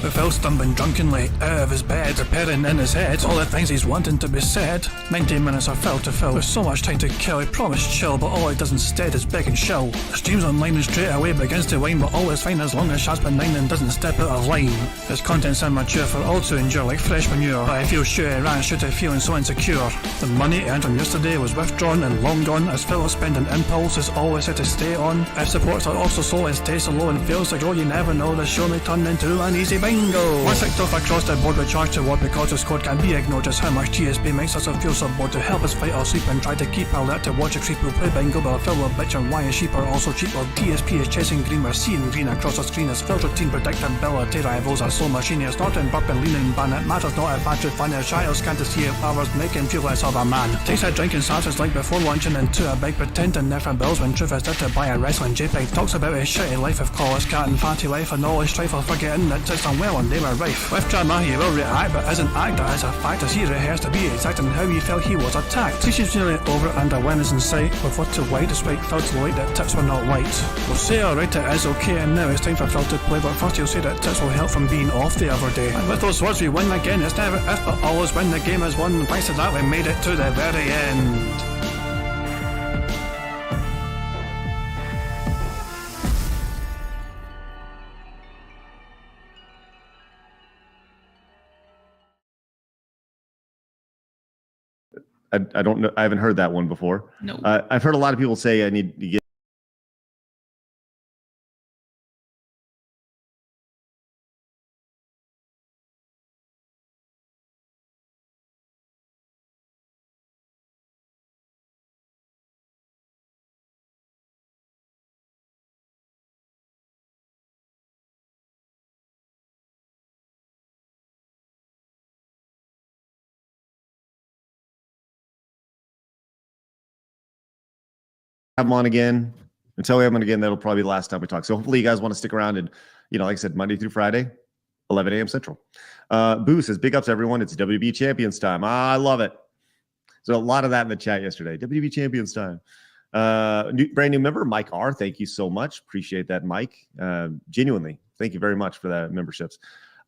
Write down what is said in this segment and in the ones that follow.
With Phil stumbling drunkenly out of his bed, appearing in his head all the things he's wanting to be said. 19 minutes of Phil to Phil. With so much time to kill, he promised chill, but all he does instead is beg and chill. The stream's online and straight away begins to whine, but always fine as long as Shaz.9 and doesn't step out of line. His content's immature for all to endure like fresh manure, but I feel sure he ran shoot of feeling so insecure. The money earned from yesterday was withdrawn and long gone, as Phil's spending impulse is always had to stay on. If supports are also slow and stays so low and fails to grow, you never know, the show may turn into an easy bingo. One ticked off across the board with charge to ward because his code can be ignored. Just how much DSP makes us feel so bored to help us fight or sleep and try to keep alert to watch a creep who play bingo, but Phil will bitch and why his sheep are also cheap. While DSP is chasing green, we're seeing green across the screen as Phil's routine predictability rivals are slow machine. He's not in burping, leaning ban. It matters not if bad to fun. His trials can't see if others make him feel less of a man. Takes a drink and starts his like before launching into a big pretending there for bills when truth is there to buy a wrestling JPEG. Talks about his shitty life of call his cat and fatty life and all his strife of forgetting that it's done well and they were rife. With drama he will react but isn't actor as a fact as he rehearsed to be exact in how he felt he was attacked. Season's nearly over and a win is in sight with what to white despite Phil to light that tips were not white. We'll say alright it is okay and now it's time for Phil to play, but first he'll say that tips will help from being off the other day. And with those words we win again. It's never if but always when the game is won. Thanks to that we made it to the very end. I don't know. I haven't heard that one before. No. I've heard a lot of people say I need to get. Have them on again. Until we have them again, that'll probably be the last time we talk. So hopefully you guys want to stick around and, like I said, Monday through Friday, 11 a.m. Central. Boo says, big ups everyone. It's WB Champions time. I love it. So a lot of that in the chat yesterday. WB Champions time. Brand new member, Mike R. Thank you so much. Appreciate that, Mike. Genuinely. Thank you very much for that memberships.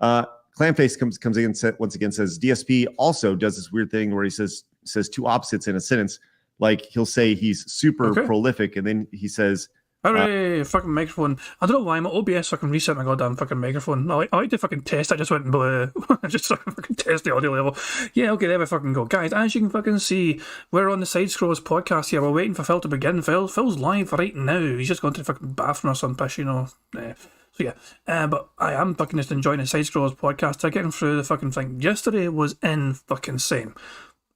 Clamface comes in once again, says DSP also does this weird thing where he says two opposites in a sentence. Like he'll say he's super prolific, and then he says, "Hooray, fucking microphone!" I don't know why my OBS fucking reset my goddamn fucking microphone. I like to fucking test. I just went blue. I just fucking test the audio level. Yeah, okay, there we fucking go, guys. As you can fucking see, we're on the Side Scrolls podcast here. We're waiting for Phil to begin. Phil's live right now. He's just gone to the fucking bathroom or some pish, So yeah, but I am fucking just enjoying the Side Scrolls podcast. I'm getting through the fucking thing. Yesterday was insane.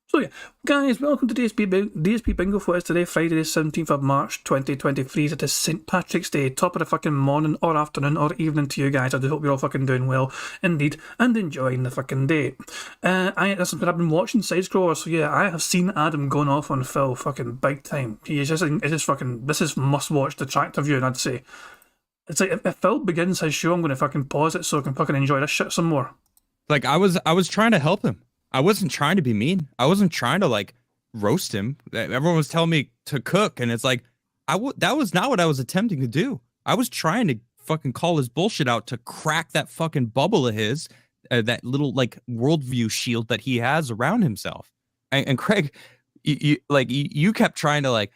So yeah, guys, welcome to DSP Bingo for us today, Friday the 17th of March 2023. It is St. Patrick's Day, top of the fucking morning or afternoon or evening to you guys. I do hope you're all fucking doing well indeed and enjoying the fucking day. I've been watching Side Scrollers, so yeah, I have seen Adam going off on Phil fucking big time. This is must watch detractor viewing, I'd say. It's like if Phil begins his show, I'm going to fucking pause it so I can fucking enjoy this shit some more. Like I was trying to help him. I wasn't trying to be mean. I wasn't trying to roast him. Everyone was telling me to cook, and it's like that was not what I was attempting to do. I was trying to fucking call his bullshit out to crack that fucking bubble of his, that little worldview shield that he has around himself. And Craig, you kept trying to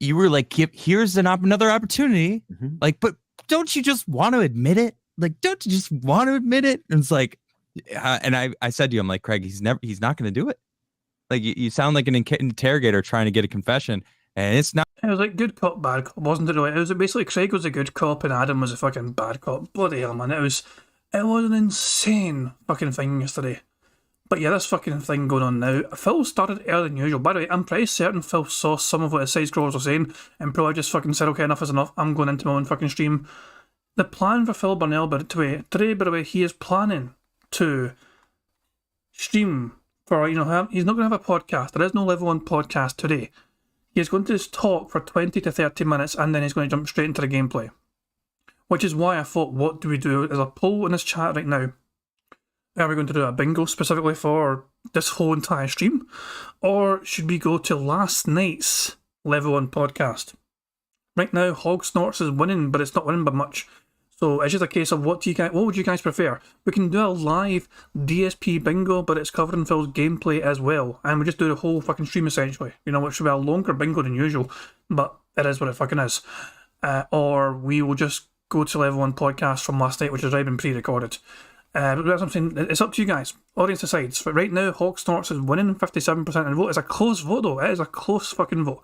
you were here's another opportunity. Mm-hmm. But don't you just want to admit it? Don't you just want to admit it? And it's and I said to you, I'm like, Craig, he's not going to do it. You sound like an interrogator trying to get a confession, and it's not. It was good cop, bad cop, wasn't it? It was basically Craig was a good cop and Adam was a fucking bad cop. Bloody hell, man! It was an insane fucking thing yesterday. But yeah, this fucking thing going on now. Phil started earlier than usual. By the way, I'm pretty certain Phil saw some of what the Side Scrollers were saying and probably just fucking said, okay, enough is enough. I'm going into my own fucking stream. The plan for Phil Burnell, today, by the way, he is planning to stream for, he's not going to have a podcast. There is no level 1 podcast today. He's going to just talk for 20 to 30 minutes and then he's going to jump straight into the gameplay. Which is why I thought, what do we do? There's a poll in this chat right now. Are we going to do a bingo specifically for this whole entire stream? Or should we go to last night's level 1 podcast? Right now, Hog Snorts is winning, but it's not winning by much. So it's just a case of what would you guys prefer? We can do a live DSP bingo, but it's covering Phil's gameplay as well, and we just do the whole fucking stream essentially. Which will be a longer bingo than usual, but it is what it fucking is. Or we will just go to level 1 podcast from last night, which has already been pre-recorded. But that's what I'm saying. It's up to you guys. Audience decides. But right now, Hawk Snorts is winning 57% of the vote. It's a close vote, though. It is a close fucking vote.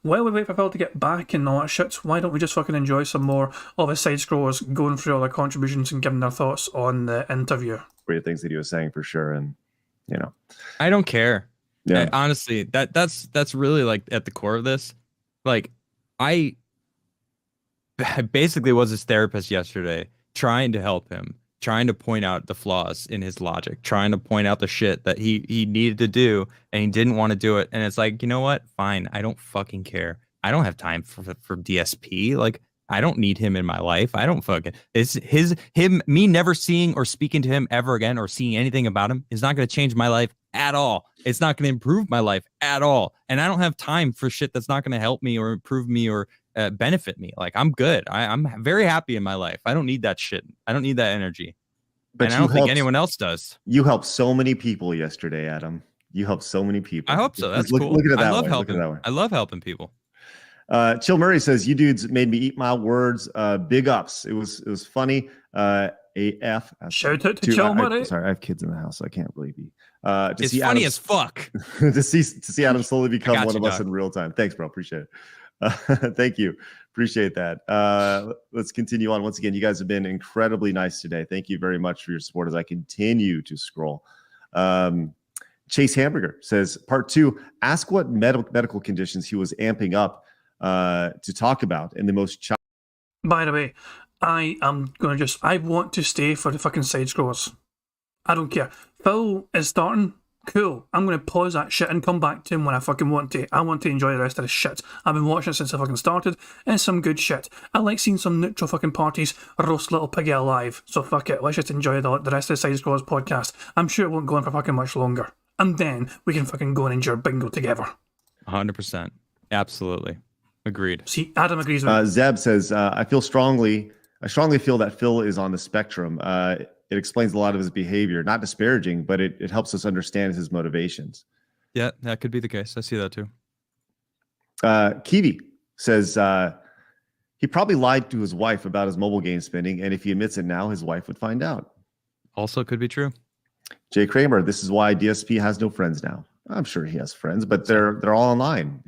While we wait for Phil to get back and all that shit, why don't we just fucking enjoy some more of his side scrollers going through all their contributions and giving their thoughts on the interview? Great things that he was saying for sure. And, I don't care. Yeah. Honestly, that's really like at the core of this. Like, I basically was his therapist yesterday, trying to help him, trying to point out the flaws in his logic, trying to point out the shit that he needed to do and he didn't want to do it. And it's like, you know what? Fine. I don't fucking care. I don't have time for DSP. Like, I don't need him in my life. I don't fucking, me never seeing or speaking to him ever again or seeing anything about him is not going to change my life at all. It's not going to improve my life at all. And I don't have time for shit that's not going to help me or improve me or benefit me. Like, I'm good. I'm very happy in my life. I don't need that shit. I don't need that energy. But I don't think anyone else does. You helped so many people yesterday, Adam. You helped so many people. I hope so. That's cool. Look at it that I love way. helping. I love helping people. Chill Murray says, you dudes made me eat my words. Big ups. It was funny. AF. Shout out to Chill Murray. Sorry, I have kids in the house, so I can't really be. It's funny as fuck. to see Adam slowly become one of us in real time. Thanks, bro. Appreciate it. Thank you. Appreciate that. Let's continue on. Once again, you guys have been incredibly nice today. Thank you very much for your support as I continue to scroll. Chase Hamburger says, part 2, ask what medical conditions he was amping up to talk about in the most By the way, I want to stay for the fucking side scrollers. I don't care. Phil is starting. Cool. I'm going to pause that shit and come back to him when I fucking want to. I want to enjoy the rest of the shit. I've been watching it since I fucking started, and it's some good shit. I like seeing some neutral fucking parties roast little piggy alive. So fuck it. Let's just enjoy the rest of the Side Scrollers podcast. I'm sure it won't go on for fucking much longer. And then we can fucking go and enjoy bingo together. 100%. Absolutely. Agreed. See, Adam agrees with me. Zeb says, I strongly feel that Phil is on the spectrum. It explains a lot of his behavior, not disparaging, but it helps us understand his motivations. Yeah, that could be the case. I see that too. Kiwi says he probably lied to his wife about his mobile game spending, and if he admits it now, his wife would find out. Also could be true. Jay Kramer, this is why DSP has no friends now. I'm sure he has friends, but they're all online,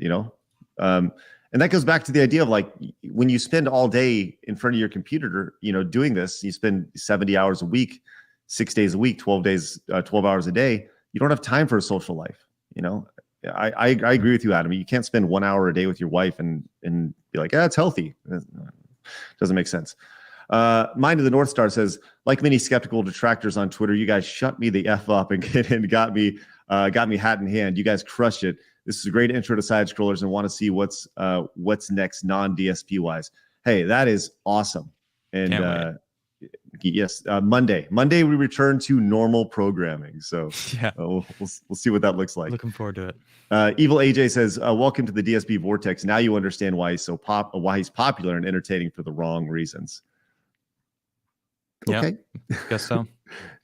and that goes back to the idea of like when you spend all day in front of your computer, doing this, you spend 70 hours a week, 6 days a week, 12 hours a day. You don't have time for a social life. I agree with you, Adam. You can't spend 1 hour a day with your wife and be like, it's healthy. It doesn't make sense. Mind of the North Star says, like many skeptical detractors on Twitter, you guys shut me the F up and got me hat in hand. You guys crushed it. This is a great intro to side scrollers and want to see what's next non-DSP wise. Hey, that is awesome. And yes, Monday we return to normal programming. So yeah, we'll see what that looks like. Looking forward to it. Evil AJ says, welcome to the DSP vortex. Now you understand why he's why he's popular and entertaining for the wrong reasons. Okay. Yeah, guess so.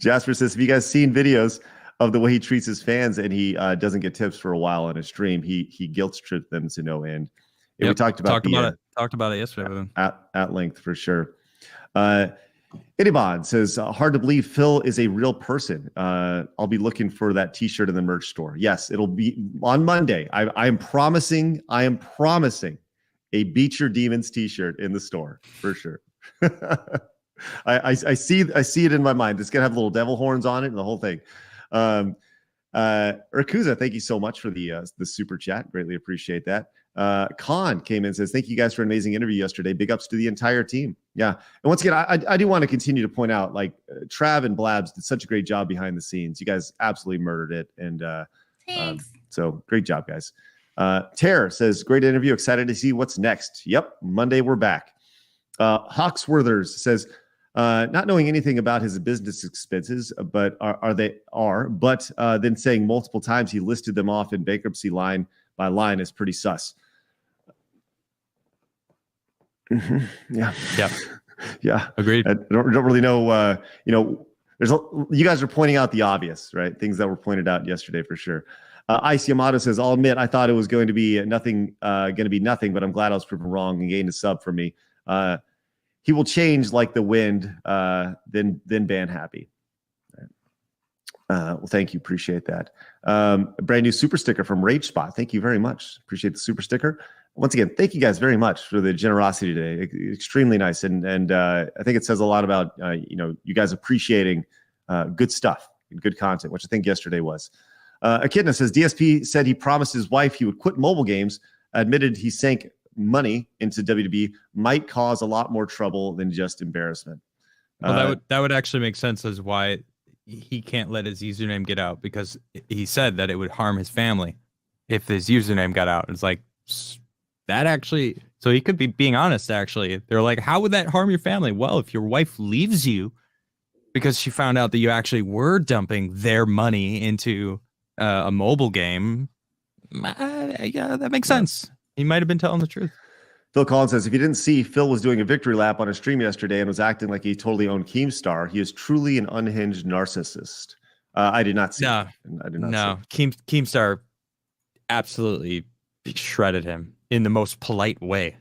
Jasper says, have you guys seen videos of the way he treats his fans and he doesn't get tips for a while on his stream? He guilt tripped them to no end. And we talked about it yesterday with him at length for sure. Idibon says, hard to believe Phil is a real person. I'll be looking for that t-shirt in the merch store. Yes, it'll be on Monday. I am promising a Beat Your Demons t-shirt in the store for sure. I see it in my mind. It's gonna have little devil horns on it and the whole thing. Rakuza, thank you so much for the super chat. Greatly appreciate that. Khan came in and says, thank you guys for an amazing interview yesterday. Big ups to the entire team. Yeah. And once again, I do want to continue to point out, like, Trav and Blabs did such a great job behind the scenes. You guys absolutely murdered it. And thanks. So great job, guys. Tara says, great interview. Excited to see what's next. Yep. Monday we're back. Hawksworthers says, not knowing anything about his business expenses, but then saying multiple times he listed them off in bankruptcy line by line is pretty sus. Yeah. Yeah, Agreed. I don't really know. You guys are pointing out the obvious, right? Things that were pointed out yesterday for sure. Ice Yamato says, "I'll admit I thought it was going to be nothing, but I'm glad I was proven wrong and gained a sub for me. He will change like the wind, then ban happy." Well, thank you. Appreciate that. A brand new super sticker from Rage Spot. Thank you very much. Appreciate the super sticker. Once again, thank you guys very much for the generosity today. Extremely nice. And I think it says a lot about, you guys appreciating good stuff and good content, which I think yesterday was. Echidna says, DSP said he promised his wife he would quit mobile games, admitted he sank money into WWE, might cause a lot more trouble than just embarrassment. Well, that would actually make sense as why he can't let his username get out, because he said that it would harm his family if his username got out. It's like that actually, so he could be being honest. Actually, they're like, how would that harm your family? Well, if your wife leaves you because she found out that you actually were dumping their money into a mobile game, yeah, that makes sense. He might have been telling the truth. Phil Collins says, if you didn't see, Phil was doing a victory lap on a stream yesterday and was acting like he totally owned Keemstar. He is truly an unhinged narcissist. I did not see. No, I did not. No, Keemstar absolutely shredded him in the most polite way.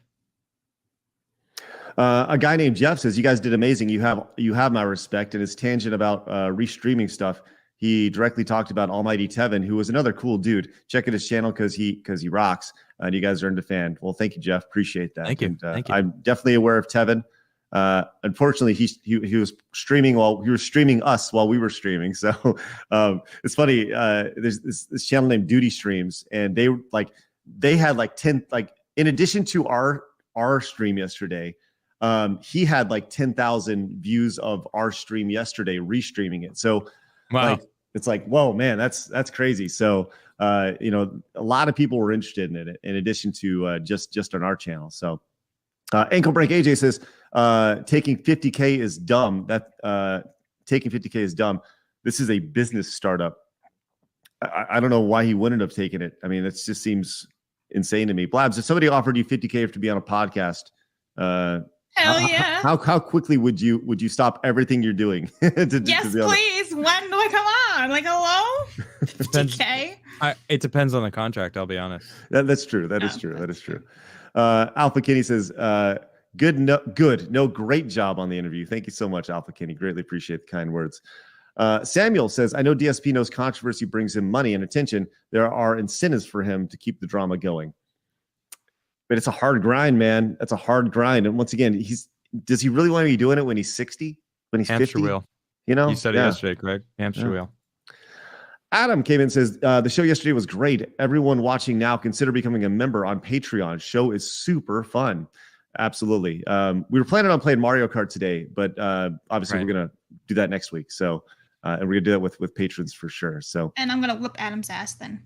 A guy named Jeff says, you guys did amazing. You have my respect. And his tangent about restreaming stuff, he directly talked about Almighty Tevin, who was another cool dude. Check out his channel because he rocks. And you guys earned a fan. Well, thank you, Jeff. Appreciate that. Thank you. And, thank you. I'm definitely aware of Tevin. Unfortunately, he was streaming while he was streaming us while we were streaming. So it's funny. There's this channel named Duty Streams, and they had like 10, in addition to our stream yesterday, he had like 10,000 views of our stream yesterday, restreaming it. So wow. It's like, whoa, man, that's crazy. So, a lot of people were interested in it in addition to just on our channel. So, Ankle Break AJ says, taking 50K is dumb. Taking 50K is dumb. This is a business startup. I don't know why he wouldn't have taken it. I mean, it just seems insane to me. Blabs, if somebody offered you 50K to be on a podcast, hell yeah. How quickly would you stop everything you're doing? Yes, please. When do I come on? Like, hello? 50K? It depends on the contract, I'll be honest. That's true. That is true. That is true. Alpha Kenny says, good, no, great job on the interview. Thank you so much, Alpha Kenny. Greatly appreciate the kind words. Samuel says, I know DSP knows controversy brings him money and attention. There are incentives for him to keep the drama going. But it's a hard grind, man. That's a hard grind. And once again, does he really want to be doing it when he's 60? When he's Hamster 50? wheel. You said it yesterday, Greg. Hamster wheel. Adam came in and says, the show yesterday was great. Everyone watching now, consider becoming a member on Patreon. Show is super fun. Absolutely. We were planning on playing Mario Kart today, but obviously we're going to do that next week. So, and we're going to do that with patrons for sure. So, and I'm going to whip Adam's ass then.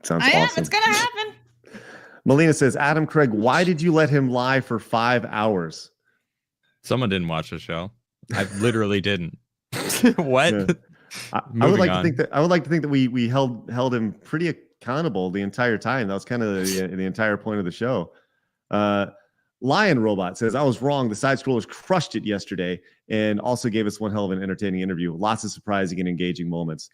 Sounds awesome. It's going to happen. Melina says, Adam Craig, why did you let him lie for 5 hours? Someone didn't watch the show. I literally didn't. What? Yeah. I would like to think that we held him pretty accountable the entire time. That was kind of the entire point of the show. Lion Robot says, I was wrong. The side scrollers crushed it yesterday and also gave us one hell of an entertaining interview. Lots of surprising and engaging moments.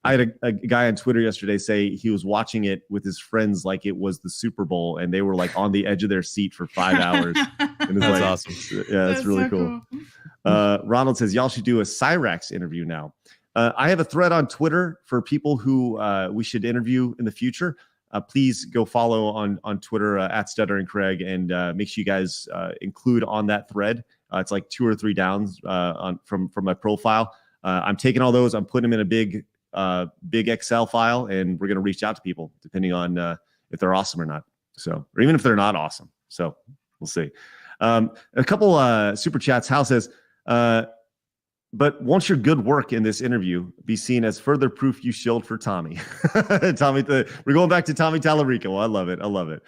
I had a guy on Twitter yesterday say he was watching it with his friends like it was the Super Bowl, and they were like on the edge of their seat for 5 hours. And that's awesome. Yeah, that's really so cool. Ronald says, y'all should do a Cyrax interview now. I have a thread on Twitter for people who we should interview in the future. Please go follow on Twitter at Stuttering Craig, and make sure you guys include on that thread. It's like 2 or 3 downs from my profile. I'm taking all those. I'm putting them in a big Excel file, and we're going to reach out to people depending on if they're awesome or not. So, or even if they're not awesome. So we'll see. A couple super chats. Hal says, but won't your good work in this interview be seen as further proof you shilled for Tommy? We're going back to Tommy Tallarico. I love it. I love it.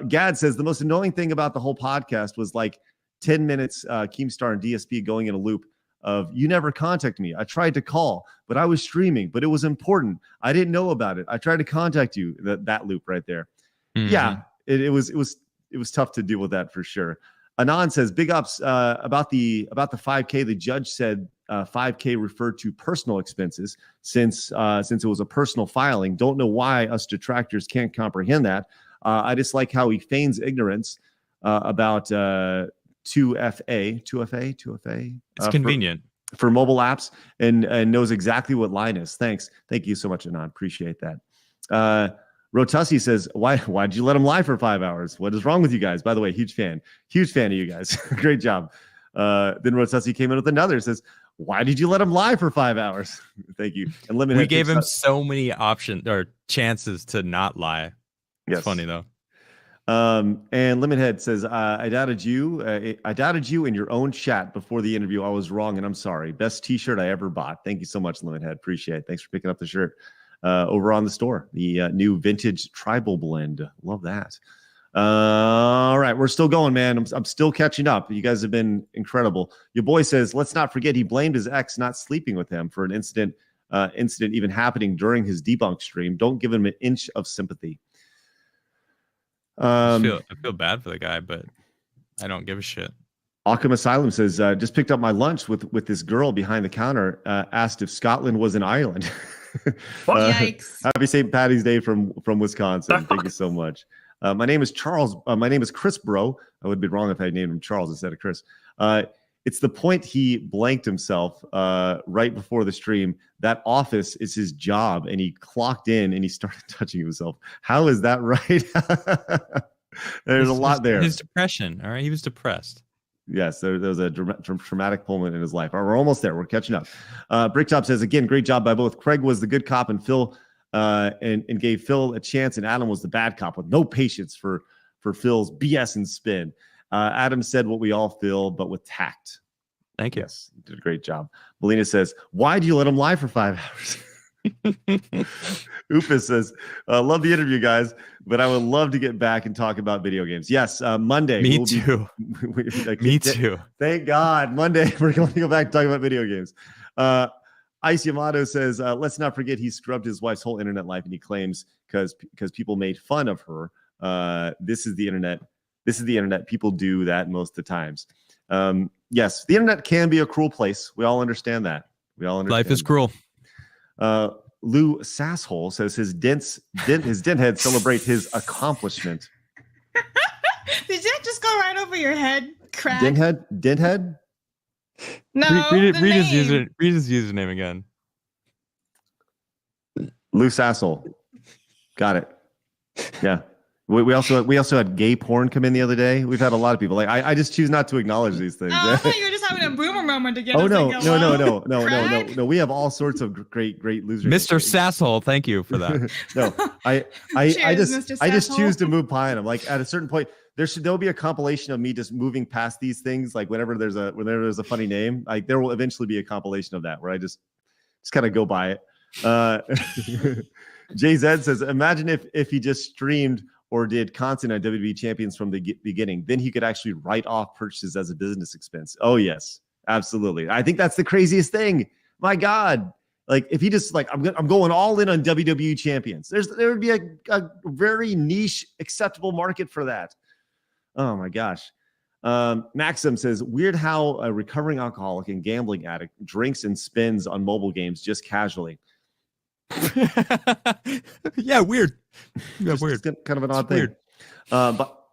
Gad says, the most annoying thing about the whole podcast was like 10 minutes Keemstar and DSP going in a loop of, you never contacted me. I tried to call, but I was streaming, but it was important. I didn't know about it. I tried to contact you. That loop right there. Mm-hmm. Yeah, it was tough to deal with that for sure. Anand says, big ups about the 5K. The judge said 5K referred to personal expenses since it was a personal filing. Don't know why us detractors can't comprehend that. I just like how he feigns ignorance about 2FA. It's convenient. For mobile apps and knows exactly what line is. Thanks. Thank you so much, Anand. Appreciate that. Rotussi says, why'd you let him lie for 5 hours? What is wrong with you guys? By the way, huge fan of you guys. Great job. Then Rotussi came in with another, says, why did you let him lie for 5 hours? Thank you. And we gave him so many options or chances to not lie. It's yes. funny though. And Lemonhead says, I doubted you in your own chat before the interview. I was wrong and I'm sorry. Best t-shirt I ever bought. Thank you so much, Lemonhead. Appreciate it. Thanks for picking up the shirt. Over on the store, the new vintage tribal blend. Love that. All right, we're still going, man. I'm still catching up. You guys have been incredible. Your boy says, let's not forget he blamed his ex not sleeping with him for an incident even happening during his debunk stream. Don't give him an inch of sympathy. I feel bad for the guy, but I don't give a shit. Occam Asylum says, just picked up my lunch with this girl behind the counter, asked if Scotland was an island. Yikes. Happy St. Patty's Day from Wisconsin. Thank you so much. My name is Charles. My name is Chris Bro. I would be wrong if I named him Charles instead of Chris. It's the point he blanked himself right before the stream. That office is his job, and he clocked in and he started touching himself. How is that right? There's a lot there. His depression. All right, he was depressed. Yes, there was a traumatic moment in his life. All right, we're almost there. We're catching up. Bricktop says, again, great job by both. Craig was the good cop and Phil and gave Phil a chance, and Adam was the bad cop with no patience for Phil's BS and spin. Adam said what we all feel, but with tact. Thank you. Yes, you did a great job. Melina says, why do you let him lie for 5 hours? Oofus says, love the interview, guys, but I would love to get back and talk about video games. Yes, Monday. Me too. Me too. Thank God. Monday, we're going to go back and talk about video games. Ice Yamato says, let's not forget he scrubbed his wife's whole internet life, and he claims because people made fun of her. This is the internet. People do that most of the times. Yes, the internet can be a cruel place. We all understand that. Life is cruel. Lou Sasshole says his dent head celebrate his accomplishment. Did that just go right over your head, Craig? Dent head? No. Read his username again. Lou Sasshole. Got it. Yeah. We also had gay porn come in the other day. We've had a lot of people. Like I just choose not to acknowledge these things. Oh, I thought you were just having a boomer moment again. Oh no. We have all sorts of great losers. Mr. Sasshole, thank you for that. No, I just choose to move past them. Like at a certain point, there'll be a compilation of me just moving past these things. Like whenever there's a funny name, like there will eventually be a compilation of that where I just kind of go by it. JZ says, imagine if he just streamed or did content on WWE Champions from the beginning, then he could actually write off purchases as a business expense. Oh yes, absolutely. I think that's the craziest thing. My God, like if he just like I'm going all in on WWE Champions. There would be a very niche acceptable market for that. Oh my gosh. Maxim says, weird how a recovering alcoholic and gambling addict drinks and spends on mobile games just casually. Yeah, weird. Yeah, weird. Kind of an odd thing. But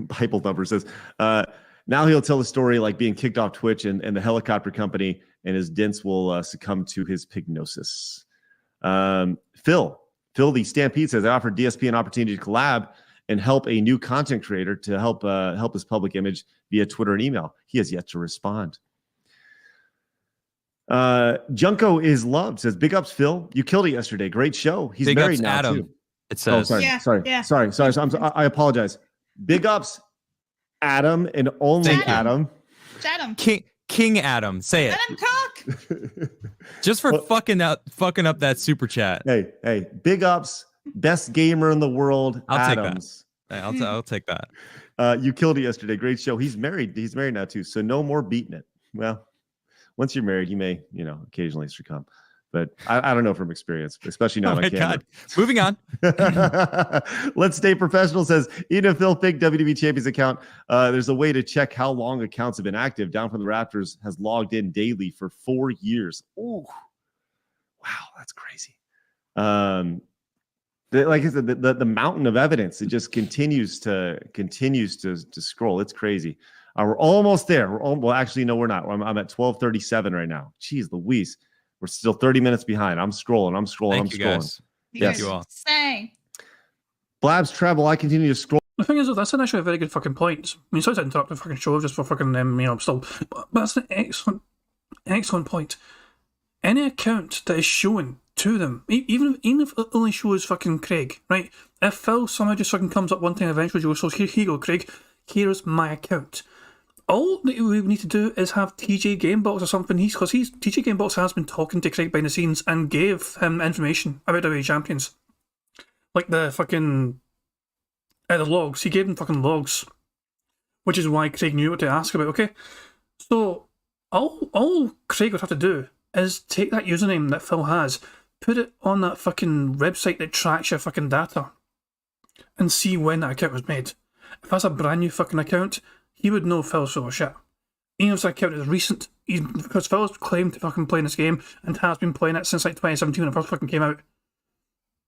Bible Thumper says, now he'll tell the story like being kicked off Twitch and the helicopter company, and his dents will succumb to his pignosis. Phil, the Stampede says, I offered DSP an opportunity to collab and help a new content creator to help his public image via Twitter and email. He has yet to respond. Junko is loved says, big ups, Phil. You killed it yesterday. Great show. He's big married ups, now Adam. too. It says. Oh, sorry. I apologize. Big ups, Adam, and only Adam. Adam. King Adam. Say it. Adam Cook. Just for fucking up that super chat. Hey, big ups, best gamer in the world. Adams. I'll take that. You killed it yesterday. Great show. He's married now too. So no more beating it. Well, once you're married, you may, occasionally succumb. but I don't know from experience, especially not Oh on my camera. God. Moving on. Let's Stay Professional says, even if they'll fake WWE Champions account, there's a way to check how long accounts have been active. Down from the Raptors has logged in daily for 4 years. Ooh, wow, that's crazy. Like I said, the mountain of evidence, it just continues to scroll. It's crazy. We're almost there. Well, actually, no, we're not. I'm at 12:37 right now. Jeez Louise. We're still 30 minutes behind. I'm scrolling. Thank you guys. Yes. Thank you all. Say. Blabs Travel, I continue to scroll. The thing is, though, that's actually a very good fucking point. I mean, sorry to interrupt the fucking show just for fucking, still. But that's an excellent point. Any account that is shown to them, even if it only shows fucking Craig, right? If Phil somehow just fucking comes up one time eventually, goes, so here you go, Craig, here's my account. All that we need to do is have TJ Gamebox or something. TJ Gamebox has been talking to Craig behind the scenes and gave him information about WWE champions, like the fucking the logs. He gave him fucking logs, which is why Craig knew what to ask about. Okay, so all Craig would have to do is take that username that Phil has, put it on that fucking website that tracks your fucking data, and see when that account was made. If that's a brand new fucking account, he would know Phil's full of shit. Even if that account is recent, because Phil's claimed to fucking play this game and has been playing it since like 2017 when it first fucking came out.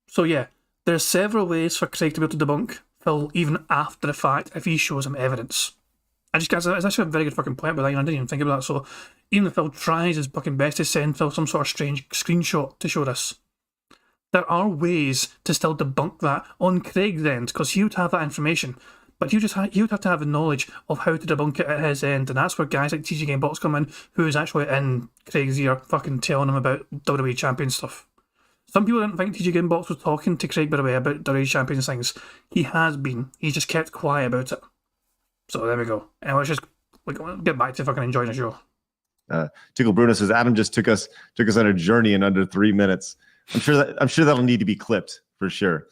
So yeah, there's several ways for Craig to be able to debunk Phil even after the fact if he shows him evidence. It's actually a very good fucking point, but I didn't even think about that. So even if Phil tries his fucking best to send Phil some sort of strange screenshot to show this, there are ways to still debunk that on Craig's end, because he would have that information. But he would have to have the knowledge of how to debunk it at his end, and that's where guys like TG Gamebox come in, who is actually in Craig's ear fucking telling him about WWE Champion stuff. Some people didn't think TG Gamebox was talking to Craig, by the way, about WWE Champions things. He has been. He's just kept quiet about it. So there we go. And let's just get back to fucking enjoying the show. Tickle Bruno says, Adam just took us on a journey in under 3 minutes. I'm sure that'll need to be clipped for sure.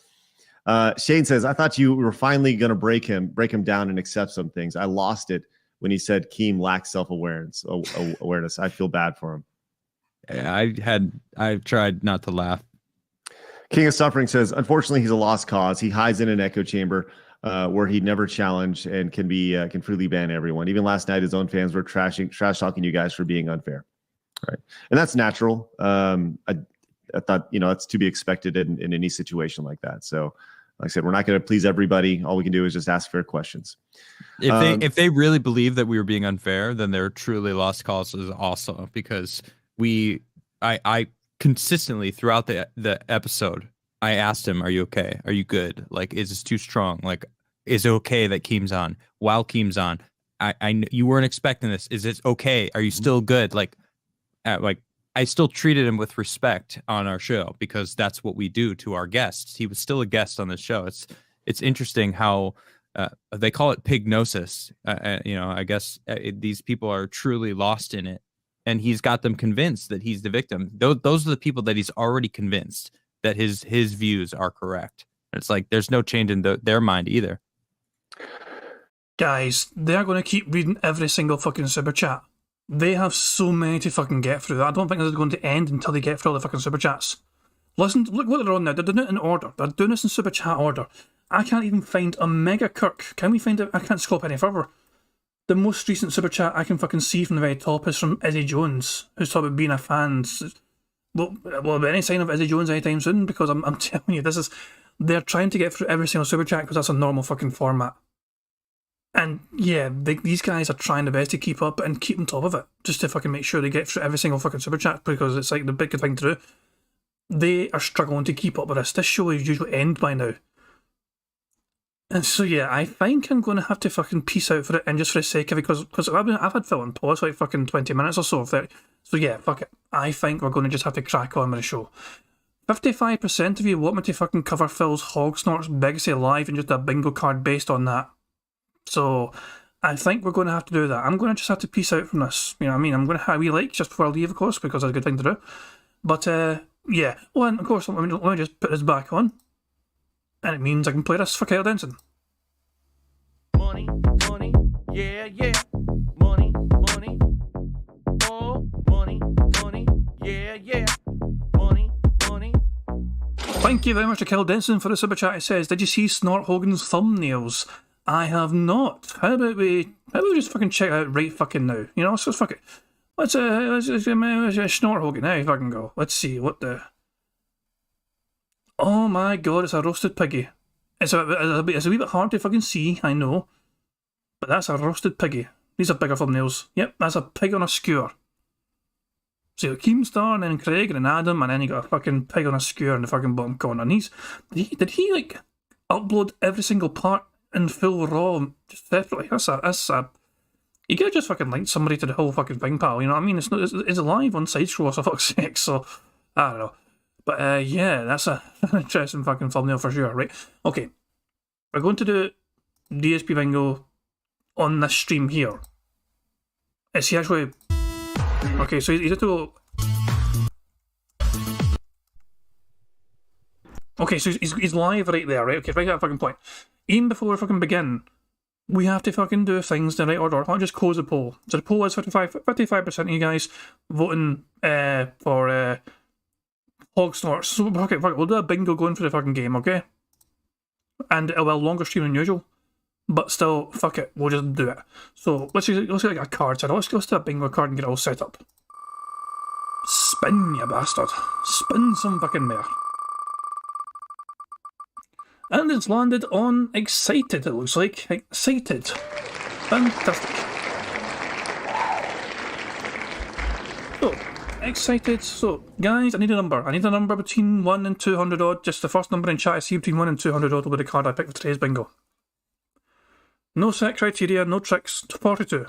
Shane says, I thought you were finally going to break him down and accept some things. I lost it when he said Keem lacks self-awareness. Awareness. I feel bad for him. Yeah, I tried not to laugh. King of Suffering says, unfortunately, he's a lost cause. He hides in an echo chamber where he'd never challenge and can freely ban everyone. Even last night, his own fans were trash talking you guys for being unfair. All right, and that's natural. I thought, that's to be expected in any situation like that. So, like I said, we're not going to please everybody. All we can do is just ask fair questions. If they really believe that we were being unfair, then they're truly lost causes also, because I consistently throughout the episode, I asked him, are you okay? Are you good? Like, is this too strong? Like, is it okay that Keem's on? While Keem's on, you weren't expecting this. Is it okay? Are you still good? Like I still treated him with respect on our show, because that's what we do to our guests. He was still a guest on the show. It's interesting how they call it pignosis. I guess these people are truly lost in it, and he's got them convinced that he's the victim. Those are the people that he's already convinced that his views are correct. It's like there's no change in their mind either. Guys, they're going to keep reading every single fucking super chat. They have so many to fucking get through. I don't think this is going to end until they get through all the fucking super chats. Listen, look what they're on now. They're doing it in order. They're doing this in super chat order. I can't even find a Mega Kirk. Can we find it? I can't scroll up any further. The most recent super chat I can fucking see from the very top is from Izzy Jones, who's talking about being a fan. Will be any sign of Izzy Jones anytime soon? Because I'm telling you, they're trying to get through every single super chat because that's a normal fucking format. And yeah, these guys are trying their best to keep up and keep on top of it, just to fucking make sure they get through every single fucking super chat, because it's like the big thing to do. They are struggling to keep up with this. This show is usually end by now. And so yeah, I think I'm going to have to fucking peace out for it, and just for the sake of it, because I've had Phil on pause like fucking 20 minutes or so. So yeah, fuck it. I think we're going to just have to crack on with the show. 55% of you want me to fucking cover Phil's Hog Snorts Legacy live and just a bingo card based on that. So I think we're going to have to do that. I'm going to just have to peace out from this. You know what I mean? I'm going to have a wee like just before I leave, of course, because that's a good thing to do. But yeah. Oh, and of course, let me just put this back on. And it means I can play this for Kyle Denson. Money, money, yeah, yeah. Money, money, oh, money, money, yeah, yeah. Thank you very much to Kel Denson for the super chat. It says, did you see Snort Hogan's thumbnails? I have not. How about we just fucking check it out right fucking now? You know, let's just fuck it. Let's Snort Hogan. There you fucking go. Let's see what the... Oh my god, it's a roasted piggy. It's a wee bit hard to fucking see, I know. But that's a roasted piggy. These are bigger thumbnails. Yep, that's a pig on a skewer. So you got Keemstar and then Craig and then Adam, and then you got a fucking pig on a skewer in the fucking bottom corner. And did he like upload every single part in full raw just separately? That's a you could just fucking link somebody to the whole fucking thing, pal. You know what I mean? It's live on side scroll, for fuck's sake. So I don't know. But yeah, that's an interesting fucking thumbnail for sure, right? Okay, we're going to do DSP Bingo on this stream here. Is he actually... Okay, so he's at to go... Okay, so he's live right there, right? Okay, right at that fucking point. Even before we fucking begin, we have to fucking do things in the right order. I'll just close the poll. So the poll is 55% of you guys voting for... Hog Snorts. So, fuck it, we'll do a bingo going for the fucking game, okay? And it'll be a longer stream than usual. But still, fuck it, we'll just do it. So, let's get like a card set. Let's do a bingo card and get it all set up. Spin, you bastard. Spin some fucking mare. And it's landed on excited, it looks like. Excited. Fantastic. So, excited. So, guys, I need a number. I need a number between 1 and 200 odd. Just the first number in chat I see between 1 and 200 odd will be the card I pick for today's bingo. No set criteria, no tricks. 42.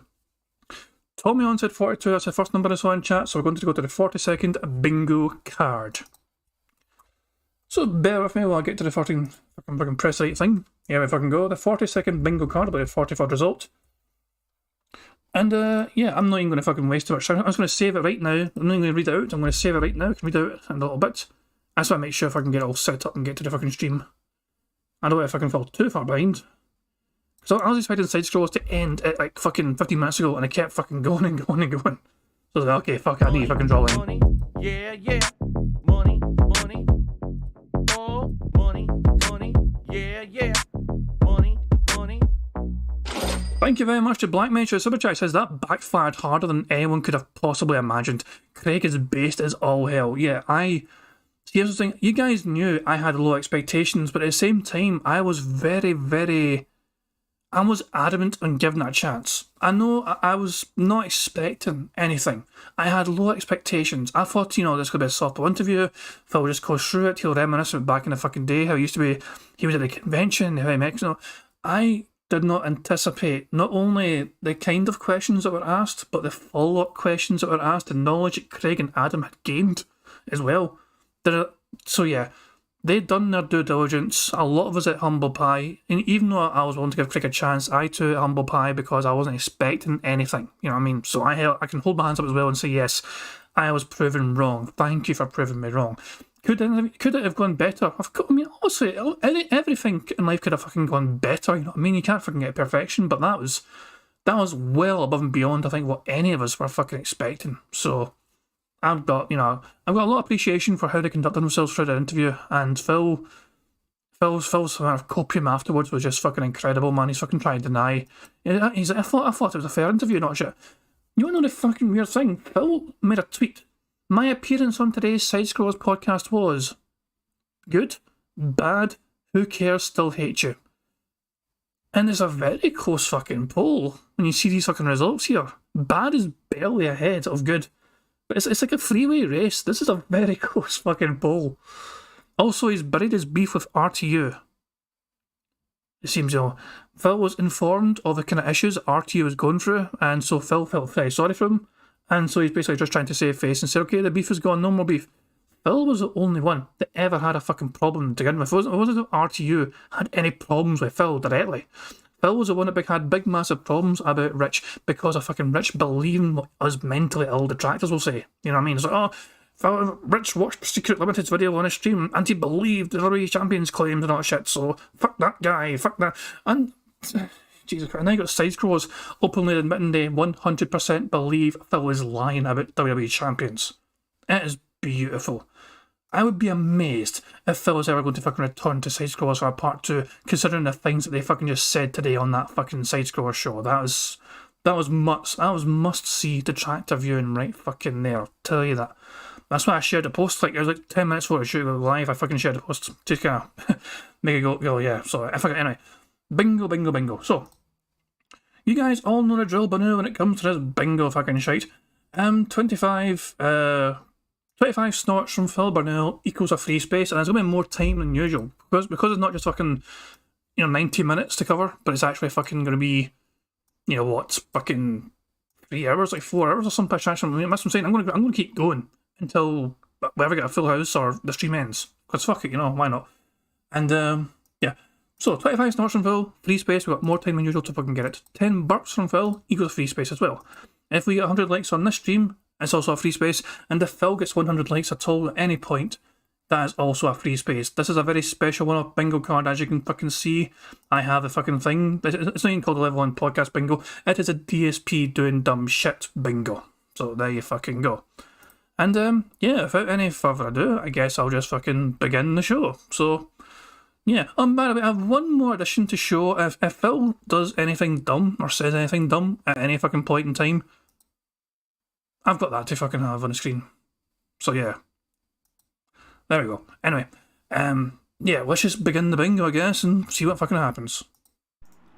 Tommy on said 42. That's the first number I saw in chat. So we're going to go to the 42nd bingo card. So bear with me while I get to the fucking press the right thing. Here we fucking go. The 42nd bingo card will be the 43rd result. And yeah, I'm not even going to fucking waste too much time. I'm just going to save it right now. I'm not even going to read it out. I'm going to save it right now. I can read it out in a little bit. That's why I make sure if I can get it all set up and get to the fucking stream. I don't know if I can fall too far behind. So I was expecting side scrolls to end at like fucking 15 minutes ago, and it kept fucking going and going and going. So I was like, okay, fuck it, I need to fucking draw in. Money, yeah, yeah. Money, money. Oh, money, money. Yeah, yeah. Money, money. Thank you very much to Black Mage. Super Chat says that backfired harder than anyone could have possibly imagined. Craig is based as all hell. Yeah, here's the thing. You guys knew I had low expectations, but at the same time, I was I was adamant on giving it a chance. I know I was not expecting anything. I had low expectations. I thought, you know, this could be a softball interview. Phil just goes through it. He'll reminisce about back in the fucking day, how he used to be, he was at the convention, how he met, you know. I did not anticipate not only the kind of questions that were asked, but the follow-up questions that were asked, the knowledge that Craig and Adam had gained as well. So yeah, they'd done their due diligence. A lot of us at Humble Pie, and even though I was willing to give Craig a chance, I too at Humble Pie because I wasn't expecting anything. You know what I mean? So I can hold my hands up as well and say, yes, I was proven wrong. Thank you for proving me wrong. Could it have gone better? I mean, honestly, everything in life could have fucking gone better. You know what I mean? You can't fucking get perfection, but that was well above and beyond, I think, what any of us were fucking expecting. So I've got a lot of appreciation for how they conducted themselves through the interview, and Phil's copium afterwards was just fucking incredible, man. He's fucking trying to deny. He's like, I thought it was a fair interview, not shit. You wanna know the fucking weird thing? Phil made a tweet. My appearance on today's Side Scrollers podcast was good, bad, who cares, still hate you. And it's a very close fucking poll when you see these fucking results here. Bad is barely ahead of good. But it's like a freeway race. This is a very close fucking poll. Also, he's buried his beef with RTU. It seems, you know, Phil was informed of the kind of issues RTU was going through, and so Phil felt very sorry for him. And so he's basically just trying to save face and say, okay, the beef is gone, no more beef. Phil was the only one that ever had a fucking problem to begin with. It wasn't that RTU had any problems with Phil directly. Phil was the one that had big massive problems about Rich because of fucking Rich believing what us mentally ill detractors will say. You know what I mean? It's like, oh, Phil, Rich watched Secret Limited's video on his stream and he believed the WWE Champions claims and all that shit, so fuck that guy, fuck that. And Jesus Christ, and now you got side scrollers openly admitting they 100% believe Phil is lying about WWE Champions. It is beautiful. I would be amazed if Phil is ever going to fucking return to Side Scrollers for a part 2, considering the things that they fucking just said today on that fucking Side Scroller show. That was must see detractor viewing right fucking there. I'll tell you that. That's why I shared the post. Like, it was like 10 minutes before I shoot go live. I fucking shared the post to kind of make it go, yeah, sorry. I forgot. Anyway, bingo. So, you guys all know the drill, but now when it comes to this bingo fucking shite, 25 snorts from Phil Burnell equals a free space, and there's going to be more time than usual. Because it's not just fucking, 90 minutes to cover, but it's actually fucking going to be, fucking 3 hours, like 4 hours or some pitch action. That's what I'm saying. I'm going to keep going until we ever get a full house or the stream ends. Because fuck it, why not? And, yeah. So, 25 snorts from Phil, free space. We've got more time than usual to fucking get it. 10 burps from Phil equals free space as well. If we get 100 likes on this stream, it's also a free space. And if Phil gets 100 likes at all at any point, that is also a free space. This is a very special one-off bingo card, as you can fucking see. I have a fucking thing. It's not even called a Level 1 Podcast Bingo. It is a DSP doing dumb shit bingo. So there you fucking go. And, yeah, without any further ado, I guess I'll just fucking begin the show. So, yeah. By the way, I have one more addition to show. If Phil does anything dumb or says anything dumb at any fucking point in time, I've got that to fucking have on the screen. So, yeah. There we go. Anyway, yeah, let's just begin the bingo, I guess, and see what fucking happens.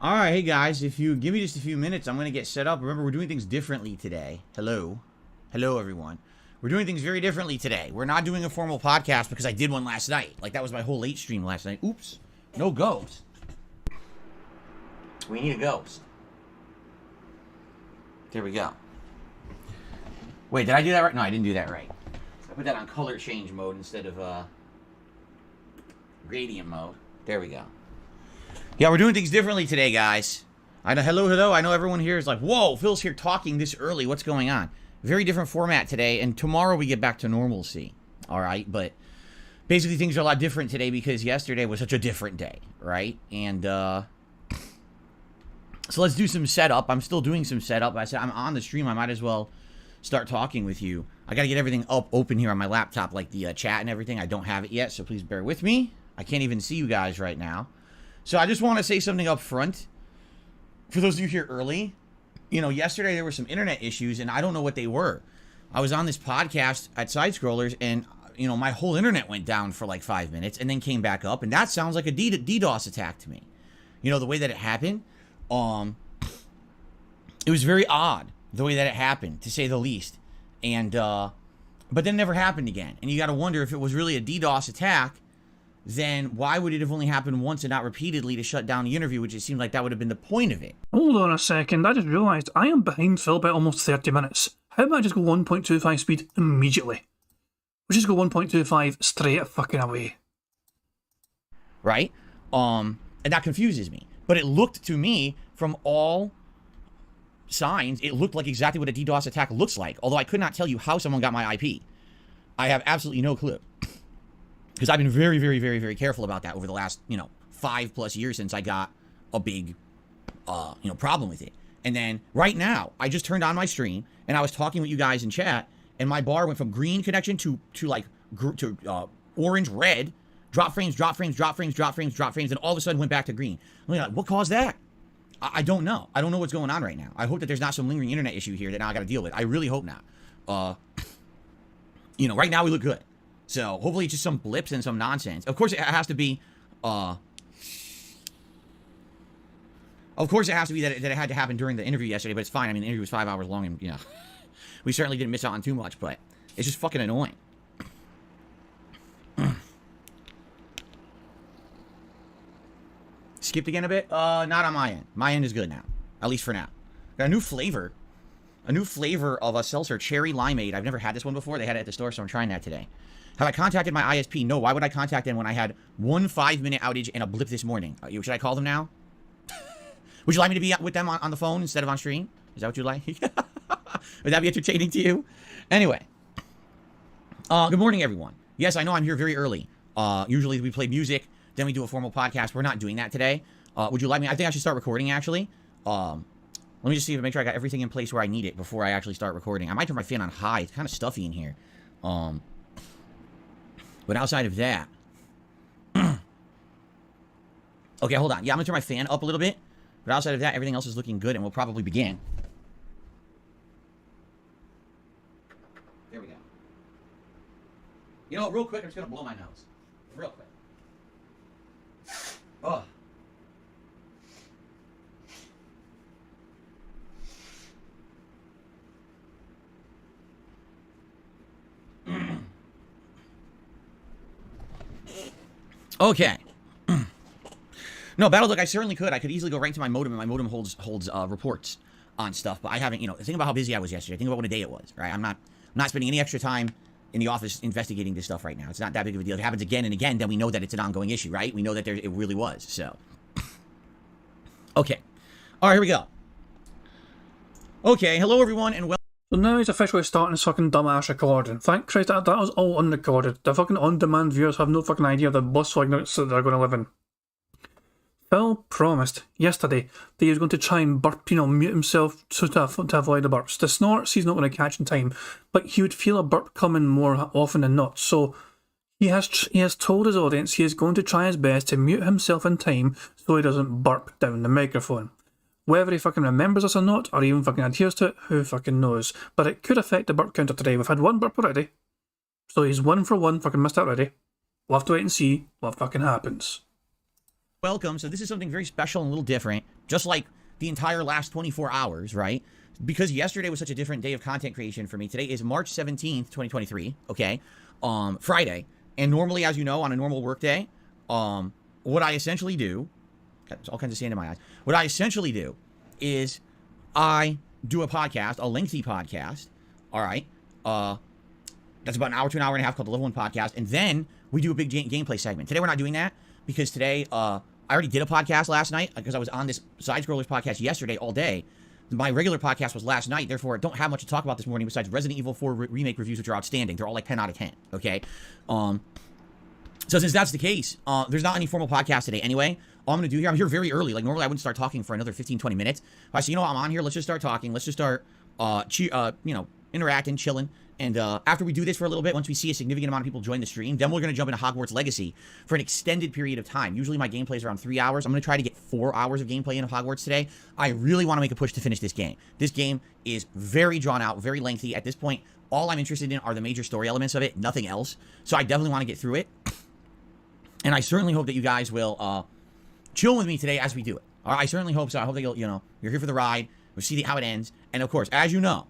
Alright, hey guys, if you give me just a few minutes, I'm going to get set up. Remember, we're doing things differently today. Hello, everyone. We're doing things very differently today. We're not doing a formal podcast because I did one last night. Like, that was my whole late stream last night. Oops. No ghost. We need a ghost. There we go. Wait, did I do that right? No, I didn't do that right. I put that on color change mode instead of gradient mode. There we go. Yeah, we're doing things differently today, guys. I know. Hello. I know everyone here is like, whoa, Phil's here talking this early. What's going on? Very different format today, and tomorrow we get back to normalcy. All right, but basically things are a lot different today because yesterday was such a different day, right? And so let's do some setup. I'm still doing some setup. I said I'm on the stream. I might as well start talking with you. I got to get everything open here on my laptop, like the chat and everything. I don't have it yet, so please bear with me. I can't even see you guys right now. So I just want to say something up front. For those of you here early, yesterday there were some internet issues, and I don't know what they were. I was on this podcast at Side Scrollers, and, my whole internet went down for like 5 minutes and then came back up, and that sounds like a DDoS attack to me. The way that it happened, it was very odd, the way that it happened, to say the least. And, but then it never happened again. And you got to wonder, if it was really a DDoS attack, then why would it have only happened once and not repeatedly to shut down the interview, which it seemed like that would have been the point of it. Hold on a second, I just realised I am behind Phil by almost 30 minutes. How about I just go 1.25 speed immediately? We'll just go 1.25 straight fucking away. Right? And that confuses me. But it looked to me, from all signs, it looked like exactly what a DDoS attack looks like, although I could not tell you how someone got my IP. I have absolutely no clue. Because I've been very, very, very, very careful about that over the last, 5+ years since I got a big, problem with it. And then right now, I just turned on my stream and I was talking with you guys in chat, and my bar went from green connection to orange, red, drop frames, and all of a sudden went back to green. I'm like, what caused that? I don't know. I don't know what's going on right now. I hope that there's not some lingering internet issue here that now I got to deal with. I really hope not. Right now we look good. So hopefully it's just some blips and some nonsense. Of course it has to be, that it had to happen during the interview yesterday, but it's fine. I mean, the interview was 5 hours long, and, we certainly didn't miss out on too much, but it's just fucking annoying. Skipped again a bit? Not on my end. My end is good now. At least for now. Got a new flavor. A new flavor of a seltzer, cherry limeade. I've never had this one before. They had it at the store, so I'm trying that today. Have I contacted my ISP? No. Why would I contact them when I had one 5-minute outage and a blip this morning? Should I call them now? Would you like me to be with them on the phone instead of on stream? Is that what you like? Would that be entertaining to you? Anyway. Good morning, everyone. Yes, I know I'm here very early. Usually we play music, then we do a formal podcast. We're not doing that today. Would you like me? I think I should start recording, actually. Let me just see to make sure I got everything in place where I need it before I actually start recording. I might turn my fan on high. It's kind of stuffy in here. But But outside of that, okay, hold on. Yeah, I'm gonna turn my fan up a little bit. But outside of that, everything else is looking good, and we'll probably begin. There we go. You know, real quick, I'm just gonna blow my nose. Real quick. Oh. Okay. No, Battleduck, I certainly could. I could easily go right to my modem, and my modem holds reports on stuff. But I haven't, you know, think about how busy I was yesterday. Think about what a day it was, right? I'm not spending any extra time in the office investigating this stuff right now. It's not that big of a deal. If it happens again and again, then we know that it's an ongoing issue, right? We know that it really was. So, okay. All right, here we go. Okay, hello everyone, and welcome. So now he's officially starting his fucking dumbass recording. Thank Christ that was all unrecorded. The fucking on-demand viewers have no fucking idea of the bus ignorance that they're going to live in. Phil promised yesterday that he was going to try and mute himself to avoid the burps. The snorts he's not going to catch in time, but he would feel a burp coming more often than not. So he has told his audience he is going to try his best to mute himself in time so he doesn't burp down the microphone. Whether he fucking remembers this or not, or even fucking adheres to it, who fucking knows. But it could affect the burp counter today. We've had one burp already, so he's 1 for 1, fucking missed that already. We'll have to wait and see what fucking happens. Welcome. So this is something very special and a little different, just like the entire last 24 hours, right? Because yesterday was such a different day of content creation for me. Today is March 17th, 2023, okay? Friday. And normally, as you know, on a normal work day, what I essentially do, got all kinds of sand in my eyes. What I essentially do is I do a podcast, a lengthy podcast, all right? That's about an hour to an hour and a half called the Level 1 Podcast. And then we do a big gameplay segment. Today we're not doing that because today I already did a podcast last night because I was on this Side Scrollers podcast yesterday all day. My regular podcast was last night, therefore I don't have much to talk about this morning besides Resident Evil 4 remake reviews, which are outstanding. They're all like 10 out of 10, okay? So since that's the case, there's not any formal podcast today anyway. All I'm going to do here, I'm here very early. Like normally I wouldn't start talking for another 15, 20 minutes. I said, you know what, I'm on here, let's just start talking. Let's just start, interacting, chilling. And after we do this for a little bit, once we see a significant amount of people join the stream, then we're going to jump into Hogwarts Legacy for an extended period of time. Usually my gameplay is around 3 hours. I'm going to try to get 4 hours of gameplay into Hogwarts today. I really want to make a push to finish this game. This game is very drawn out, very lengthy. At this point, all I'm interested in are the major story elements of it, nothing else. So I definitely want to get through it. And I certainly hope that you guys will chill with me today as we do it. All right, I certainly hope so. I hope that you're here for the ride. We'll see how it ends. And of course, as you know,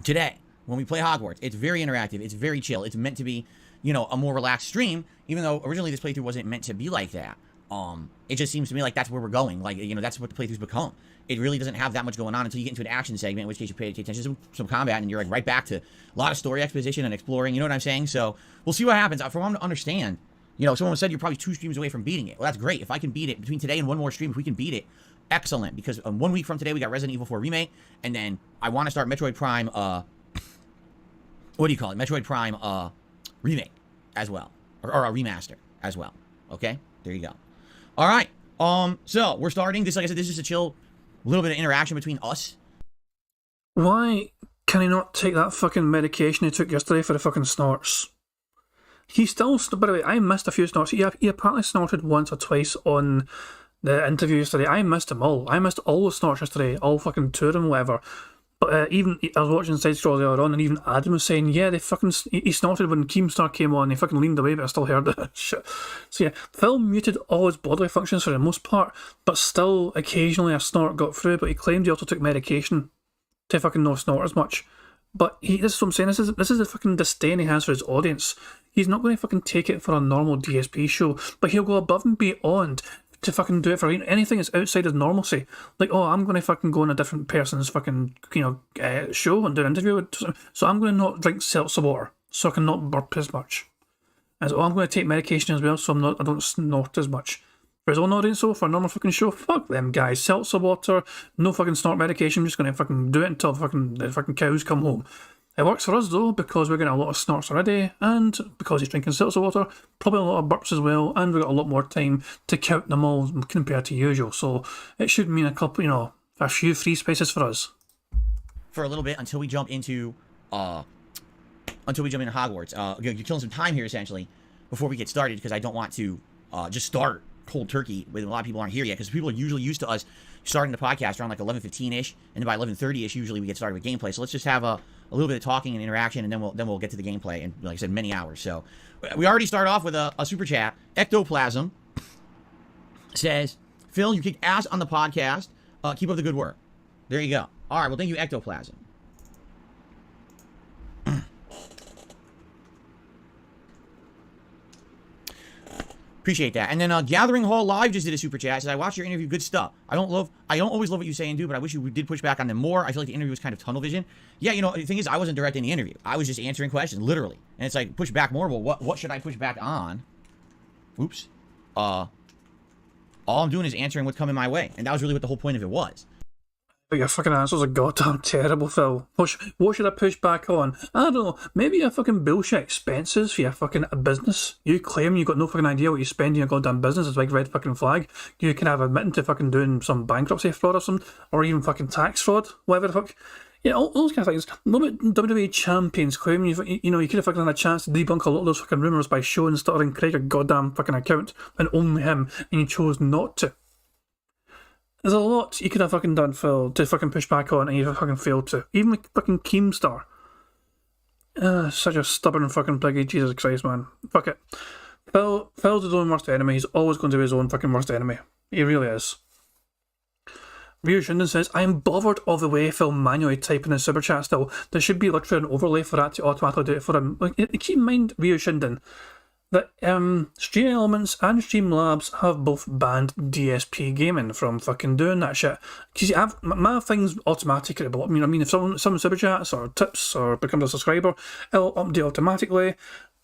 today, when we play Hogwarts, it's very interactive. It's very chill. It's meant to be, a more relaxed stream, even though originally this playthrough wasn't meant to be like that. It just seems to me like that's where we're going. Like, that's what the playthrough's become. It really doesn't have that much going on until you get into an action segment, in which case you pay attention to some combat, and you're like right back to a lot of story exposition and exploring. You know what I'm saying? So we'll see what happens. From what I understand, someone said you're probably 2 streams away from beating it. Well, that's great. If I can beat it between today and one more stream, if we can beat it, excellent. Because 1 week from today, we got Resident Evil 4 Remake, and then I want to start Metroid Prime, what do you call it? Metroid Prime Remake as well. Or a remaster as well. Okay? There you go. All right. So we're starting. This, like I said, this is a chill little bit of interaction between us. Why can he not take that fucking medication he took yesterday for the fucking snorts? He still, by the way, I missed a few snorts. He apparently snorted once or twice on the interview yesterday. I missed them all. I missed all the snorts yesterday, all fucking 2 of them, whatever. But even, I was watching Side Scroll the other on, and even Adam was saying, yeah, he snorted when Keemstar came on. He fucking leaned away, but I still heard it. Shit. So yeah, Phil muted all his bodily functions for the most part, but still, occasionally a snort got through, but he claimed he also took medication to fucking not snort as much. But this is what I'm saying, this is the fucking disdain he has for his audience. He's not going to fucking take it for a normal DSP show, but he'll go above and beyond to fucking do it for anything that's outside his normalcy. Like, oh, I'm going to fucking go on a different person's fucking, show and do an interview. So I'm going to not drink seltzer water so I can not burp as much. And so I'm going to take medication as well so I don't snort as much. For his own audience, though, for a normal fucking show, fuck them guys. Seltzer water, no fucking snort medication. I'm just going to fucking do it until the fucking cows come home. It works for us though, because we're getting a lot of snorts already, and because he's drinking seltzer water, probably a lot of burps as well, and we've got a lot more time to count them all compared to usual. So it should mean a few free spaces for us. For a little bit until we jump into until we jump into Hogwarts. You're killing some time here, essentially, before we get started, because I don't want to just start cold turkey when a lot of people aren't here yet, because people are usually used to us starting the podcast around like 11:15-ish, and then by 11:30-ish, usually we get started with gameplay. So let's just have a little bit of talking and interaction, and then we'll get to the gameplay, and like I said, many hours. So we already start off with a super chat. Ectoplasm says, Phil, you kicked ass on the podcast. Keep up the good work. There you go. All right, well, thank you, Ectoplasm. Appreciate that. And then Gathering Hall Live just did a super chat. Says, I watched your interview. Good stuff. I don't always love what you say and do, but I wish you did push back on them more. I feel like the interview was kind of tunnel vision. Yeah, you know, the thing is, I wasn't directing the interview. I was just answering questions, literally. And it's like, push back more. Well, what should I push back on? Oops. All I'm doing is answering what's coming my way. And that was really what the whole point of it was. But your fucking answers are goddamn terrible, Phil. What should I push back on? I don't know. Maybe your fucking bullshit expenses for your fucking business. You claim you got no fucking idea what you spend in your goddamn business. It's a big red fucking flag. You can have admitting to fucking doing some bankruptcy fraud or something, or even fucking tax fraud, whatever the fuck. Yeah, all those kind of things. No, but WWE champions claim you know, you could have fucking had a chance to debunk a lot of those fucking rumours by showing Sterling Craig a goddamn fucking account, and only him, and you chose not to. There's a lot you could have fucking done, Phil, to fucking push back on, and you fucking failed to. Even with fucking Keemstar. Such a stubborn fucking piggy. Jesus Christ, man. Fuck it. Phil's his own worst enemy. He's always going to be his own fucking worst enemy. He really is. Ryu Shinden says, I am bothered of the way Phil manually typing in super chat still. There should be literally an overlay for that to automatically do it for him. Like, keep in mind, Ryu Shinden, that Stream Elements and Streamlabs have both banned DSP Gaming from fucking doing that shit. Because my thing's automatically, but I mean, if someone super chats or tips or becomes a subscriber, it'll update automatically.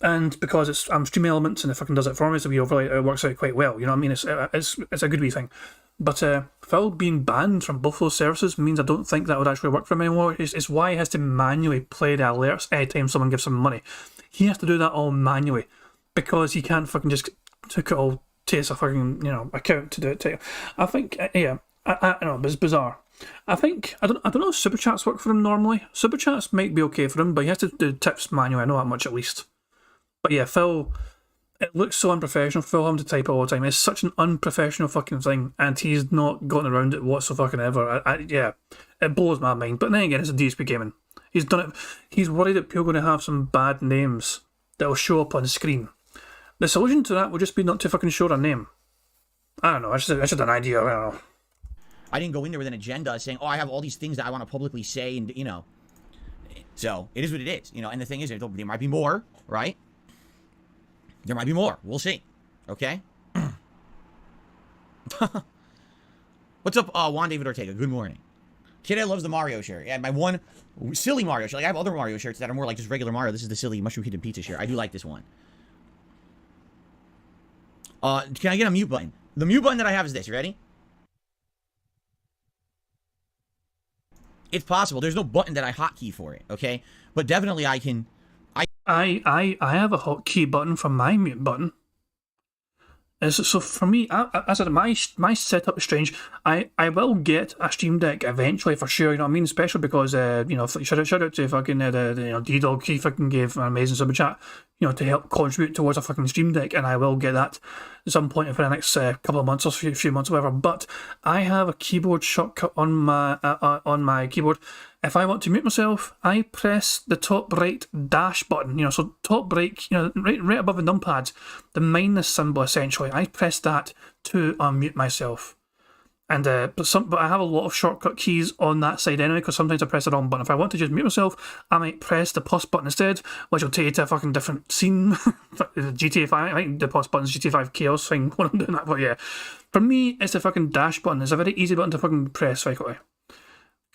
And because I'm Stream Elements and it fucking does it for me, so we overlay it works out quite well. You know what I mean? It's a good wee thing. But Phil being banned from both those services means I don't think that would actually work for him anymore. It's why he has to manually play the alerts anytime someone gives him money. He has to do that all manually. Because he can't fucking just took it all to his fucking, you know, account to do it to you. I think, yeah, I know, it's bizarre. I don't know if super chats work for him normally. Super chats might be okay for him, but he has to do tips manually. I know that much at least. But yeah, Phil, it looks so unprofessional. Phil having to type all the time. It's such an unprofessional fucking thing, and he's not gotten around it whatsoever. Yeah, it blows my mind. But then again, it's a DSP Gaming. He's done it. He's worried that people are going to have some bad names that will show up on the screen. The solution to that would just be not to fucking show their name. I don't know, I just an idea, I don't know. I didn't go in there with an agenda saying, oh, I have all these things that I want to publicly say, and, you know. So, it is what it is, you know, and the thing is, there might be more, right? There might be more. We'll see. Okay? What's up, Juan David Ortega? Good morning. Kid loves the Mario shirt. Yeah, my one silly Mario shirt. Like, I have other Mario shirts that are more like just regular Mario. This is the silly mushroom hidden pizza shirt. I do like this one. Can I get a mute button? The mute button that I have is this. You ready? It's possible. There's no button that I hotkey for it, okay? But definitely I can... I have a hotkey button for my mute button. So for me, as I said, my setup is strange. I will get a Stream Deck eventually for sure. You know what I mean? Especially because you know, shout out to fucking D-Dog. He fucking gave an amazing super chat, you know, to help contribute towards a fucking Stream Deck, and I will get that at some point for the next couple of months or few months, or whatever. But I have a keyboard shortcut on my keyboard. If I want to mute myself, I press the top right dash button, you know, so top right, you know, right above the numpad, the minus symbol essentially. I press that to unmute myself. And but I have a lot of shortcut keys on that side anyway, because sometimes I press the wrong button. If I want to just mute myself, I might press the plus button instead, which will take you to a fucking different scene. GTA 5, I think the plus button's GTA 5 chaos thing when I'm doing that, but yeah. For me, it's the fucking dash button. It's a very easy button to fucking press very quickly.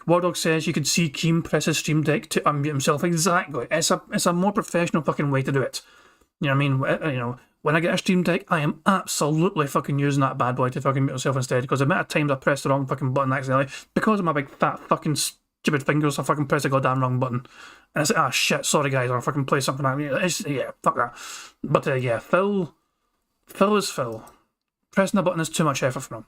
Wardog says you could see Keem press his Stream Deck to unmute himself. Exactly. It's a more professional fucking way to do it. You know what I mean? You know, when I get a Stream Deck, I am absolutely fucking using that bad boy to fucking mute myself instead, because the amount of times I pressed the wrong fucking button accidentally, because of my big fat fucking stupid fingers, I fucking press the goddamn wrong button. And I say, ah shit, sorry guys, or fucking play something. Yeah, fuck that. But yeah, Phil is Phil. Pressing the button is too much effort for him.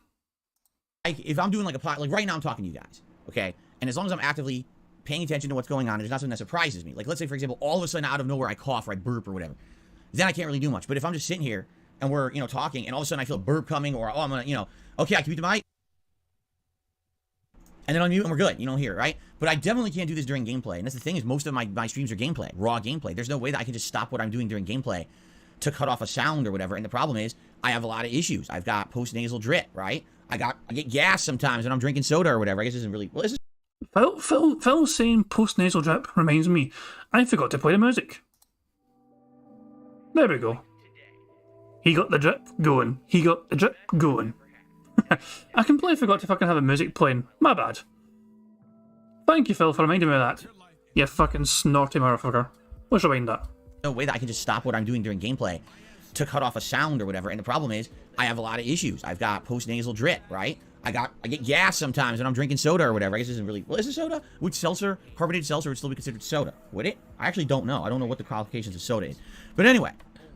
If I'm doing like a pod, like right now I'm talking to you guys, okay? And as long as I'm actively paying attention to what's going on. It's not something that surprises me. Like, let's say, for example, all of a sudden out of nowhere I cough or I burp or whatever. Then I can't really do much. But if I'm just sitting here and we're, talking, and all of a sudden I feel a burp coming, or, I'm going to, okay, I can mute the mic. And then unmute and we're good. You don't hear it, right? But I definitely can't do this during gameplay. And that's the thing, is most of my streams are gameplay, raw gameplay. There's no way that I can just stop what I'm doing during gameplay to cut off a sound or whatever. And the problem is, I have a lot of issues. I've got post-nasal drip, right? I get gas sometimes when I'm drinking soda or whatever. I guess this isn't really... Well, this is... Phil saying post-nasal drip reminds me, I forgot to play the music. There we go. He got the drip going. He got the drip going. I completely forgot to fucking have the music playing. My bad. Thank you, Phil, for reminding me of that. You fucking snorty motherfucker. Let's rewind that. No way that I can just stop what I'm doing during gameplay to cut off a sound or whatever. And the problem is, I have a lot of issues. I've got post-nasal drip, right? I get gas sometimes when I'm drinking soda or whatever. I guess this isn't really... Well, is it soda? Would seltzer, carbonated seltzer, would still be considered soda? Would it? I actually don't know. I don't know what the qualifications of soda is. But anyway,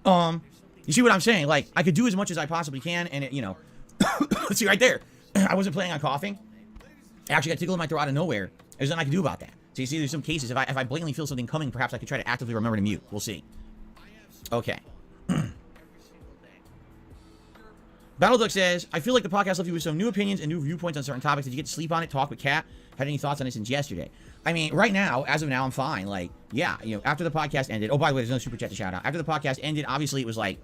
you see what I'm saying? Like, I could do as much as I possibly can, and it, let's see right there. I wasn't planning on coughing. I actually got a tickle in my throat out of nowhere. There's nothing I can do about that. So you see, there's some cases, if I blatantly feel something coming, perhaps I could try to actively remember to mute. We'll see. Okay. Battleduck says, I feel like the podcast left you with some new opinions and new viewpoints on certain topics. Did you get to sleep on it, talk with Kat? Had any thoughts on it since yesterday? I mean, right now, as of now, I'm fine. Like, yeah, after the podcast ended... Oh, by the way, there's no super chat to shout out. After the podcast ended, obviously, it was like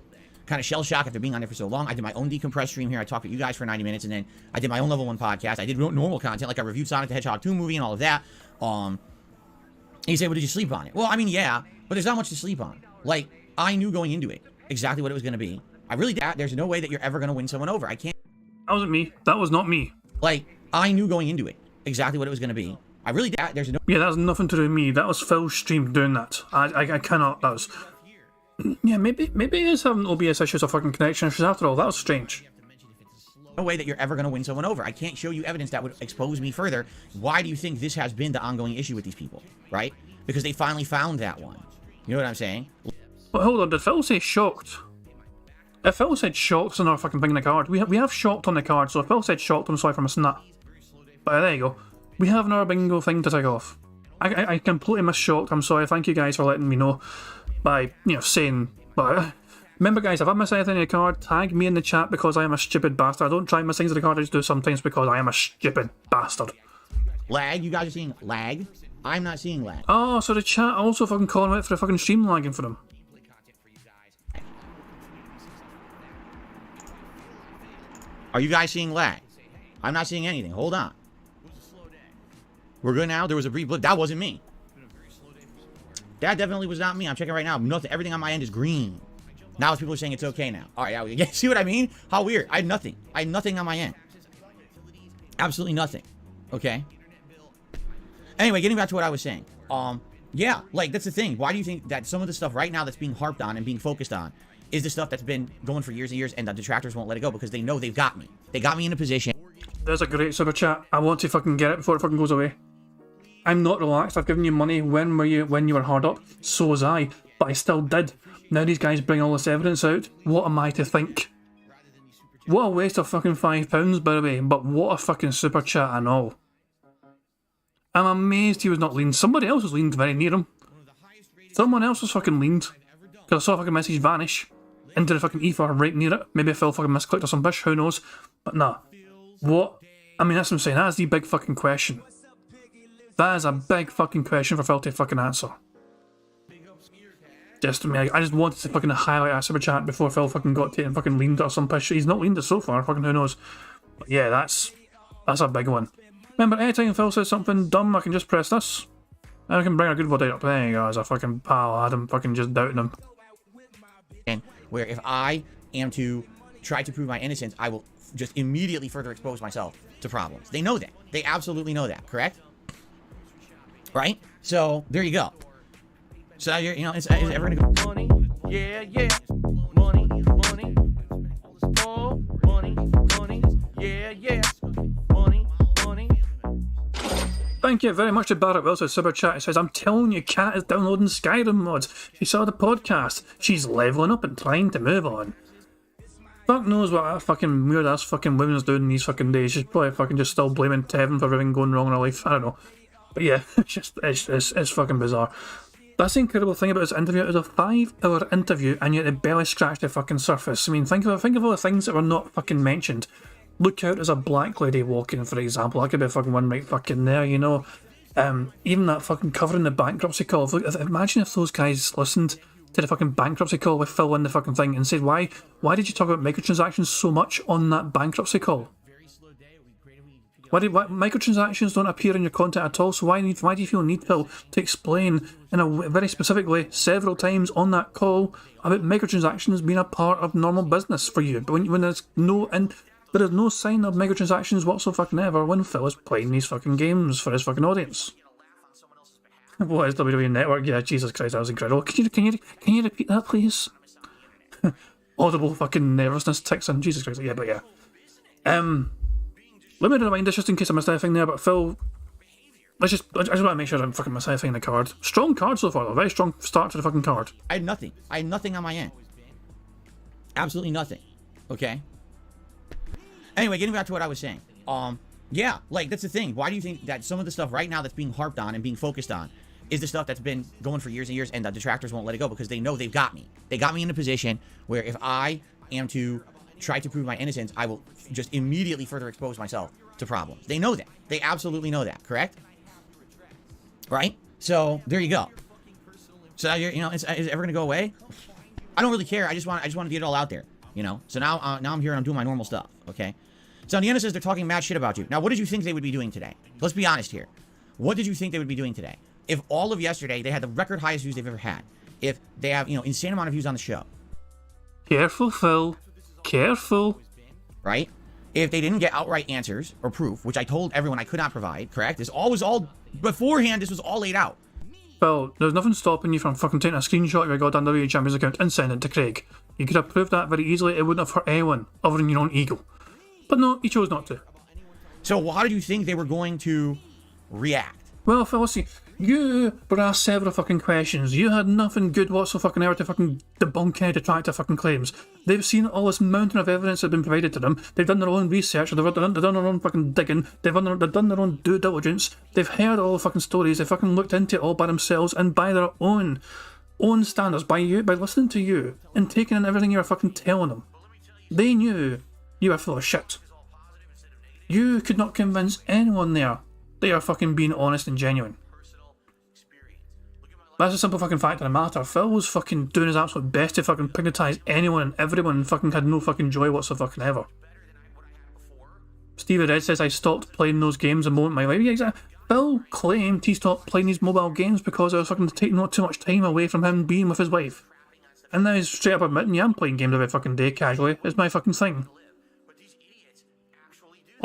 kind of shell shock after being on there for so long. I did my own decompressed stream here. I talked with you guys for 90 minutes, and then I did my own level 1 podcast. I did normal content, like I reviewed Sonic the Hedgehog 2 movie and all of that. And you say, well, did you sleep on it? Well, I mean, yeah, but there's not much to sleep on. Like, I knew going into it exactly what it was going to be. I really did. There's no way that you're ever going to win someone over. I can't. That wasn't me. That was not me. Like, I knew going into it exactly what it was going to be. I really did. There's no... Yeah, that has nothing to do with me. That was Phil's stream doing that. I cannot. That was... Yeah, maybe it is having OBS issues or fucking connection issues after all. That was strange. No way that you're ever going to win someone over. I can't show you evidence that would expose me further. Why do you think this has been the ongoing issue with these people, right? Because they finally found that one. You know what I'm saying? But hold on, did Phil say shocked? If Phil said shocked, so not fucking bringing the card. We have shocked on the card, so if Phil said shocked, I'm sorry for missing that. But there you go. We have another bingo thing to take off. I completely missed shocked. I'm sorry. Thank you guys for letting me know by, saying... But remember, guys, if I miss anything in the card, tag me in the chat because I am a stupid bastard. I don't try and miss things in the card. I just do sometimes because I am a stupid bastard. Lag? You guys are seeing lag? I'm not seeing lag. Oh, so the chat also fucking calling out for the fucking stream lagging for them. Are you guys seeing lag? I'm not seeing anything. Hold on. We're good now? There was a brief blip. That wasn't me. That definitely was not me. I'm checking right now. Nothing. Everything on my end is green. Now people are saying it's okay now. All right. Yeah, see what I mean? How weird. I had nothing. I had nothing on my end. Absolutely nothing. Okay. Anyway, getting back to what I was saying. Yeah, like, that's the thing. Why do you think that some of the stuff right now that's being harped on and being focused on is the stuff that's been going for years and years, and the detractors won't let it go because they know they've got me. They got me in a position. There's a great super chat. I want to fucking get it before it fucking goes away. I'm not relaxed. I've given you money when you were hard up. So was I. But I still did. Now these guys bring all this evidence out. What am I to think? What a waste of fucking £5, by the way. But what a fucking super chat and all. I'm amazed he was not leaned. Somebody else was leaned very near him. Someone else was fucking leaned. Because I saw a fucking message vanish into the fucking ether right near it. Maybe Phil fucking misclicked or some bish, who knows. But nah. What? I mean, that's what I'm saying. That's the big fucking question. That is a big fucking question for Phil to fucking answer. Just, I just wanted to fucking highlight that super chat before Phil fucking got to it and fucking leaned it or some pish. He's not leaned it so far, fucking who knows. But yeah, that's a big one. Remember, anytime Phil says something dumb, I can just press this. And I can bring a good word out. There you go, as a fucking pal. I had him fucking just doubting him. And where if I am to try to prove my innocence, I will just immediately further expose myself to problems. They know that. They absolutely know that, correct? Right? So, there you go. So, it's ever gonna go. Money, yeah, yeah. Money, money. Oh, money, money. Yeah, yeah. Money, money. Thank you very much to Barrett Wilson super chat. It says, I'm telling you, Kat is downloading Skyrim mods. She saw the podcast. She's leveling up and trying to move on. Fuck knows what that fucking weird ass fucking woman's doing these fucking days. She's probably fucking just still blaming Tevin for everything going wrong in her life. I don't know. But yeah, it's fucking bizarre. That's the incredible thing about this interview. It was a 5-hour interview, and yet it barely scratched the fucking surface. I mean, think of all the things that were not fucking mentioned. Look out, there's a black lady walking, for example. That could be fucking one right fucking there, you know. Even that fucking covering the bankruptcy call. Imagine if those guys listened to the fucking bankruptcy call with Phil in the fucking thing and said, why did you talk about microtransactions so much on that bankruptcy call? Why microtransactions don't appear in your content at all? So why do you feel need, Phil, to explain in a very specific way several times on that call about microtransactions being a part of normal business for you? But when there's no there is no sign of microtransactions whatsoever when Phil is playing these fucking games for his fucking audience. What is WWE Network? Yeah, Jesus Christ, that was incredible. Can you repeat that, please? Audible fucking nervousness ticks in. Jesus Christ, yeah, but yeah. Let me remind us just in case I missed anything there, but Phil, I just want to make sure I don't fucking miss anything in the card. Strong card so far, though. Very strong start to the fucking card. I had nothing. I had nothing on my end. Absolutely nothing. Okay. Anyway, getting back to what I was saying. Yeah, like, that's the thing. Why do you think that some of the stuff right now that's being harped on and being focused on is the stuff that's been going for years and years, and the detractors won't let it go because they know they've got me. They got me in a position where if I am to try to prove my innocence, I will just immediately further expose myself to problems. They know that. They absolutely know that, correct? Right? So, there you go. So now is it ever going to go away? I don't really care. I just want to get it all out there, you know? So now I'm here and I'm doing my normal stuff, okay? So Indiana says they're talking mad shit about you. Now, what did you think they would be doing today? Let's be honest here. What did you think they would be doing today? If all of yesterday, they had the record highest views they've ever had. If they have, insane amount of views on the show. Careful, Phil. Careful. Right? If they didn't get outright answers or proof, which I told everyone I could not provide, correct? This all was all, beforehand, this was all laid out. Phil, there's nothing stopping you from fucking taking a screenshot of your goddamn WWE Champions account and sending it to Craig. You could have proved that very easily. It wouldn't have hurt anyone other than your own ego. But no, you chose not to. So how did you think they were going to react? Well, Phil, see, you were asked several fucking questions. You had nothing good whatsoever to fucking debunk any detractor fucking claims. They've seen all this mountain of evidence that has been provided to them. They've done their own research. They've done their own fucking digging. They've done their own due diligence. They've heard all the fucking stories. They fucking looked into it all by themselves and by their own standards, by listening to you and taking in everything you were fucking telling them. They knew you were full of shit. You could not convince anyone there that you're fucking being honest and genuine. That's a simple fucking fact of the matter. Phil was fucking doing his absolute best to fucking pigmatise anyone and everyone and fucking had no fucking joy whatsoever. Stevie Red says, I stopped playing those games the moment my life. Yeah, exactly. Phil claimed he stopped playing these mobile games because it was fucking taking not too much time away from him being with his wife. And now he's straight up admitting, yeah, I'm playing games every fucking day casually. It's my fucking thing.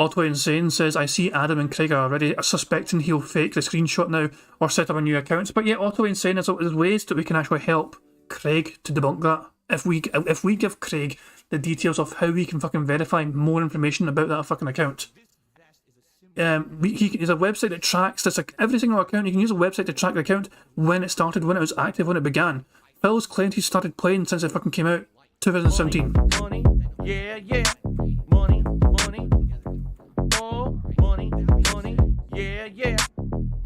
Otto Insane says, I see Adam and Craig are already suspecting he'll fake the screenshot now or set up a new account. But yeah, Otto Insane, there's ways that we can actually help Craig to debunk that. If we give Craig the details of how we can fucking verify more information about that fucking account. There's a website that tracks this, like, every single account. You can use a website to track the account, when it started, when it was active, when it began. Phil's claimed he started playing since it fucking came out, 2017. Money, yeah, yeah. Money, money. Oh, money, money, yeah, yeah.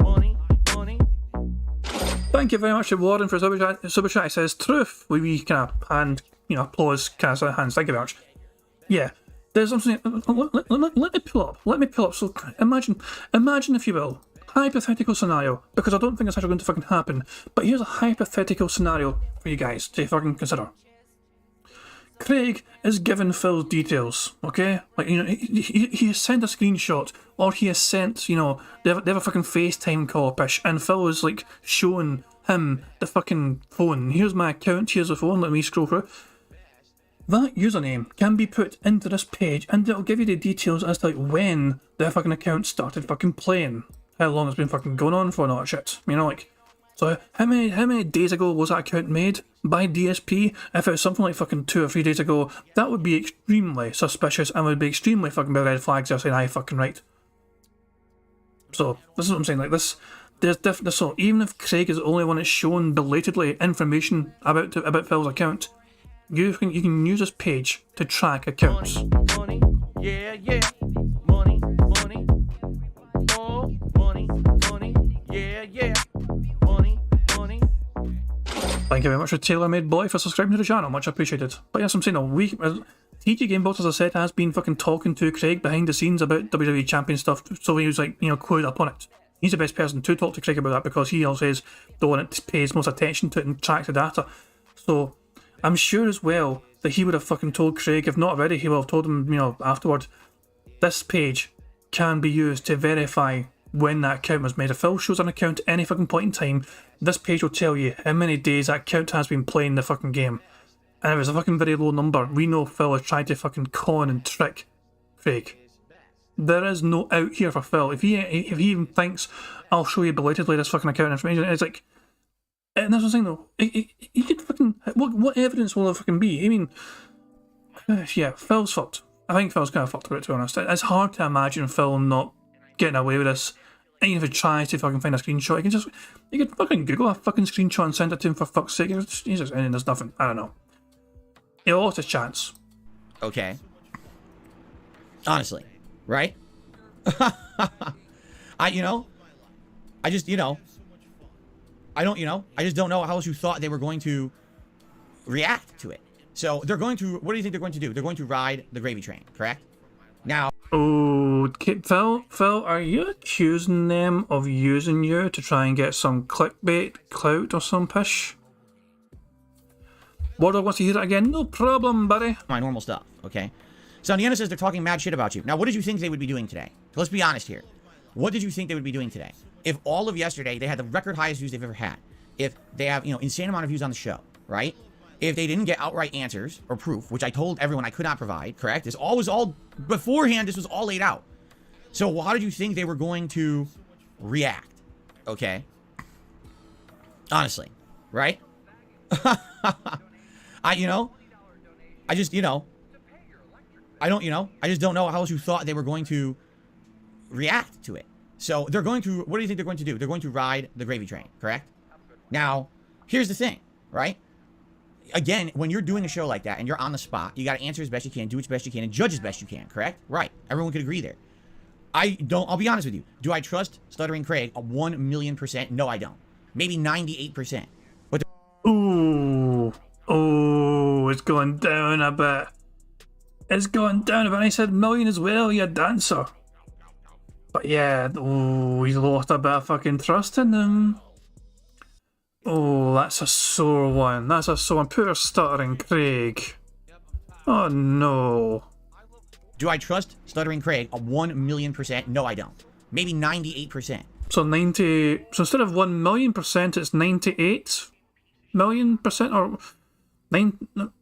Money, money. Thank you very much to Warren for super chat. It says truth. We kind of hand, applause kind of hands. Thank you very much. Yeah, there's something. Let me pull up. So imagine if you will, hypothetical scenario, because I don't think it's actually going to fucking happen. But here's a hypothetical scenario for you guys to fucking consider. Craig is given Phil's details, okay? Like, he has sent a screenshot, or he has sent, they have a fucking FaceTime call, pish, and Phil is, like, showing him the fucking phone. Here's my account, here's the phone, let me scroll through. That username can be put into this page, and it'll give you the details as to, like, when their fucking account started fucking playing. How long it's been fucking going on for and all that shit. So how many days ago was that account made by DSP? If it was something like fucking 2 or 3 days ago, that would be extremely suspicious and would be extremely fucking big red flags there saying, aye, fucking right. So this is what I'm saying, like this, there's definitely, so even if Craig is the only one that's shown belatedly information about Phil's account, you can use this page to track accounts. Money, yeah, yeah. Money, money. Oh, money, money. Thank you very much for TaylorMade Boy for subscribing to the channel, much appreciated. But yes, I'm saying, TG Gamebox, as I said, has been fucking talking to Craig behind the scenes about WWE Champion stuff, so he was like, clued up on it. He's the best person to talk to Craig about that because he also is the one that pays most attention to it and tracks the data. So I'm sure as well that he would have fucking told Craig, if not already, he will have told him, afterward, this page can be used to verify when that account was made. If Phil shows an account at any fucking point in time, this page will tell you how many days that account has been playing the fucking game. And if it's a fucking very low number, we know Phil has tried to fucking con and trick Craig. There is no out here for Phil. If he even thinks, I'll show you belatedly this fucking account information, it's like, and that's what I'm saying though, he could fucking, what evidence will there fucking be? I mean, yeah, Phil's fucked. I think Phil's kind of fucked about it, to be honest. It's hard to imagine Phil not getting away with this. Even if he tries to fucking find a screenshot, he could fucking Google a fucking screenshot and send it to him for fuck's sake. Jesus, and there's nothing. I don't know. He lost his chance. Okay. Honestly, right? I just don't know how else you thought they were going to react to it. So they're going to, what do you think they're going to do? They're going to ride the gravy train, correct? Now, okay, Phil, are you accusing them of using you to try and get some clickbait, clout, or some pish? Wardog wants to hear it again. No problem, buddy. my normal stuff, okay? So Indiana says they're talking mad shit about you. Now, what did you think they would be doing today? Let's be honest here. What did you think they would be doing today? If all of yesterday, they had the record highest views they've ever had. If they have, insane amount of views on the show, right? If they didn't get outright answers or proof, which I told everyone I could not provide, correct? This all was all beforehand. This was all laid out. So how did you think they were going to react? Okay. Honestly, right? I just don't know how else you thought they were going to react to it. So they're going to, what do you think they're going to do? They're going to ride the gravy train, correct? Now, here's the thing, right? Again, when you're doing a show like that and you're on the spot, you got to answer as best you can, do as best you can, and judge as best you can, correct? Right. Everyone could agree there. I'll be honest with you. Do I trust Stuttering Craig a 1,000,000%? No, I don't. Maybe 98%. But it's going down a bit. It's going down a bit. I said million as well, you dancer. But yeah, he's lost a bit of fucking trust in him. Oh, that's a sore one. That's a sore one. Poor Stuttering Craig. Oh no. do I trust Stuttering Craig a 1,000,000%? No, I don't. Maybe 98%. So instead of 1,000,000%, it's 98,000,000%, or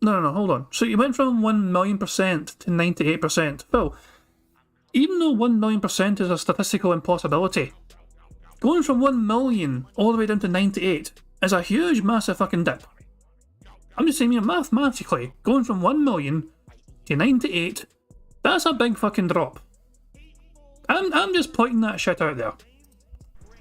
no, hold on. So you went from 1,000,000% to 98%. Phil, even though 1,000,000% is a statistical impossibility, going from 1,000,000 all the way down to 98 is a huge, massive fucking dip. I'm just saying, mathematically, going from 1,000,000 to 98, that's a big fucking drop. I'm just pointing that shit out there.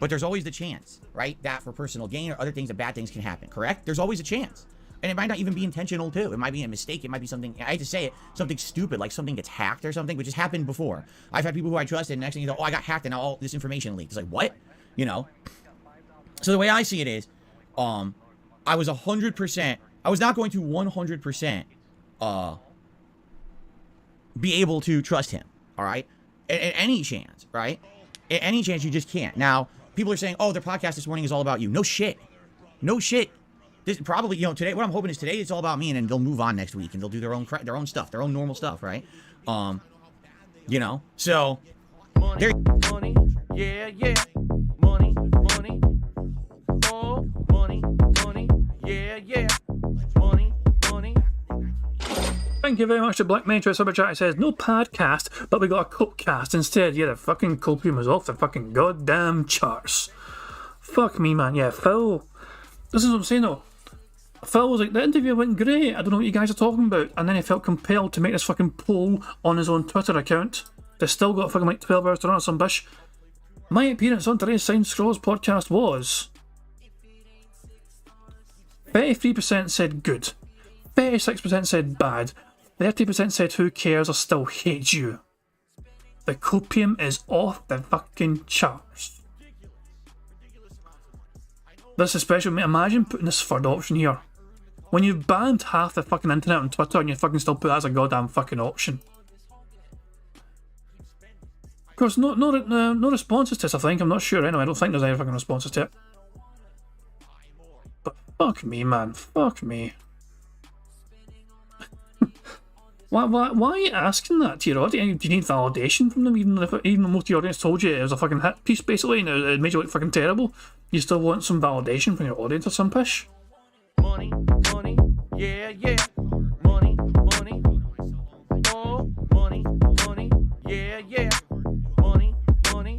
But there's always the chance, right? That for personal gain or other things, that bad things can happen, correct? There's always a chance. And it might not even be intentional, too. It might be a mistake. It might be something, I hate to say it, something stupid, like something gets hacked or something, which has happened before. I've had people who I trusted, and next thing you know, oh, I got hacked and now all this information leaked. It's like, what? You know? So the way I see it is, I was 100%, I was not going to 100% be able to trust him, all right? At any chance, right? At any chance, you just can't. Now, people are saying, oh, their podcast this morning is all about you. No shit. No shit. This probably, today, what I'm hoping is today it's all about me, and then they'll move on next week, and they'll do their own stuff, their own normal stuff, right? So there. Money, yeah, money, oh, money, yeah, money. Thank you very much to Black Mage for Super Chat. It says, no podcast, but we got a Cupcast instead. Yeah, the fucking Culpium was off the fucking goddamn charts. Fuck me, man. Yeah, Phil. This is what I'm saying, though. Phil was like, the interview went great. I don't know what you guys are talking about. And then he felt compelled to make this fucking poll on his own Twitter account. They still got fucking like 12 hours to run or some bish. My appearance on today's Sign Scrolls podcast was 33% said good, 36% said bad, 30% said who cares or still hates you. The copium is off the fucking charts. This is special, mate. Imagine putting this third option here. When you've banned half the fucking internet on Twitter and you fucking still put that as a goddamn fucking option. Of course, no responses to this, I think. I'm not sure anyway. I don't think there's any fucking responses to it. But fuck me, man. Fuck me. Why are you asking that to your audience? Do you need validation from them? Even if most of your audience told you it was a fucking hit piece, basically, and it made you look fucking terrible, you still want some validation from your audience or some pish? Money, money, yeah, yeah. Money, money, oh, money, money, yeah, yeah. Money, money.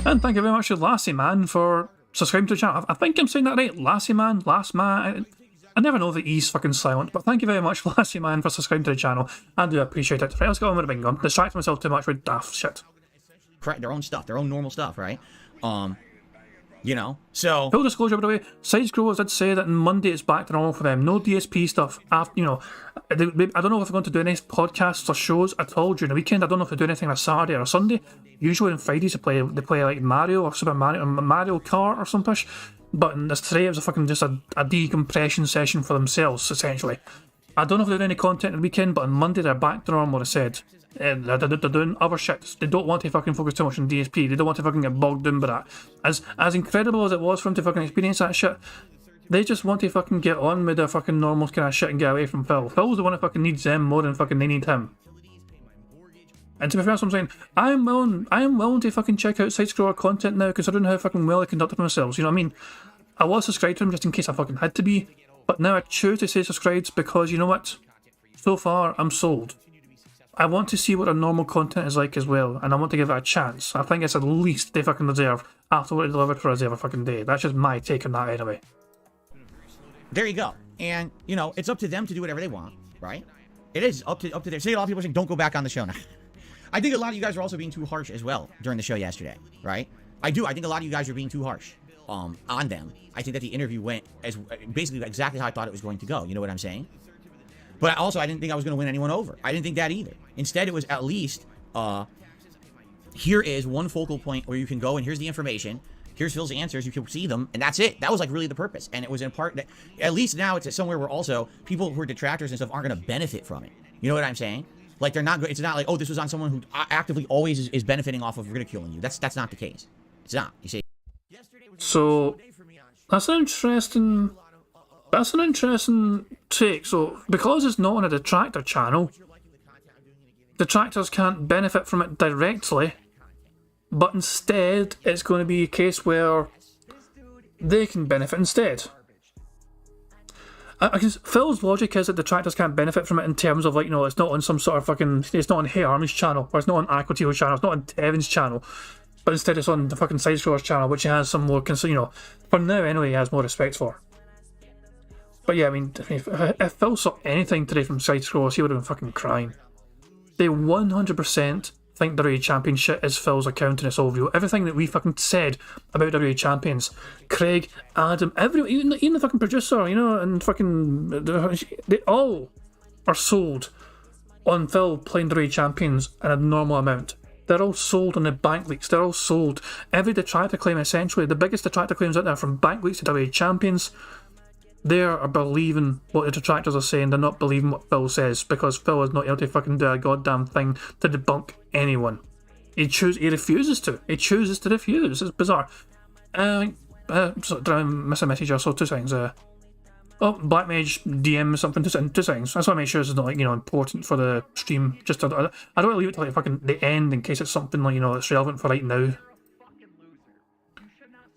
And thank you very much to Lassie Man for subscribing to the channel. I think I'm saying that right. Lassie Man, Last Man. I never know the E's fucking silent, but thank you very much, Lassie Man, for subscribing to the channel. I do appreciate it. Right, let's go on with the bingo. Distract myself too much with daft shit. Correct, their own stuff, their own normal stuff, right? You know, so... Full disclosure, by the way, Side Scrollers did say that on Monday it's back to normal for them. No DSP stuff. After, you know, I don't know if they're going to do any podcasts or shows at all during the weekend. I don't know if they do anything on a Saturday or a Sunday. Usually on Fridays they play like Mario or Super Mario, or Mario Kart or some push. But today it was just a decompression session for themselves, essentially. I don't know if they're doing any content on the weekend, but on Monday they're back to normal, as I said. They're doing other shit. They don't want to fucking focus too much on DSP. They don't want to fucking get bogged down by that. As incredible as it was for them to fucking experience that shit, they just want to fucking get on with their fucking normal kind of shit and get away from Phil. Phil's the one that fucking needs them more than fucking they need him. And to be fair, that's what I'm saying. I am willing to fucking check out Side Scroller content now, considering how fucking well they conducted themselves. You know what I mean? I was subscribed to them just in case I fucking had to be, but now I choose to stay subscribed because, you know what? So far, I'm sold. I want to see what their normal content is like as well, and I want to give it a chance. I think it's at least they fucking deserve after what they delivered for us every fucking day. That's just my take on that anyway. There you go. And, you know, it's up to them to do whatever they want, right? It is up to them. See, a lot of people are saying, don't go back on the show now. I think a lot of you guys are also being too harsh as well during the show yesterday, right? I think a lot of you guys are being too harsh on them. I think that the interview went as basically exactly how I thought it was going to go. You know what I'm saying? But also, I didn't think I was going to win anyone over. I didn't think that either. Instead, it was at least, here is one focal point where you can go and here's the information. Here's Phil's answers. You can see them, and that's it. That was like really the purpose. And it was in part that, at least now it's somewhere where also people who are detractors and stuff aren't going to benefit from it. You know what I'm saying? Like they're not. It's not like, oh, this was on someone who actively always is benefiting off of ridiculing you. That's not the case. It's not. You see. So that's an interesting take. So because it's not on a detractor channel, detractors can't benefit from it directly, but instead it's going to be a case where they can benefit instead. Because Phil's logic is that detractors can't benefit from it in terms of, like, you know, it's not on some sort of fucking, it's not on Hey Army's channel, or it's not on Aquatilo's channel, it's not on Tevin's channel, but instead it's on the fucking Side Scroller's channel, which he has some more, you know, for now anyway, he has more respect for. But yeah, I mean, if Phil saw anything today from Side Scrollers, he would have been fucking crying. They 100% think WWE Champion shit is Phil's account and it's all real. Everything that we fucking said about WWE Champions, Craig, Adam, even the fucking producer, you know, and fucking, they all are sold on Phil playing WWE Champions in a normal amount. They're all sold on the bank leaks. They're all sold. Every detractor claim, essentially, the biggest detractor claims out there, from bank leaks to WWE Champions, they are believing what the detractors are saying. They're not believing what Phil says, because Phil is not able to fucking do a goddamn thing to debunk anyone. He refuses to. He chooses to refuse. It's bizarre. Did I miss a message? I saw 2 seconds. Black Mage DM something, 2 seconds. I just want to make sure this is not, like, you know, important for the stream. Just I don't want to leave it till like fucking the end in case it's something, like, you know, that's relevant for right now.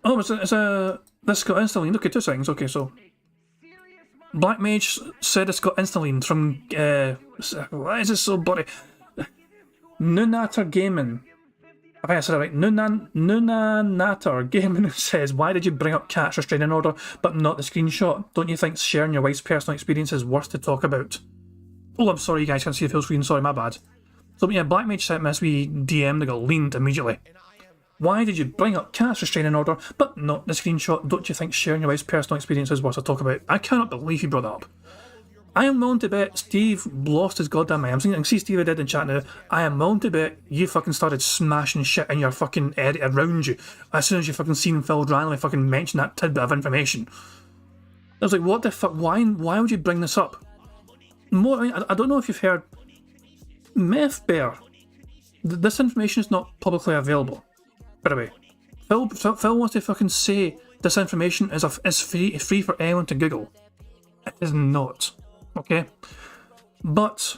Oh, this got instantly. Okay, 2 seconds. Okay, so Black Mage said it's got instantly from why is this so bloody? Nunator Gaming. I think I said it right. Nunator Gaming says, why did you bring up Cat's restraining order but not the screenshot? Don't you think sharing your wife's personal experience is worth to talk about? Oh, I'm sorry, you guys can't see the full screen. Sorry, my bad. So yeah, Black Mage sent me this wee DM that got leaned immediately. Why did you bring up Cat's restraining order but not the screenshot? Don't you think sharing your wife's personal experience is worth to talk about? I cannot believe you brought that up. I am willing to bet Steve lost his goddamn mind. I can see Steve did in chat now. I am willing to bet you fucking started smashing shit in your fucking edit around you as soon as you fucking seen Phil randomly fucking mention that tidbit of information. I was like, what the fuck? Why would you bring this up? More, I mean, I don't know if you've heard. Meth Bear. This information is not publicly available. By the way, Phil wants to fucking say this information is free for anyone to Google. It is not. Okay? But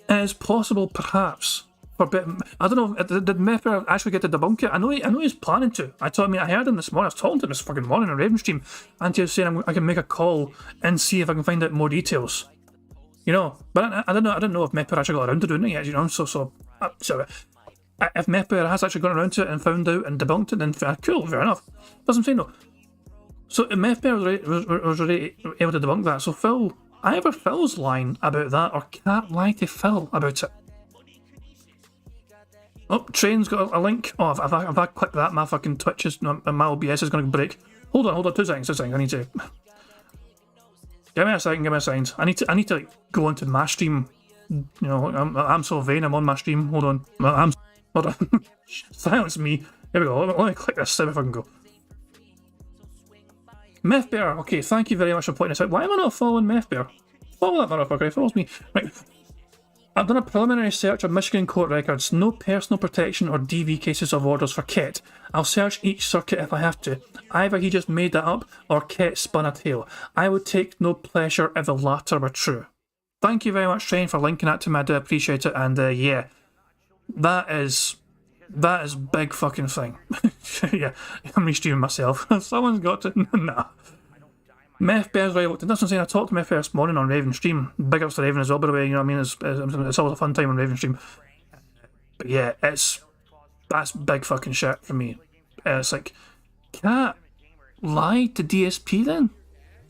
it is possible, perhaps, for a bit. I don't know, did Meth Bear actually get to debunk it? I know he's planning to. I heard him this morning. I was talking to him this fucking morning on Raven stream, and he was saying I can make a call and see if I can find out more details. You know, but I don't know if Meth Bear actually got around to doing it yet, you know, so if Meth Bear has actually gone around to it and found out and debunked it, then cool, fair enough. That's what I'm saying though. So if Meth Bear was already able to debunk that, so Phil, either Phil's lying about that or can't lie to Phil about it. Oh, Train's got a link. Oh, if I click that, my fucking Twitch is, my OBS is going to break. Hold on, 2 seconds, I need to... Give me a second. I need to like, go onto my stream. You know, I'm so vain, I'm on my stream. Hold on. Hold on. Silence me. Here we go. Let me click this, see if I can go. Meth Bear. Okay, thank you very much for pointing this out. Why am I not following Meth Bear? Follow that motherfucker, he follows me. Right. I've done a preliminary search of Michigan court records. No personal protection or DV cases of orders for Ket. I'll search each circuit if I have to. Either he just made that up or Ket spun a tale. I would take no pleasure if the latter were true. Thank you very much, Train, for linking that to me. I do appreciate it. And yeah, that is big fucking thing. Yeah, I'm restreaming myself. Someone's got to... Nah. Meth Bear's right. That's what I'm saying. I talked to Meth Bear this morning on Raven stream. Big ups to Raven as well, by the way. You know what I mean? It's always a fun time on Raven stream. But yeah, that's big fucking shit for me. It's like, Cat lied to DSP then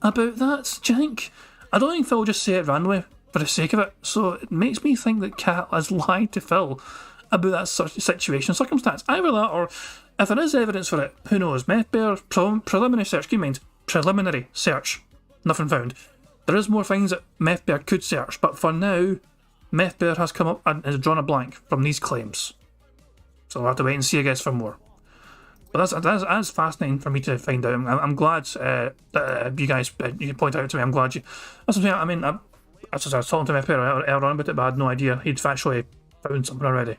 about that? Do you think? I don't think Phil will just say it randomly for the sake of it. So it makes me think that Cat has lied to Phil about that sort of situation, circumstance. Either that, or if there is evidence for it, who knows? Meth Bear preliminary search. Keep in mind. Preliminary search. Nothing found. There is more things that Meth Bear could search, but for now, Meth Bear has come up and has drawn a blank from these claims. So we'll have to wait and see, I guess, for more. But that's fascinating for me to find out. I'm glad that you guys you point out to me. I'm glad you... That's what I'm saying. I mean, I was talking to Meth Bear earlier on about it, but I had no idea he'd actually found something already.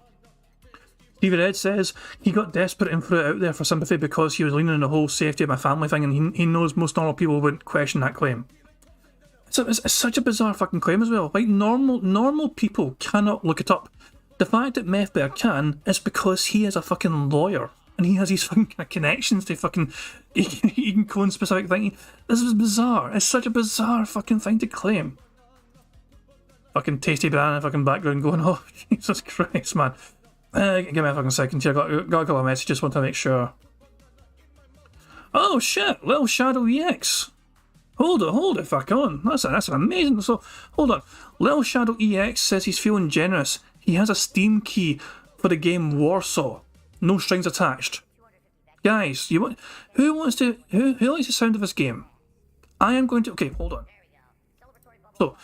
Stevie Red says he got desperate and threw it out there for sympathy because he was leaning on the whole safety of my family thing, and he knows most normal people wouldn't question that claim. It's such a bizarre fucking claim as well. Like, normal people cannot look it up. The fact that Meth Bear can is because he is a fucking lawyer and he has these fucking connections to fucking he can code specific things. This is bizarre. It's such a bizarre fucking thing to claim. Fucking tasty banana fucking background going, oh Jesus Christ, man. Give me a fucking second here. I got a couple of messages. Want to make sure. Oh shit, Little Shadow EX. Hold it, fuck on. That's an amazing. So hold on. Little Shadow EX says he's feeling generous. He has a Steam key for the game Warsaw. No strings attached. Guys, who likes the sound of this game? I am going to. Okay, hold on. So,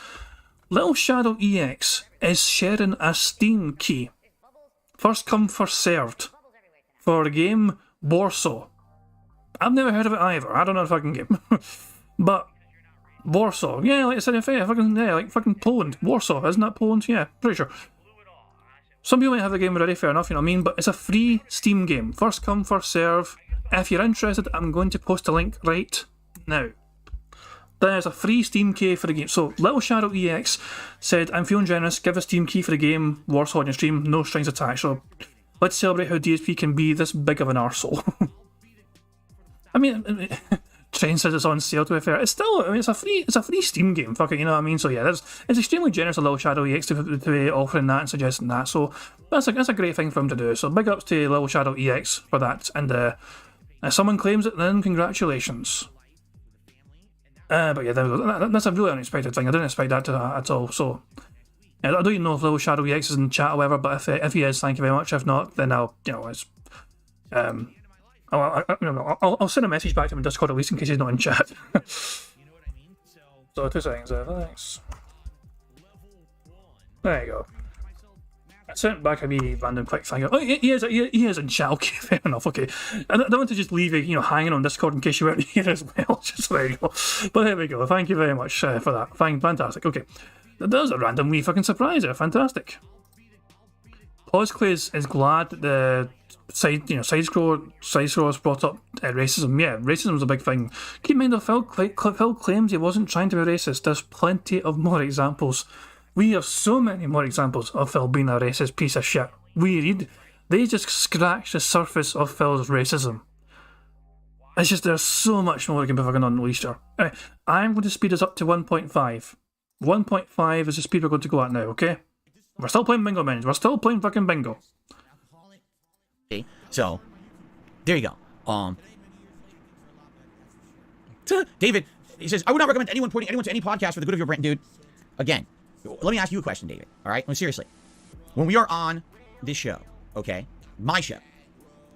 Little Shadow EX is sharing a Steam key. First come, first served. For the game Warsaw. I've never heard of it either. I don't know the fucking game. But Warsaw. Yeah, like I said, like fucking Poland. Warsaw, isn't that Poland? Yeah, pretty sure. Some people might have the game already, fair enough, you know what I mean? But it's a free Steam game. First come, first serve. If you're interested, I'm going to post a link right now. There's a free Steam key for the game. So, Little Shadow EX said, I'm feeling generous, give a Steam key for the game, Warsaw on your stream, no strings attached. So, let's celebrate how DSP can be this big of an arsehole. I mean, Train says it's on sale, to be fair. It's still, I mean, it's a free Steam game, fuck it, you know what I mean? So yeah, it's extremely generous of Little Shadow EX to be offering that and suggesting that. So, that's a great thing for him to do. So, big ups to Little Shadow EX for that. And if someone claims it, then congratulations. But yeah, that's a really unexpected thing. I didn't expect that at all. So, yeah, I don't even know if Little Shadow EX is in chat or whatever, but if he is, thank you very much. If not, then I'll send a message back to him in Discord at least in case he's not in chat. So 2 seconds there, thanks. There you go. I sent back a wee random quick thing. Oh, he is in chat. Okay, fair enough. Okay, I don't want to just leave you, hanging on Discord in case you weren't here as well. Just there you go. But there we go. Thank you very much for that. Fantastic. Okay, that was a random wee fucking surprise there. Fantastic. Posclays is glad that the side scrollers brought up racism. Yeah, racism was a big thing. Keep in mind that Phil claims he wasn't trying to be racist. There's plenty of more examples. We have so many more examples of Phil being a racist piece of shit. They just scratch the surface of Phil's racism. It's just there's so much more we can be fucking unleashed here. Anyway, I'm going to speed us up to 1.5. 1.5 is the speed we're going to go at now, okay? We're still playing bingo, men. We're still playing fucking bingo. Okay, so there you go. David, he says, I would not recommend anyone pointing anyone to any podcast for the good of your brand, dude. Again, let me ask you a question, David. All right? No, seriously. When we are on this show, okay, my show,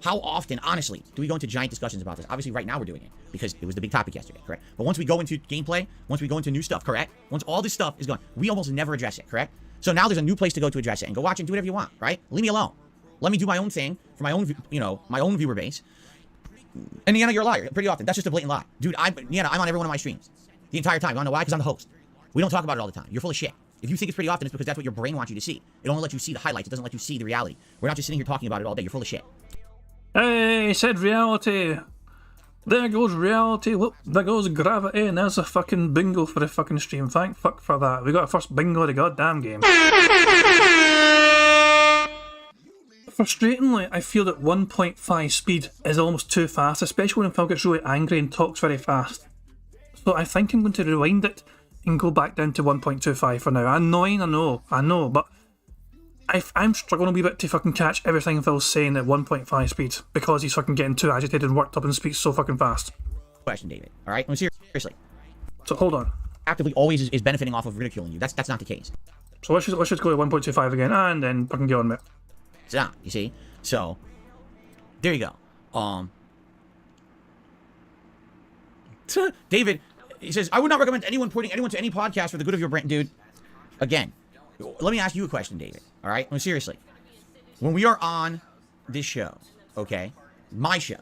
how often, honestly, do we go into giant discussions about this? Obviously, right now we're doing it because it was the big topic yesterday, correct? But once we go into gameplay, once we go into new stuff, correct? Once all this stuff is gone, we almost never address it, correct? So now there's a new place to go to address it and go watch and do whatever you want, right? Leave me alone. Let me do my own thing for my own, my own viewer base. And Deanna, you're a liar pretty often. That's just a blatant lie. Dude, I'm on every one of my streams the entire time. You wanna know why? Because I'm the host. We don't talk about it all the time. You're full of shit. If you think it's pretty often, it's because that's what your brain wants you to see. It only lets you see the highlights. It doesn't let you see the reality. We're not just sitting here talking about it all day. You're full of shit. Hey, he said reality. There goes reality. Whoop, there goes gravity. And there's a fucking bingo for the fucking stream. Thank fuck for that. We got our first bingo of the goddamn game. Frustratingly, I feel that 1.5 speed is almost too fast, especially when Phil gets really angry and talks very fast. So I think I'm going to rewind it and go back down to 1.25 for now. Annoying, I know, but I'm struggling a wee bit to fucking catch everything Phil's saying at 1.5 speed because he's fucking getting too agitated and worked up and speaks so fucking fast. Question, David. All right? No, seriously. So hold on. Actively always is benefiting off of ridiculing you. That's not the case. So let's just go to 1.25 again and then fucking get on with it. It's not, you see? So, there you go. David, he says, I would not recommend anyone pointing anyone to any podcast for the good of your brand, dude. Again, let me ask you a question, David. All right? No, seriously. When we are on this show, okay, my show,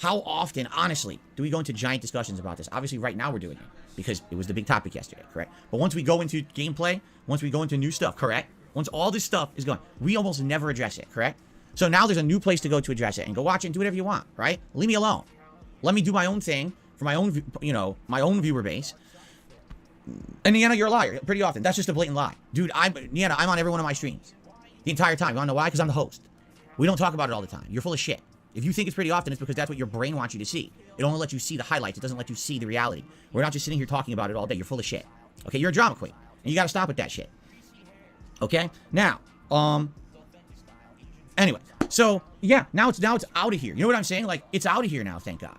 how often, honestly, do we go into giant discussions about this? Obviously, right now we're doing it because it was the big topic yesterday, correct? But once we go into gameplay, once we go into new stuff, correct? Once all this stuff is gone, we almost never address it, correct? So now there's a new place to go to address it and go watch it and do whatever you want, right? Leave me alone. Let me do my own thing for my own, my own viewer base. And Deanna, you're a liar pretty often. That's just a blatant lie. Dude, I'm on every one of my streams the entire time. You wanna know why? Because I'm the host. We don't talk about it all the time. You're full of shit. If you think it's pretty often, it's because that's what your brain wants you to see. It only lets you see the highlights. It doesn't let you see the reality. We're not just sitting here talking about it all day. You're full of shit. Okay, you're a drama queen. And you gotta stop with that shit. Okay? Now, anyway. So, yeah, now it's out of here. You know what I'm saying? Like, it's out of here now, thank God.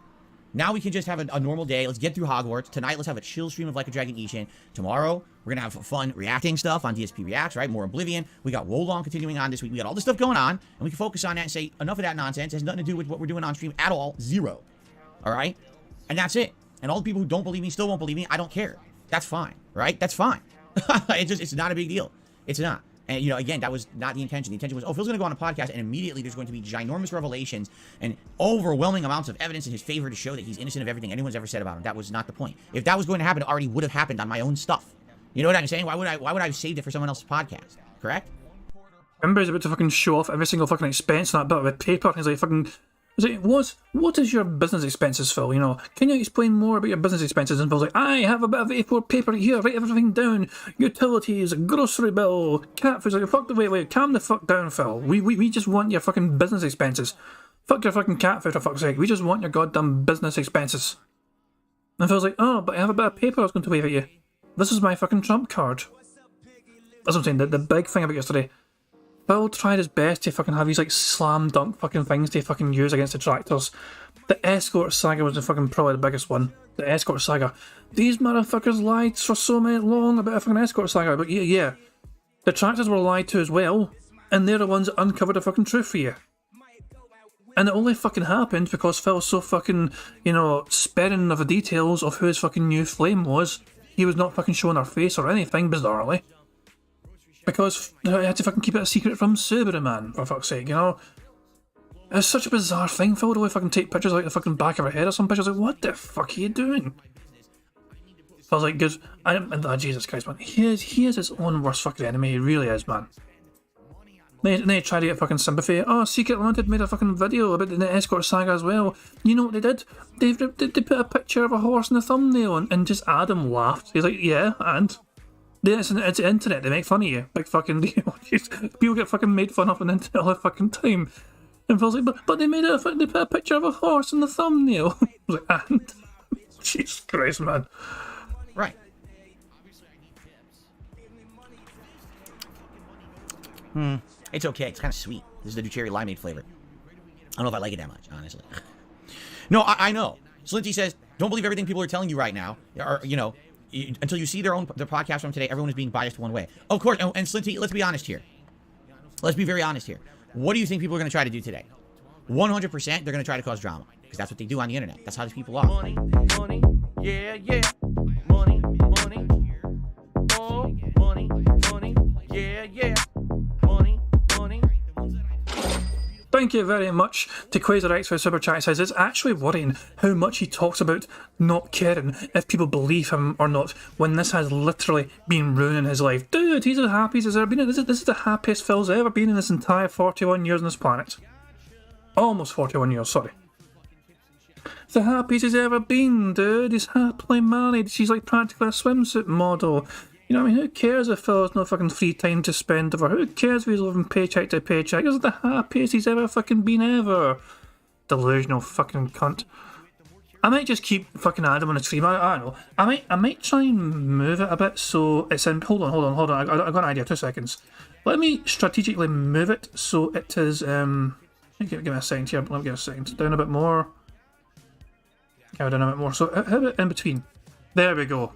Now we can just have a normal day. Let's get through Hogwarts. Tonight, let's have a chill stream of Like a Dragon Ishin. Tomorrow, we're going to have fun reacting stuff on DSP Reacts, right? More Oblivion. We got Wolong continuing on this week. We got all this stuff going on, and we can focus on that and say, enough of that nonsense. It has nothing to do with what we're doing on stream at all. Zero. All right? And that's it. And all the people who don't believe me still won't believe me. I don't care. That's fine, right? That's fine. It's not a big deal. It's not. And, again, that was not the intention. The intention was, Phil's going to go on a podcast, and immediately there's going to be ginormous revelations and overwhelming amounts of evidence in his favor to show that he's innocent of everything anyone's ever said about him. That was not the point. If that was going to happen, it already would have happened on my own stuff. You know what I'm saying? Why would I have saved it for someone else's podcast? Correct? Remember, he's about to fucking show off every single fucking expense on that bit with paper. He's like, fucking... What is your business expenses, Phil? Can you explain more about your business expenses? And Phil's like, I have a bit of A4 paper here, write everything down. Utilities, grocery bill, cat food. Like, fuck the wait, calm the fuck down, Phil. We just want your fucking business expenses. Fuck your fucking cat food, for fuck's sake. We just want your goddamn business expenses. And Phil's like, oh, but I have a bit of paper I was going to wave at you. This is my fucking trump card. That's what I'm saying, the big thing about yesterday. Phil tried his best to fucking have these like slam dunk fucking things to fucking use against detractors. The escort saga was probably the biggest one. The escort saga. These motherfuckers lied for so long about a fucking escort saga. But yeah. Detractors were lied to as well. And they're the ones that uncovered the fucking truth for you. And it only fucking happened because Phil's so fucking, sparing of the details of who his fucking new flame was. He was not fucking showing her face or anything, bizarrely. because I had to fucking keep it a secret from Subaru Man, for fuck's sake, you know? It's such a bizarre thing. Phil would fucking take pictures like the fucking back of her head or some pictures. Like, what the fuck are you doing? I was like, good. Jesus Christ, man. He is his own worst fucking enemy. He really is, man. They tried to get fucking sympathy. Oh, Secret Wanted made a fucking video about the escort saga as well. You know what they did? They put a picture of a horse in the thumbnail and just Adam laughed. He's like, yeah, and? It's the internet. They make fun of you. Big fucking deal. People get fucking made fun of on the internet all the fucking time. And Phil's like, but they put a picture of a horse in the thumbnail. I was like, and? Jesus Christ, man. Right. It's okay. It's kind of sweet. This is the new cherry limeade flavor. I don't know if I like it that much, honestly. No, I know. Slinty says, don't believe everything people are telling you right now. Or, you know, until you see their podcast from today, everyone is being biased one way. Of course, and Slinty, let's be honest here. Let's be very honest here. What do you think people are going to try to do today? 100%, they're going to try to cause drama. Because that's what they do on the internet. That's how these people are. Money, money, yeah, yeah. Money, money. Oh, money, money, yeah, yeah. Money, money. Thank you very much to QuasarX for Super Chat. Says it's actually worrying how much he talks about not caring if people believe him or not when this has literally been ruining his life. Dude, he's the happiest he's ever been. This is the happiest Phil's ever been in this entire 41 years on this planet. Almost 41 years, sorry. The happiest he's ever been, dude. He's happily married. She's like practically a swimsuit model. You know what I mean? Who cares if Phil's no fucking free time to spend over? Who cares if he's living paycheck to paycheck? This is the happiest he's ever fucking been ever. Delusional fucking cunt. I might just keep fucking Adam on the stream. I don't know. I might try and move it a bit so it's in. Hold on. I got an idea. 2 seconds. Let me strategically move it so it is. Give me a second here. Let me give a second. Down a bit more. Down a bit more. So how about in between? There we go.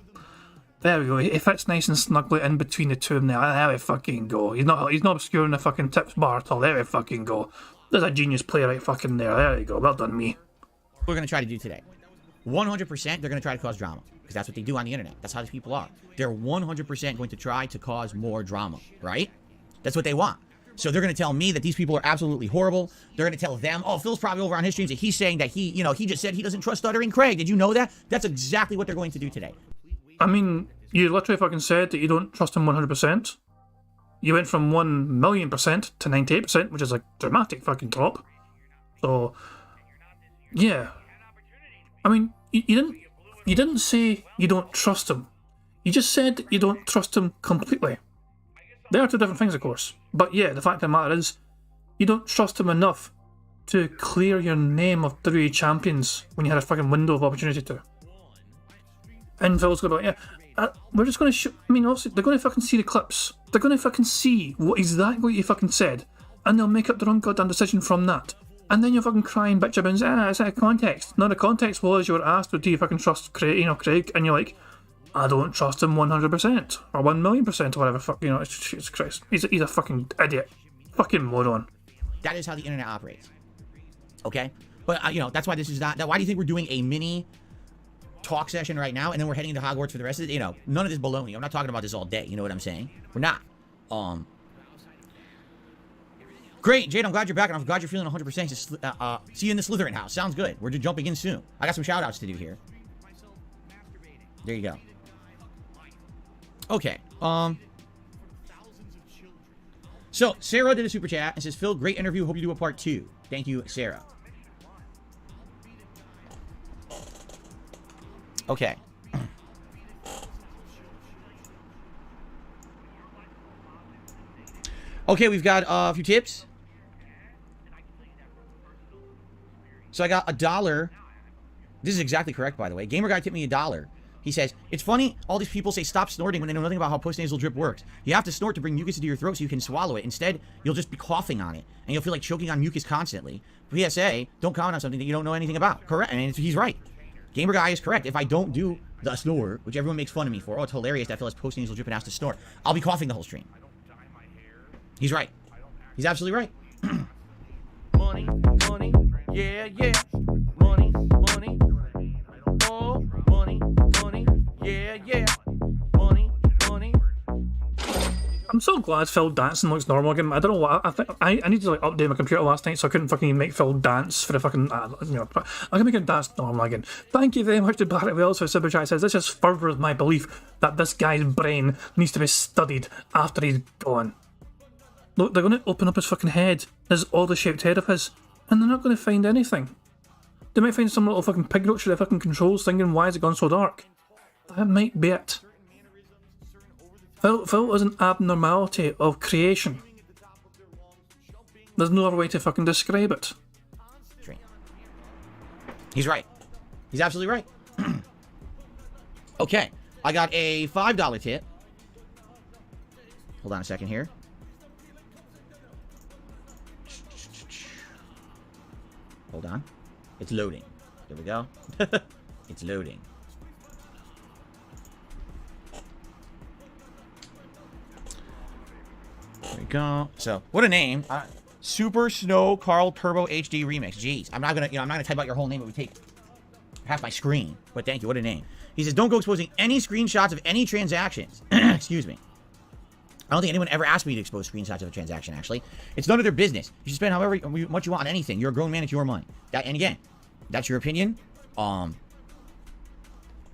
There we go. He fits nice and snugly in between the two of them there. There we fucking go. He's not obscuring the fucking tips bar at all. There we fucking go. There's a genius play right fucking there. There you go. Well done, me. We're going to try to do today. 100%, they're going to try to cause drama. Because that's what they do on the internet. That's how these people are. They're 100% going to try to cause more drama. Right? That's what they want. So they're going to tell me that these people are absolutely horrible. They're going to tell them, oh, Phil's probably over on his streams that he's saying that he just said he doesn't trust Stuttering Craig. Did you know that? That's exactly what they're going to do today. I mean, you literally fucking said that you don't trust him 100%. You went from 1,000,000% to 98%, which is a dramatic fucking drop. So, yeah. I mean, you didn't say you don't trust him. You just said that you don't trust him completely. They are two different things, of course. But yeah, the fact of the matter is, you don't trust him enough to clear your name of WWE champions when you had a fucking window of opportunity to. And Phil's going to be like, yeah, we're just going to I mean, obviously, they're going to fucking see the clips. They're going to fucking see exactly what you fucking said. And they'll make up their own goddamn decision from that. And then you'll fucking cry and bitch about and say, it's out of context. No, the context was you were asked, do you fucking trust Craig? And you're like, I don't trust him 100% or 1,000,000% or whatever. Fuck, it's Christ. He's a fucking idiot, fucking moron. That is how the internet operates. Okay, but that's why this is not. Why do you think we're doing a mini talk session right now, and then we're heading to Hogwarts for the rest of it? None of this baloney. I'm not talking about this all day. You know what I'm saying? We're not. Great, Jade. I'm glad you're back, and I'm glad you're feeling 100%. See you in the Slytherin house. Sounds good. We're just jumping in soon. I got some shout outs to do here. There you go. Okay. So Sarah did a super chat and says, Phil, great interview. Hope you do a part 2. Thank you, Sarah. Okay. Okay, we've got a few tips. So I got $1. This is exactly correct, by the way. Gamer Guy tipped me $1. He says, it's funny, all these people say stop snorting when they know nothing about how postnasal drip works. You have to snort to bring mucus into your throat so you can swallow it. Instead, you'll just be coughing on it, and you'll feel like choking on mucus constantly. PSA, don't comment on something that you don't know anything about. Correct, and he's right. Gamer Guy is correct. If I don't do the snore, which everyone makes fun of me for, oh, it's hilarious that Phil has postnasal drip and has to snort, I'll be coughing the whole stream. He's right. He's absolutely right. Money, money, yeah, yeah. Money, money. Oh, money, money, yeah, yeah. Money, money. I'm so glad Phil dancing looks normal again. I don't know what I think. I needed to like update my computer last night, so I couldn't fucking make Phil dance for the fucking. But I can make him dance normal again. Thank you very much to Barrett Wells for super chat. Says this just furthers my belief that this guy's brain needs to be studied after he's gone. Look, they're going to open up his fucking head, his oddly shaped head of his, and they're not going to find anything. They might find some little fucking pig roach with the fucking controls, thinking, "Why has it gone so dark?" That might be it. Phil is an abnormality of creation. There's no other way to fucking describe it. He's right. He's absolutely right. Okay, I got a $5 tip. Hold on a second here. Hold on. It's loading. There we go. It's loading. There we go. So, what a name. Super Snow Carl Turbo HD Remix. Jeez. I'm not gonna type out your whole name. It would take half my screen. But thank you. What a name. He says, don't go exposing any screenshots of any transactions. Excuse me. I don't think anyone ever asked me to expose screenshots of a transaction, actually. It's none of their business. You should spend however much you want on anything. You're a grown man. It's your money. And again, that's your opinion.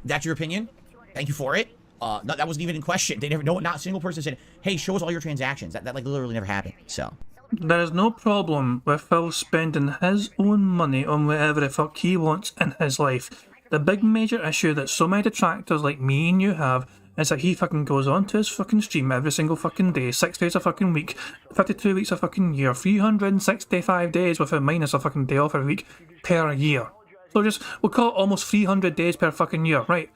That's your opinion. Thank you for it. That wasn't even in question. They never, not a single person said, "Hey, show us all your transactions." That like literally never happened. So there is no problem with Phil spending his own money on whatever the fuck he wants in his life. The big major issue that so many detractors like me and you have is that he fucking goes onto his fucking stream every single fucking day, 6 days a fucking week, 52 weeks a fucking year, 365 days with a minus a fucking day off a week per year. So we'll call it almost 300 days per fucking year, right?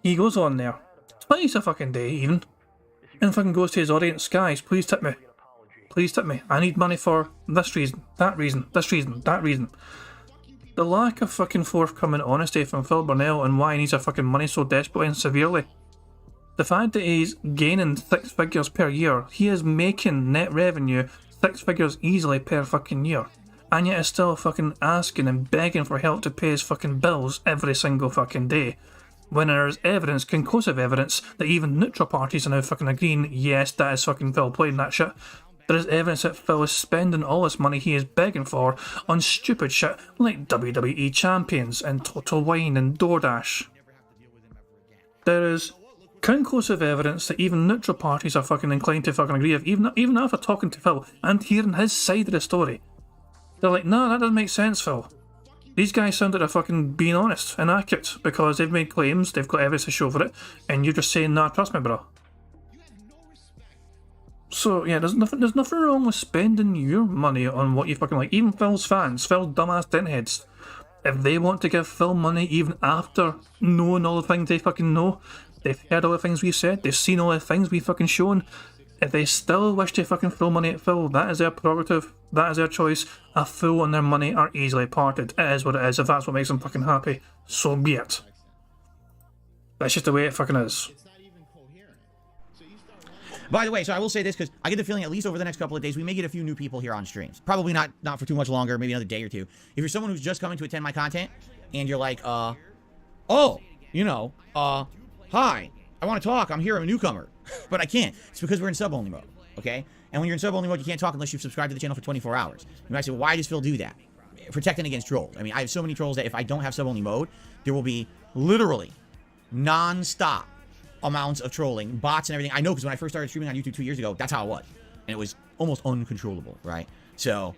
He goes on there, twice a fucking day even, and fucking goes to his audience, "Guys, please tip me. Please tip me. I need money for this reason, that reason, this reason, that reason." The lack of fucking forthcoming honesty from Phil Burnell and why he needs our fucking money so desperately and severely. The fact that he's gaining 6 figures per year, he is making net revenue 6 figures easily per fucking year, and yet is still fucking asking and begging for help to pay his fucking bills every single fucking day. When there is evidence, conclusive evidence, that even neutral parties are now fucking agreeing, yes, that is fucking Phil playing that shit. There is evidence that Phil is spending all this money he is begging for on stupid shit like WWE Champions and Total Wine and DoorDash. There is conclusive evidence that even neutral parties are fucking inclined to fucking agree with, even after talking to Phil and hearing his side of the story. They're like, "No, that doesn't make sense, Phil. These guys sound like they're fucking being honest and accurate because they've made claims, they've got evidence to show for it, and you're just saying, nah, trust me, bro." So yeah, there's nothing wrong with spending your money on what you fucking like. Even Phil's fans, Phil dumbass dentheads, if they want to give Phil money even after knowing all the things they fucking know, they've heard all the things we've said, they've seen all the things we've fucking shown, if they still wish to fucking throw money at Phil, that is their prerogative, that is their choice. A fool and their money are easily parted. It is what it is. If that's what makes them fucking happy, so be it. That's just the way it fucking is. By the way, so I will say this because I get the feeling at least over the next couple of days we may get a few new people here on streams. Probably not for too much longer, maybe another day or two. If you're someone who's just coming to attend my content and you're like, hi, I want to talk. I'm here. I'm a newcomer, but I can't. It's because we're in sub-only mode, okay? And when you're in sub-only mode, you can't talk unless you've subscribed to the channel for 24 hours. You might say, well, why does Phil do that? Protecting against trolls. I mean, I have so many trolls that if I don't have sub-only mode, there will be literally non-stop amounts of trolling, bots and everything. I know because when I first started streaming on YouTube 2 years ago, that's how it was. And it was almost uncontrollable, right? So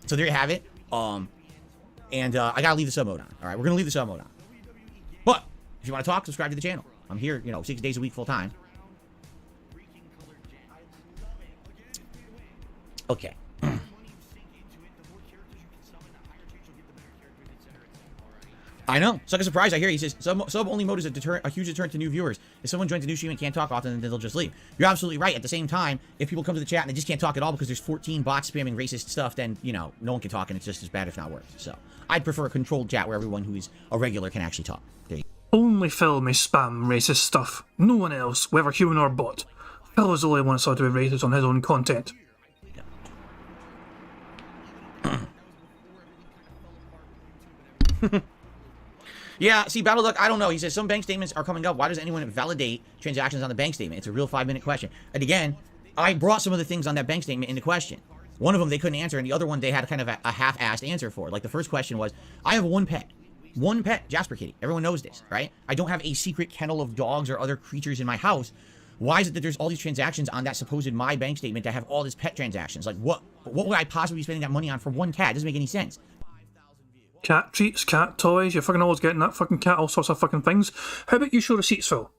there you have it. I gotta leave the sub mode on. All right, we're gonna leave the sub mode on. But if you want to talk, subscribe to the channel. I'm here, 6 days a week, full time. Okay. I know. It's like a surprise. I hear he says sub-only mode is a huge deterrent to new viewers. If someone joins a new stream and can't talk often, then they'll just leave. You're absolutely right. At the same time, if people come to the chat and they just can't talk at all because there's 14 bots spamming racist stuff, then, no one can talk and it's just as bad if not worse. So I'd prefer a controlled chat where everyone who is a regular can actually talk. There you go. Only Phil may spam racist stuff. No one else, whether human or bot. Phil is the only one sought to be racist on his own content. Yeah, see, Battle Duck, I don't know. He says some bank statements are coming up. Why does anyone validate transactions on the bank statement? It's a real 5-minute question. And again, I brought some of the things on that bank statement into question. One of them they couldn't answer, and the other one they had kind of a half-assed answer for. Like the first question was, I have one pet. One pet, Jasper Kitty. Everyone knows this, right? I don't have a secret kennel of dogs or other creatures in my house. Why is it that there's all these transactions on that supposed my bank statement that have all these pet transactions? Like, what would I possibly be spending that money on for one cat? It doesn't make any sense. Cat treats, cat toys, you're fucking always getting that fucking cat, all sorts of fucking things. How about you show receipts, Phil?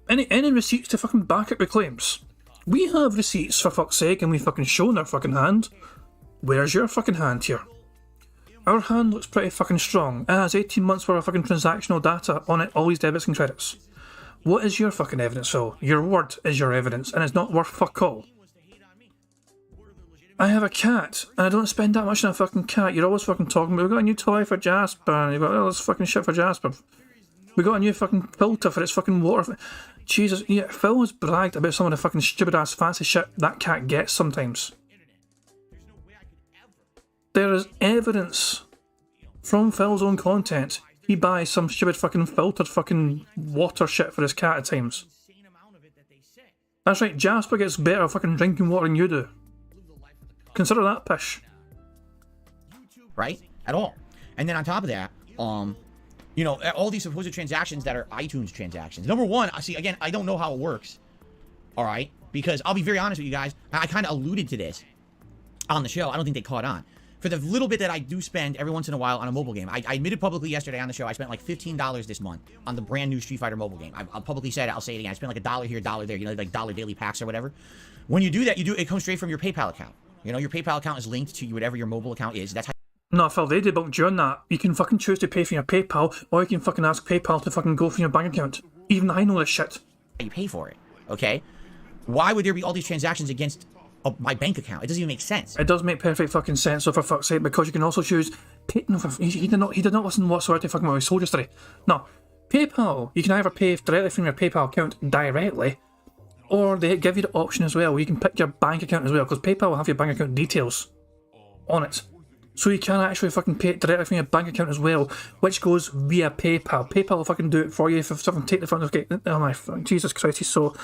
Any receipts to fucking back up your claims? We have receipts, for fuck's sake, and we fucking shown our fucking hand. Where's your fucking hand here? Our hand looks pretty fucking strong. It has 18 months worth of fucking transactional data on it, all these debits and credits. What is your fucking evidence, Phil? Your word is your evidence, and it's not worth fuck all. I have a cat, and I don't spend that much on a fucking cat. You're always fucking talking about, we got a new toy for Jasper, and you've got all this fucking shit for Jasper. We got a new fucking filter for its fucking water. Jesus, yeah, Phil has bragged about some of the fucking stupid ass fancy shit that cat gets sometimes. There is evidence from Phil's own content. He buys some stupid fucking filtered fucking water shit for his cat at times. That's right, Jasper gets better fucking drinking water than you do. Consider that pish. Right? At all. And then on top of that, you know, all these supposed transactions that are iTunes transactions. Number one, see, again, I don't know how it works. All right? Because I'll be very honest with you guys. I kind of alluded to this on the show. I don't think they caught on. For the little bit that I do spend every once in a while on a mobile game, I admitted publicly yesterday on the show, I spent like $15 this month on the brand new Street Fighter mobile game. I'll publicly say it, I'll say it again. I spent like $1 here, $1 there, you know, like dollar daily packs or whatever. When you do that, it comes straight from your PayPal account. You know, your PayPal account is linked to whatever your mobile account is. That's how. No, Phil, they debunked you on that. You can fucking choose to pay for your PayPal, or you can fucking ask PayPal to fucking go from your bank account. Even I know this shit. You pay for it, okay? Why would there be all these transactions against my bank account? It doesn't even make sense. It does make perfect fucking sense, so for fuck's sake, because you can also choose... No, he did not listen whatsoever to fucking what we told yesterday. No, PayPal, you can either pay directly from your PayPal account directly, or they give you the option as well, where you can pick your bank account as well, because PayPal will have your bank account details on it. So you can actually fucking pay it directly from your bank account as well, which goes via PayPal. PayPal will fucking do it for you if something take the front of it. Oh my fucking Jesus Christ, he's so...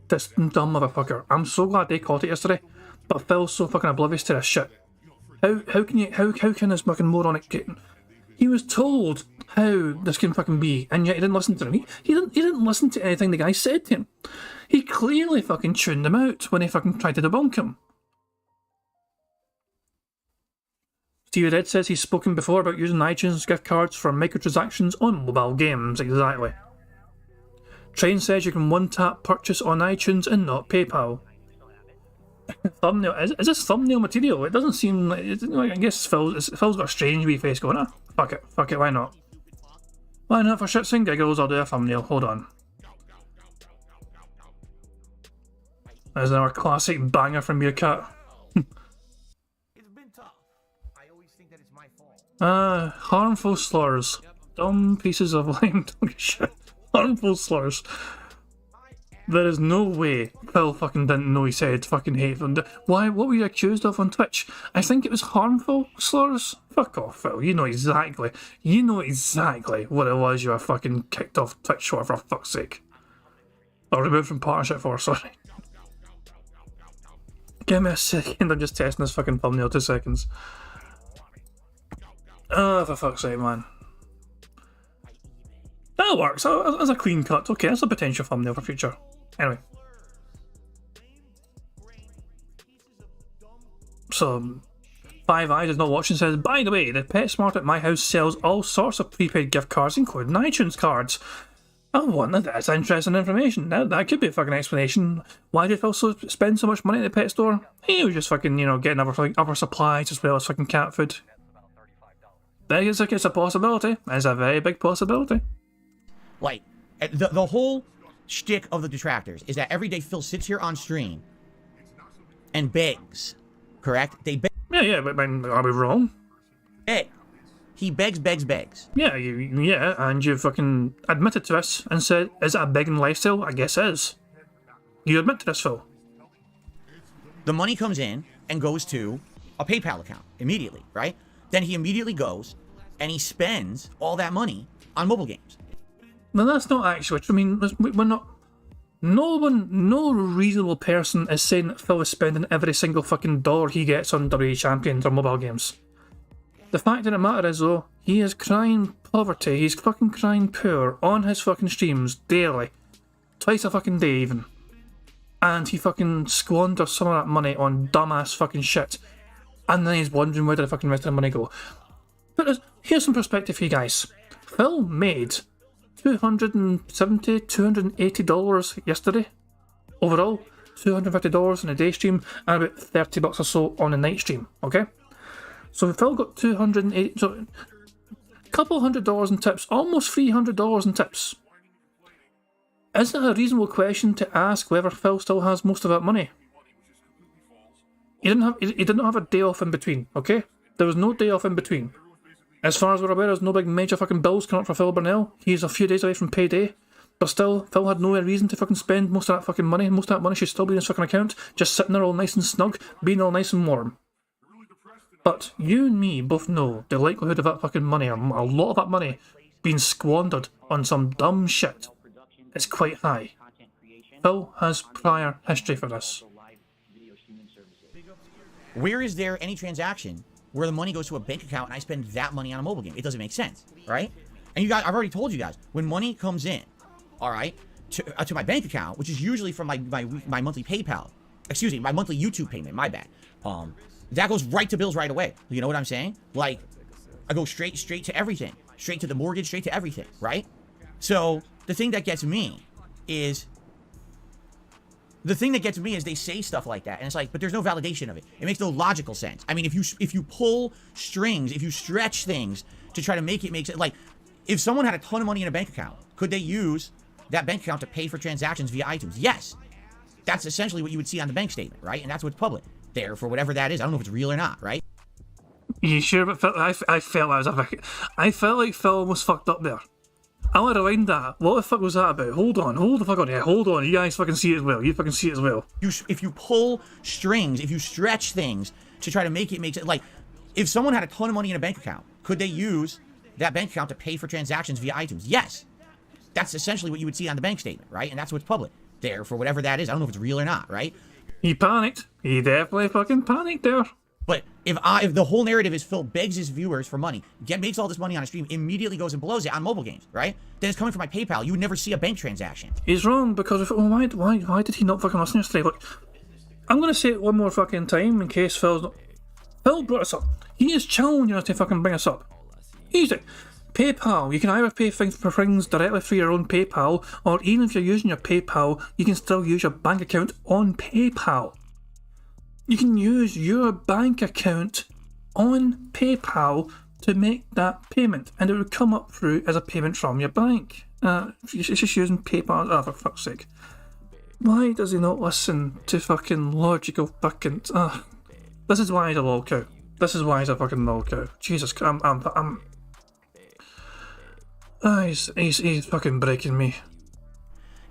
This dumb motherfucker. I'm so glad they caught it yesterday, but Phil's so fucking oblivious to this shit. How can this fucking moronic get... He was told how this can fucking be, and yet he didn't listen to him. He didn't listen to anything the guy said to him. He clearly fucking tuned him out when he fucking tried to debunk him. Stevie Red says he's spoken before about using iTunes gift cards for microtransactions on mobile games. Exactly. Train says you can one-tap purchase on iTunes and not PayPal. Thumbnail. Is this thumbnail material? It doesn't seem like... I guess Phil's got a strange wee face going, fuck it, why not? Why not? For shits and giggles, I'll do a thumbnail. Hold on. There's our classic banger from Meerkat. Harmful slurs. Dumb pieces of lame shit. Harmful slurs. There is no way Phil fucking didn't know he said fucking hateful. Why? What were you accused of on Twitch? I think it was harmful slurs. Fuck off, Phil. You know exactly what it was you were fucking kicked off Twitch for fuck's sake. Or removed from partnership for, sorry. Give me a second, I'm just testing this fucking thumbnail, 2 seconds. Oh, for fuck's sake, man. That works. That's a clean cut. Okay, that's a potential thumbnail for future. Anyway. So, Five Eyes is not watching says, by the way, the PetSmart at my house sells all sorts of prepaid gift cards, including iTunes cards. Oh, well, that's interesting information. That could be a fucking explanation. Why did Phil spend so much money at the pet store? He was just fucking, getting other supplies as well as fucking cat food. It's a possibility. It's a very big possibility. Like, the whole shtick of the detractors is that every day Phil sits here on stream and begs, correct? They beg. Yeah, but are we wrong? Beg. He begs. Yeah, and you fucking admitted to this and said, is it a begging lifestyle? I guess it is. You admit to this, Phil. The money comes in and goes to a PayPal account immediately, right? Then he immediately goes and he spends all that money on mobile games. No, that's not actually true. I mean, we're not. No reasonable person is saying that Phil is spending every single fucking dollar he gets on WWE Champions or mobile games. The fact of the matter is, though, he is crying poverty. He's fucking crying poor on his fucking streams daily, twice a fucking day even, and he fucking squanders some of that money on dumbass fucking shit, and then he's wondering where did the fucking rest of the money go. But here's some perspective for you guys. Phil made $270, $280 yesterday. Overall, $250 in a day stream and about $30 or so on a night stream, okay? So Phil got $280, so a couple $100 in tips, almost $300 in tips. Is it a reasonable question to ask whether Phil still has most of that money? He didn't have a day off in between, okay? There was no day off in between. As far as we're aware, there's no big major fucking bills coming up for Phil Burnell. He's a few days away from payday. But still, Phil had no reason to fucking spend most of that fucking money. Most of that money should still be in his fucking account, just sitting there all nice and snug, being all nice and warm. But you and me both know the likelihood of that fucking money, or a lot of that money, being squandered on some dumb shit is quite high. Phil has prior history for this. Where is there any transaction where the money goes to a bank account and I spend that money on a mobile game? It doesn't make sense, right? And you guys, I've already told you guys, when money comes in, all right, to my bank account, which is usually from my monthly PayPal, excuse me, my monthly YouTube payment, my bad. That goes right to bills right away. You know what I'm saying? Like, I go straight to everything, straight to the mortgage, straight to everything, right? So the thing that gets me is they say stuff like that, and it's like, but there's no validation of it. It makes no logical sense. I mean, if you pull strings, if you stretch things to try to make it make sense, like, if someone had a ton of money in a bank account, could they use that bank account to pay for transactions via iTunes? Yes. That's essentially what you would see on the bank statement, right? And that's what's public there for whatever that is. I don't know if it's real or not, right? You sure? But I felt like Phil almost fucked up there. I want to rewind that. What the fuck was that about? Hold the fuck on. Yeah, hold on. You guys fucking see it as well. You fucking see it as well. If you pull strings, if you stretch things to try to make it make sense, like, if someone had a ton of money in a bank account, could they use that bank account to pay for transactions via iTunes? Yes. That's essentially what you would see on the bank statement, right? And that's what's public there for whatever that is. I don't know if it's real or not, right? He panicked. He definitely fucking panicked there. But if the whole narrative is Phil begs his viewers for money, makes all this money on a stream, immediately goes and blows it on mobile games, right? Then it's coming from my PayPal. You would never see a bank transaction. He's wrong because why did he not fucking listen yesterday? Look, I'm gonna say it one more fucking time in case Phil brought us up. He is challenging you to fucking bring us up. Easy. PayPal. You can either pay for things directly through your own PayPal, or even if you're using your PayPal, you can still use your bank account on PayPal. You can use your bank account on PayPal to make that payment, and it would come up through as a payment from your bank. It's just using PayPal. Oh, for fuck's sake. Why does he not listen to fucking logical fucking... this is why he's a lol cow. This is why he's a fucking lol cow. Jesus Christ, he's fucking breaking me.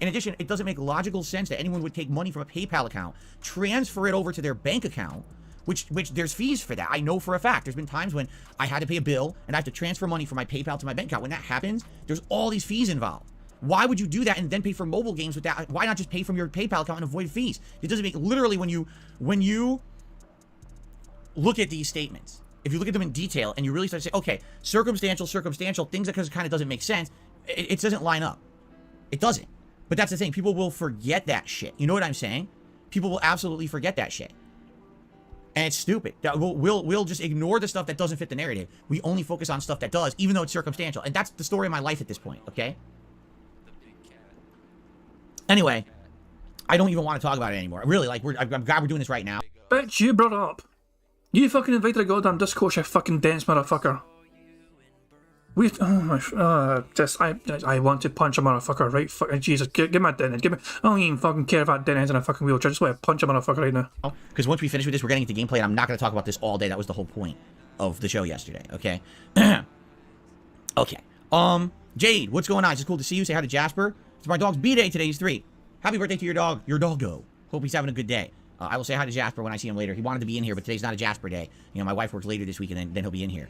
In addition, it doesn't make logical sense that anyone would take money from a PayPal account, transfer it over to their bank account, which there's fees for that. I know for a fact. There's been times when I had to pay a bill and I have to transfer money from my PayPal to my bank account. When that happens, there's all these fees involved. Why would you do that and then pay for mobile games with that? Why not just pay from your PayPal account and avoid fees? It doesn't make, literally, when you look at these statements, if you look at them in detail and you really start to say, okay, circumstantial, things that kind of doesn't make sense, it doesn't line up. It doesn't. But that's the thing. People will forget that shit. You know what I'm saying? People will absolutely forget that shit. And it's stupid. We'll just ignore the stuff that doesn't fit the narrative. We only focus on stuff that does, even though it's circumstantial. And that's the story of my life at this point, okay? Anyway, I don't even want to talk about it anymore. Really, like, I'm glad we're doing this right now. Bitch, you brought it up. You fucking invited a goddamn Discord, you fucking dense motherfucker. I want to punch a motherfucker right fucking Jesus. Give me a deadhead. I don't even fucking care if that deadhead's in a fucking wheelchair. Just want to punch a motherfucker right now. Because once we finish with this, we're getting into gameplay, and I'm not going to talk about this all day. That was the whole point of the show yesterday, okay? Okay. Jade, what's going on? It's just cool to see you. Say hi to Jasper. It's my dog's B-Day today. He's 3. Happy birthday to your dog, your doggo. Hope he's having a good day. I will say hi to Jasper when I see him later. He wanted to be in here, but today's not a Jasper day. You know, my wife works later this week, and then he'll be in here.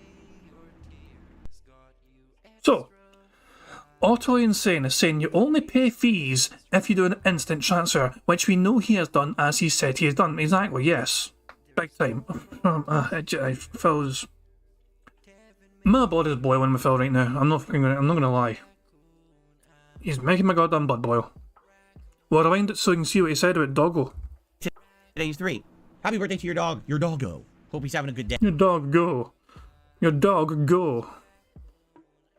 So, Utterly insane is saying you only pay fees if you do an instant transfer, which we know he has done as he said he has done. Exactly, yes. Big time. Phil's... My blood is boiling with Phil right now. I'm not gonna lie. He's making my goddamn blood boil. Well, rewind it so you can see what he said about Doggo. Today's 3. Happy birthday to your dog, your doggo. Hope he's having a good day. Your dog go. Your dog go.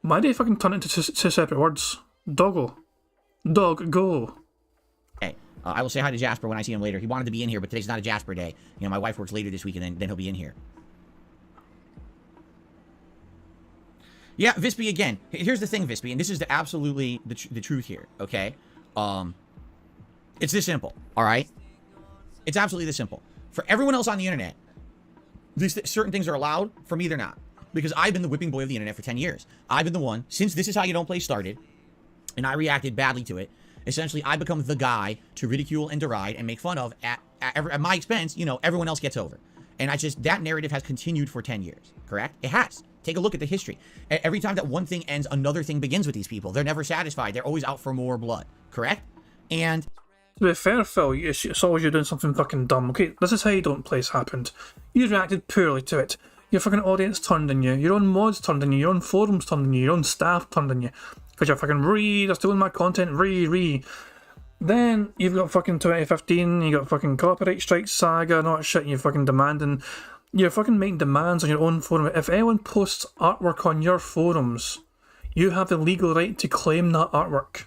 Why do you fucking turn it into two separate words? Doggo. Dog go. Okay. I will say hi to Jasper when I see him later. He wanted to be in here, but today's not a Jasper day. You know, my wife works later this week, and then he'll be in here. Yeah, Vispy again. Here's the thing, Vispy, and this is absolutely the truth here, okay? It's this simple, all right? It's absolutely this simple. For everyone else on the internet, certain things are allowed. For me, they're not. Because I've been the whipping boy of the internet for 10 years. I've been the one, since This Is How You Don't Play started, and I reacted badly to it, essentially I become the guy to ridicule and deride and make fun of at my expense. You know, everyone else gets over. And that narrative has continued for 10 years, correct? It has. Take a look at the history. Every time that one thing ends, another thing begins with these people. They're never satisfied. They're always out for more blood, correct? And... To be fair, Phil, it's always you're doing something fucking dumb. Okay, this is how You Don't Play's happened. You reacted poorly to it. Your fucking audience turned on you. Your own mods turned on you. Your own forums turned on you. Your own staff turned on you. Because you're fucking they're stealing my content, Then you've got fucking 2015, you got fucking copyright strike saga and all that shit, and you're fucking demanding. You're fucking making demands on your own forum. If anyone posts artwork on your forums, you have the legal right to claim that artwork.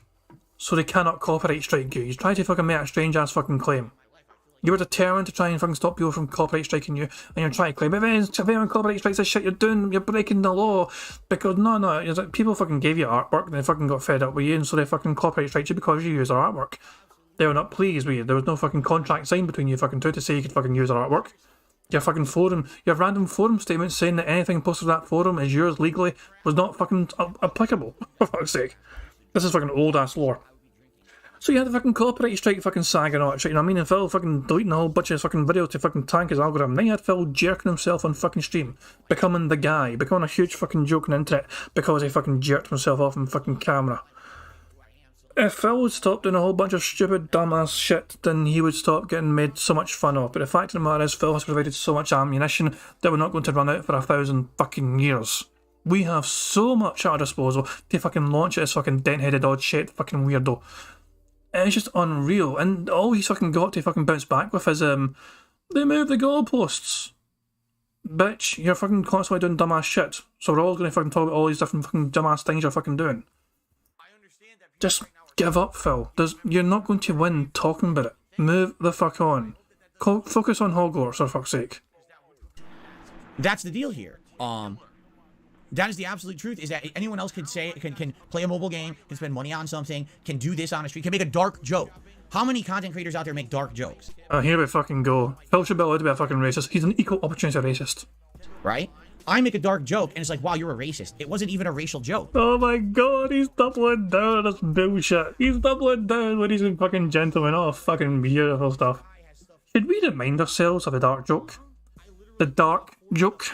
So they cannot copyright strike you. You try to fucking make a strange ass fucking claim. You were determined to try and fucking stop people from copyright striking you, and you're trying to claim, if anyone copyright strikes this shit, you're breaking the law. Because no, it's like people fucking gave you artwork, and they fucking got fed up with you, and so they fucking copyright strike you because you use their artwork. They were not pleased with you. There was no fucking contract signed between you fucking two to say you could fucking use their artwork. Your fucking forum, your random forum statement saying that anything posted to that forum is yours legally was not fucking applicable, for fuck's sake. This is fucking old ass lore. So you had the fucking copyright strike fucking saga and all that shit, you know what I mean? And Phil fucking deleting a whole bunch of fucking videos to fucking tank his algorithm. Then you had Phil jerking himself on fucking stream, becoming the guy, becoming a huge fucking joke on the internet because he fucking jerked himself off on fucking camera. If Phil would stop doing a whole bunch of stupid dumbass shit, then he would stop getting made so much fun of. But the fact of the matter is, Phil has provided so much ammunition that we're not going to run out for 1,000 fucking years. We have so much at our disposal to fucking launch at this fucking dent-headed odd shit fucking weirdo. It's just unreal, and all he's fucking got to fucking bounce back with is, they moved the goalposts. Bitch, you're fucking constantly doing dumbass shit, so we're all gonna fucking talk about all these different fucking dumbass things you're fucking doing. Just give up, Phil. You're not going to win talking about it. Move the fuck on. Focus on Hogwarts, for fuck's sake. That's the deal here. That is the absolute truth, is that anyone else can say, can play a mobile game, can spend money on something, can do this on a stream, can make a dark joke. How many content creators out there make dark jokes? Here we fucking go. Phil should be allowed to be a fucking racist. He's an equal opportunity racist. Right? I make a dark joke, and it's like, wow, you're a racist. It wasn't even a racial joke. Oh my god, he's doubling down on this bullshit. He's doubling down when he's a fucking gentleman. Oh, fucking beautiful stuff. Should we remind ourselves of the dark joke? The dark joke?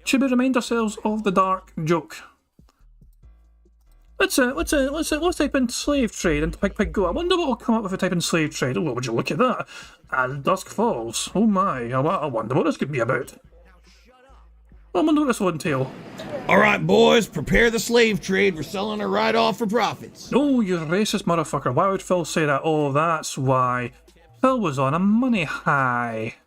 Should we remind ourselves of the dark joke? Let's type in slave trade into Pig Go. I wonder what will come up if we type in slave trade. Oh, would you look at that? As dusk falls. Oh my, I wonder what this could be about. I wonder what this will entail. All right, boys, prepare the slave trade. We're selling her right off for profits. Oh, you racist motherfucker. Why would Phil say that? Oh, that's why. Phil was on a money high.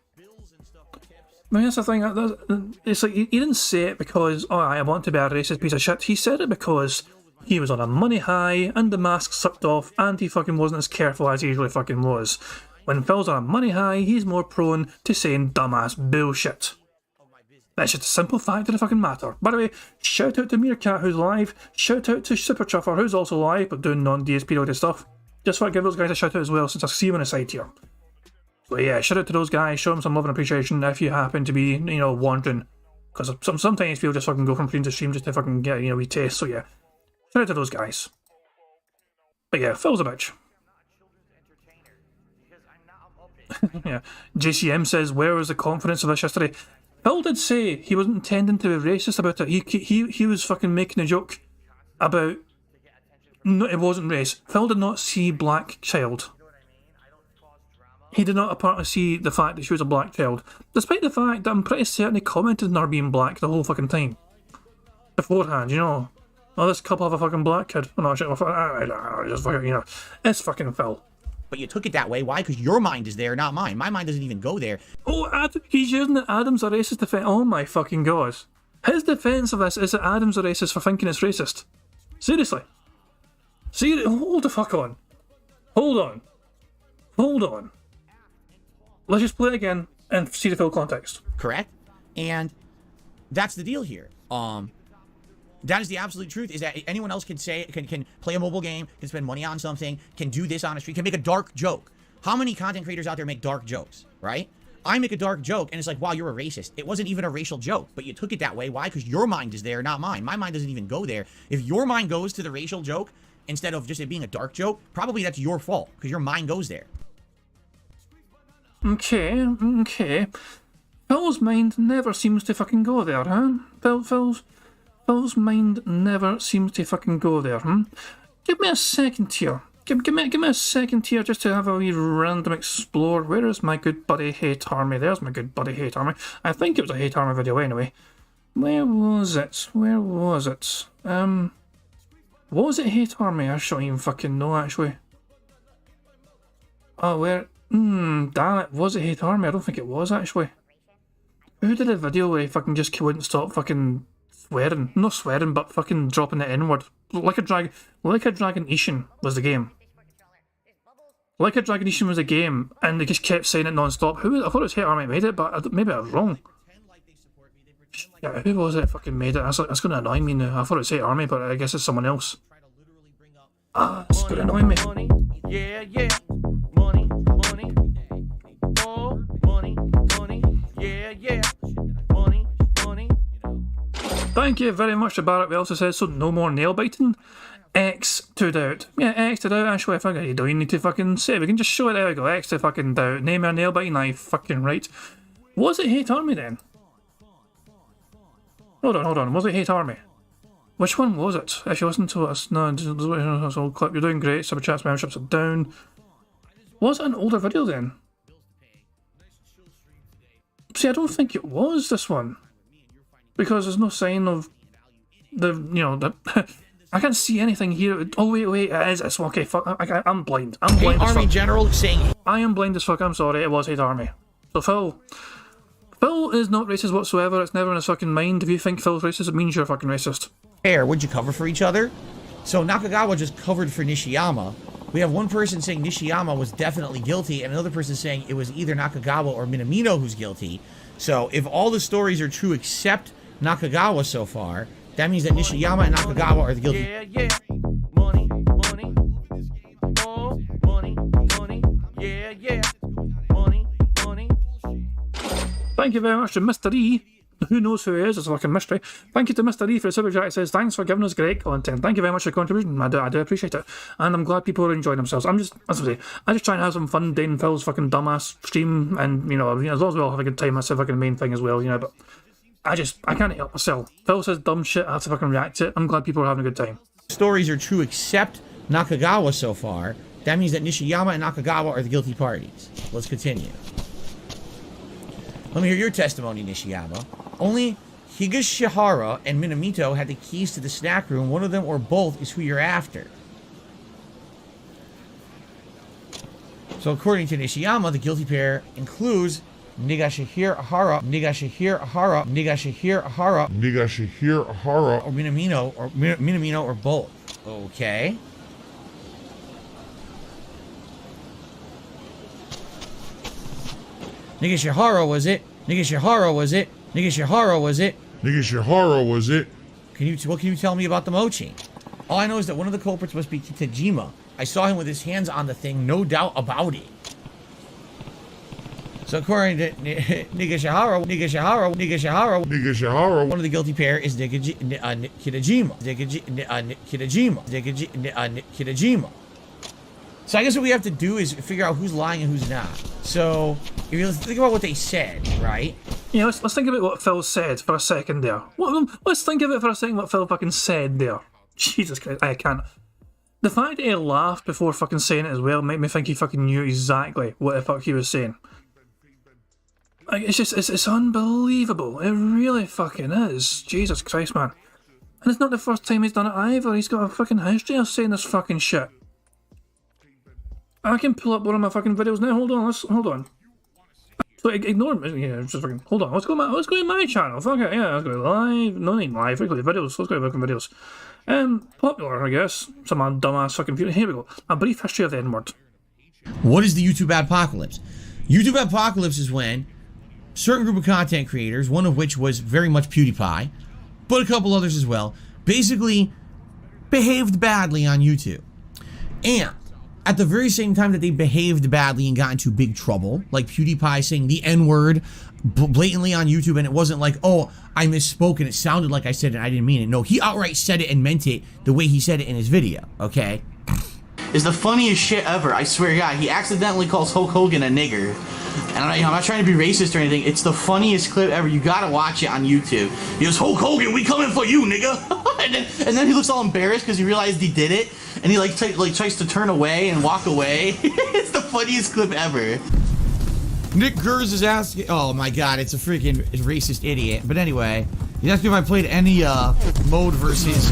I mean, that's the thing. It's like, he didn't say it because, oh, I want to be a racist piece of shit. He said it because he was on a money high, and the mask sucked off, and he fucking wasn't as careful as he usually fucking was. When Phil's on a money high, he's more prone to saying dumbass bullshit. That's just a simple fact of the fucking matter. By the way, shout out to Meerkat, who's live. Shout out to Super Chuffer, who's also live, but doing non-DSP related stuff. Just want to give those guys a shout out as well, since I see them on the side here. So yeah, shout out to those guys, show them some love and appreciation if you happen to be, you know, wandering. Because sometimes people just fucking go from stream to stream just to fucking get, you know, wee taste, so yeah. Shout out to those guys. But yeah, Phil's a bitch. Yeah. JCM says, where was the confidence of this yesterday? Phil did say he wasn't intending to be racist about it. He was fucking making a joke about No, it wasn't race. Phil did not see black child. He did not apparently see the fact that she was a black child, despite the fact that I'm pretty certain he commented on her being black the whole fucking time. Beforehand, you know. Oh, this couple have a fucking black kid. Oh, no, shit, just fucking, you know. It's fucking Phil. But you took it that way. Why? Because your mind is there, not mine. My mind doesn't even go there. Oh, he's using it. Adam's a racist defense. Oh my fucking god. His defense of this is that Adam's a racist for thinking it's racist. Seriously. Hold the fuck on. Hold on. Hold on. Let's just play it again and see the full context. Correct? And that's the deal here. That is the absolute truth, is that anyone else can say, can play a mobile game, can spend money on something, can do this on a street, can make a dark joke. How many content creators out there make dark jokes, right? I make a dark joke, and it's like, wow, you're a racist. It wasn't even a racial joke, but you took it that way. Why? Because your mind is there, not mine. My mind doesn't even go there. If your mind goes to the racial joke, instead of just it being a dark joke, probably that's your fault, because your mind goes there. Okay. Phil's mind never seems to fucking go there, huh? Phil's mind never seems to fucking go there, Give me a second here. Give me a second here just to have a wee random explore. Where is my good buddy Hate Army? There's my good buddy Hate Army. I think it was a Hate Army video anyway. Where was it? Was it Hate Army? I don't even fucking know actually. Oh, where? Damn it. Was it Hate Army? I don't think it was actually. Who did a video where he fucking just wouldn't stop fucking swearing? Not swearing, but fucking dropping the N-word. Like a Dragon Ishin was the game. Like a Dragon Ishin was a game, and they just kept saying it non-stop. I thought it was Hate Army made it, but maybe I was wrong. Yeah, who was it fucking made it? That's going to annoy me now. I thought it was Hate Army, but I guess it's someone else. It's going to annoy me. Yeah. Money. Oh, money. Yeah. Money. Thank you very much to Barrett. We also said so. No more nail biting. X to doubt. Yeah, X to doubt. Actually, if I get you don't need to fucking say. We can just show it. There we go. X to fucking doubt. Name your nail biting. I fucking right. Was it Hate Army then? Hold on. Was it Hate Army? Which one was it? Actually, listen to us. No, this old clip. You're doing great. Super chats, memberships are down. Was it an older video then? See, I don't think it was this one. Because there's no sign of I can't see anything here. Oh, wait, it is. It's okay, fuck. I'm blind. I'm blind as fuck. Army General saying... I am blind as fuck, I'm sorry. It was Hate Army. So, Phil is not racist whatsoever. It's never in his fucking mind. If you think Phil's racist, it means you're fucking racist. Would you cover for each other? So Nakagawa just covered for Nishiyama. We have one person saying Nishiyama was definitely guilty, and another person saying it was either Nakagawa or Minamino who's guilty. So if all the stories are true except Nakagawa so far, that means that Nishiyama and Nakagawa are the guilty. Yeah. Money. Oh, money. Yeah. Money. Thank you very much to Mr. E. Who knows who he is? It's a fucking mystery. Thank you to Mr. E for the super chat. It says, thanks for giving us great content. Thank you very much for your contribution. I do appreciate it. And I'm glad people are enjoying themselves. I just try and have some fun doing Phil's fucking dumbass stream. And, as long as we all have a good time, that's the fucking main thing as well, but I can't help myself. Phil says dumb shit, I have to fucking react to it. I'm glad people are having a good time. Stories are true except Nakagawa so far. That means that Nishiyama and Nakagawa are the guilty parties. Let's continue. Let me hear your testimony, Nishiyama. Only Higashihara and Minamito had the keys to the snack room. One of them or both is who you're after. So according to Nishiyama, the guilty pair includes Nigashihira Ahara, or Minamino or both. Okay. Nigashihara was it? What can you tell me about the mochi? All I know is that one of the culprits must be Kitajima. I saw him with his hands on the thing, no doubt about it. So according to Nigashihara, one of the guilty pair is Kitajima. So I guess what we have to do is figure out who's lying and who's not. So if you think about what they said, right? Yeah, let's think about what Phil said for a second there. Let's think of it for a second what Phil fucking said there. Jesus Christ, I can't. The fact that he laughed before fucking saying it as well made me think he fucking knew exactly what the fuck he was saying. Like, it's unbelievable. It really fucking is. Jesus Christ, man. And it's not the first time he's done it either. He's got a fucking history of saying this fucking shit. I can pull up one of my fucking videos now. Hold on. So ignore me. Yeah, just fucking hold on. Let's go to my channel. Fuck it. Yeah, let's go live. No, not live. Let's go to videos. Let's go to fucking videos. Popular, I guess. Some dumbass fucking video. Here we go. A brief history of the N-word. What is the YouTube apocalypse? YouTube apocalypse is when a certain group of content creators, one of which was very much PewDiePie, but a couple others as well, basically behaved badly on YouTube. And at the very same time that they behaved badly and got into big trouble, like PewDiePie saying the N-word blatantly on YouTube, and it wasn't like, oh, I misspoke and it sounded like I said it and I didn't mean it. No, he outright said it and meant it the way he said it in his video, okay? Is the funniest shit ever. I swear to God, he accidentally calls Hulk Hogan a nigger. And I'm not trying to be racist or anything. It's the funniest clip ever. You gotta watch it on YouTube. He goes, Hulk Hogan, we coming for you, nigga. and then he looks all embarrassed because he realized he did it, and he like tries to turn away and walk away. It's the funniest clip ever. Nick Gers is asking, oh my god, it's a freaking racist idiot. But anyway, he's asking if I played any mode versus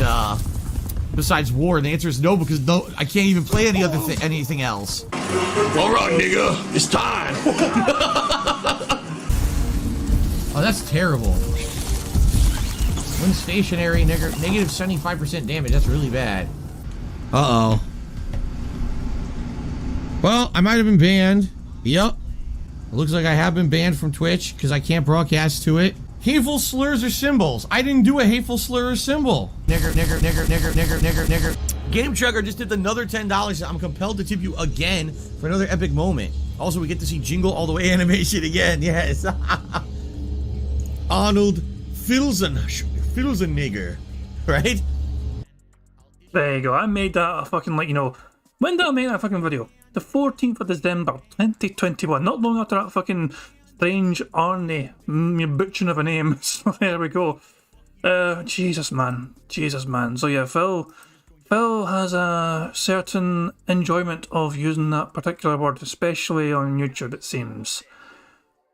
besides war, and the answer is no, because no, I can't even play any other anything else. All right, nigga, it's time. Oh, that's terrible. When stationary, negative 75% damage. That's really bad. Uh-oh. Well, I might have been banned. Yep. It looks like I have been banned from Twitch because I can't broadcast to it. Hateful slurs or symbols. I didn't do a hateful slur or symbol. Nigger. Game Chugger just tipped another $10. I'm compelled to tip you again for another epic moment. Also, we get to see Jingle All the Way animation again. Yes. Arnold Filzenegger. Right? There you go. I made that a fucking, like, you know, when did I make that fucking video? The 14th of December, 2021. Not long after that fucking strange Arnie butchering of a name. So there we go. Jesus, man. So yeah, Phil has a certain enjoyment of using that particular word, especially on YouTube, it seems.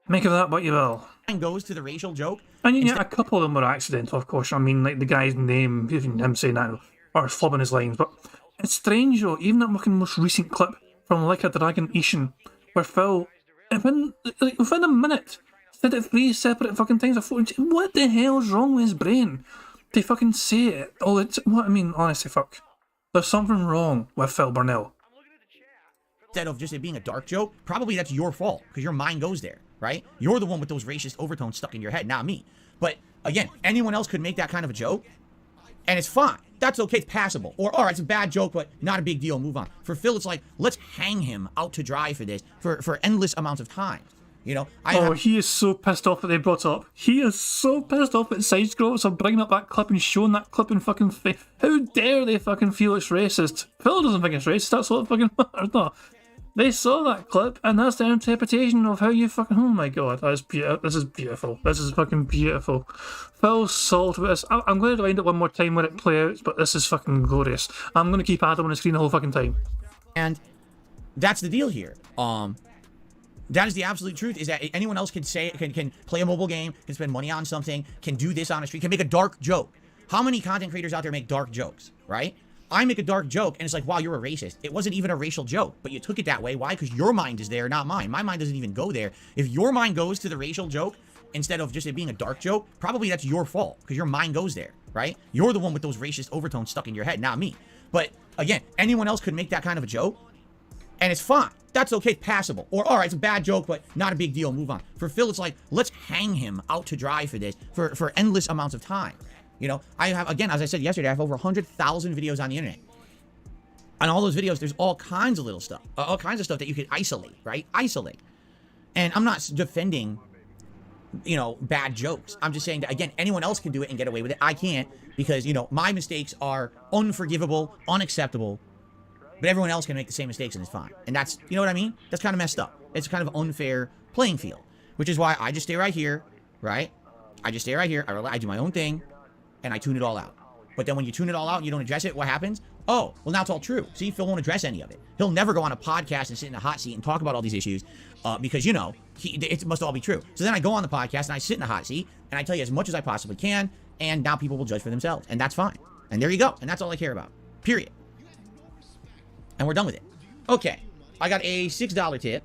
Make of that what you will. And goes to the racial joke. And yeah, a couple of them were accidental, of course. I mean, like the guy's name, even him saying that, or flubbing his lines. But it's strange, though, even that fucking most recent clip from Like a Dragon Ishin, where Phil, within a minute, said it 3 separate fucking times. I thought, what the hell's wrong with his brain to fucking say it? Oh, it's what I mean. Honestly, fuck. There's something wrong with Phil Burnell. Instead of just it being a dark joke, probably that's your fault because your mind goes there, right? You're the one with those racist overtones stuck in your head, not me. But again, anyone else could make that kind of a joke, and it's fine. That's okay. It's passable. Or, all right, it's a bad joke, but not a big deal. Move on. For Phil, it's like, let's hang him out to dry for this for endless amounts of time. You know? He is so pissed off that they brought it up. He is so pissed off at Side Scrollers for bringing up that clip and showing that clip in fucking face. How dare they fucking feel it's racist? Phil doesn't think it's racist. That's what it fucking matters. No. They saw that clip, and that's their interpretation of how you fucking... Oh my god, that's beautiful. This is beautiful. This is fucking beautiful. Phil's sold with this. I'm going to rewind it one more time when it plays out, but this is fucking glorious. I'm going to keep Adam on the screen the whole fucking time. And that's the deal here. That is the absolute truth, is that anyone else can say, can play a mobile game, can spend money on something, can do this on a stream, can make a dark joke. How many content creators out there make dark jokes, right? I make a dark joke, and it's like, wow, you're a racist. It wasn't even a racial joke, but you took it that way. Why? Because your mind is there, not mine. My mind doesn't even go there. If your mind goes to the racial joke instead of just it being a dark joke, probably that's your fault, because your mind goes there, right? You're the one with those racist overtones stuck in your head, not me. But again, anyone else could make that kind of a joke, and it's fine. That's okay. It's passable. Or, all right, it's a bad joke, but not a big deal. Move on. For Phil, it's like, let's hang him out to dry for this for endless amounts of time. You know, I have, again, as I said yesterday, I have over 100,000 videos on the internet. On all those videos, there's all kinds of little stuff. All kinds of stuff that you could isolate, right? Isolate. And I'm not defending, you know, bad jokes. I'm just saying that, again, anyone else can do it and get away with it. I can't because, you know, my mistakes are unforgivable, unacceptable. But everyone else can make the same mistakes and it's fine. And that's, you know what I mean? That's kind of messed up. It's kind of unfair playing field. Which is why I just stay right here, right? I just stay right here. I do my own thing. And I tune it all out. But then when you tune it all out and you don't address it, what happens? Oh, well, now it's all true. See, Phil won't address any of it. He'll never go on a podcast and sit in a hot seat and talk about all these issues because, you know, it must all be true. So then I go on the podcast and I sit in the hot seat and I tell you as much as I possibly can, and now people will judge for themselves, and that's fine. And there you go. And that's all I care about. Period. And we're done with it. Okay. I got a $6 tip.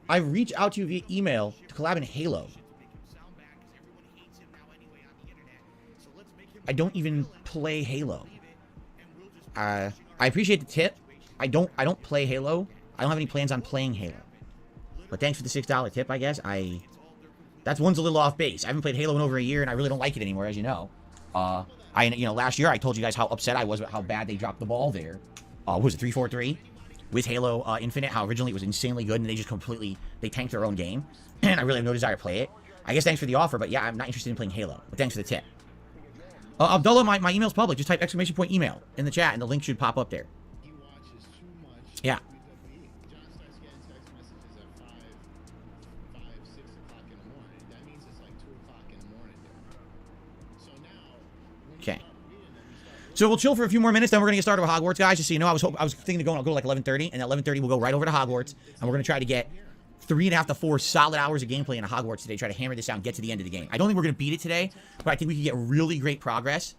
I reached out to you via email to collab in Halo. I don't even play Halo. I appreciate the tip. I don't play Halo. I don't have any plans on playing Halo. But thanks for the $6 tip, I guess. That one's a little off base. I haven't played Halo in over a year, and I really don't like it anymore, as you know. Last year I told you guys how upset I was about how bad they dropped the ball there. What was it, 343? With Halo Infinite, how originally it was insanely good, and they just they tanked their own game. And I really have no desire to play it. I guess thanks for the offer, but yeah, I'm not interested in playing Halo. But thanks for the tip. Abdullah, my email's public. Just type ! Email in the chat, and the link should pop up there. Yeah. Okay. So we'll chill for a few more minutes, then we're gonna get started with Hogwarts, guys. Just so you know, I was thinking of go like 11:30, and at 11:30 we'll go right over to Hogwarts, and we're gonna try to get 3.5 to 4 solid hours of gameplay in Hogwarts today. Try to hammer this out and get to the end of the game. I don't think we're gonna beat it today, but I think we can get really great progress.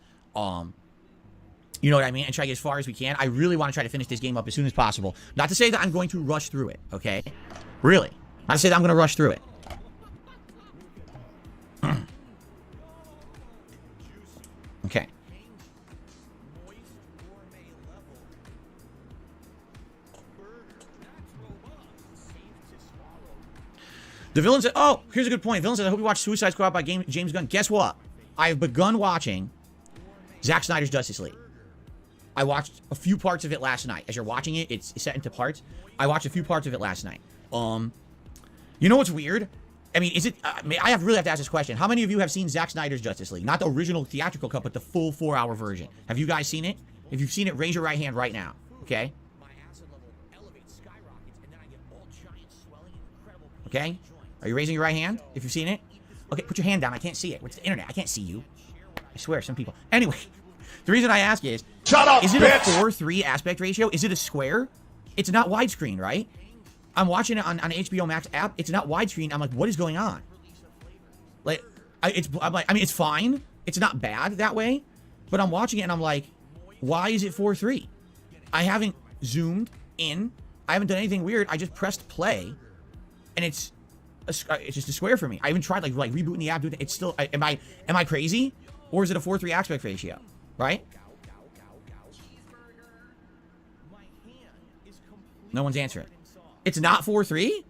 You know what I mean? And try to get as far as we can. I really want to try to finish this game up as soon as possible. Not to say that I'm going to rush through it, okay? Really. Not to say that I'm going to rush through it. Okay. The villain said, oh, here's a good point. Villain said, I hope you watch Suicide Squad by James Gunn. Guess what? I've begun watching Zack Snyder's Justice League. I watched a few parts of it last night. As you're watching it, it's set into parts. I watched a few parts of it last night. You know what's weird? I mean, is it... I really have to ask this question. How many of you have seen Zack Snyder's Justice League? Not the original theatrical cut, but the full 4-hour version. Have you guys seen it? If you've seen it, raise your right hand right now. Okay? Okay? Are you raising your right hand if you've seen it? Okay, put your hand down. I can't see it. It's the internet. I can't see you. I swear, some people... Anyway... The reason I ask is, shut up, is it bitch! A 4:3 aspect ratio? Is it a square? It's not widescreen, right? I'm watching it on HBO Max app. It's not widescreen. I'm like, what is going on? Like, it's fine. It's not bad that way. But I'm watching it and I'm like, why is it 4:3? I haven't zoomed in. I haven't done anything weird. I just pressed play, and it's just a square for me. I even tried like rebooting the app. It's still. Am I crazy, or is it a 4:3 aspect ratio? Right? No one's answering. It's not 4:3?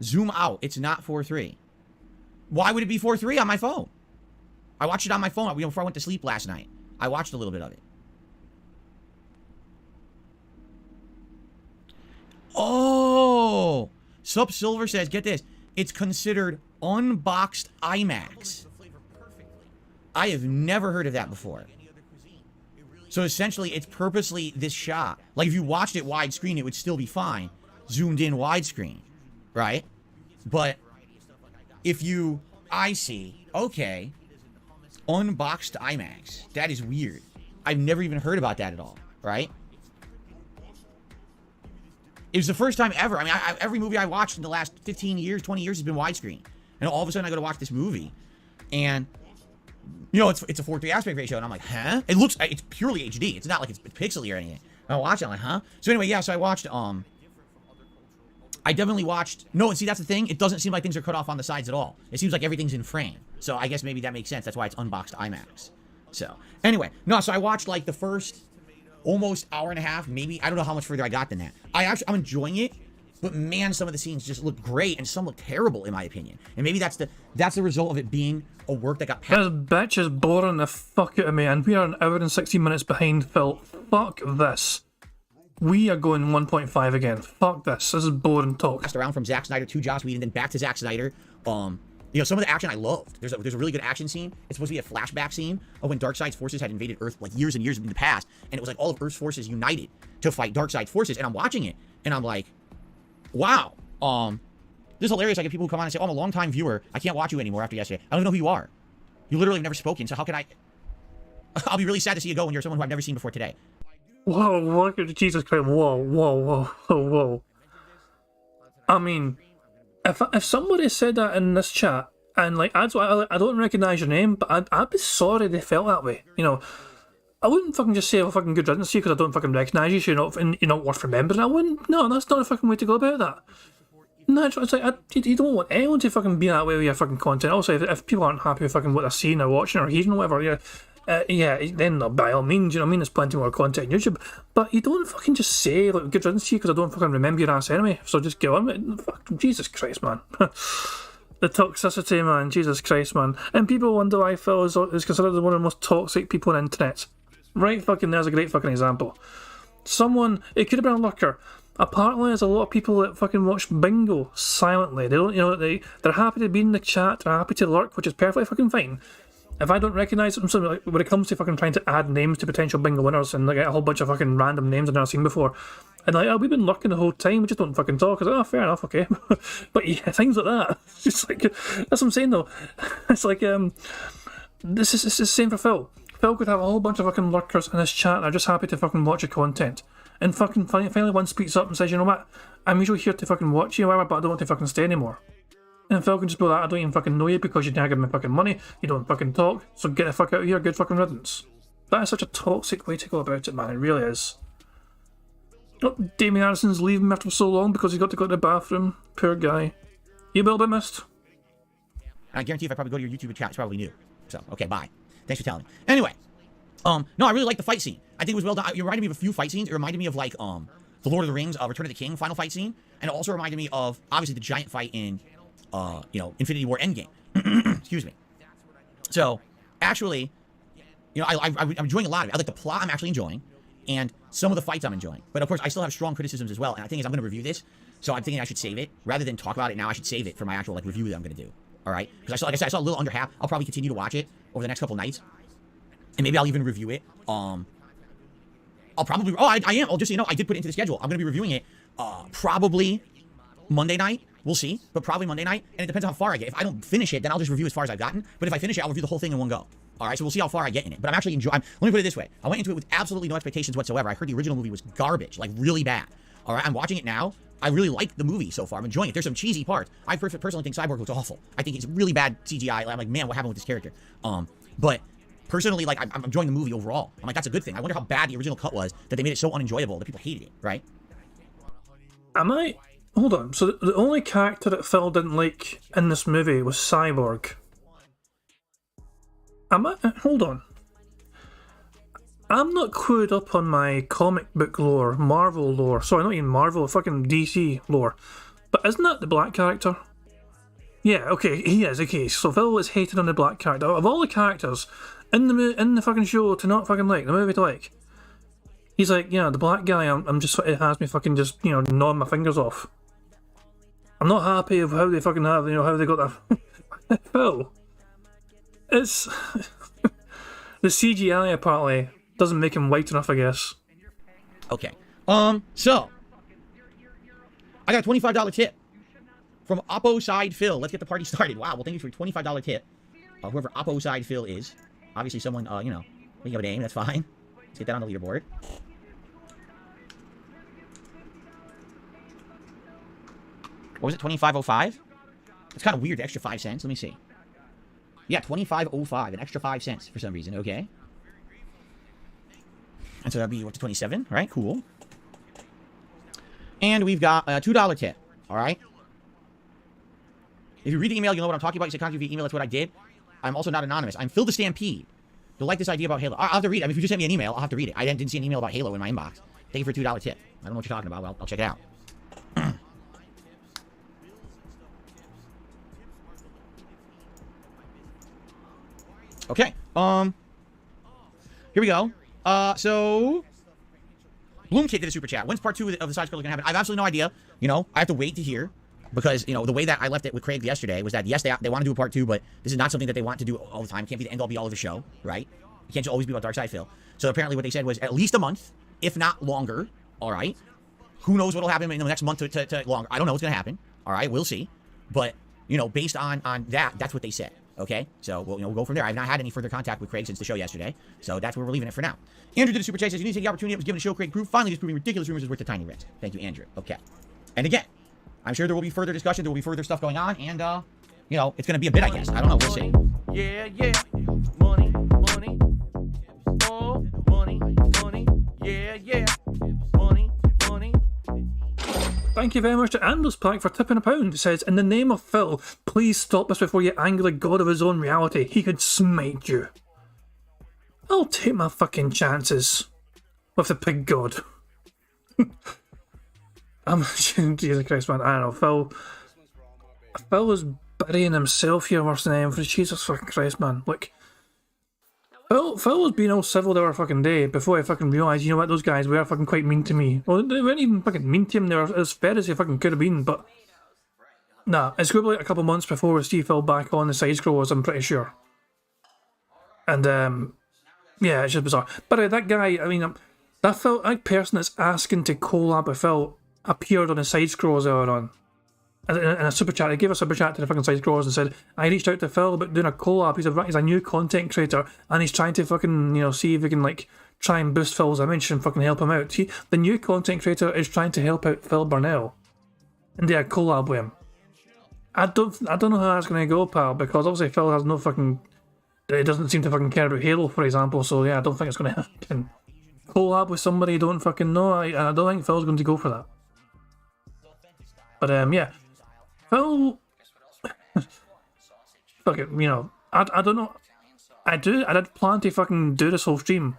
Zoom out. It's not 4:3. Why would it be 4:3 on my phone? I watched it on my phone before I went to sleep last night. I watched a little bit of it. Oh! Sup Silver says, get this. It's considered unboxed IMAX. I have never heard of that before. So essentially, it's purposely this shot. Like if you watched it widescreen, it would still be fine. Zoomed in widescreen, right? But if you, I see, okay, unboxed IMAX. That is weird. I've never even heard about that at all, right? It was the first time ever. I mean, every movie I watched in the last 15 years, 20 years has been widescreen. And all of a sudden I go to watch this movie and you know, it's a 4:3 aspect ratio, and I'm like, huh? It's purely HD. It's not like it's pixely or anything. And I watch it, I'm like, huh? So anyway, yeah, so I watched, I definitely watched, no, and see, that's the thing. It doesn't seem like things are cut off on the sides at all. It seems like everything's in frame. So I guess maybe that makes sense. That's why it's unboxed IMAX. So, anyway, no, so I watched, like, the first almost hour and a half, maybe. I don't know how much further I got than that. I'm enjoying it. But man, some of the scenes just look great, and some look terrible, in my opinion. And maybe that's the result of it being a work that got passed. This bitch is boring the fuck out of me, and we are an hour and 16 minutes behind, Phil. Fuck this. We are going 1.5 again. Fuck this. This is boring talk. Passed around from Zack Snyder to Joss Whedon, then back to Zack Snyder. You know, some of the action I loved. There's a really good action scene. It's supposed to be a flashback scene of when Darkseid's forces had invaded Earth like years and years in the past, and it was like all of Earth's forces united to fight Darkseid's forces. And I'm watching it, and I'm like, wow. This is hilarious. I get people who come on and say, oh, I'm a long-time viewer. I can't watch you anymore after yesterday. I don't even know who you are. You literally have never spoken, so how can I... I'll be really sad to see you go when you're someone who I've never seen before today. Whoa, Jesus Christ, whoa. I mean, if somebody said that in this chat, and like, I don't recognize your name, but I'd be sorry they felt that way, you know. I wouldn't fucking just say, oh, fucking good riddance to you because I don't fucking recognize you, so you're not worth remembering. I wouldn't, no, that's not a fucking way to go about that. No, it's like, you don't want anyone to fucking be that way with your fucking content. Also, if people aren't happy with fucking what they're seeing or watching or hearing or whatever, then by all means, you know what I mean, there's plenty more content on YouTube. But you don't fucking just say, like, good riddance to you because I don't fucking remember your ass anyway. So just get on with it. Fuck, Jesus Christ, man. The toxicity, man. Jesus Christ, man. And people wonder why Phil is considered one of the most toxic people on the internet. Right, fucking, there's a great fucking example. Someone, it could have been a lurker. Apparently, there's a lot of people that fucking watch Bingo silently. They don't, you know, they're happy to be in the chat, they're happy to lurk, which is perfectly fucking fine. If I don't recognise them, so like, when it comes to fucking trying to add names to potential Bingo winners and like a whole bunch of fucking random names I've never seen before, and like, oh, we've been lurking the whole time, we just don't fucking talk. I was like, oh, fair enough, okay. But yeah, things like that. It's just like, that's what I'm saying though. It's like, this is the same for Phil. Phil could have a whole bunch of fucking lurkers in his chat and are just happy to fucking watch your content. And fucking finally one speaks up and says, you know what, I'm usually here to fucking watch you, whatever, but I don't want to fucking stay anymore. And Phil can just be like, I don't even fucking know you because you didn't give me fucking money, you don't fucking talk, so get the fuck out of here, good fucking riddance. That is such a toxic way to go about it, man, it really is. Oh, Damien Harrison's leaving me after so long because he got to go to the bathroom. Poor guy. You will be missed. I guarantee if I probably go to your YouTube chat, it's probably new. So, okay, bye. Thanks for telling me. Anyway, no, I really like the fight scene. I think it was well done. It reminded me of a few fight scenes. It reminded me of like the Lord of the Rings, Return of the King final fight scene, and it also reminded me of obviously the giant fight in, you know, Infinity War Endgame. Excuse me. So, actually, you know, I'm enjoying a lot of it. I like the plot. I'm actually enjoying, and some of the fights I'm enjoying. But of course, I still have strong criticisms as well. And the thing is, I'm going to review this, so I'm thinking I should save it rather than talk about it now. I should save it for my actual like review that I'm going to do. All right, because like I said, I saw a little under half. I'll probably continue to watch it over the next couple nights, and maybe I'll even review it. I'll probably. Oh, I am. I'll just, you know, I did put it into the schedule. I'm going to be reviewing it probably Monday night. We'll see, but probably Monday night, and it depends on how far I get. If I don't finish it, then I'll just review as far as I've gotten. But if I finish it, I'll review the whole thing in one go. All right, so we'll see how far I get in it. But I'm actually enjoying. Let me put it this way: I went into it with absolutely no expectations whatsoever. I heard the original movie was garbage, like really bad. All right, I'm watching it now. I really like the movie so far. I'm enjoying it. There's some cheesy parts. I personally think Cyborg looks awful. I think it's really bad CGI. I'm like, man, what happened with this character? But personally, like, I'm enjoying the movie overall. I'm like, that's a good thing. I wonder how bad the original cut was that they made it so unenjoyable that people hated it, right? Hold on. So the only character that Phil didn't like in this movie was Cyborg. Hold on. I'm not clued up on my comic book lore, Marvel lore. Sorry, not even Marvel, fucking DC lore. But isn't that the black character? Yeah, okay, he is, okay. So Phil is hating on the black character. Of all the characters in the fucking show to not fucking like, the movie to like, he's like, yeah, the black guy, I'm just, it has me fucking just, you know, gnawing my fingers off. I'm not happy with how they fucking have, you know, how they got that. Phil. It's... the CGI apparently doesn't make him white enough, I guess. Okay. So I got a $25 tip from Oppo Side Phil. Let's get the party started. Wow. Well, thank you for a $25 tip. Whoever Oppo Side Phil is, obviously someone, you know, we have a name. That's fine. Let's get that on the leaderboard. What was it? 25.05? It's kind of weird. The extra 5 cents. Let me see. Yeah, 25.05. An extra 5 cents for some reason. Okay. And so that'd be, what, to 27, right? Cool. And we've got a $2 tip, all right? If you read the email, you'll know what I'm talking about. You say contact via email, that's what I did. I'm also not anonymous. I'm Phil the Stampede. You'll like this idea about Halo. I'll have to read it. I mean, if you just sent me an email, I'll have to read it. I didn't see an email about Halo in my inbox. Thank you for a $2 tip. I don't know what you're talking about. Well, I'll check it out. Okay. Here we go. So Bloom Kid did a super chat. When's part 2 of the side scroller gonna happen? I have absolutely no idea. You know, I have to wait to hear because, you know, the way that I left it with Craig yesterday was that, yes, they want to do a part 2, but this is not something that they want to do all the time. It can't be the end all be all of the show, right? It can't just always be about Dark Side Phil. So apparently what they said was at least a month, if not longer. All right. Who knows what'll happen in the next month to longer? I don't know what's gonna happen. All right, we'll see. But, you know, based on that, that's what they said. Okay, so we'll go from there. I've not had any further contact with Craig since the show yesterday, so that's where we're leaving it for now. Andrew did a super chat, says, you need to take the opportunity that was given to show Craig proof. Finally, disproving ridiculous rumors is worth a tiny risk. Thank you, Andrew. Okay. And again, I'm sure there will be further discussion, there will be further stuff going on, and, you know, it's going to be a bit, I guess. I don't know. We'll see. Yeah, yeah. Money, money. Oh, money, money. Yeah, yeah. Money, money. Thank you very much to Anders Pack for tipping £1. It says, in the name of Phil, please stop this before you anger the god of his own reality. He could smite you. I'll take my fucking chances with the pig god. Jesus Christ, man. I don't know. Phil is burying himself here worse than anyone. Jesus fucking Christ, man. Look. Phil was being all civil the other fucking day before I fucking realised, you know what, those guys were fucking quite mean to me. Well, they weren't even fucking mean to him, they were as fair as they fucking could have been, but... Nah, it's going to be like a couple months before we see Phil back on the side scrollers, I'm pretty sure. And, yeah, it's just bizarre. But that guy, I mean, that person that's asking to collab with Phil appeared on the side scrollers earlier on. In a super chat, he gave a super chat to the fucking side scrollers and said, I reached out to Phil about doing a collab. He's a new content creator and he's trying to fucking, you know, see if he can like try and boost Phil's image and fucking help him out. The new content creator is trying to help out Phil Burnell and do a collab with him. I don't know how that's gonna go, pal, because obviously Phil has no fucking, he doesn't seem to fucking care about Halo, for example. So yeah, I don't think it's gonna happen. Collab with somebody you don't fucking know. I don't think Phil's going to go for that. But yeah. Phil, fuck it, you know, I don't know, I did plan to fucking do this whole stream,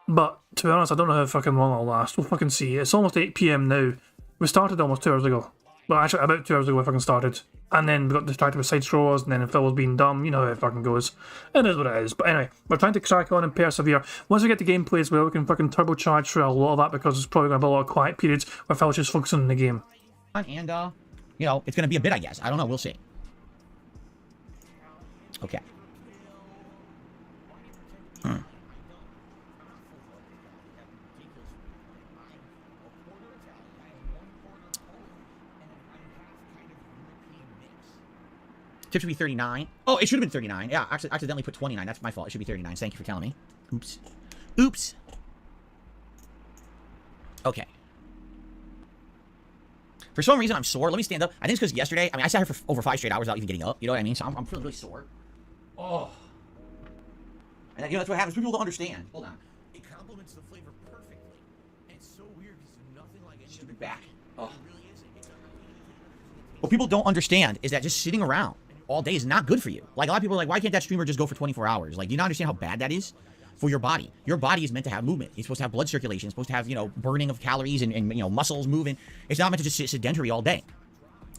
but to be honest, I don't know how fucking long it'll last. We'll fucking see. It's almost 8 PM now. We started almost 2 hours ago. Well, actually, about 2 hours ago we fucking started, and then we got distracted with side scrollers, and then Phil was being dumb. You know how it fucking goes. It is what it is. But anyway, we're trying to crack on and persevere. Once we get the gameplay as well, we can fucking turbocharge through a lot of that, because there's probably going to be a lot of quiet periods where Phil's just focusing on the game. And, you know, it's going to be a bit, I guess. I don't know. We'll see. Okay. 'Tip should be 39. Oh, it should have been 39. Yeah, actually, accidentally put 29. That's my fault. It should be 39. Thank you for telling me. Oops. Oops. Okay. For some reason, I'm sore. Let me stand up. I think it's because yesterday, I mean, I sat here for over 5 straight hours without even getting up. You know what I mean? So I'm feeling really sore. Oh. And, you know, that's what happens. People don't understand. Hold on. It complements the flavor perfectly. It's so weird because there's nothing like it. Stupid back. Oh. What people don't understand is that just sitting around all day is not good for you. Like, a lot of people are like, why can't that streamer just go for 24 hours? Like, do you not understand how bad that is for your body? Your body is meant to have movement. It's supposed to have blood circulation. It's supposed to have, you know, burning of calories and you know, muscles moving. It's not meant to just sit sedentary all day.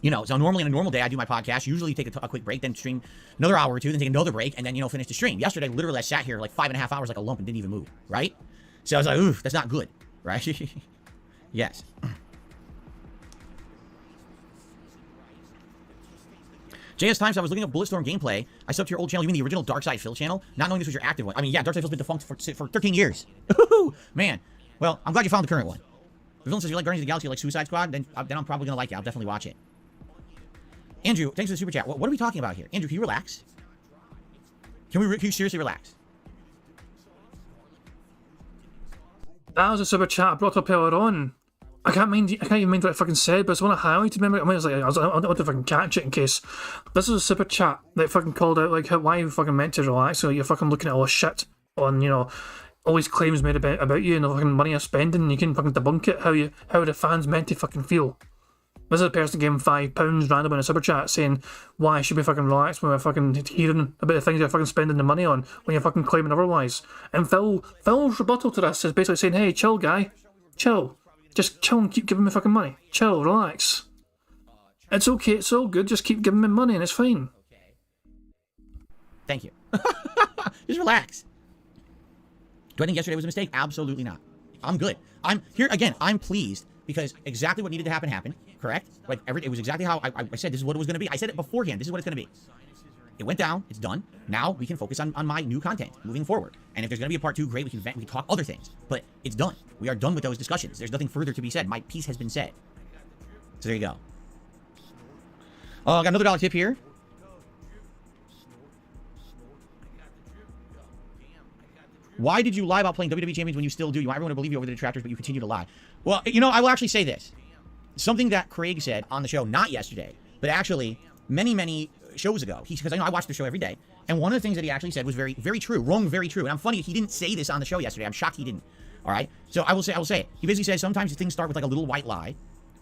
You know, so normally in a normal day, I do my podcast, usually take a quick break, then stream another hour or two, then take another break, and then, you know, finish the stream. Yesterday, literally, I sat here like 5.5 hours like a lump and didn't even move, right? So I was like, oof, that's not good, right? Yes. JS Times, I was looking up Bulletstorm gameplay. I subbed to your old channel. You mean the original Darkside Phil channel? Not knowing this was your active one. I mean, yeah, Darkside Phil's been defunct for 13 years. Man. Well, I'm glad you found the current one. If the villain says you like Guardians of the Galaxy, you like Suicide Squad, then I'm probably going to like it. I'll definitely watch it. Andrew, thanks for the super chat. What are we talking about here? Andrew, can you relax? Can you seriously relax? That was a super chat I brought up earlier on. I can't even mind what I fucking said, but it's one I highlighted. Remember, I want to fucking catch it in case. This is a super chat that fucking called out like why you fucking meant to relax. So you're fucking looking at all this shit on, you know, all these claims made about you and the fucking money you're spending, and you can fucking debunk it. How the fans meant to fucking feel. This is a person gave him £5 random in a super chat saying why I should be fucking relaxed when we're fucking hearing about the things you're fucking spending the money on when you're fucking claiming otherwise. And Phil's rebuttal to this is basically saying, hey, chill, guy, chill. Just chill and keep giving me fucking money. Chill, relax. It's okay, it's all good, just keep giving me money and it's fine. Thank you. Just relax. Do I think yesterday was a mistake? Absolutely not. I'm good. I'm here again. I'm pleased because exactly what needed to happen happened. Correct? Like it was exactly how I said this is what it was going to be. I said it beforehand. This is what it's going to be. It went down. It's done. Now we can focus on my new content moving forward. And if there's going to be a part 2, great. We can talk other things. But it's done. We are done with those discussions. There's nothing further to be said. My piece has been said. So there you go. got another dollar tip here. Why did you lie about playing WWE Champions when you still do? You want everyone to believe you over the detractors, but you continue to lie. Well, you know, I will actually say this. Something that Craig said on the show, not yesterday, but actually many shows ago. Because I know I watch the show every day. And one of the things that he actually said was very, very true. Wrong, very true. And I'm funny, he didn't say this on the show yesterday. I'm shocked he didn't. All right? So I will say it. He basically says sometimes things start with like a little white lie,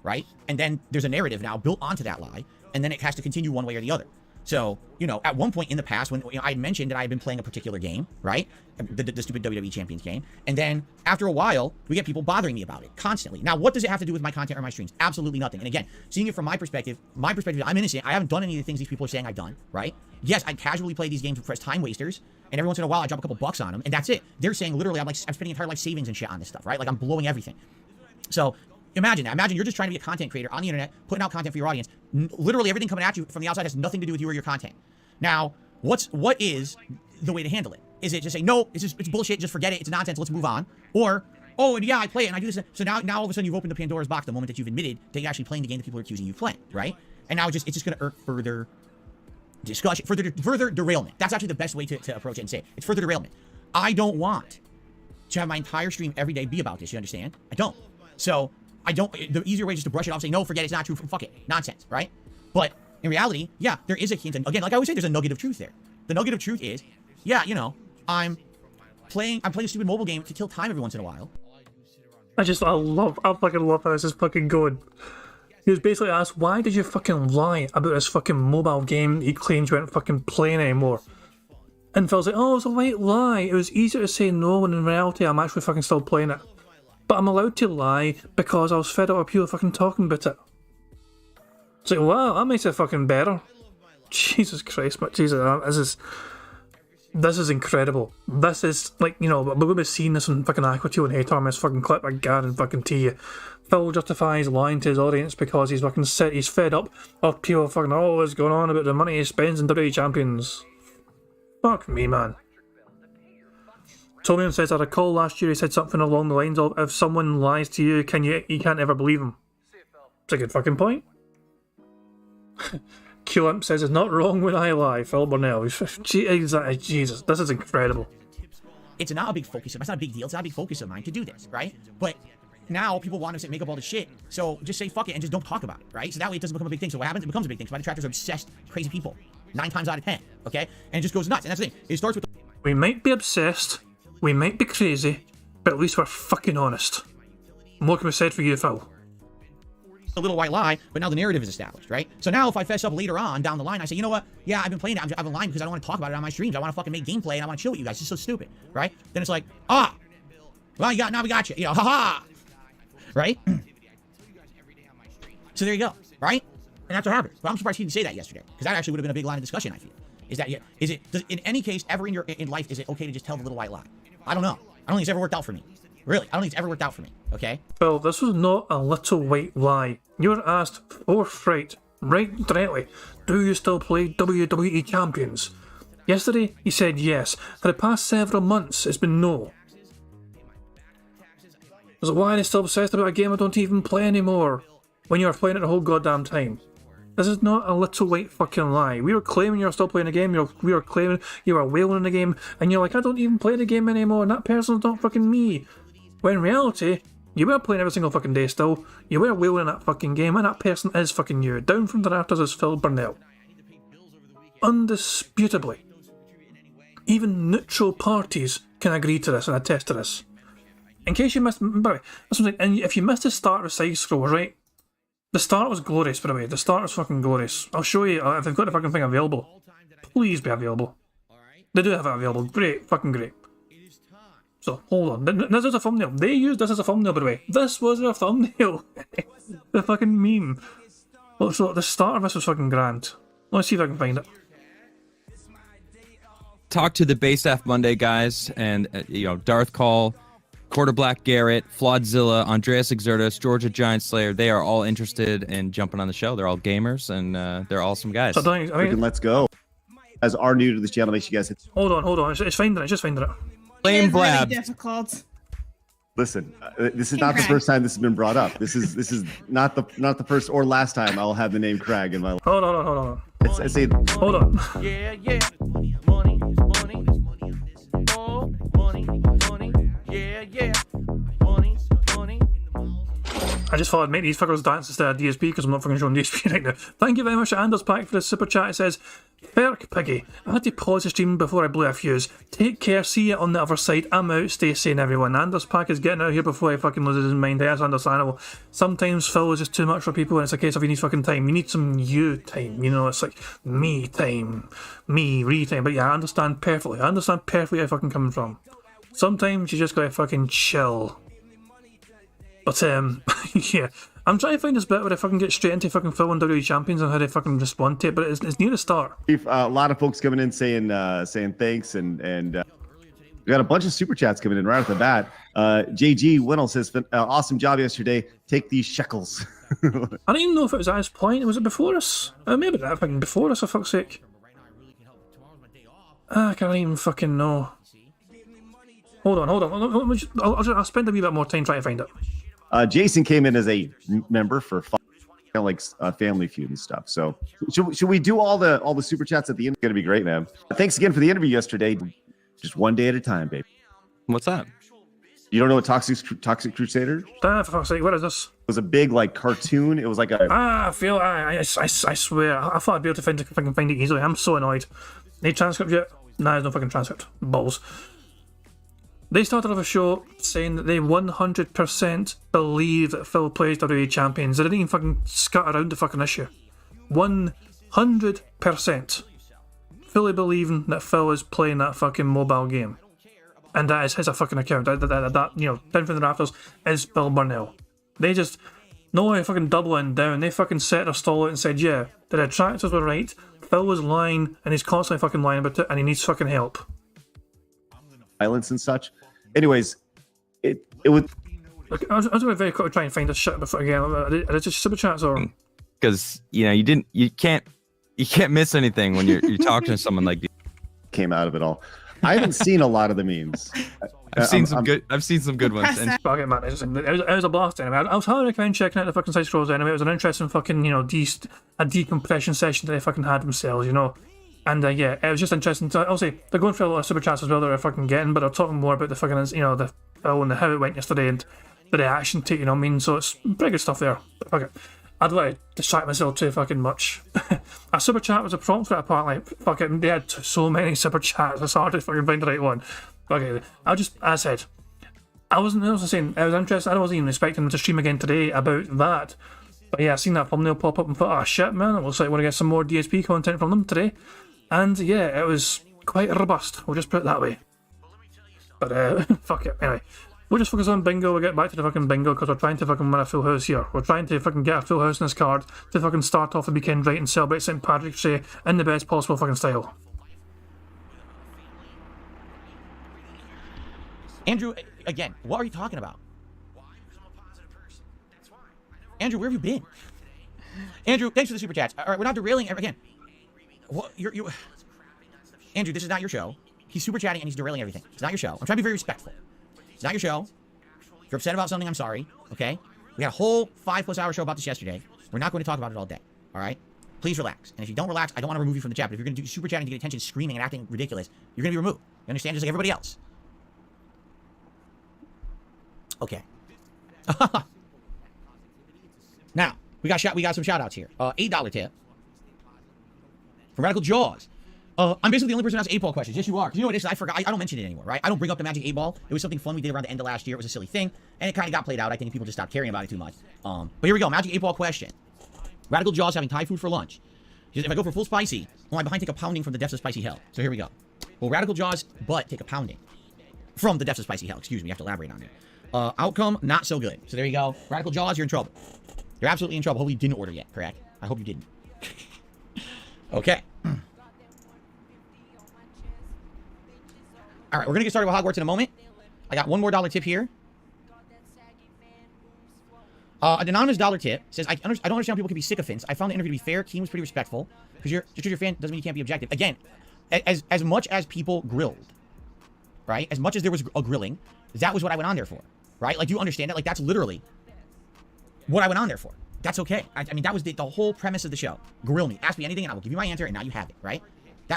right? And then there's a narrative now built onto that lie. And then it has to continue one way or the other. So, you know, at one point in the past, when I had mentioned that I had been playing a particular game, right? The stupid WWE Champions game. And then after a while, we get people bothering me about it constantly. Now, what does it have to do with my content or my streams? Absolutely nothing. And again, seeing it from my perspective, I'm innocent. I haven't done any of the things these people are saying I've done, right? Yes, I casually play these games as time wasters. And every once in a while, I drop a couple bucks on them. And that's it. They're saying literally, I'm spending entire life savings and shit on this stuff, right? Like I'm blowing everything. So imagine that. Imagine you're just trying to be a content creator on the internet, putting out content for your audience. Literally everything coming at you from the outside has nothing to do with you or your content. Now, what is the way to handle it? Is it just say, no, it's bullshit, just forget it, it's nonsense, let's move on? Or, oh, and yeah, I play it and I do this. So now all of a sudden you've opened the Pandora's box the moment that you've admitted that you're actually playing the game that people are accusing you of playing, right? And now it's just going to irk further discussion, further derailment. That's actually the best way to approach it and say it. It's further derailment. I don't want to have my entire stream every day be about this, you understand? I don't. So, the easier way is just to brush it off and say, no, forget it, it's not true, fuck it, nonsense, right? But in reality, yeah, there is a hint. And again, like I always say, there's a nugget of truth there. The nugget of truth is, yeah, you know, I'm playing a stupid mobile game to kill time every once in a while. I fucking love how this is fucking going. He was basically asked, why did you fucking lie about this fucking mobile game he claimed you weren't fucking playing anymore? And Phil's like, oh, it was a white lie. It was easier to say no when in reality I'm actually fucking still playing it. But I'm allowed to lie because I was fed up of people fucking talking about it. It's like, wow, that makes it fucking better. Jesus Christ, but Jesus, this is incredible. This is, like, you know, we've been seeing this on fucking Aqua and Hate Armor, this fucking clip I guarantee fucking to you. Phil justifies lying to his audience because he's fucking he's fed up of people fucking, oh, what's going on about the money he spends in WWE Champions. Fuck me, man. Tomian says, I recall last year he said something along the lines of, if someone lies to you, you can't ever believe them. It's a good fucking point. Q-Imp says, it's not wrong when I lie. Phil Burnell. Exactly. Jesus, this is incredible. It's not a big focus of mine. It's not a big deal. It's not a big focus of mine to do this, right? But now people want to make up all this shit. So just say fuck it and just don't talk about it, right? So that way it doesn't become a big thing. So what happens? It becomes a big thing. So my detractors are obsessed, crazy people. 9 times out of 10, okay? And it just goes nuts. And that's the thing. It starts with... We might be obsessed, we might be crazy, but at least we're fucking honest. And what can be said for you, Phil? A little white lie, but now the narrative is established, right? So now if I fess up later on down the line, I say, you know what? Yeah, I've been playing it. I've been lying because I don't want to talk about it on my streams. I want to fucking make gameplay and I want to chill with you guys. It's so stupid, right? Then it's like, well, now we got you. You know, haha, right? So there you go, right? And that's what happened. But I'm surprised he didn't say that yesterday, because that actually would have been a big line of discussion. I feel in any case ever in life is it okay to just tell the little white lie? I don't know. I don't think it's ever worked out for me. Really, I don't think it's ever worked out for me, okay? Well, this was not a little white lie. You were asked forthright, right directly, do you still play WWE Champions? Yesterday, you said yes. For the past several months, it's been no. So why are they still obsessed about a game I don't even play anymore? When you were playing it the whole goddamn time. This is not a little white fucking lie. We were claiming you were still playing the game, we were claiming you were wailing in the game, and you're like, I don't even play the game anymore, and that person's not fucking me. When in reality, you were playing every single fucking day still, you were wailing in that fucking game, and that person is fucking you. Down from the rafters is Phil Burnell. Undisputably. Even neutral parties can agree to this and attest to this. In case you missed, by the way, and if you missed the start of the side scroll, right? The start was glorious, by the way. The start was fucking glorious. I'll show you if they've got the fucking thing available. Please be available. They do have it available. Great, fucking great. So, hold on. This is a thumbnail. They used this as a thumbnail, by the way. This was a thumbnail. The fucking meme. Oh, so the start of this was fucking grand. Let's see if I can find it. Talk to the Base F Monday guys, and Darth Call, Quarter Black Garrett, Flawedzilla, Andreas Exertus, Georgia Giant Slayer. They are all interested in jumping on the show. They're all gamers, and they're awesome guys. So let's go. As are new to this channel, make sure you guys hit. Hold on. It's finding it. Just finding it. Flame It's really Blab. difficult. Listen, this is not the Crag. first time this has been brought up. This is not the first or last time I'll have the name Crag in my life. Hold on. I say Hold on. Yeah, yeah. Money, money. Oh, money, money. Yeah, yeah. Money, money. I just thought I'd make these fuckers dance instead of DSP because I'm not fucking showing DSP right now. Thank you very much to Anders Pack for the super chat. It says, Ferk Piggy, I had to pause the stream before I blew a fuse. Take care, see you on the other side. I'm out, stay sane everyone. Anders Pack is getting out of here before he fucking loses his mind. That's understandable. Sometimes Phil is just too much for people and it's a case of you need fucking time. You need some you time, you know, it's like me time. Me time. But yeah, I understand perfectly. I understand perfectly where you're fucking coming from. Sometimes you just gotta fucking chill. But yeah, I'm trying to find this bit where I fucking get straight into fucking Phil and WWE champions and how they fucking respond to it, but it's near the start. a lot of folks coming in saying thanks and we got a bunch of super chats coming in right off the bat. JG Winnell says, awesome job yesterday. Take these shekels. I don't even know if it was at his point. Was it before us? Maybe that fucking before us, for fuck's sake. I can't even fucking know. Hold on. I'll spend a wee bit more time trying to find it. Jason came in as a member for like Family Feud and stuff. So should we do all the super chats at the end? It's gonna be great, man. Thanks again for the interview yesterday. Just one day at a time, baby. What's that? You don't know what Toxic Crusader? For fuck's sake, what is this? It was a big like cartoon. It was like a I swear, I thought I'd be able to find it easily. I'm so annoyed. Need transcript yet? Nah, there's no fucking transcript. Balls. They started off a show saying that they 100% believe that Phil plays WWE champions. They didn't even fucking scut around the fucking issue. 100%. Fully believing that Phil is playing that fucking mobile game. And that is his fucking account. That you know, down from the rafters is Bill Burnell. They just, no way fucking doubling down. They fucking set their stall out and said, yeah, the detractors were right. Phil was lying, and he's constantly fucking lying about it, and he needs fucking help. violence and such. Anyways, it would. Look, I was going to very quickly try and find this shit before again. Are it just super chats or? Because you can't miss anything when you're talking to someone like. Came out of it all. I haven't seen a lot of the memes. I've seen some good ones. And Fuck it, man. It was a blast anyway. I was highly recommend checking out the fucking side scrolls anyway. It was an interesting fucking, a decompression session that they fucking had themselves, And yeah, it was just interesting. So obviously, they're going through a lot of super chats as well that they're fucking getting, but they're talking more about the fucking, the Phil and how it went yesterday and the reaction to it, so it's pretty good stuff there. But fuck it. I don't want to distract myself too fucking much. A super chat was a prompt for it, apparently. Fuck it, they had so many super chats, it's hard to fucking find the right one. Okay, as I said, I was interested. I wasn't even expecting them to stream again today about that. But yeah, I seen that thumbnail pop up and thought, shit, man, it looks like I want to get some more DSP content from them today. And yeah, it was quite robust, we'll just put it that way. But fuck it, anyway. We'll just focus on bingo, we'll get back to the fucking bingo because we're trying to fucking win a full house here. We're trying to fucking get a full house in this card to fucking start off the weekend right and celebrate St. Patrick's Day in the best possible fucking style. Andrew, again, what are you talking about? Andrew, where have you been? Andrew, thanks for the super chats. All right, we're not derailing again. What you Andrew, this is not your show. He's super chatting and he's derailing everything. It's not your show. I'm trying to be very respectful. It's not your show. If you're upset about something, I'm sorry. Okay? We had a whole 5+ hour show about this yesterday. We're not going to talk about it all day. All right? Please relax. And if you don't relax, I don't want to remove you from the chat. But if you're going to do super chatting to get attention, screaming and acting ridiculous, you're going to be removed. You understand? Just like everybody else. Okay. Now, we got some shout outs here. $8 tip from Radical Jaws. I'm basically the only person who asks 8-ball questions. Yes, you are. 'Cause you know what it is? I forgot. I don't mention it anymore, right? I don't bring up the Magic 8-ball. It was something fun we did around the end of last year. It was a silly thing, and it kind of got played out. I think people just stopped caring about it too much. But here we go. Magic 8-ball question. Radical Jaws having Thai food for lunch. He says, if I go for full spicy, will my behind take a pounding from the depths of spicy hell? So here we go. Will Radical Jaws' butt take a pounding from the depths of spicy hell? Excuse me. You have to elaborate on it. Outcome, not so good. So there you go. Radical Jaws, you're in trouble. You're absolutely in trouble. Hopefully you didn't order yet, correct? I hope you didn't. Okay. All right, we're going to get started with Hogwarts in a moment. I got one more dollar tip here. An anonymous dollar tip says, I don't understand how people can be sycophants. I found the interview to be fair. Keem was pretty respectful. Because just because you're a fan doesn't mean you can't be objective. Again, as much as people grilled, right? As much as there was a grilling, that was what I went on there for. right? Like, do you understand it? Like, that's literally what I went on there for. That's okay. I mean, that was the whole premise of the show. Grill me, ask me anything, and I will give you my answer, and now you have it, right?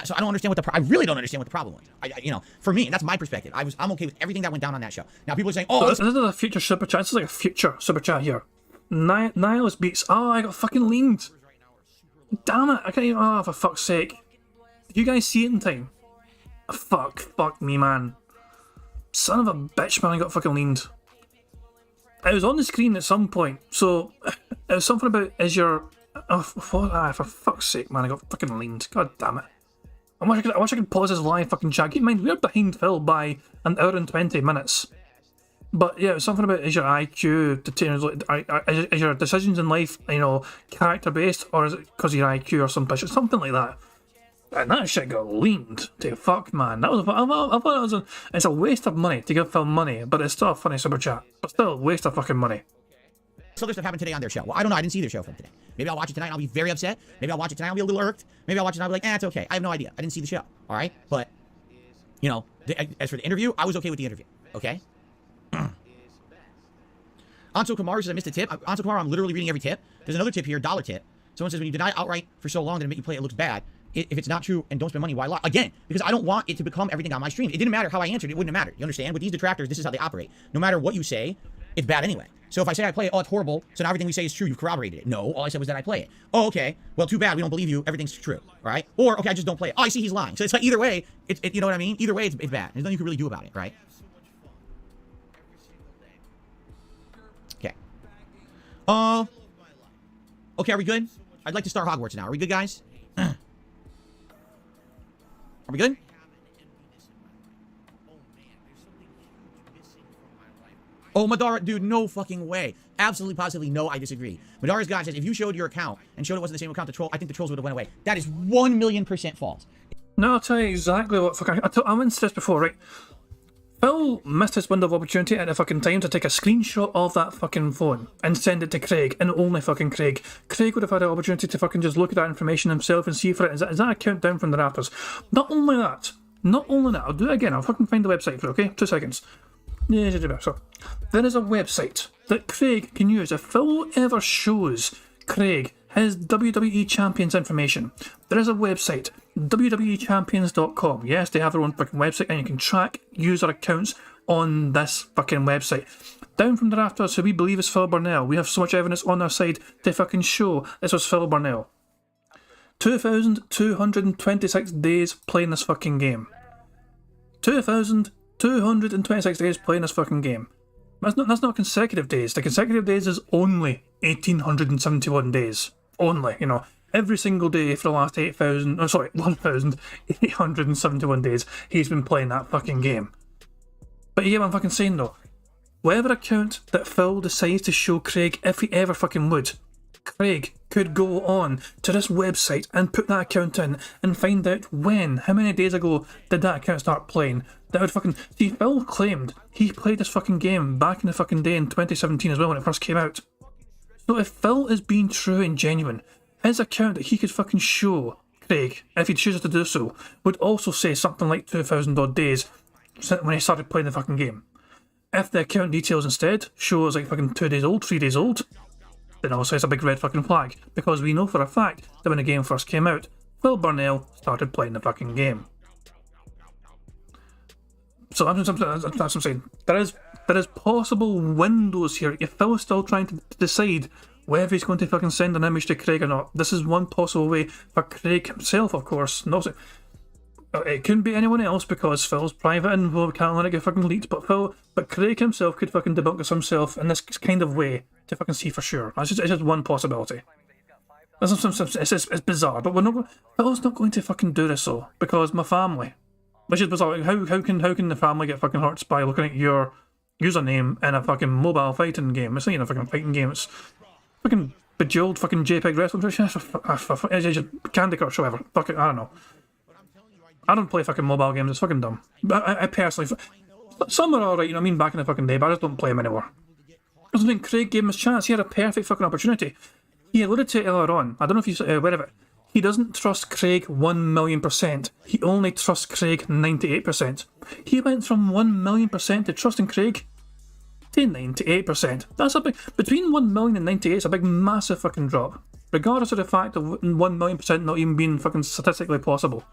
So I don't understand what I really don't understand what the problem was. You know, for me, and that's my perspective. I'm okay with everything that went down on that show. Now people are saying, "Oh, this is a future super chat. This is like a future super chat here." Nihilist beats. Oh, I got fucking leaned. Damn it! I can't even. Oh, for fuck's sake! Did you guys see it in time? Fuck me, man. Son of a bitch, man! I got fucking leaned. It was on the screen at some point, so it was something about is your. Oh, for fuck's sake, man! I got fucking leaned. God damn it! I wish I could pause this live fucking chat. Keep in mind, we're behind Phil by an hour and 20 minutes. But yeah, it was something about is your IQ, is your decisions in life, you know, character based, or is it because of your IQ or something like that? And that shit got leaned to fuck, man. That was I thought it was it's a waste of money to give Phil money, but it's still a funny super chat. But still, waste of fucking money. So other stuff happened today on their show. Well, I don't know. I didn't see their show from today. Maybe I'll watch it tonight and I'll be very upset. Maybe I'll watch it tonight and I'll be a little irked. Maybe I'll watch it and I'll be like, it's okay. I have no idea. I didn't see the show. All right? But, you know, as for the interview, I was okay with the interview. Okay? Anso Kamar says I missed a tip. Anso Kamar, I'm literally reading every tip. There's another tip here, dollar tip. Someone says when you deny outright for so long that it make you play, it looks bad. If it's not true and don't spend money, why lie? Again, because I don't want it to become everything on my stream. It didn't matter how I answered. It wouldn't have mattered. You understand? With these detractors, this is how they operate. No matter what you say, it's bad anyway. So if I say I play it, oh, it's horrible, so now everything we say is true, you've corroborated it. No, all I said was that I play it. Oh, okay. Well, too bad, we don't believe you, everything's true, all right? Or, okay, I just don't play it. Oh, I see he's lying. So it's like, either way, you know what I mean? Either way, it's bad. There's nothing you can really do about it, right? Okay. Okay, are we good? I'd like to start Hogwarts now. Are we good, guys? Are we good? Oh, Madara, dude, no fucking way. Absolutely, positively, no, I disagree. Madara's God says, if you showed your account and showed it wasn't the same account, I think the trolls would have went away. That is 1,000,000% false. No, I'll tell you exactly what fucking... I went to this before, right? Phil missed his window of opportunity at the fucking time to take a screenshot of that fucking phone and send it to Craig, and only fucking Craig. Craig would have had the opportunity to fucking just look at that information himself and see for it. Is that a countdown from the rafters? Not only that, I'll do it again. I'll fucking find the website for it, okay? 2 seconds. So, there is a website that Craig can use if Phil ever shows Craig his WWE Champions information. There is a website, WWEChampions.com. Yes, they have their own fucking website, and you can track user accounts on this fucking website. Down from the rafters, who we believe is Phil Burnell. We have so much evidence on our side to fucking show this was Phil Burnell. 2,226 days playing this fucking game. 2,226 days playing this fucking game. That's not consecutive days. The consecutive days is only 1,871 days. Only, you know. Every single day for the last 1,871 days, he's been playing that fucking game. But you get what I'm fucking saying though. Whatever account that Phil decides to show Craig, if he ever fucking would, Craig could go on to this website and put that account in and find out how many days ago did that account start playing. That would fucking... See, Phil claimed he played this fucking game back in the fucking day in 2017 as well when it first came out. So if Phil is being true and genuine, his account that he could fucking show Craig, if he chooses to do so, would also say something like 2,000 odd days when he started playing the fucking game. If the account details instead shows like fucking 2 days old, 3 days old, then also it's a big red fucking flag, because we know for a fact that when the game first came out, Phil Burnell started playing the fucking game. So that's what I'm saying. There is possible windows here. If Phil's still trying to decide whether he's going to fucking send an image to Craig or not, this is one possible way for Craig himself, of course. No, it couldn't be anyone else because Phil's private and we can't let it get fucking leaked. But Craig himself could fucking debunk this himself in this kind of way to fucking see for sure. It's just one possibility. It's bizarre, but Phil's not going to fucking do this though, because my family. Which is bizarre. How can the family get fucking hurt by looking at your username in a fucking mobile fighting game? It's not even a fucking fighting game. It's fucking bejeweled fucking JPEG wrestling. Candy Crush, whatever. Fuck it, I don't know. I don't play fucking mobile games. It's fucking dumb. But I personally, some are alright. You know what I mean? Back in the fucking day, but I just don't play them anymore. Because when Craig gave him his chance, he had a perfect fucking opportunity. He alluded to it earlier on. I don't know if you're aware of it. He doesn't trust Craig 1,000,000%. He only trusts Craig 98%. He went from 1,000,000% to trusting Craig to 98%. That's a big, between 1 million and 98 is a big massive fucking drop. Regardless of the fact of 1 million% not even being fucking statistically possible.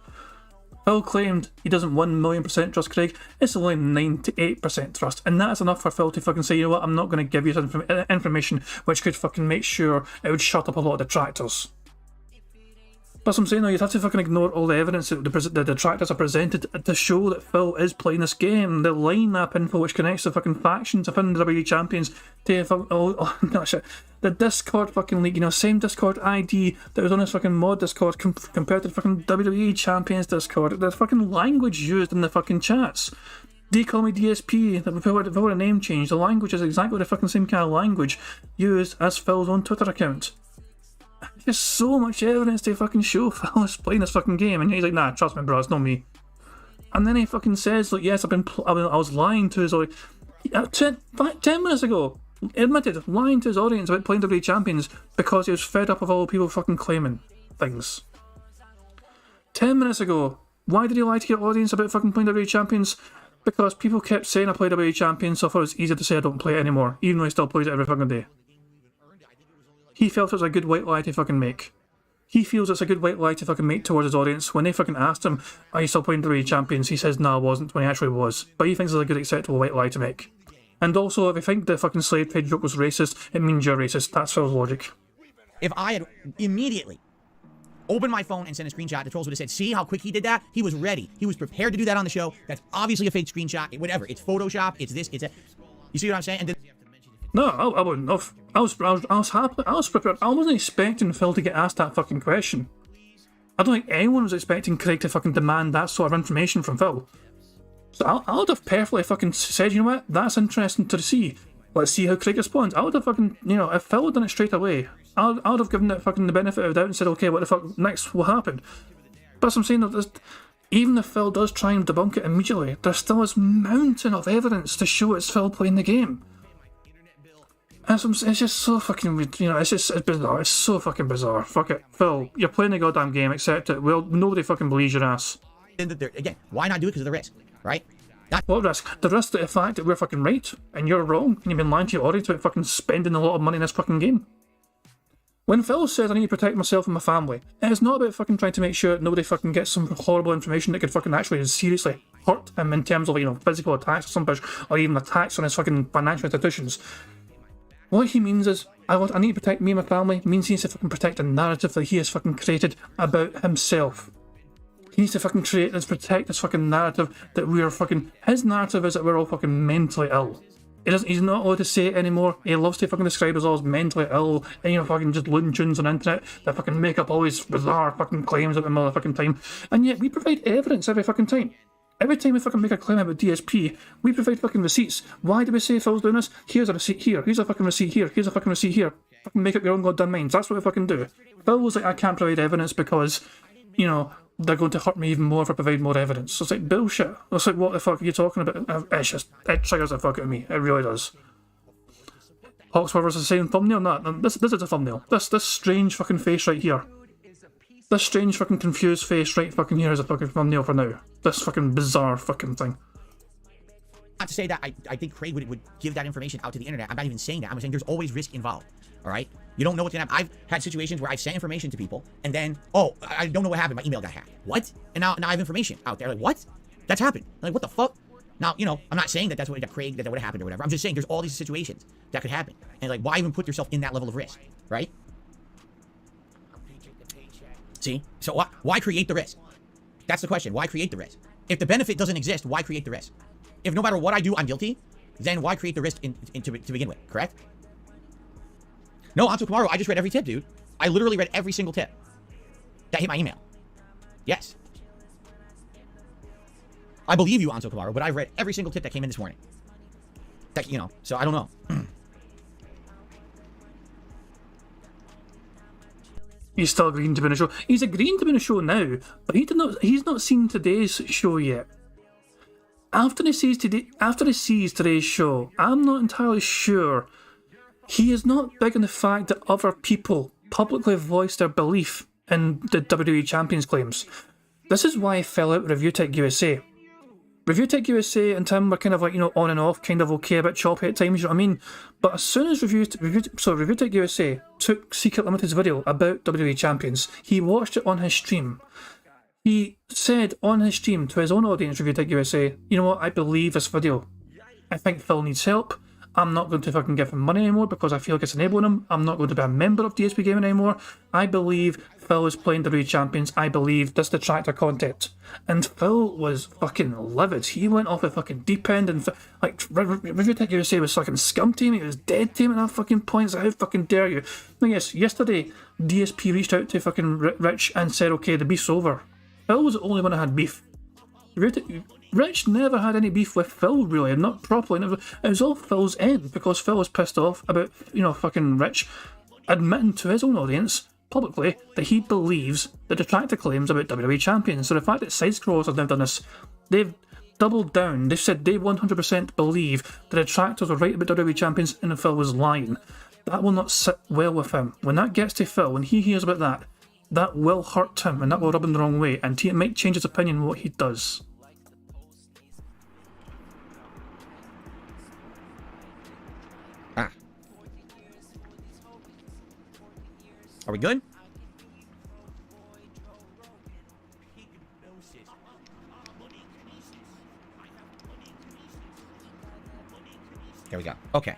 Phil claimed he doesn't 1 million% trust Craig, it's only 98% trust. And that's enough for Phil to fucking say, you know what, I'm not going to give you some information which could fucking make sure it would shut up a lot of detractors. That's what I'm saying though, you'd have to fucking ignore all the evidence that the detractors are presented to show that Phil is playing this game. The lineup info which connects the fucking factions of the WWE champions to the Discord fucking leak, you know, same Discord ID that was on this fucking mod Discord compared to the fucking WWE champions Discord. The fucking language used in the fucking chats. They call me DSP, before the name change, the language is exactly the fucking same kind of language used as Phil's own Twitter account. There's so much evidence to fucking show Phil is playing this fucking game, and he's like, nah, trust me, bro, it's not me. And then he fucking says, like, yes, I was lying to his audience. 10 minutes ago, admitted lying to his audience about playing WWE champions because he was fed up of all the people fucking claiming things. 10 minutes ago, why did he lie to your audience about fucking playing WWE champions? Because people kept saying I play WWE champions, so I thought it was easier to say I don't play it anymore, even though he still plays it every fucking day. He felt it was a good white lie to fucking make. He feels it's a good white lie to fucking make towards his audience. When they fucking asked him, are you still playing WWE champions? He says, no, I wasn't, when he actually was. But he thinks it's a good acceptable white lie to make. And also, if you think the fucking slave trade joke was racist, it means you're racist. That's Phil's logic. If I had immediately opened my phone and sent a screenshot, the trolls would have said, see how quick he did that? He was ready. He was prepared to do that on the show. That's obviously a fake screenshot. Whatever. It's Photoshop. It's this. It's that. You see what I'm saying? And no, I wouldn't have. I was happy. I was prepared. I wasn't expecting Phil to get asked that fucking question. I don't think anyone was expecting Craig to fucking demand that sort of information from Phil. So I would have perfectly fucking said, you know what, that's interesting to see. Let's see how Craig responds. I would have fucking, you know, if Phil had done it straight away, I would have given it fucking the benefit of the doubt and said, okay, what the fuck next will happen? But as I'm saying, that even if Phil does try and debunk it immediately, there still is mountain of evidence to show it's Phil playing the game. It's just so fucking, you know, it's bizarre. It's so fucking bizarre. Fuck it. Phil, you're playing the goddamn game, accept it. Well, nobody fucking believes your ass. again, why not do it? Because of the risk, right? What risk? The risk of the fact that we're fucking right, and you're wrong, and you've been lying to your audience about fucking spending a lot of money in this fucking game. When Phil says I need to protect myself and my family, it is not about fucking trying to make sure nobody fucking gets some horrible information that could fucking actually seriously hurt him in terms of, you know, physical attacks or some bitch, or even attacks on his fucking financial institutions. What he means is, I need to protect me and my family, means he needs to fucking protect the narrative that he has fucking created about himself. He needs to fucking protect this fucking narrative that we are fucking, his narrative is that we're all fucking mentally ill. He's not allowed to say it anymore. He loves to fucking describe us all as mentally ill, and, you know, fucking just loon tunes on the internet that fucking make up all these bizarre fucking claims at the motherfucking time. And yet we provide evidence every fucking time. Every time we fucking make a claim about DSP, we provide fucking receipts. Why do we say Phil's doing this? Here's a receipt here, here's a fucking receipt here, here's a fucking receipt here. Fucking make up your own goddamn minds. That's what we fucking do. Phil was like, I can't provide evidence because, you know, they're going to hurt me even more if I provide more evidence. So it's like, bullshit. It's like, what the fuck are you talking about? It's just, it triggers the fuck out of me. It really does. Hawksworth is the same thumbnail? No, this is a thumbnail. This strange fucking face right here. This strange fucking confused face right fucking here is a fucking thumbnail for now. This fucking bizarre fucking thing. Not to say that I think Craig would give that information out to the internet. I'm not even saying that. I'm saying there's always risk involved. All right? You don't know what's going to happen. I've had situations where I've sent information to people, and then, oh, I don't know what happened. My email got hacked. What? And now I have information out there. Like, what? That's happened. Like, what the fuck? Now, you know, I'm not saying that's what Craig, that would have happened or whatever. I'm just saying there's all these situations that could happen. And, like, why even put yourself in that level of risk? Right? See? So why create the risk? That's the question. Why create the risk? If the benefit doesn't exist, why create the risk? If no matter what I do, I'm guilty, then why create the risk to begin with, correct? No, Anto Kamaru, I just read every tip, dude. I literally read every single tip that hit my email. Yes. I believe you, Anto Kamaru, but I've read every single tip that came in this morning. That, you know, so I don't know. He's still agreeing to be in a show. He's agreeing to be in a show now, but he's not seen today's show yet. After he sees today's show, I'm not entirely sure. He is not big on the fact that other people publicly voiced their belief in the WWE Champions claims. This is why he fell out with Review Tech USA. Review Tech USA and Tim were kind of like, you know, on and off, kind of okay, a bit choppy at times, you know what I mean? But as soon as Review Tech USA took Secret Limited's video about WWE Champions, he watched it on his stream. He said on his stream to his own audience, Review Tech USA, you know what, I believe this video. I think Phil needs help. I'm not going to fucking give him money anymore because I feel like it's enabling him. I'm not going to be a member of DSP Gaming anymore. I believe Phil is playing WWE Champions. I believe this detractor content. And Phil was fucking livid. He went off the fucking deep end and like Review Tech USA was fucking scum team. He was dead team at that fucking point. So how fucking dare you? I guess yesterday DSP reached out to fucking Rich and said, okay, the beef's over. Phil was the only one that had beef. Rich never had any beef with Phil, really, not properly. It was all Phil's end because Phil was pissed off about, you know, fucking Rich admitting to his own audience publicly that he believes the detractor claims about WWE Champions. So the fact that Side Scrollers have now done this, they've doubled down. They've said they 100% believe the detractors were right about WWE Champions and Phil was lying. That will not sit well with him. When that gets to Phil, when he hears about that, that will hurt him and that will rub him the wrong way, and it might change his opinion on what he does. Are we good? There we go. Okay.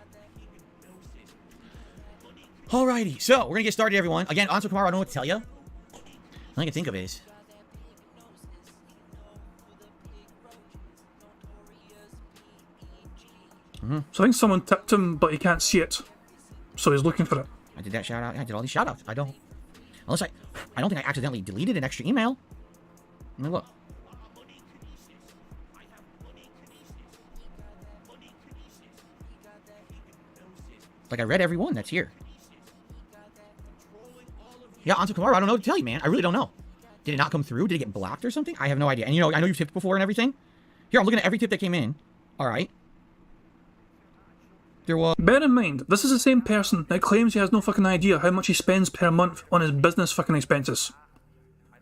Alrighty. So, we're going to get started, everyone. Again, Anso Kamara, I don't know what to tell you. All I can think of is... So I think someone tipped him, but he can't see it. So he's looking for it. I did that shout out. I did all these shout outs. I don't think I accidentally deleted an extra email. Let me look. Like I read every one that's here. Yeah, Anso Kamara, I don't know what to tell you, man. I really don't know. Did it not come through? Did it get blocked or something? I have no idea. And you know, I know you've tipped before and everything. Here, I'm looking at every tip that came in. All right. Bear in mind, this is the same person that claims he has no fucking idea how much he spends per month on his business fucking expenses.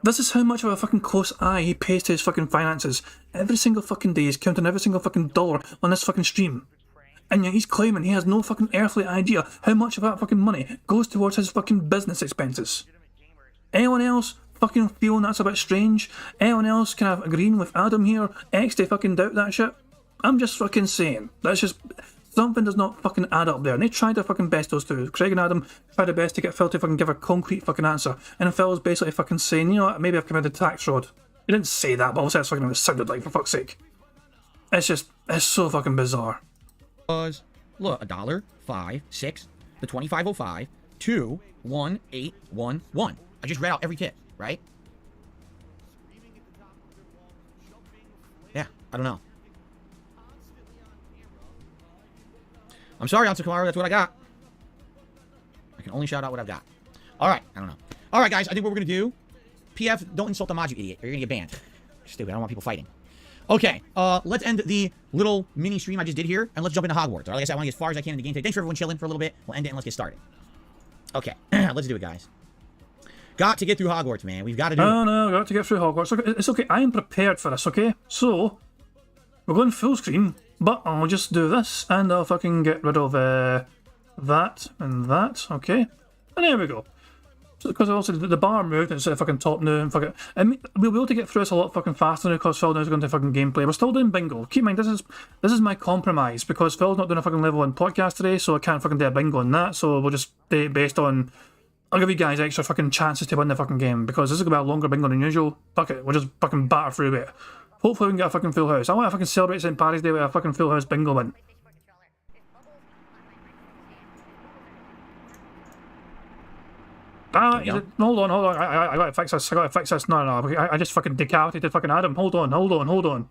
This is how much of a fucking close eye he pays to his fucking finances. Every single fucking day he's counting every single fucking dollar on this fucking stream. And yet he's claiming he has no fucking earthly idea how much of that fucking money goes towards his fucking business expenses. Anyone else fucking feeling that's a bit strange? Anyone else kind of agreeing with Adam here? X to fucking doubt that shit? I'm just fucking saying. That's just... Something does not fucking add up there. And they tried their fucking best, those two. Craig and Adam tried their best to get Phil to fucking give a concrete fucking answer. And Phil was basically fucking saying, you know what, maybe I've committed tax fraud. He didn't say that, but obviously that's fucking what it sounded like, for fuck's sake. It's just, it's so fucking bizarre. Was, look, $1, 5, 6, the 2505, 2, 1, 8, 1, 1. I just read out every tip, right? Yeah, I don't know. I'm sorry, Anso Kamara, that's what I got. I can only shout out what I've got. Alright, I don't know. Alright, guys, I think what we're going to do... PF, don't insult the mod, you idiot. You're going to get banned. Stupid, I don't want people fighting. Okay, let's end the little mini stream I just did here, and let's jump into Hogwarts. Like I said, I want to get as far as I can in the game today. Thanks for everyone chilling for a little bit. We'll end it and let's get started. Okay, let's do it, guys. Got to get through Hogwarts, man. We've got to do it. No, got to get through Hogwarts. It's okay, I am prepared for this, okay? So, we're going full screen. But I'll just do this, and I'll fucking get rid of that and that, okay? And there we go. So, because also the bar moved instead of fucking top now, and fucking... I mean, we'll be able to get through this a lot fucking faster now because Phil now is going to fucking gameplay. We're still doing bingo. Keep in mind, this is my compromise, because Phil's not doing a fucking level 1 podcast today, so I can't fucking do a bingo on that, so we'll just do it based on... I'll give you guys extra fucking chances to win the fucking game, because this is going to be a longer bingo than usual. Fuck it, we'll just fucking batter through it. Hopefully we can get a fucking full house. I want to fucking celebrate St. Paddy's Day with a fucking full house bingo win. Hold on. I gotta fix this. No. I just fucking decapitated fucking Adam. Hold on.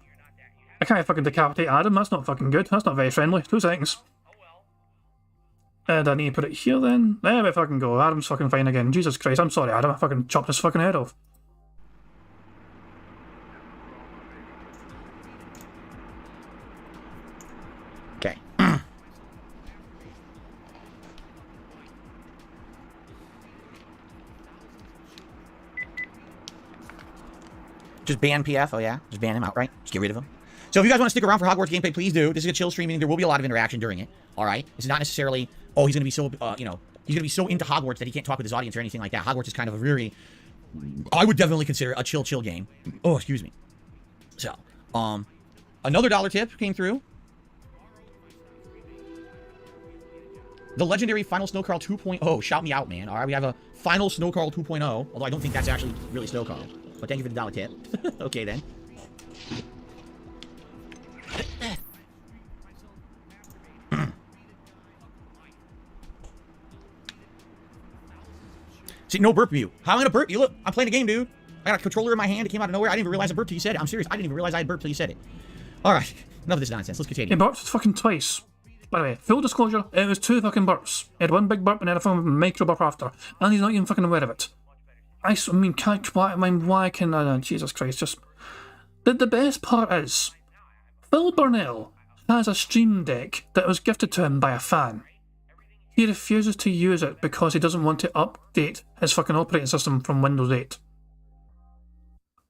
I can't fucking decapitate Adam. That's not fucking good. That's not very friendly. 2 seconds. And I need to put it here then. There we fucking go. Adam's fucking fine again. Jesus Christ. I'm sorry, Adam. I fucking chopped his fucking head off. Okay. Just ban PF. Oh yeah, just ban him outright. Just get rid of him. So if you guys want to stick around for Hogwarts gameplay, please do. This is a chill streaming. There will be a lot of interaction during it. All right. It's not necessarily, oh, he's going to be so, you know, he's going to be so into Hogwarts that he can't talk with his audience or anything like that. Hogwarts is kind of a very, I would definitely consider a chill game. Oh, excuse me. So, another dollar tip came through. The legendary Final Snow Carl 2.0. Shout me out, man. All right, we have a Final Snow Carl 2.0. Although I don't think that's actually really Snow Carl. But thank you for the dollar tip. Okay, then. See, no burp you. How am I gonna burp you? Look, I'm playing a game, dude. I got a controller in my hand. It came out of nowhere. I didn't even realize I burped till you said it. I'm serious. I didn't even realize I had burped till you said it. All right. Enough of this nonsense. Let's continue. He burped fucking twice. By the way, full disclosure, it was 2 fucking burps. He had 1 big burp and then a fucking micro burp after. And he's not even fucking aware of it. I mean, why can I... Jesus Christ, just... The best part is, Phil Burnell has a Stream Deck that was gifted to him by a fan. He refuses to use it because he doesn't want to update his fucking operating system from Windows 8.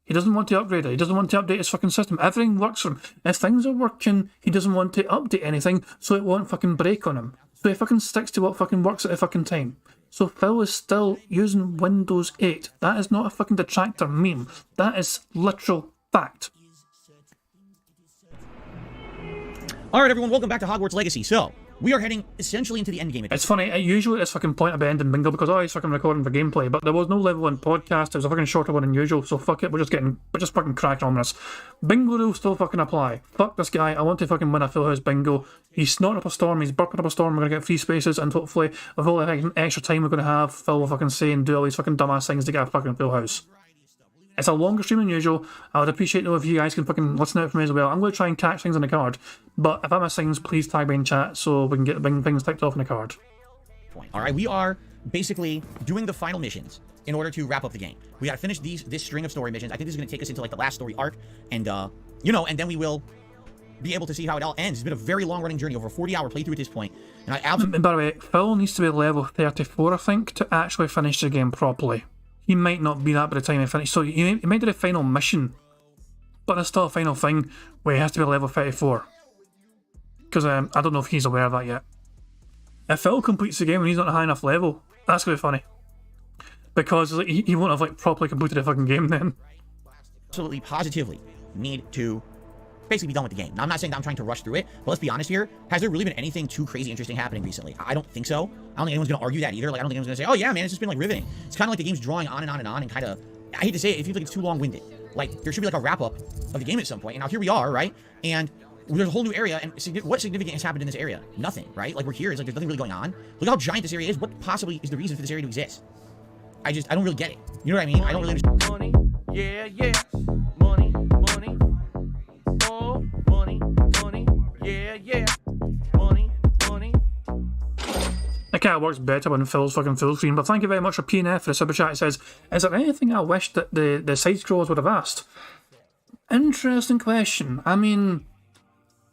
He doesn't want to upgrade it. He doesn't want to update his fucking system. Everything works for him. If things are working, he doesn't want to update anything so it won't fucking break on him. So he fucking sticks to what fucking works at the fucking time. So Phil is still using Windows 8. That is not a fucking detractor meme. That is literal fact. Alright, everyone, welcome back to Hogwarts Legacy. So, we are heading essentially into the end game. It's funny, usually it's fucking point of ending bingo because he's fucking recording for gameplay, but there was no level 1 podcast, it was a fucking shorter one than usual, so fuck it, we're just fucking cracking on this. Bingo rules still fucking apply. Fuck this guy, I want to fucking win a full house bingo. He's snorting up a storm, he's burping up a storm, we're gonna get free spaces, and hopefully, with all the extra time we're gonna have, Phil will fucking say and do all these fucking dumbass things to get a fucking full house. It's a longer stream than usual. I would appreciate though if you guys can fucking listen out for me as well. I'm going to try and catch things on the card, but if I miss things, please tag me in chat so we can get things typed off on the card. Alright, we are basically doing the final missions in order to wrap up the game. We gotta finish this string of story missions. I think this is gonna take us into like the last story arc, and you know, and then we will be able to see how it all ends. It's been a very long running journey, over a 40-hour playthrough at this point. And I absolutely... And by the way, Phil needs to be level 34, I think, to actually finish the game properly. He might not be that by the time he finishes. So he might do the final mission, but there's still a final thing where he has to be level 34. Because I don't know if he's aware of that yet. If Phil completes the game and he's not a high enough level, that's going to be funny. Because like, he won't have like properly completed the fucking game then. Absolutely, positively need to basically be done with the game. Now, I'm not saying that I'm trying to rush through it, but let's be honest here. Has there really been anything too crazy interesting happening recently? I don't think so. I don't think anyone's going to argue that either. Like, I don't think anyone's going to say, oh yeah, man, it's just been like riveting. It's kind of like the game's drawing on and on and on, and kind of, I hate to say it, it feels like it's too long-winded. Like, there should be like a wrap-up of the game at some point. And now here we are, right? And there's a whole new area, and what significant has happened in this area? Nothing, right? Like, we're here, it's like there's nothing really going on. Look how giant this area is. What possibly is the reason for this area to exist? I don't really get it. You know what I mean? I don't really understand. Money, yeah, yeah. Money, money. Oh, money, money. Yeah, yeah. Money, money. It kind of works better when Phil's fucking full screen, but thank you very much for PNF for the super chat. It says, is there anything I wish that the side scrollers would have asked? Interesting question. I mean,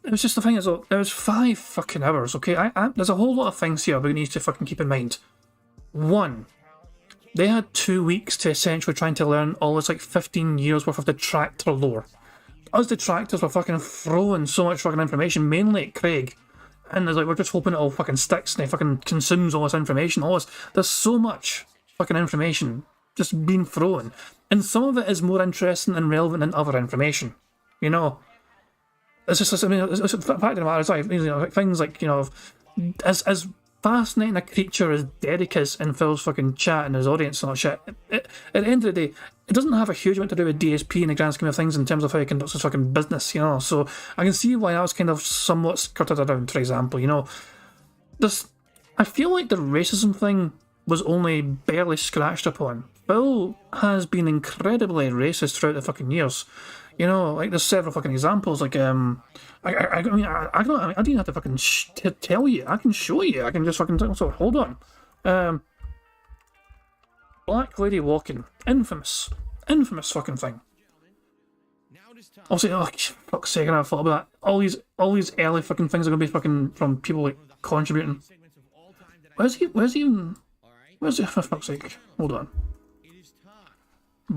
it was just the thing is, there was 5 fucking hours, okay? There's a whole lot of things here we need to fucking keep in mind. 1, they had 2 weeks to essentially trying to learn all this like 15 years worth of detractor lore. Us detractors were fucking throwing so much fucking information, mainly at Craig. And there's like, we're just hoping it all fucking sticks and it fucking consumes all this information. There's so much fucking information just being thrown. And some of it is more interesting and relevant than other information. You know? It's just, I mean, it's the fact of the matter is, like, you know, things like, you know, as fascinating a creature as Derek is in Phil's fucking chat and his audience and all that shit, at the end of the day, it doesn't have a huge amount to do with DSP in the grand scheme of things in terms of how he conducts his fucking business, you know, so I can see why that was kind of somewhat skirted around, for example, you know. I feel like the racism thing was only barely scratched upon. Phil has been incredibly racist throughout the fucking years. You know, like there's several fucking examples. Like I mean, I didn't have to fucking tell you. I can show you. I can just fucking tell. So hold on. Black lady walking, infamous fucking thing. Obviously, oh fuck's sake, I thought about that. All these early fucking things are gonna be fucking from people like contributing. Where's he for fuck's sake? Hold on.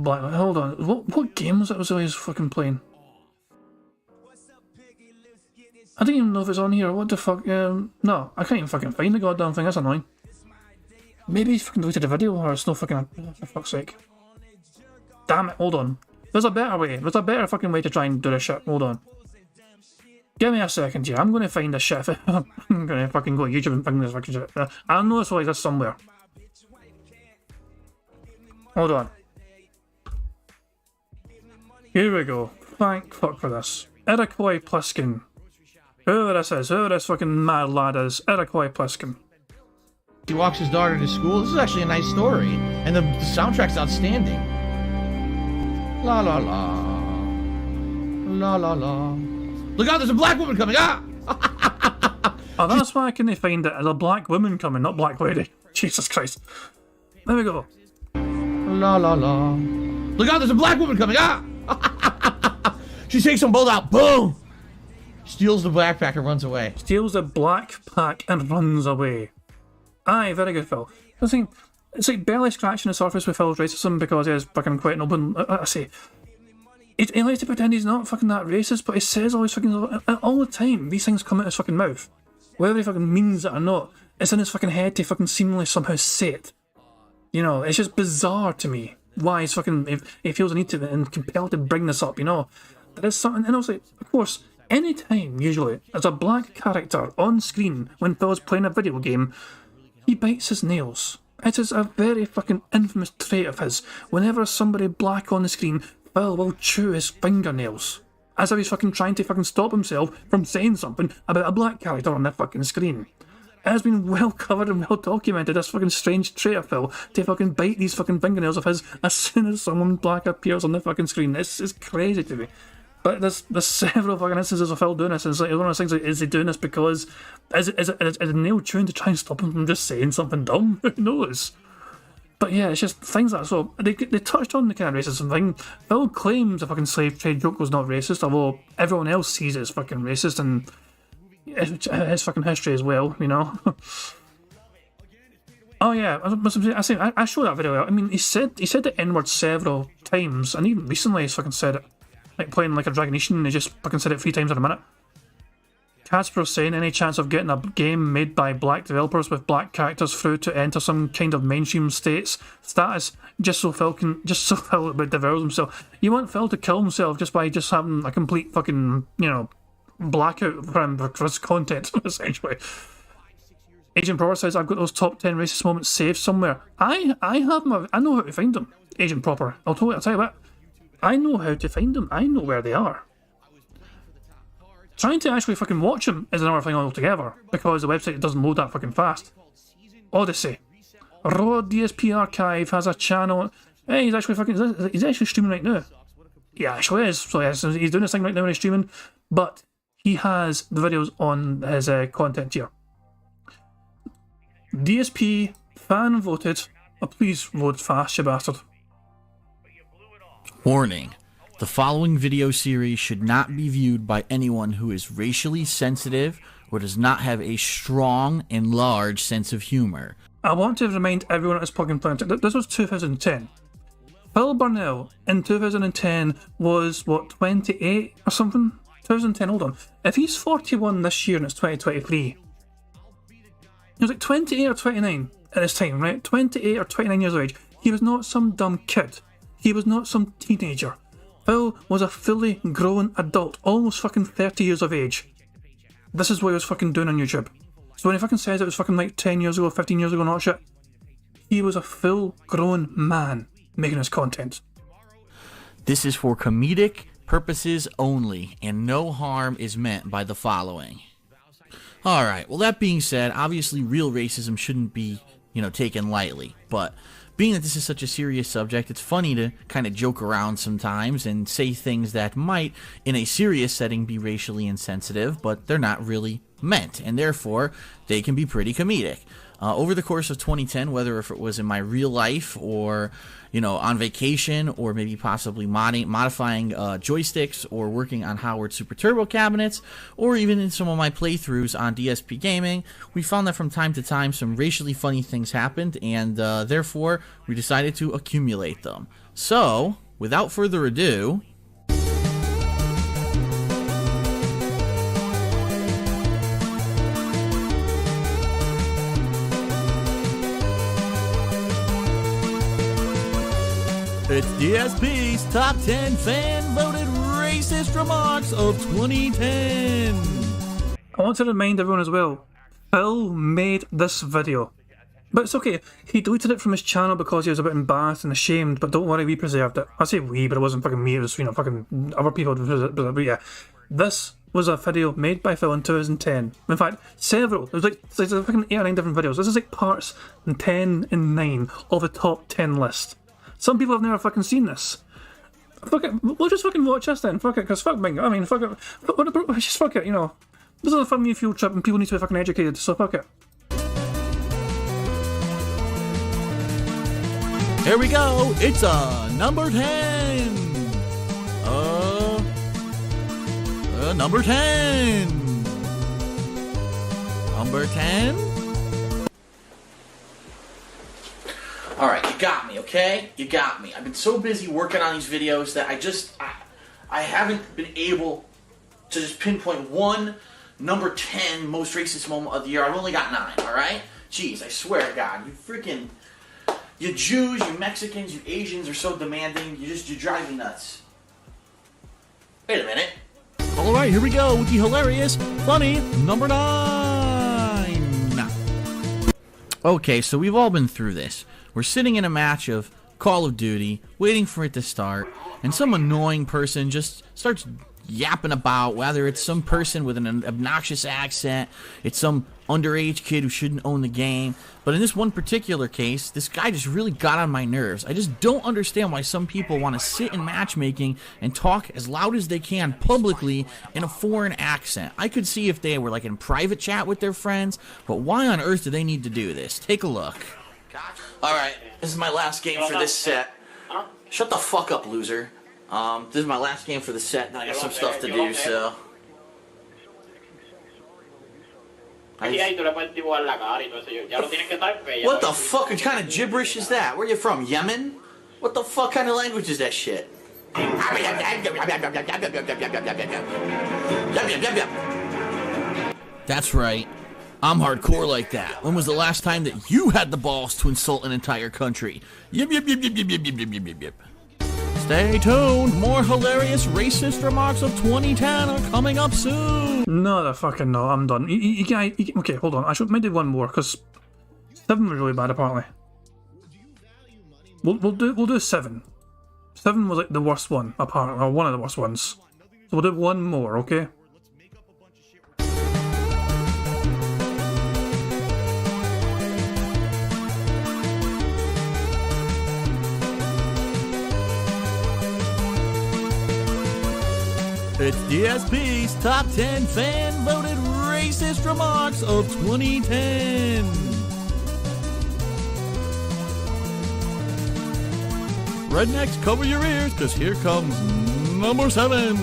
Hold on. What game was it? Was he fucking playing? I don't even know if it's on here. What the fuck? No, I can't even fucking find the goddamn thing. That's annoying. Maybe he's fucking deleted the video, or it's no fucking... For fuck's sake. Damn it, hold on. There's a better way. There's a better fucking way to try and do this shit. Hold on. Give me a second here. I'm going to find this shit. I'm going to fucking go to YouTube and find this fucking shit. I know it's like this somewhere. Hold on. Here we go. Thank fuck for this. Iroquois Pliskin. Whoever this is, whoever this fucking mad lad is, Iroquois Pliskin. He walks his daughter to school. This is actually a nice story. And the soundtrack's outstanding. La la la. La la la. Look out, there's a black woman coming! Ah! Oh, that's why I couldn't find it. There's a black woman coming, not black lady. Jesus Christ. There we go. La la la. Look out, there's a black woman coming! Ah! She takes them both out. Boom! Steals the backpack and runs away. Steals the black pack and runs away. Aye, very good, Phil. It's like barely scratching the surface with Phil's racism because he's fucking quite an open. I say, he likes to pretend he's not fucking that racist, but he says all his fucking all the time. These things come out of his fucking mouth, whether he fucking means it or not. It's in his fucking head to fucking seemingly somehow say it. You know, it's just bizarre to me why he's fucking if he feels the need to and compelled to bring this up. You know, there is something, and also, of course, any time usually there's a black character on screen when Phil's playing a video game. He bites his nails. It is a very fucking infamous trait of his. Whenever there's somebody black on the screen, Phil will chew his fingernails. As if he's fucking trying to fucking stop himself from saying something about a black character on the fucking screen. It has been well covered and well documented, this fucking strange trait of Phil, to fucking bite these fucking fingernails of his as soon as someone black appears on the fucking screen. It's crazy to me. But there's several fucking instances of Phil doing this, and it's like one of those things like, is he doing this because is it nail chewing to try and stop him from just saying something dumb? Who knows? But yeah, it's just things like that. So they touched on the kind of racism thing. Phil claims the fucking slave trade joke was not racist, although everyone else sees it as fucking racist, and his fucking history as well, you know. Oh yeah, I showed that video. I mean, he said the N-word several times, and even recently he's fucking said it. Like playing like a Dragonation, he just fucking said it 3 times in a minute. Casper saying any chance of getting a game made by black developers with black characters through to enter some kind of mainstream status just so Phil devours himself. You want Phil to kill himself just by just having a complete fucking, you know, blackout for him for his content, essentially. Agent Proper says, I've got those top 10 racist moments saved somewhere. I have them. I know how to find them. Agent Proper. I'll tell you what. I know how to find them. I know where they are. Trying to actually fucking watch them is another thing altogether, because the website doesn't load that fucking fast. Odyssey. Raw DSP Archive has a channel. Hey, he's actually streaming right now. He actually is. So yes, he's doing this thing right now when he's streaming, but he has the videos on his content tier. DSP fan voted. Oh, please vote fast, you bastard. Warning. The following video series should not be viewed by anyone who is racially sensitive or does not have a strong and large sense of humor. I want to remind everyone at this fucking planet, this was 2010. Phil Burnell in 2010 was, what, 28 or something? 2010, hold on. If he's 41 this year and it's 2023, he was like 28 or 29 at this time, right? 28 or 29 years of age. He was not some dumb kid. He was not some teenager. Phil was a fully grown adult, almost fucking 30 years of age. This is what he was fucking doing on YouTube. So when he fucking says it was fucking like 10 years ago, 15 years ago, not shit, he was a full grown man making his content. This is for comedic purposes only, and no harm is meant by the following. Alright, well that being said, obviously real racism shouldn't be, taken lightly, but being that this is such a serious subject, it's funny to kind of joke around sometimes and say things that might, in a serious setting, be racially insensitive, but they're not really meant, and therefore, they can be pretty comedic. Over the course of 2010, whether if it was in my real life or, on vacation or maybe possibly modifying joysticks or working on Howard Super Turbo cabinets or even in some of my playthroughs on DSP Gaming, we found that from time to time some racially funny things happened, and therefore we decided to accumulate them. So, without further ado... It's DSP's top 10 fan-voted racist remarks of 2010. I want to remind everyone as well, Phil made this video. But it's okay, he deleted it from his channel because he was a bit embarrassed and ashamed, but don't worry, we preserved it. I say we, but it wasn't fucking me, it was, fucking other people. But yeah, this was a video made by Phil in 2010. In fact, several. There's like fucking 8 or 9 different videos. This is like parts 10 and 9 of the top 10 list. Some people have never fucking seen this. Fuck it, we'll just fucking watch this then. Fuck it, because fuck Bingo. I mean, fuck it. Just fuck it, This is a family field trip and people need to be fucking educated, so fuck it. Here we go. It's number 10. Number 10. Number 10. All right, you got me, okay? You got me. I've been so busy working on these videos that I haven't been able to just pinpoint one number 10 most racist moment of the year. I've only got 9, all right? Jeez, I swear to God, you Jews, you Mexicans, you Asians are so demanding. You drive me nuts. Wait a minute. All right, here we go with the hilarious, funny number 9. Okay, so we've all been through this. We're sitting in a match of Call of Duty, waiting for it to start, and some annoying person just starts yapping about, whether it's some person with an obnoxious accent, it's some underage kid who shouldn't own the game. But in this one particular case, this guy just really got on my nerves. I just don't understand why some people want to sit in matchmaking and talk as loud as they can publicly in a foreign accent. I could see if they were like in private chat with their friends, but why on earth do they need to do this? Take a look. Alright, this is my last game for this set. Shut the fuck up, loser. This is my last game for the set, and I got some stuff to do, so... What the fuck kind of gibberish is that? Where you from, Yemen? What the fuck kind of language is that shit? That's right. I'm hardcore like that. When was the last time that you had the balls to insult an entire country? Yip, yip, yip, yip, yip, yip, yip, yip, yip, yip. Stay tuned. More hilarious racist remarks of 2010 are coming up soon. No, the fucking no. I'm done. Okay, hold on. I should maybe one more because 7 was really bad. Apparently, we'll do 7. 7 was like the worst one, apparently, or one of the worst ones. So we'll do one more, okay? It's DSP's top 10 fan-voted racist remarks of 2010. Rednecks, cover your ears, because here comes number 7.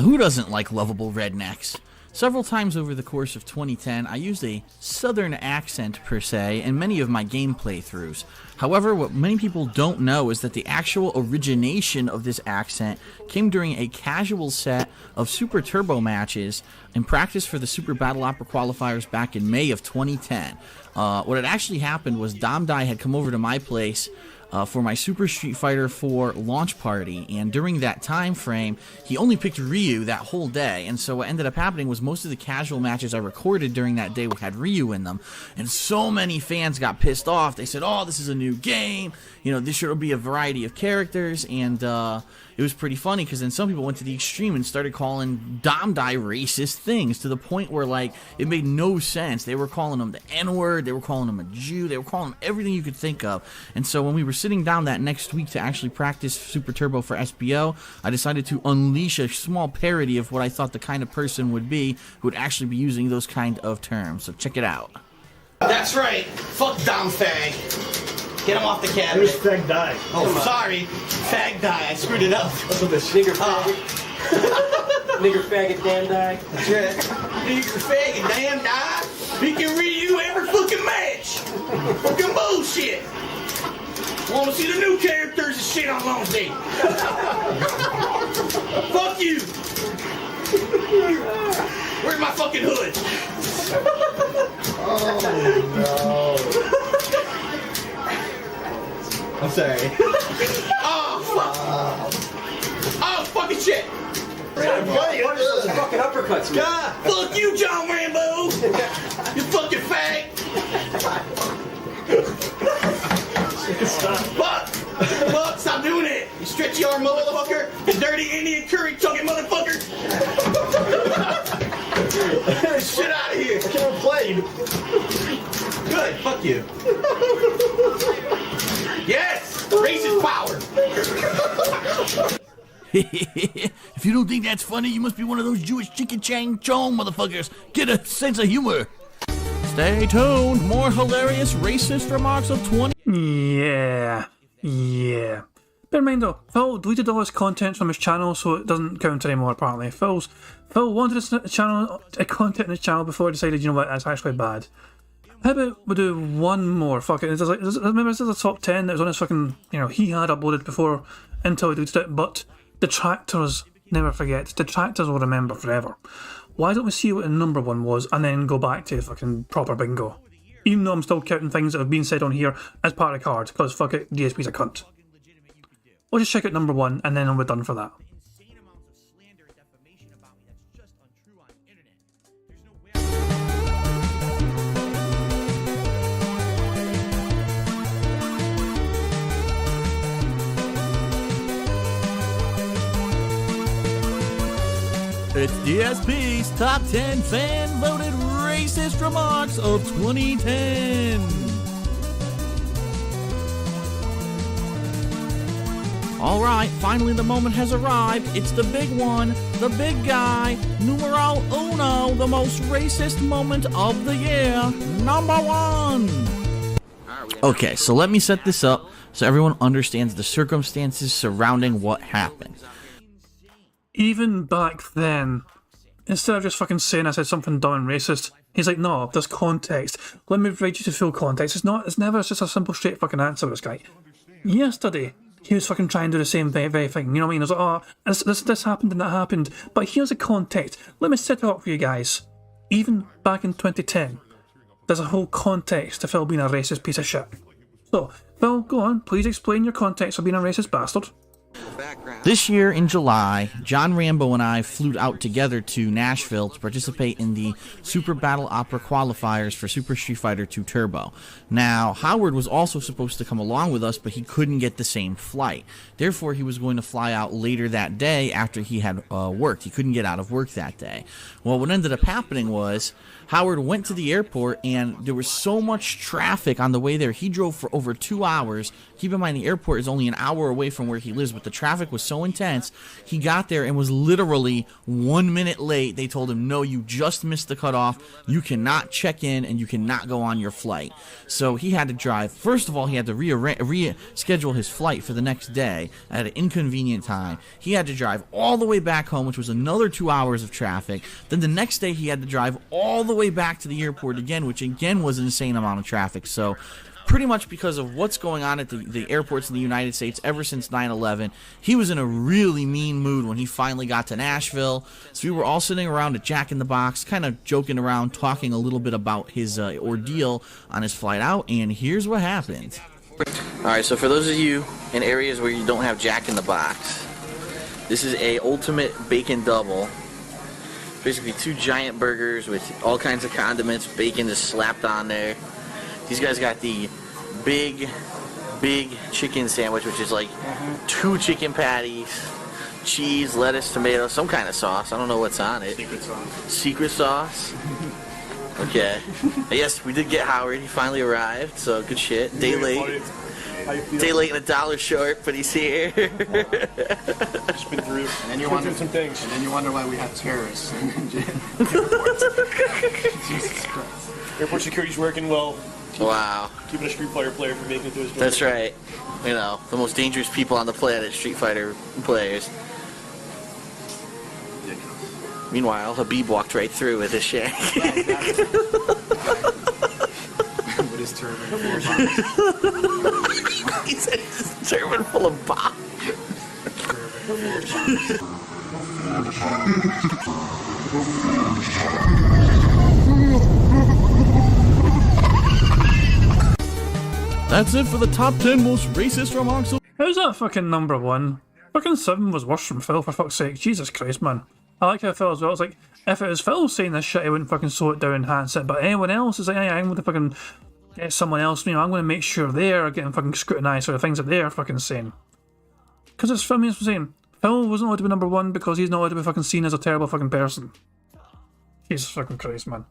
Who doesn't like lovable rednecks? Several times over the course of 2010, I used a southern accent per se in many of my game playthroughs. However, what many people don't know is that the actual origination of this accent came during a casual set of Super Turbo matches in practice for the Super Battle Opera qualifiers back in May of 2010. What had actually happened was Domdai had come over to my place for my Super Street Fighter 4 launch party, and during that time frame, he only picked Ryu that whole day, and so what ended up happening was most of the casual matches I recorded during that day had Ryu in them, and so many fans got pissed off. They said, oh, this is a new game, this should be a variety of characters, and it was pretty funny, because then some people went to the extreme and started calling Domdai racist things, to the point where, it made no sense. They were calling him the N-word, they were calling him a Jew, they were calling him everything you could think of, and so when we were sitting down that next week to actually practice Super Turbo for SBO, I decided to unleash a small parody of what I thought the kind of person would be who would actually be using those kind of terms. So check it out. That's right. Fuck Dom Fag. Get him off the cabinet. Who's Fag Die? Oh, sorry. Fag Die. I screwed it up. What's with this? Nigger faggot? Nigger faggot damn die? That's right. Nigger faggot damn die? He can read you every fucking match. Fucking bullshit. Want to see the new characters and shit on launch day. Fuck you. Where's my fucking hood? Oh no. I'm sorry. Oh, fuck. Oh, fucking shit. What is those fucking uppercuts, man? God. Fuck you, John Rambo. You fucking fag. Fuck. Fuck, stop doing it. You stretchy arm motherfucker. You dirty Indian curry chugging motherfucker. Shit out of here. I can't play. Good, fuck you. Yes! Racist power! If you don't think that's funny, you must be one of those Jewish chicken chang chong motherfuckers. Get a sense of humor. Stay tuned. More hilarious racist remarks of 20. Yeah. Bear in mind though, Phil deleted all his content from his channel, so it doesn't count anymore apparently. Phil wanted his channel, content in his channel before he decided, you know what, that's actually bad. How about we do one more? Fuck it. Remember, this is a top 10 that was on his fucking, you know, he had uploaded before until he deleted it, but detractors never forget. Detractors will remember forever. Why don't we see what the number one was and then go back to fucking proper bingo? Even though I'm still counting things that have been said on here as part of the card, because fuck it, DSP's a cunt. We'll just check out number one and then we're done for that. It's DSP's top 10 fan-voted racist remarks of 2010. All right, finally the moment has arrived. It's the big one, the big guy, numero uno, the most racist moment of the year, number one. Okay, so let me set this up so everyone understands the circumstances surrounding what happened. Even back then, instead of just fucking saying I said something dumb and racist, he's like, no, there's context. Let me provide you to full context. It's never just a simple straight fucking answer, this guy. Yesterday, he was fucking trying to do the same very thing. You know what I mean? I was like, oh, this happened and that happened. But here's the context. Let me set it up for you guys. Even back in 2010, there's a whole context to Phil being a racist piece of shit. So, Phil, go on. Please explain your context for being a racist bastard. This year in July, John Rambo and I flew out together to Nashville to participate in the Super Battle Opera qualifiers for Super Street Fighter 2 Turbo. Now, Howard was also supposed to come along with us, but he couldn't get the same flight. Therefore, he was going to fly out later that day after he had worked. He couldn't get out of work that day. Well, what ended up happening was Howard went to the airport, and there was so much traffic on the way there. He drove for over 2 hours. Keep in mind, the airport is only an hour away from where he lives, but the traffic was so intense, he got there and was literally 1 minute late. They told him, no, you just missed the cutoff. You cannot check in, and you cannot go on your flight. So he had to drive. First of all, he had to reschedule his flight for the next day at an inconvenient time. He had to drive all the way back home, which was another 2 hours of traffic. Then the next day, he had to drive all the way back to the airport again, which again was an insane amount of traffic. So pretty much because of what's going on at the airports in the United States ever since 9/11, he was in a really mean mood when he finally got to Nashville. So we were all sitting around at Jack in the Box, kind of joking around, talking a little bit about his ordeal on his flight out, and here's what happened. Alright, so for those of you in areas where you don't have Jack in the Box, this is a ultimate bacon double. Basically 2 giant burgers with all kinds of condiments, bacon is slapped on there. These guys got the big chicken sandwich, which is like 2 chicken patties, cheese, lettuce, tomato, some kind of sauce. I don't know what's on it. Secret sauce. Secret sauce? Okay. Yes, we did get Howard. He finally arrived, so good shit. Day late. Day late and $1 short, but he's here. Just been through. And then you wonder some things. And then you wonder why we have terrorists in airports. Jesus Christ. Airport security's working well. Wow. Keeping a Street Fighter player from making it through his That's right. You know, the most dangerous people on the planet, Street Fighter players. Meanwhile, Habib walked right through with his shank. With his turban full of bombs. He said his turban full of bombs. That's it for the top 10 most racist remarks. How's that fucking number one? Fucking 7 was worse from Phil, for fuck's sake. Jesus Christ, man. I like how Phil as well. It's like, if it was Phil saying this shit, he wouldn't fucking slow it down and enhance it. But anyone else is like, hey, I'm going to fucking get someone else, you know, I'm going to make sure they're getting fucking scrutinised for the things that they're fucking saying. Because it's Phil, I'm saying, Phil wasn't allowed to be number one because he's not allowed to be fucking seen as a terrible fucking person. Jesus fucking Christ, man.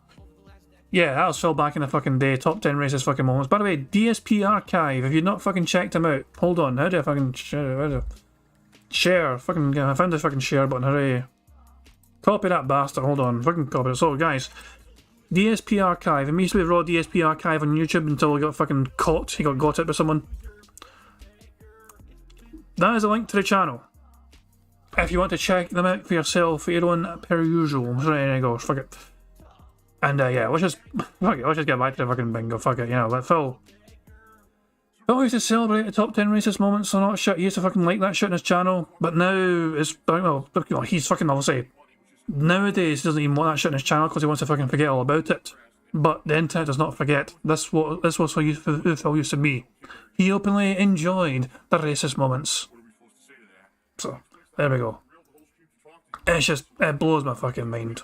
Yeah, that was Phil back in the fucking day. Top 10 racist fucking moments. By the way, DSP Archive, if you've not fucking checked him out, hold on, how do I fucking share? How do I share? Fucking, I found the fucking share button, hooray. Copy that bastard, hold on, fucking copy it. So, guys, DSP Archive. It used to be raw DSP Archive on YouTube until he got fucking caught. He got it by someone. That is a link to the channel. If you want to check them out for yourself, for your own perusal. There you go, fuck it. And yeah, let's just get back to the fucking bingo. Fuck it, you know, let Phil used to celebrate the top 10 racist moments, so not shit. He used to fucking like that shit on his channel, but now it's, well, he's fucking, obviously, nowadays he doesn't even want that shit on his channel because he wants to fucking forget all about it. But the internet does not forget. This was who Phil used to be. He openly enjoyed the racist moments. So, there we go. It's just, it blows my fucking mind.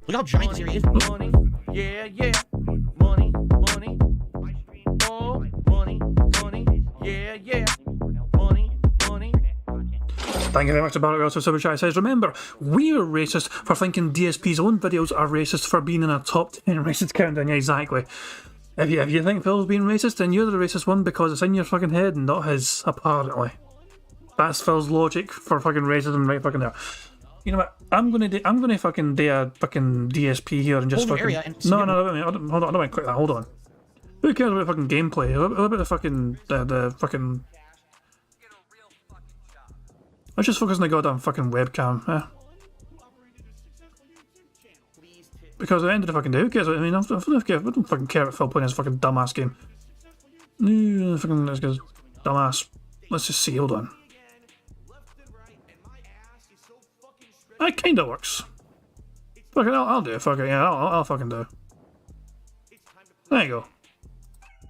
Look how giant this area is. Money, yeah, yeah. Money, money. Oh, money, money. Yeah, yeah. Money, money. Thank you very much to Barrett Girls for Super Chat. Says, remember, we're racist for thinking DSP's own videos are racist for being in a top 10 racist countdown. Yeah, exactly. If you think Phil's being racist, then you're the racist one because it's in your fucking head and not his, apparently. That's Phil's logic for fucking racism right fucking there. You know what? I'm gonna fucking do a fucking DSP here and just Hold fucking. No, hold on, I don't want to click that. Hold on. Who cares about fucking gameplay? What about the fucking the fucking? Let's just focus on the goddamn fucking webcam. Because at the end of the fucking day, who cares? I mean, I don't fucking care about Phil playing his fucking dumbass game. Fucking this guy's dumbass. Let's just see. Hold on. That kinda works. Fuck it, I'll do it. Fuck it, yeah, I'll fucking do it. There you go.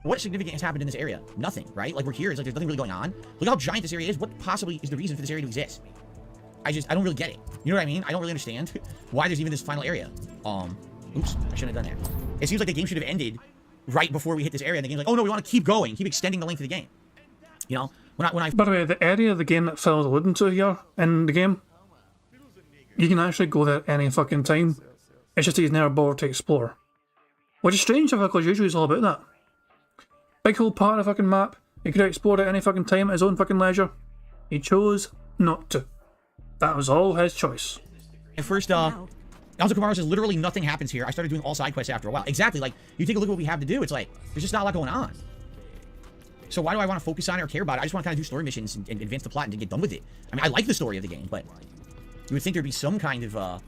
What significant has happened in this area? Nothing, right? Like, we're here, it's like there's nothing really going on. Look how giant this area is. What possibly is the reason for this area to exist? I don't really get it. You know what I mean? I don't really understand why there's even this final area. Oops, I shouldn't have done that. It seems like the game should have ended right before we hit this area, and the game's like, oh no, we want to keep going, keep extending the length of the game. You know? When I By the way, the area of the game that Phil's alluding to here in the game, you can actually go there any fucking time. It's just that he's never bothered to explore. Which is strange, because usually it's all about that. Big whole part of the fucking map, he could have explored at any fucking time at his own fucking leisure. He chose not to. That was all his choice. At first, Alzo Kamara says, literally nothing happens here. I started doing all side quests after a while. Exactly, like, you take a look at what we have to do, it's like, there's just not a lot going on. So why do I want to focus on it or care about it? I just want to kind of do story missions and advance the plot and get done with it. I mean, I like the story of the game, but you would think there'd be some kind of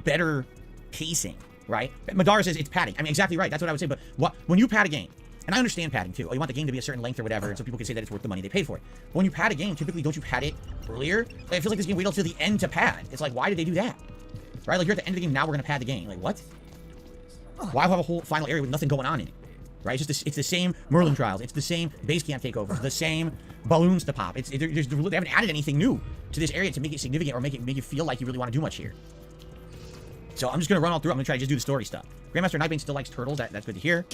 better pacing, right? Madara says it's padding. I mean, exactly right. That's what I would say. But when you pad a game, and I understand padding too. You want the game to be a certain length or whatever, and so people can say that it's worth the money they paid for it. But when you pad a game, typically don't you pad it earlier? Like, it feels like this game waited till the end to pad. It's like, why did they do that? Right? Like, you're at the end of the game, now we're going to pad the game. Like, what? Why have a whole final area with nothing going on in it? Right? It's the same Merlin trials. It's the same base camp takeovers. The same balloons to pop. They haven't added anything new to this area to make it significant or make you feel like you really want to do much here. So I'm just going to run all through. I'm going to try to just do the story stuff. Grandmaster Nightbane still likes turtles. That's good to hear.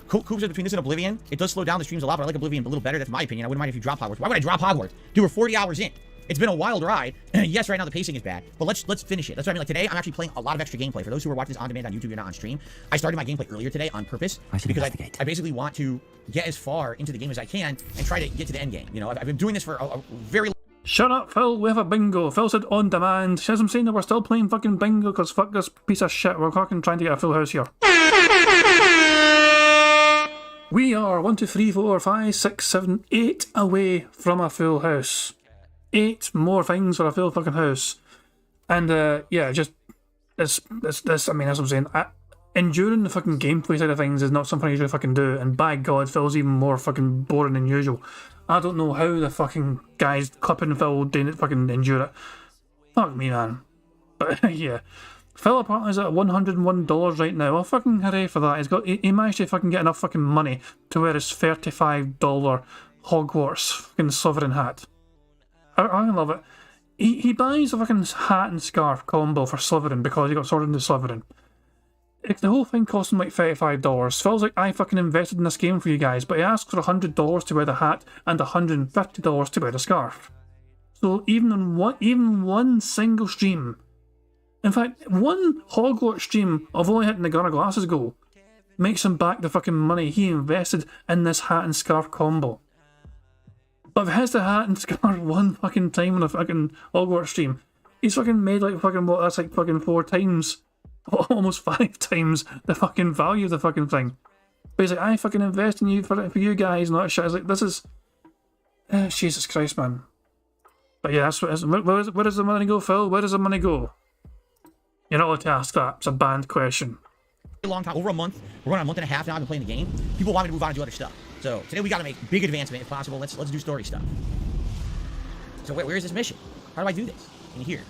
Coop says between this and Oblivion, it does slow down the streams a lot, but I like Oblivion a little better. That's my opinion. I wouldn't mind if you drop Hogwarts. Why would I drop Hogwarts? Dude, we're 40 hours in. It's been a wild ride. Yes, right now the pacing is bad, but let's finish it. That's what I mean. Like, today, I'm actually playing a lot of extra gameplay. For those who are watching this on demand on YouTube, you're not on stream. I started my gameplay earlier today on purpose because I basically want to get as far into the game as I can and try to get to the end game. You know, I've been doing this for a very. Shut up, Phil. We have a bingo. Phil said on demand. Says I'm saying that we're still playing fucking bingo because fuck this piece of shit. We're fucking trying to get a full house here. We are 1, 2, 3, 4, 5, 6, 7, 8 away from a full house. 8 more things for a full fucking house. And yeah, just this. I mean, that's what I'm saying. Enduring the fucking gameplay side of things is not something I usually fucking do. And by God, Phil's even more fucking boring than usual. I don't know how the fucking guys clipping Phil didn't fucking endure it. Fuck me, man. But yeah, Phil apparently is at $101 right now. Well, fucking hooray for that. He managed to fucking get enough fucking money to wear his $35 Hogwarts fucking Sovereign hat. I love it. He buys a fucking hat and scarf combo for Slytherin because he got sorted into Slytherin. The whole thing cost him like $35. Phil's like, I fucking invested in this game for you guys, but he asks for $100 to wear the hat and $150 to wear the scarf. So even one single stream, in fact, one Hogwarts stream of only hitting the Gunnar Glasses goal, makes him back the fucking money he invested in this hat and scarf combo. But if he hits the hat and scarf one fucking time on a fucking Hogwarts stream, he's fucking made like fucking what? That's like fucking 4 times, almost 5 times the fucking value of the fucking thing. But he's like, I fucking invest in you for you guys and all that shit. It's like, this is Jesus Christ, man. But yeah, that's what it is. Where does the money go, Phil? Where does the money go? You're not allowed to ask that. It's a banned question. A long time, over a month. We're going on a month and a half now. I've been playing the game. People want me to move on and do other stuff. So today we got to make big advancement if possible. Let's do story stuff. So where is this mission? How do I do this? In here.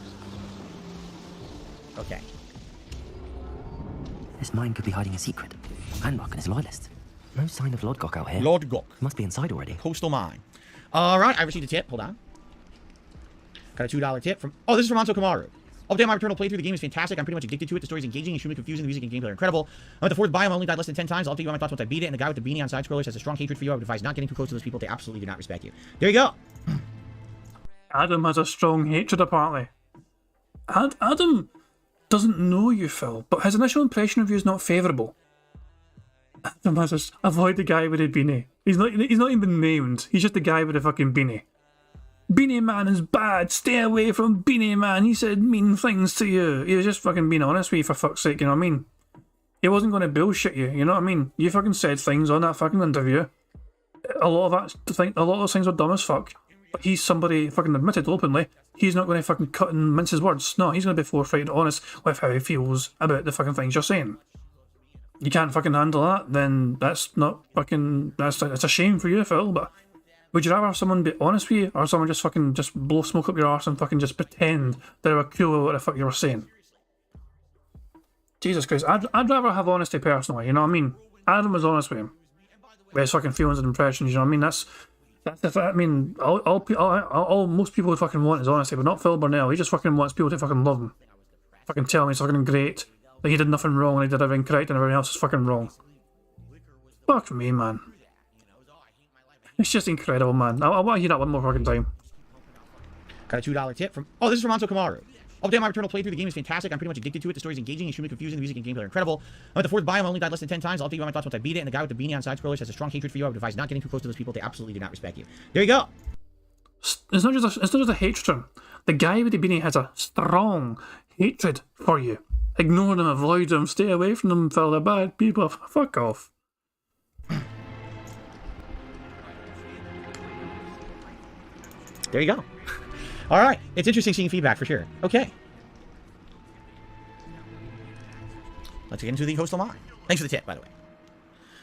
Okay. This mine could be hiding a secret. Handmark and his loyalist. No sign of Lodgok out here. Lodgok. Must be inside already. Coastal mine. All right, I received a tip. Hold on. Got a $2 tip from... Oh, this is from Anto Kamaru. Update my return playthrough. The game is fantastic. I'm pretty much addicted to it. The story is engaging, extremely confusing. The music and gameplay are incredible. I'm at the 4th biome. I only died less than 10 times. I'll update you on my thoughts once I beat it. And the guy with the beanie on side-scrollers has a strong hatred for you. I would advise not getting too close to those people. They absolutely do not respect you. There you go. Adam has a strong hatred, apparently. Adam doesn't know you, Phil, but his initial impression of you is not favourable. Adam has a... Avoid the guy with the beanie. He's not even named. He's just the guy with the fucking beanie. Beanie Man is bad. Stay away from Beanie Man. He said mean things to you. He was just fucking being honest with you, for fuck's sake, you know what I mean? He wasn't going to bullshit you, you know what I mean? You fucking said things on that fucking interview. A lot of those things were dumb as fuck. But he's somebody fucking admitted openly. He's not going to fucking cut and mince his words. No, he's going to be forthright and honest with how he feels about the fucking things you're saying. You can't fucking handle that, then that's not fucking... It's a shame for you, Phil, but... Would you rather have someone be honest with you, or someone just fucking just blow smoke up your arse and fucking just pretend they were cool with what the fuck you were saying? Jesus Christ, I'd rather have honesty personally, you know what I mean? Adam was honest with him. With his fucking feelings and impressions, you know what I mean? That's I mean, all most people would fucking want is honesty, but not Phil Burnell. He just fucking wants people to fucking love him. Fucking tell him he's fucking great, that he did nothing wrong and he did everything correct and everything else is fucking wrong. Fuck me, man. It's just incredible, man. I want to hear that one more fucking time. Got a $2 tip from... Oh, this is from Anto Kamaru. Update my return playthrough. The game is fantastic. I'm pretty much addicted to it. The story is engaging, extremely confusing. The music and gameplay are incredible. I'm at the 4th biome. I only died less than 10 times. I'll update you on my thoughts once I beat it. And the guy with the beanie on side-scrollers has a strong hatred for you. I would advise not getting too close to those people. They absolutely do not respect you. There you go. It's not just a hatred. The guy with the beanie has a strong hatred for you. Ignore them, avoid them, stay away from them, Phil. They're bad people. Fuck off. There you go. All right. It's interesting seeing feedback for sure. Okay. Let's get into the coastal mine. Thanks for the tip, by the way.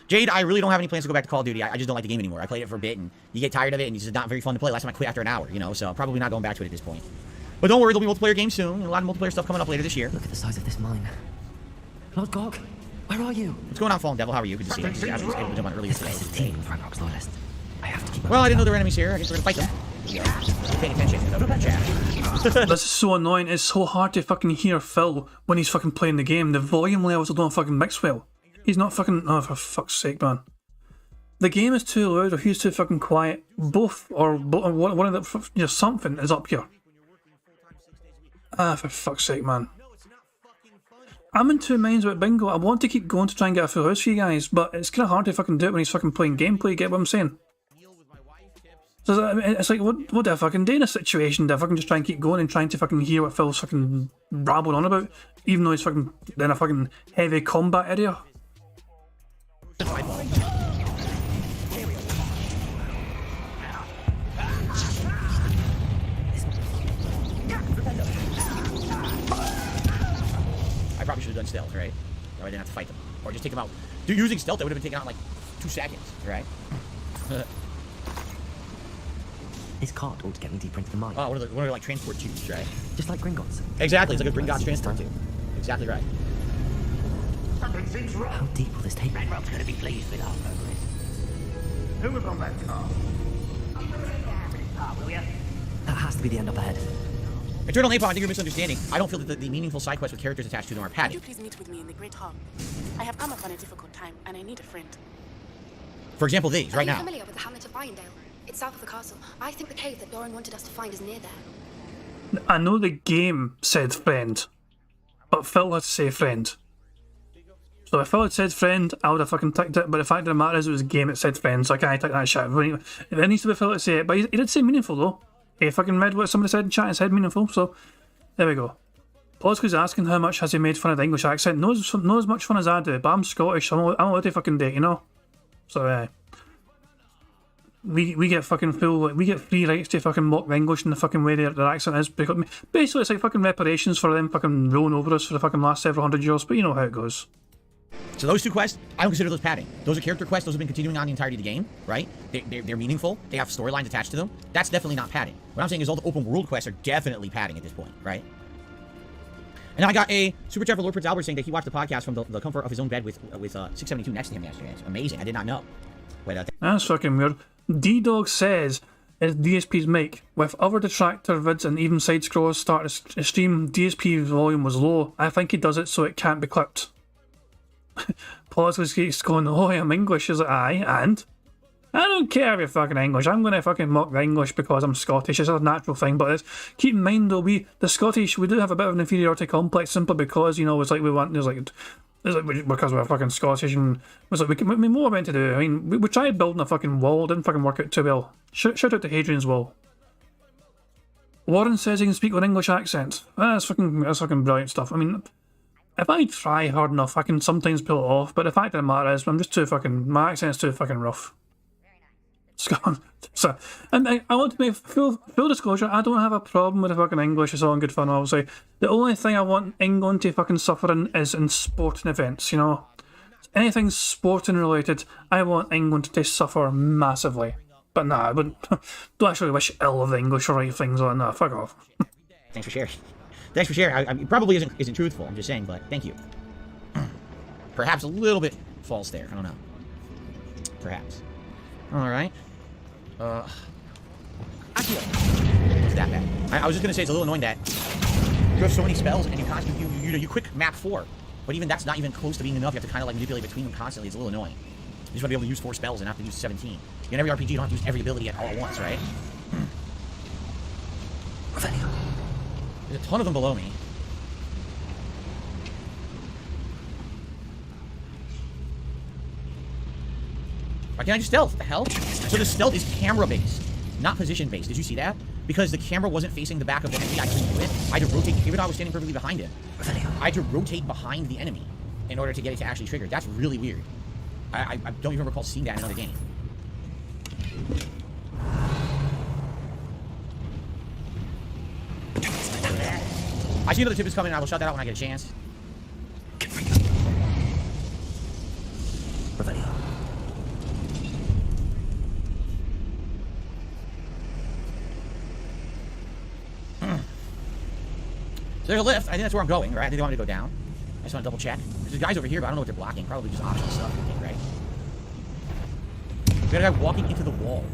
Jade, I really don't have any plans to go back to Call of Duty. I just don't like the game anymore. I played it for a bit, and you get tired of it, and it's just not very fun to play. Last time I quit after an hour, you know, so probably not going back to it at this point. But don't worry, there'll be multiplayer games soon, and a lot of multiplayer stuff coming up later this year. Look at the size of this mine. Lord Gog, where are you? What's going on, Fallen Devil? How are you? Good to see you. I was able to jump on earlier today. I have to keep... Well, I didn't know there were enemies here. I guess we're gonna fight them. Paying attention. This is so annoying. It's so hard to fucking hear Phil when he's fucking playing the game. The volume levels don't fucking mix well. He's not fucking... Oh, for fuck's sake, man. The game is too loud or he's too fucking quiet. Both, or one of the... You know, something is up here. Ah, for fuck's sake, man. I'm in 2 minds about Bingo. I want to keep going to try and get a full house for you guys, but it's kind of hard to fucking do it when he's fucking playing gameplay. Get what I'm saying? So it's like, what do I fucking do in a situation? Do I fucking just try and keep going and trying to fucking hear what Phil's fucking rabbling on about, even though he's fucking in a fucking heavy combat area? I probably should have done stealth, right? Or I didn't have to fight them. Or just take them out. Dude, using stealth, I would have been taken out in like 2 seconds, right? This cart ought to get me deeper into the mine. Oh, one of the like transport tubes, right? Just like Gringotts. Exactly, it's like a Gringotts transport tube. Exactly right. Something seems wrong. How deep will this take? Redrob's going to be pleased with our progress. Who was on that car? Will ya? That has to be the end up ahead. Eternal Napalm, I think you're misunderstanding. I don't feel that the meaningful side quests with characters attached to them are Would padded. you please meet with me in the Great Hall? I have come upon a difficult time, and I need a friend. For example, these, right now. Are you familiar with the hamlet of Irondale? It's south of the castle. I think the cave that Doran wanted us to find is near there. I know the game said friend, but Phil had to say friend. So if Phil had said friend, I would have fucking ticked it, but the fact of the matter is it was a game that said friend, so I can't tick that shit. It needs to be Phil to say it, but he did say meaningful though. He fucking read what somebody said in chat and said meaningful, so there we go. Polsky's asking how much has he made fun of the English accent. Not as much fun as I do, but I'm Scottish, so I'm allowed to fucking do it, you know? So we get fucking we get free rights to fucking mock the English in the fucking way their accent is. Because basically it's like fucking reparations for them fucking rolling over us for the fucking last several hundred years, but you know how it goes. So those two quests, I don't consider those padding. Those are character quests. Those have been continuing on the entirety of the game, right? They're meaningful. They have storylines attached to them. That's definitely not padding. What I'm saying is all the open world quests are definitely padding at this point, right? And now I got a super chat for Lord Prince Albert saying that he watched the podcast from the comfort of his own bed with 672 next to him yesterday. It's amazing. I did not know. Wait, that's fucking weird. D-Dog says it's DSP's mic. With other detractor vids and even side scrolls start a stream, DSP's volume was low. I think he does it so it can't be clipped. Pause was going, oh, I'm English. Is it aye? And I don't care if you're fucking English. I'm going to fucking mock the English because I'm Scottish. It's a natural thing. But keep in mind though, the Scottish, we do have a bit of an inferiority complex simply because, you know, it's like because we're fucking Scottish and it's like we more meant to do. I mean, we tried building a fucking wall, didn't fucking work out too well. Shout out to Hadrian's Wall. Warren says he can speak with an English accent. That's fucking brilliant stuff. I mean, if I try hard enough, I can sometimes pull it off, but the fact of the matter is, my accent's too fucking rough. So, and I want to make full disclosure, I don't have a problem with the fucking English, it's all in good fun, obviously. The only thing I want England to fucking suffer in is in sporting events, you know? Anything sporting related, I want England to suffer massively. But nah, I wouldn't. Don't actually wish ill of the English or write things on that, fuck off. Thanks for sharing. Thanks for sharing. It probably isn't truthful, I'm just saying, but thank you. Perhaps a little bit false there, I don't know. Perhaps. Alright. What's that bad? I was just gonna say it's a little annoying that you have so many spells and you quick map 4, but even that's not even close to being enough. You have to kind of like manipulate between them constantly. It's a little annoying. You just want to be able to use 4 spells and have to use 17. In every RPG, you don't have to use every ability all at once, right? There's a ton of them below me. Why can't I just stealth? What the hell? So the stealth is camera-based, not position-based. Did you see that? Because the camera wasn't facing the back of the enemy, I couldn't do it. I had to rotate, even though I was standing perfectly behind him. I had to rotate behind the enemy in order to get it to actually trigger. That's really weird. I don't even recall seeing that in another game. I see another tip is coming, and I will shut that out when I get a chance. So there's a lift. I think that's where I'm going, right? They want me to go down. I just want to double check. There's guys over here, but I don't know what they're blocking. Probably just optional stuff, I think, right? We got a guy walking into the wall.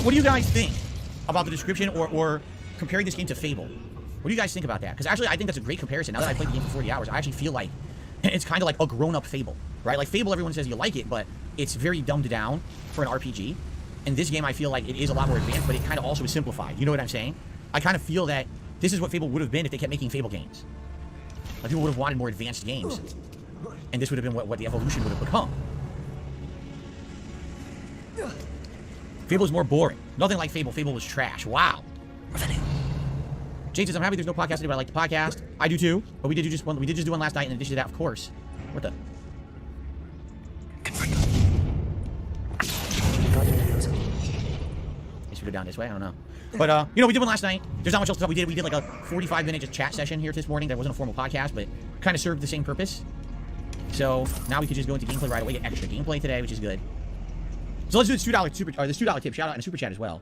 What do you guys think about the description or comparing this game to Fable? What do you guys think about that? Because actually, I think that's a great comparison. Now that I played the game for 40 hours, I actually feel like it's kind of like a grown-up Fable, right? Like Fable, everyone says you like it, but it's very dumbed down for an RPG. And this game, I feel like it is a lot more advanced, but it kind of also is simplified. You know what I'm saying? I kind of feel that this is what Fable would have been if they kept making Fable games. Like people would have wanted more advanced games, and this would have been what the evolution would have become. Fable is more boring. Nothing like Fable. Fable was trash. Wow. Jade says, I'm happy there's no podcast today, but I like the podcast. I do too. But we did just do one last night in addition to that, of course. What the? Is it down this way? I don't know. But, you know, we did one last night. There's not much else to talk. We did like a 45-minute just chat session here this morning. That wasn't a formal podcast, but kind of served the same purpose. So now we could just go into gameplay right away. Get extra gameplay today, which is good. So let's do this $2 super, or this $2 tip. Shout out in a super chat as well.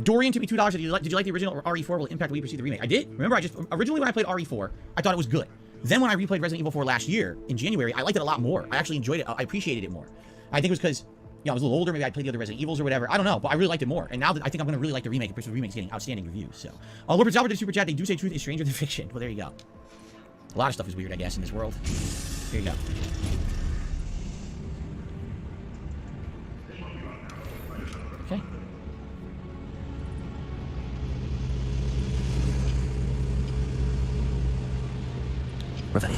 Dorian tipped me $2. Did you like the original RE4? Will it impact the way you perceive the remake? I did. Remember, originally when I played RE4, I thought it was good. Then when I replayed Resident Evil 4 last year in January, I liked it a lot more. I actually enjoyed it. I appreciated it more. I think it was because I was a little older. Maybe I played the other Resident Evils or whatever. I don't know, but I really liked it more. And now that I think I'm going to really like the remake, because the remake's getting outstanding reviews. So, Lord Albert did super chat. They do say truth is stranger than fiction. Well, there you go. A lot of stuff is weird, I guess, in this world. Here you go. Okay. Revelio.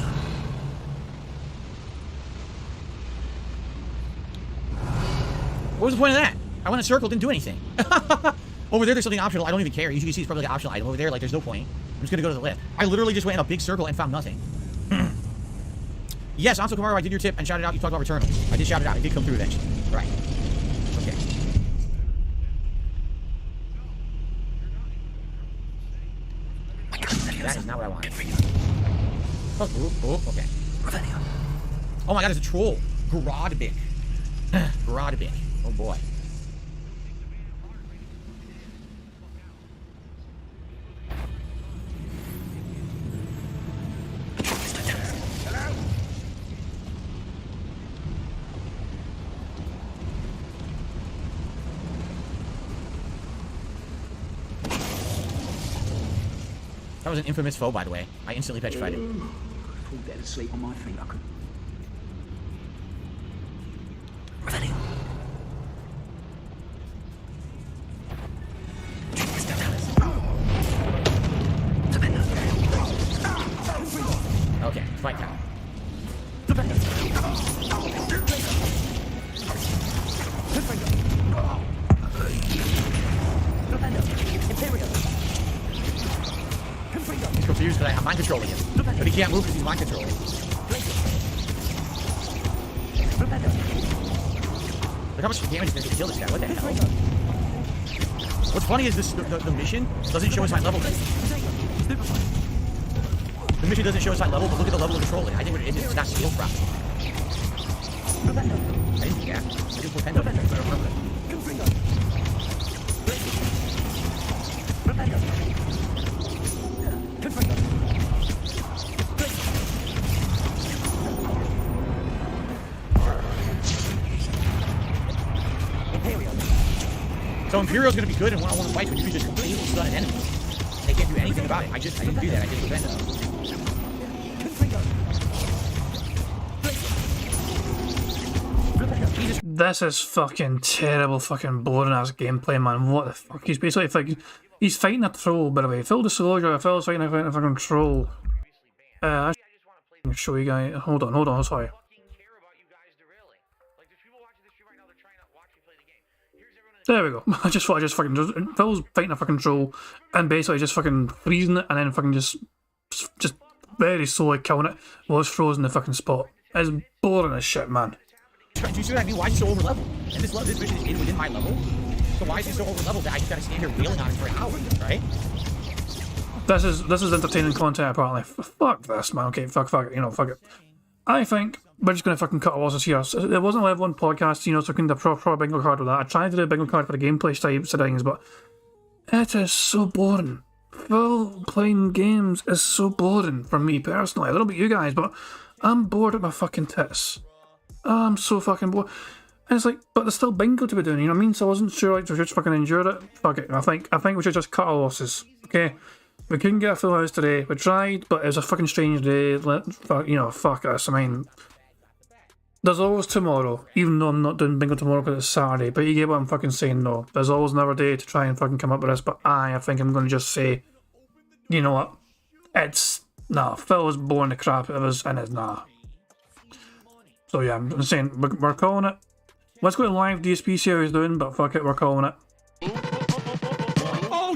What was the point of that? I went in a circle, didn't do anything. Over there's something optional. I don't even care. You can see it's probably like an optional item. Over there, like, there's no point. I'm just gonna go to the left. I literally just went in a big circle and found nothing. Yes, Anso Kamaru, I did your tip and shouted out. You talked about Returnal. I did shout it out. It did come through eventually. Right. Okay. That is not what I wanted. Oh, okay. Oh my god, there's a troll. Grodbick. Grodbick. Oh boy. That was an infamous foe, by the way. I instantly petrified it. Fall dead asleep on my feet. I could. Okay, fight now. He's confused because I'm mind controlling him. But he can't move because he's mind controlling. Look how much damage it's going to kill this guy. What the hell? What's funny is this the mission doesn't show us my level. The mission doesn't show us high level, but look at the level of control. I think it's not skill properly. I didn't do that. I did Portendo. So Imperial's gonna be good in one-on-one fights when you just completely stun an enemy. They can't do anything about it. I didn't do that. I did Portendo. This is fucking terrible, fucking boring ass gameplay, man. What the fuck? He's basically fucking. He's fighting a troll, by the way. Full disclosure, Phil's fighting a fucking troll. I should show you guys. Hold on, sorry. There we go. I just fucking. Phil's fighting a fucking troll, and basically just fucking freezing it, and then fucking just very slowly killing it while it's frozen in the fucking spot. It's boring as shit, man. Do you see what I mean? Why is he so over leveled? And this mission is within my level. So why is he so over leveled that I just gotta stand here wailing on him for hours, right? This is entertaining content apparently. Fuck this, man. Okay, fuck it. You know, fuck it. I think we're just gonna fucking cut our losses here. It wasn't a level 1 podcast, you know, so I couldn't do a proper bingo card with that. I tried to do a bingo card for the gameplay types of things, but it is so boring. Full playing games is so boring for me personally. I don't know about you guys, but I'm bored at my fucking tits. I'm so fucking bored. And it's like, but there's still bingo to be doing, you know what I mean? So I wasn't sure, like, to just fucking endure it. Fuck it. I think we should just cut our losses. Okay? We couldn't get a full house today. We tried, but it was a fucking strange day. Fuck us. I mean, there's always tomorrow, even though I'm not doing bingo tomorrow because it's Saturday. But you get what I'm fucking saying, though. There's always another day to try and fucking come up with this. But I think I'm going to just say, you know what? Nah, Phil was boring the crap out of us, and it's nah. So yeah, I'm saying, we're calling it. Let's go to live DSP, see how he's doing, but fuck it, we're calling it.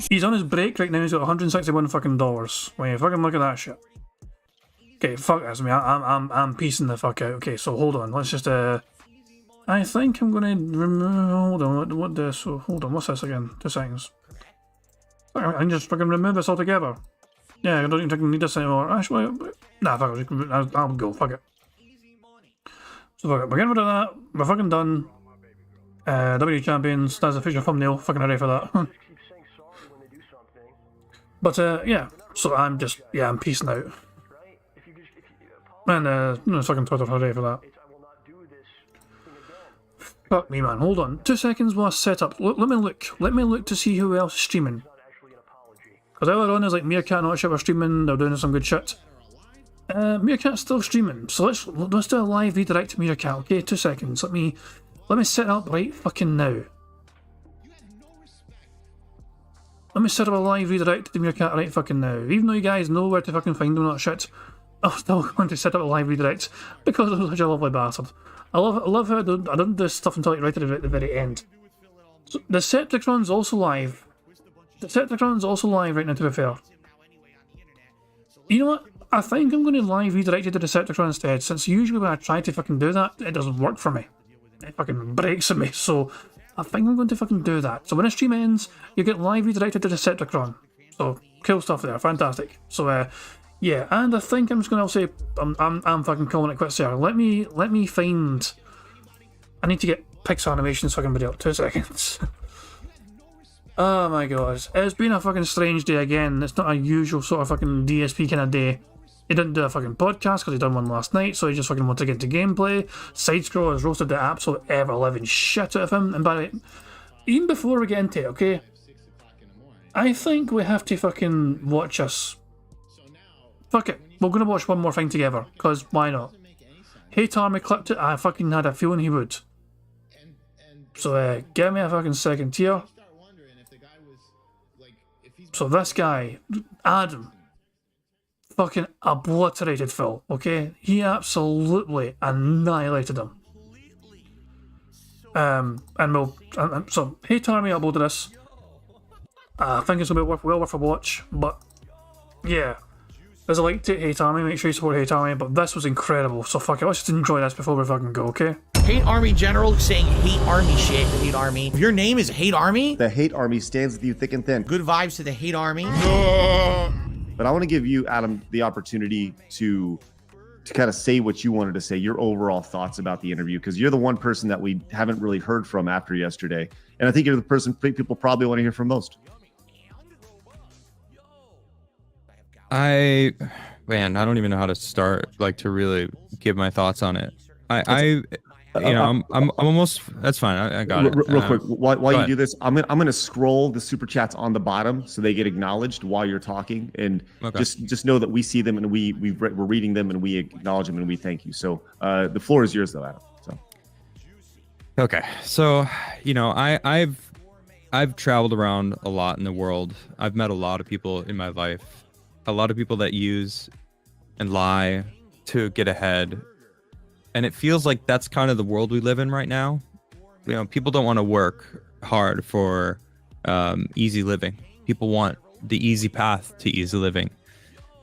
He's on his break right now, he's got $161 fucking dollars. Wait, fucking look at that shit. Okay, fuck this, man. I'm piecing the fuck out. Okay, so hold on, let's just, I think I'm gonna remove, hold on, hold on, what's this again? 2 seconds. I can just fucking remove this altogether. Yeah, I don't even need this anymore. Actually, nah, fuck it, I'll go, fuck it. So we're getting rid of that. We're fucking done. W champions. That's the official thumbnail. Fucking ready for that. But yeah. So I'm just I'm peacing out. And no fucking Twitter ready for that. Fuck me, man. Hold on. 2 seconds while I set up. Let me look. Let me look to see who else is streaming. Because earlier on, there's like Meerkat and all that shit were streaming. They're doing some good shit. Meerkat's still streaming. So let's do a live redirect to Meerkat. Okay, 2 seconds. Let me set up right fucking now. Let me set up a live redirect to Meerkat right fucking now. Even though you guys know where to fucking find them and that shit, I'm still going to set up a live redirect because I'm such a lovely bastard. I love how I don't do stuff until like right at the very end. So, Decepticon's also live. Decepticon's also live right now, to be fair. You know what? I think I'm going to live redirect it to Decepticon instead, since usually when I try to fucking do that, it doesn't work for me. It fucking breaks at me, so I think I'm going to fucking do that. So when the stream ends, you get live redirected to Decepticon. So, cool stuff there, fantastic. So, yeah, and I think I'm just going to say I'm fucking calling it quits there. Let me find. I need to get Pixar Animations fucking video up. 2 seconds. Oh my god, it's been a fucking strange day again. It's not a usual sort of fucking DSP kind of day. He didn't do a fucking podcast because he done one last night, so he just fucking wanted to get into gameplay. Sidescroll has roasted the absolute ever-living shit out of him. And by the way, even before we get into it, okay, I think we have to fucking watch us. Fuck it, we're gonna watch one more thing together, because why not? Hate Army clipped it, I fucking had a feeling he would. So give me a fucking second here. So this guy, Adam, fucking obliterated Phil, okay? He absolutely annihilated him. So Hate Army uploaded this. I think it's gonna be well worth a watch, but yeah. There's a like to Hate Army, make sure you support Hate Army, but this was incredible, so fuck it, let's just enjoy this before we fucking go, okay? Hate Army General saying Hate Army shit. Hate Army. If your name is Hate Army, the Hate Army stands with you thick and thin. Good vibes to the Hate Army. But I want to give you, Adam, the opportunity to kind of say what you wanted to say, your overall thoughts about the interview, because you're the one person that we haven't really heard from after yesterday. And I think you're the person people probably want to hear from most. I don't even know how to start, like, to really give my thoughts on it. I'm almost. That's fine. I got it. Real quick, while you do this, I'm gonna scroll the super chats on the bottom so they get acknowledged while you're talking, and just know that we see them and we're reading them and we acknowledge them and we thank you. So the floor is yours, though, Adam. So. Okay, so I've traveled around a lot in the world. I've met a lot of people in my life, a lot of people that use and lie to get ahead. And it feels like that's kind of the world we live in right now. You know, people don't want to work hard for easy living. People want the easy path to easy living.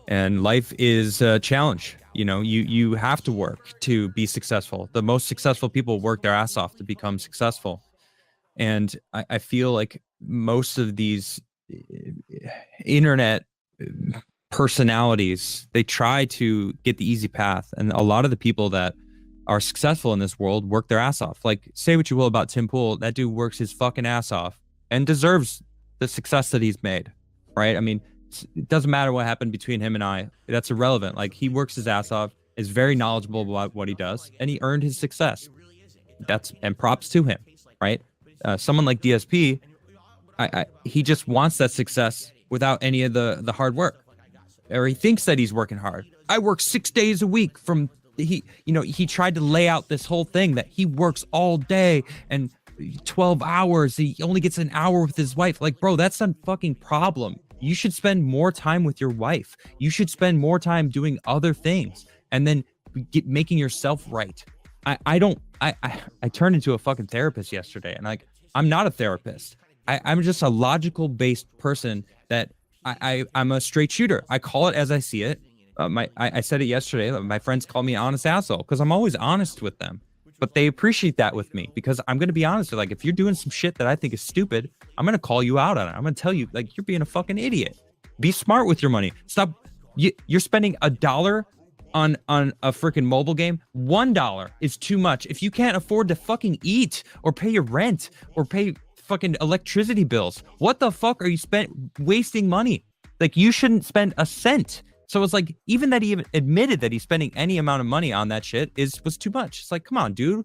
And life is a challenge. You know, you have to work to be successful. The most successful people work their ass off to become successful. And I feel like most of these internet personalities, they try to get the easy path. And a lot of the people that are successful in this world work their ass off. Like, say what you will about Tim Pool, that dude works his fucking ass off and deserves the success that he's made, right? I mean, it doesn't matter what happened between him and I. That's irrelevant. Like, he works his ass off, is very knowledgeable about what he does, and he earned his success. And props to him, right? Someone like DSP, he just wants that success without any of the hard work, or he thinks that he's working hard. I work 6 days a week from. He tried to lay out this whole thing that he works all day and 12 hours. He only gets an hour with his wife. Like, bro, that's a fucking problem. You should spend more time with your wife. You should spend more time doing other things and then making yourself right. I turned into a fucking therapist yesterday, and I'm not a therapist. I'm just a logical based person that I'm a straight shooter. I call it as I see it. I said it yesterday. My friends call me honest asshole because I'm always honest with them, but they appreciate that with me because I'm going to be honest. Like, if you're doing some shit that I think is stupid, I'm going to call you out on it. I'm going to tell you, like, you're being a fucking idiot. Be smart with your money. Stop. You're spending $1 on a freaking mobile game, $1 is too much. If you can't afford to fucking eat or pay your rent or pay fucking electricity bills, what the fuck are you wasting money? Like, you shouldn't spend a cent. So it's like, even that he even admitted that he's spending any amount of money on that shit was too much. It's like, come on, dude,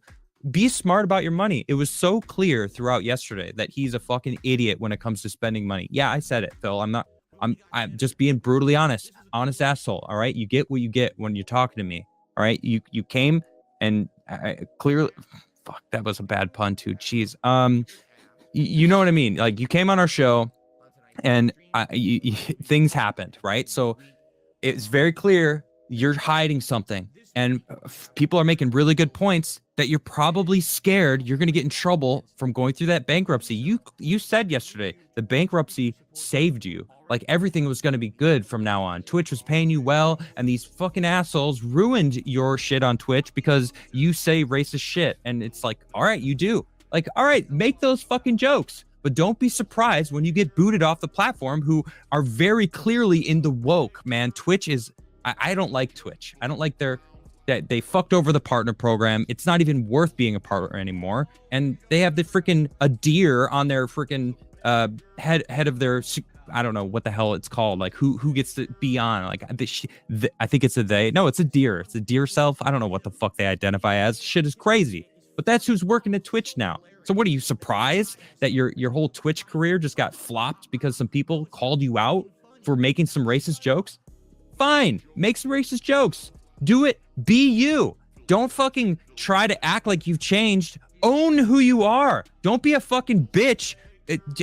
be smart about your money. It was so clear throughout yesterday that he's a fucking idiot when it comes to spending money. Yeah, I said it, Phil. I'm just being brutally honest asshole. All right. You get what you get when you're talking to me. All right. You came and clearly, fuck, that was a bad pun too. Jeez. You know what I mean? Like, you came on our show and things happened, right? So it's very clear you're hiding something, and people are making really good points that you're probably scared you're going to get in trouble from going through that bankruptcy. You said yesterday the bankruptcy saved you. Like, everything was going to be good from now on. Twitch was paying you well, and these fucking assholes ruined your shit on Twitch because you say racist shit. And it's like, all right, you do. Like, all right, make those fucking jokes. But don't be surprised when you get booted off the platform, who are very clearly in the woke, man. Twitch is, I don't like Twitch. I don't like that they fucked over the partner program. It's not even worth being a partner anymore. And they have the freaking a deer on their freaking head of their, I don't know what the hell it's called. Like, who gets to be on? Like, I think it's a they. No, it's a deer. It's a deer self. I don't know what the fuck they identify as. Shit is crazy. But that's who's working at Twitch now. So what, are you surprised that your whole Twitch career just got flopped because some people called you out for making some racist jokes? Fine, make some racist jokes. Do it. Be you. Don't fucking try to act like you've changed. Own who you are. Don't be a fucking bitch.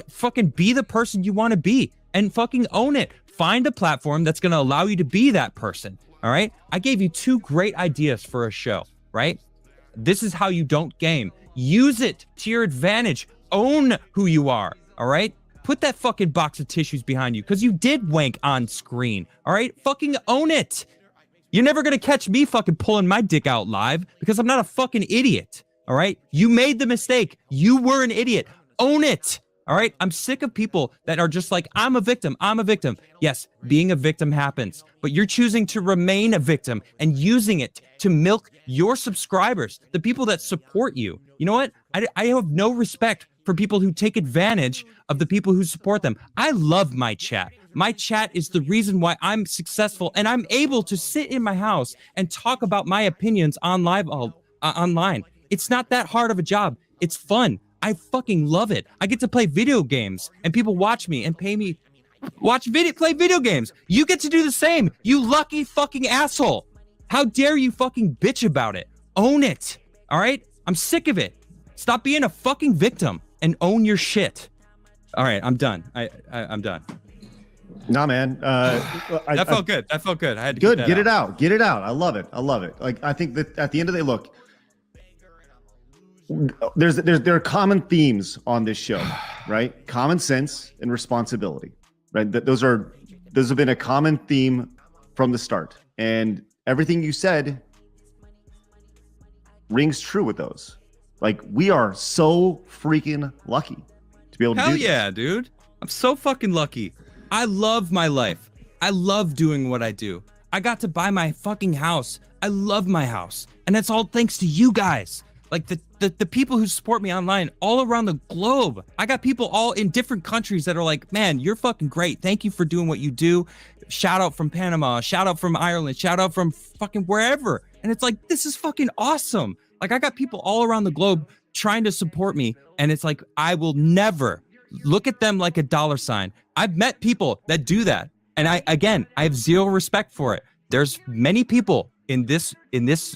Fucking be the person you want to be and fucking own it. Find a platform that's going to allow you to be that person. All right. I gave you 2 great ideas for a show, right? This is how you don't game. Use it to your advantage. Own who you are. All right. Put that fucking box of tissues behind you because you did wank on screen. All right. Fucking own it. You're never going to catch me fucking pulling my dick out live because I'm not a fucking idiot. All right. You made the mistake. You were an idiot. Own it. All right. I'm sick of people that are just like, I'm a victim. I'm a victim. Yes, being a victim happens, but you're choosing to remain a victim and using it to milk your subscribers, the people that support you. You know what? I have no respect for people who take advantage of the people who support them. I love my chat. My chat is the reason why I'm successful and I'm able to sit in my house and talk about my opinions online. It's not that hard of a job. It's fun. I fucking love it. I get to play video games and people watch me and pay me play video games. You get to do the same. You lucky fucking asshole. How dare you fucking bitch about it? Own it. All right? I'm sick of it. Stop being a fucking victim and own your shit. All right, I'm done. I'm done. Nah, man. That felt good. That felt good. I had to good. Get it out. Get it out. I love it. I love it. Like, I think that at the end of the day, look, there are common themes on this show, right? Common sense and responsibility, right? Those have been a common theme from the start, and everything you said rings true with those. Like, we are so freaking lucky to be able to do this. Hell yeah, dude. I'm so fucking lucky. I love my life. I love doing what I do. I got to buy my fucking house. I love my house. And that's all thanks to you guys. Like, the people who support me online all around the globe. I got people all in different countries that are like, man, you're fucking great. Thank you for doing what you do. Shout out from Panama. Shout out from Ireland. Shout out from fucking wherever. And it's like, this is fucking awesome. Like, I got people all around the globe trying to support me. And it's like, I will never look at them like a dollar sign. I've met people that do that. And I have zero respect for it. There's many people in this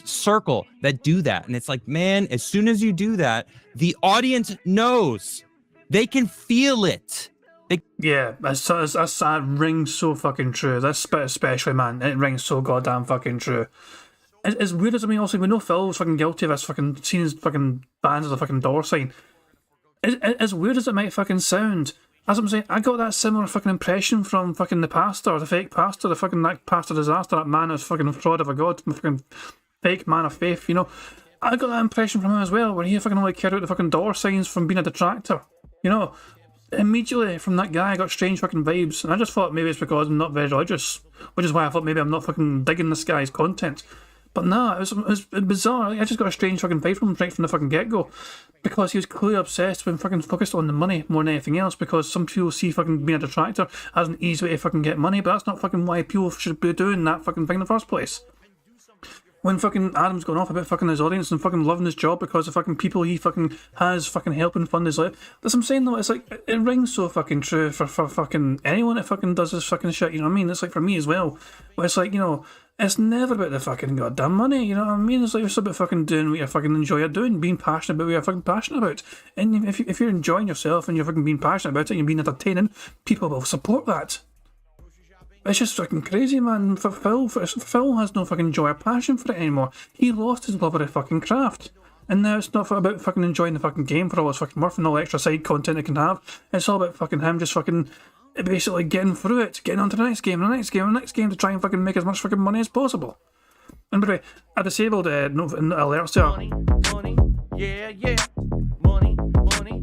circle that do that. And it's like, man, as soon as you do that, the audience knows. They can feel it. Yeah, that rings so fucking true. That's especially, man, it rings so goddamn fucking true. As weird as, I mean, also, we know Phil was fucking guilty of this fucking seeing his fucking band as a fucking dollar sign. As weird as it might fucking sound, as I'm saying, I got that similar fucking impression from fucking the pastor, the fake pastor, the fucking that pastor disaster, that man who's fucking fraud of a god, fucking fake man of faith, you know. I got that impression from him as well, where he fucking only cared about the fucking dollar signs from being a detractor, you know. immediately from that guy I got strange fucking vibes, and I just thought maybe it's because I'm not very religious, which is why I thought maybe I'm not fucking digging this guy's content. But nah, it was bizarre. I just got a strange fucking vibe from him right from the fucking get-go, because he was clearly obsessed with fucking focused on the money more than anything else, because some people see fucking being a detractor as an easy way to fucking get money, but that's not fucking why people should be doing that fucking thing in the first place. When fucking Adam's going off about fucking his audience and fucking loving his job because the fucking people he fucking has fucking helping fund his life. That's what I'm saying though, it's like, it rings so fucking true for fucking anyone that fucking does this fucking shit, you know what I mean? It's like for me as well, where it's like, you know, it's never about the fucking goddamn money, you know what I mean? It's like, it's about fucking doing what you fucking enjoy doing, being passionate about what you're fucking passionate about. And if you're enjoying yourself and you're fucking being passionate about it and you're being entertaining, people will support that. It's just fucking crazy, man. Phil has no fucking joy or passion for it anymore. He lost his love of the fucking craft. And now it's not about fucking enjoying the fucking game for all it's fucking worth and all the extra side content it can have. It's all about fucking him just fucking basically getting through it, getting on to the next game, the next game, the next game to try and fucking make as much fucking money as possible. And by the way, I disabled alerts there. Money, yeah, yeah. Money, money.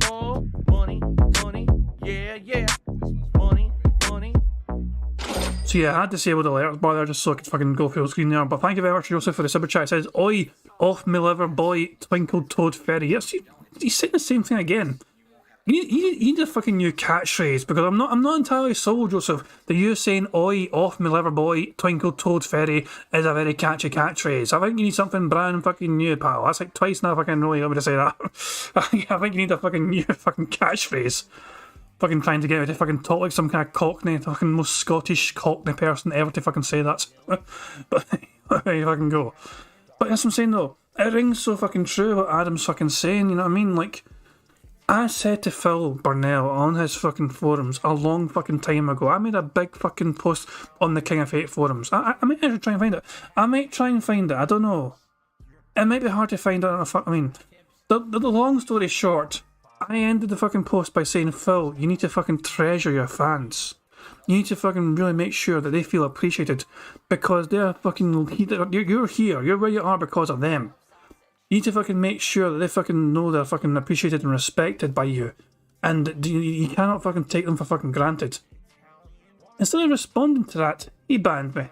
Oh, money, money, yeah, yeah. Money, money. So yeah, I had disabled alerts bar there just so I could fucking go full screen there. But thank you very much, Joseph, for the super chat. It says, "Oi, off me liver, boy, twinkle toad fairy." Yes, he's saying the same thing again. You need a fucking new catchphrase, because I'm not entirely sold, Joseph, that you saying "Oi, off me liver, boy, twinkle toad fairy" is a very catchy catchphrase. I think you need something brand fucking new, pal. That's like twice now fucking really got me to say that. I think you need a fucking new fucking catchphrase. Fucking trying to get me to fucking talk like some kind of cockney, fucking most Scottish cockney person ever to fucking say that. But there you fucking go. But that's what I'm saying though, it rings so fucking true what Adam's fucking saying, you know what I mean? Like, I said to Phil Burnell on his fucking forums a long fucking time ago, I made a big fucking post on the King of Hate forums. I might actually try and find it. I don't know. It might be hard to find it. I mean, the long story short, I ended the fucking post by saying, Phil, you need to fucking treasure your fans. You need to fucking really make sure that they feel appreciated, because they're fucking, you're here, you're where you are because of them. You need to fucking make sure that they fucking know they're fucking appreciated and respected by you. And you cannot fucking take them for fucking granted. Instead of responding to that, he banned me.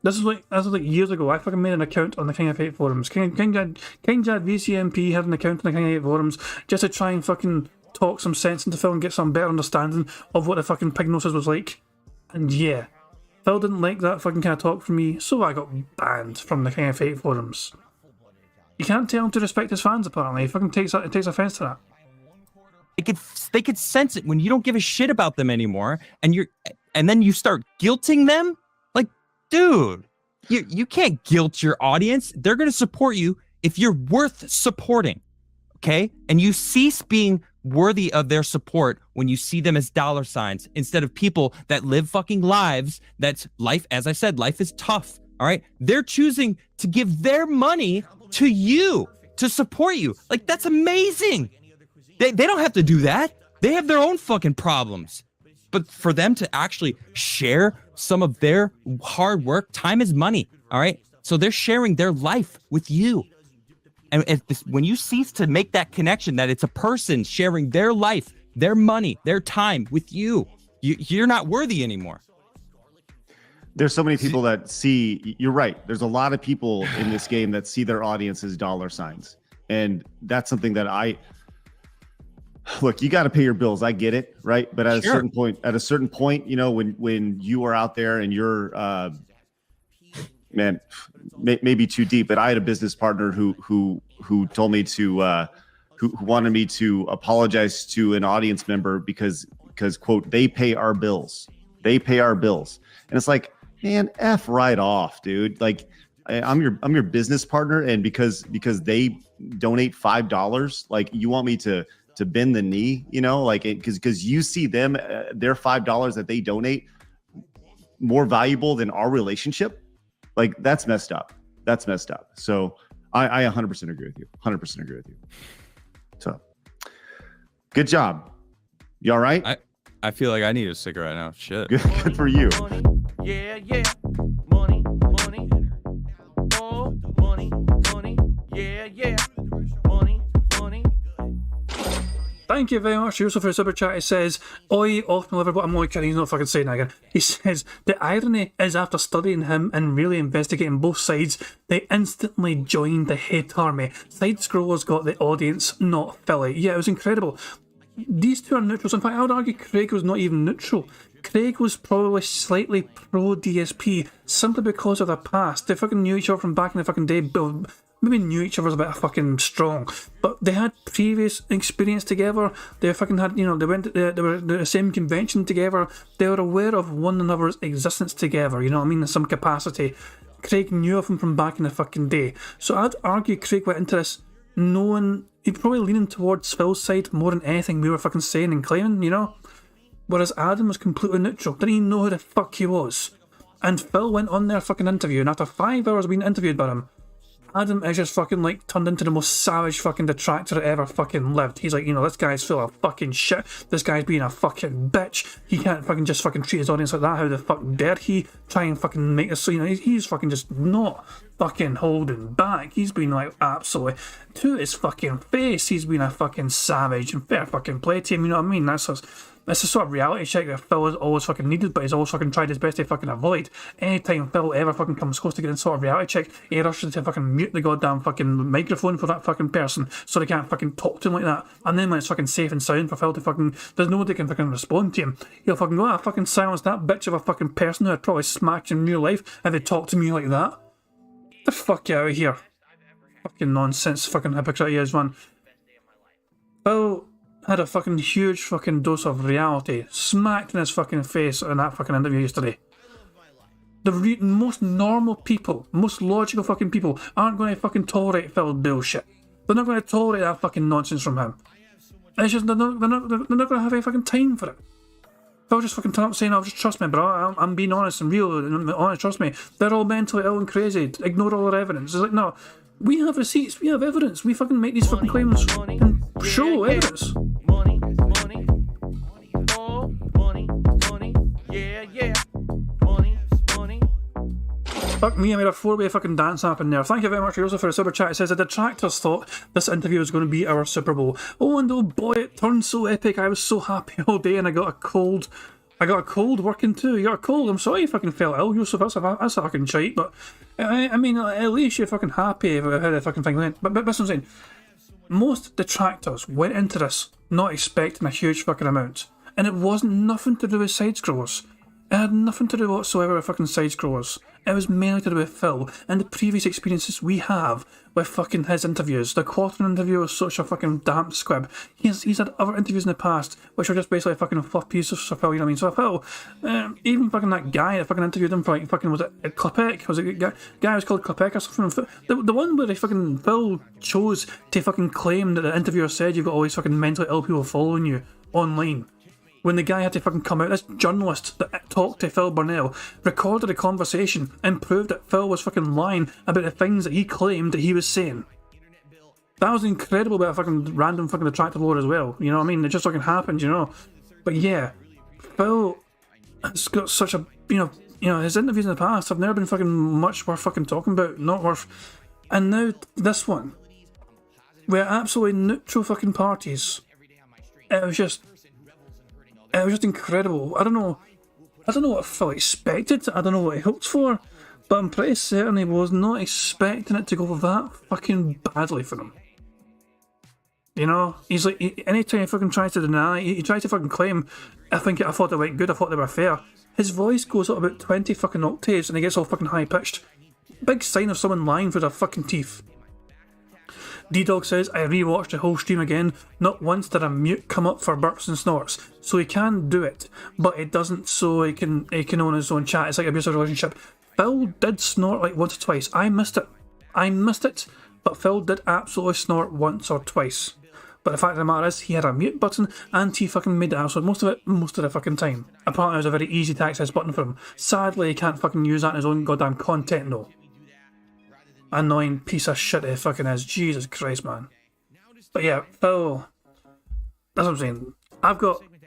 This was like years ago. I fucking made an account on the King of Hate forums. King Jad VCMP had an account on the King of Hate forums just to try and fucking talk some sense into Phil and get some better understanding of what the fucking Pignosis was like. And yeah, Phil didn't like that fucking kind of talk from me, so I got banned from the King of Hate forums. You can't tell him to respect his fans, apparently. He fucking takes offense to that. They could sense it when you don't give a shit about them anymore, and then you start guilting them. Like, dude, you can't guilt your audience. They're gonna support you if you're worth supporting, okay? And you cease being worthy of their support when you see them as dollar signs instead of people that live fucking lives. That's life. As I said, life is tough. All right, they're choosing to give their money to you to support you. Like, that's amazing. They don't have to do that. They have their own fucking problems. But for them to actually share some of their hard work, time is money. All right, so they're sharing their life with you. And when you cease to make that connection, that it's a person sharing their life, their money, their time with you, you're not worthy anymore. There's so many people that see, you're right. There's a lot of people in this game that see their audience as dollar signs. And that's something that look, you got to pay your bills. I get it. Right. But at a certain point, you know, when you are out there and you're, man, maybe too deep, but I had a business partner who told me to, who wanted me to apologize to an audience member because quote, they pay our bills. They pay our bills. And it's like, man, F right off, dude. Like, I'm your business partner, and because they donate $5, like, you want me to bend the knee, you know, like, because you see them, their $5 that they donate more valuable than our relationship. Like, that's messed up. That's messed up. So I 100% agree with you. 100% agree with you. So good job. You all right? I feel like I need a cigarette now. Shit. Good for you. Yeah, yeah. Money, money. Oh, money, money. Yeah, yeah. Money, money. Thank you very much, Yusuf, for the super chat. He says, oi, off my liver, but I'm only kidding, he's not fucking saying that again. He says, the irony is after studying him and really investigating both sides, they instantly joined the hate army. Side Scrollers got the audience, not Philly. Yeah, it was incredible. These two are neutrals. In fact, I would argue Craig was not even neutral. Craig was probably slightly pro DSP simply because of their past. They fucking knew each other from back in the fucking day. Maybe knew each other a bit fucking strong, but they had previous experience together. They fucking had, you know, they went, they were at the same convention together. They were aware of one another's existence together. You know what I mean? In some capacity. Craig knew of him from back in the fucking day. So I'd argue Craig went into this knowing, he'd probably leaning towards Phil's side more than anything we were fucking saying and claiming, you know? Whereas Adam was completely neutral, didn't even know who the fuck he was. And Phil went on their fucking interview, and after 5 hours of being interviewed by him, Adam is just fucking like turned into the most savage fucking detractor that ever fucking lived. He's like, you know, this guy's full of fucking shit. This guy's being a fucking bitch. He can't fucking just fucking treat his audience like that. How the fuck dare he try and fucking make this? So, you know, he's fucking just not fucking holding back. He's been like absolutely to his fucking face. He's been a fucking savage and fair fucking play to him. You know what I mean? That's a sort of reality check that Phil has always fucking needed, but he's always fucking tried his best to fucking avoid. Anytime Phil ever fucking comes close to getting sort of reality check, he rushes to fucking mute the goddamn fucking microphone for that fucking person so they can't fucking talk to him like that. And then when it's fucking safe and sound for Phil to fucking, there's nobody can fucking respond to him, he'll fucking go, fucking silence that bitch of a fucking person who I'd probably smack in real life if they talk to me like that. Get the fuck out of here. Fucking nonsense, fucking hypocrite he is, man. Phil had a fucking huge fucking dose of reality smacked in his fucking face in that fucking interview yesterday. The most normal people, most logical fucking people aren't going to fucking tolerate Phil's bullshit. They're not going to tolerate that fucking nonsense from him. It's just, they're not going to have any fucking time for it. Phil just fucking turn up saying, oh, just trust me, bro, I'm being honest and real and honest, trust me. They're all mentally ill and crazy, ignore all their evidence. It's like, no, we have receipts, we have evidence, we fucking make these fucking claims and show evidence. Money, oh, money, yeah, money. Fuck me, I made a 4-way fucking dance happen there. Thank you very much, Joseph, for the super chat. It says, the detractors thought this interview was going to be our Super Bowl. Oh, and oh boy, it turned so epic. I was so happy all day and I got a cold. I got a cold working too. You got a cold? I'm sorry you fucking fell ill, Joseph. That's a fucking shite, but I mean, at least you're fucking happy about how the fucking thing went. But that's what I'm saying. Most detractors went into this not expecting a huge fucking amount. And it wasn't nothing to do with side scrollers. It had nothing to do whatsoever with fucking side scrollers. It was mainly to do with Phil and the previous experiences we have with fucking his interviews. The Quartering interview was such a fucking damp squib. He's had other interviews in the past which were just basically fucking fluff pieces for Phil, you know what I mean? So Phil, even fucking that guy that fucking interviewed him for like fucking, was it Klipek? Was it a guy who was called Klipek or something? The one where fucking Phil chose to fucking claim that the interviewer said you've got all these fucking mentally ill people following you online. When the guy had to fucking come out, this journalist that talked to Phil Burnell recorded a conversation and proved that Phil was fucking lying about the things that he claimed that he was saying. That was an incredible bit of fucking random fucking detractor lore as well. You know what I mean? It just fucking happened, you know. But yeah, Phil has got such a, you know, his interviews in the past have never been fucking much worth fucking talking about. Not worth. And now this one, we're absolutely neutral fucking parties. It was just incredible. I don't know what Phil expected. I don't know what he hoped for, but I'm pretty certain he was not expecting it to go that fucking badly for him. You know, he's like, anytime he fucking tries to deny, he tries to fucking claim, I thought it went good, I thought they were fair. His voice goes up about 20 fucking octaves and he gets all fucking high pitched. Big sign of someone lying through their fucking teeth. D-Dog says, I rewatched the whole stream again. Not once did a mute come up for burps and snorts. So he can do it, but it doesn't so he can own his own chat. It's like an abusive relationship. Phil did snort like once or twice. I missed it. But Phil did absolutely snort once or twice. But the fact of the matter is, he had a mute button and he fucking made it out. So most of the fucking time. Apparently it was a very easy to access button for him. Sadly, he can't fucking use that in his own goddamn content though. Annoying piece of shit it fucking is. Jesus Christ, man. But yeah, Phil, that's what I'm saying.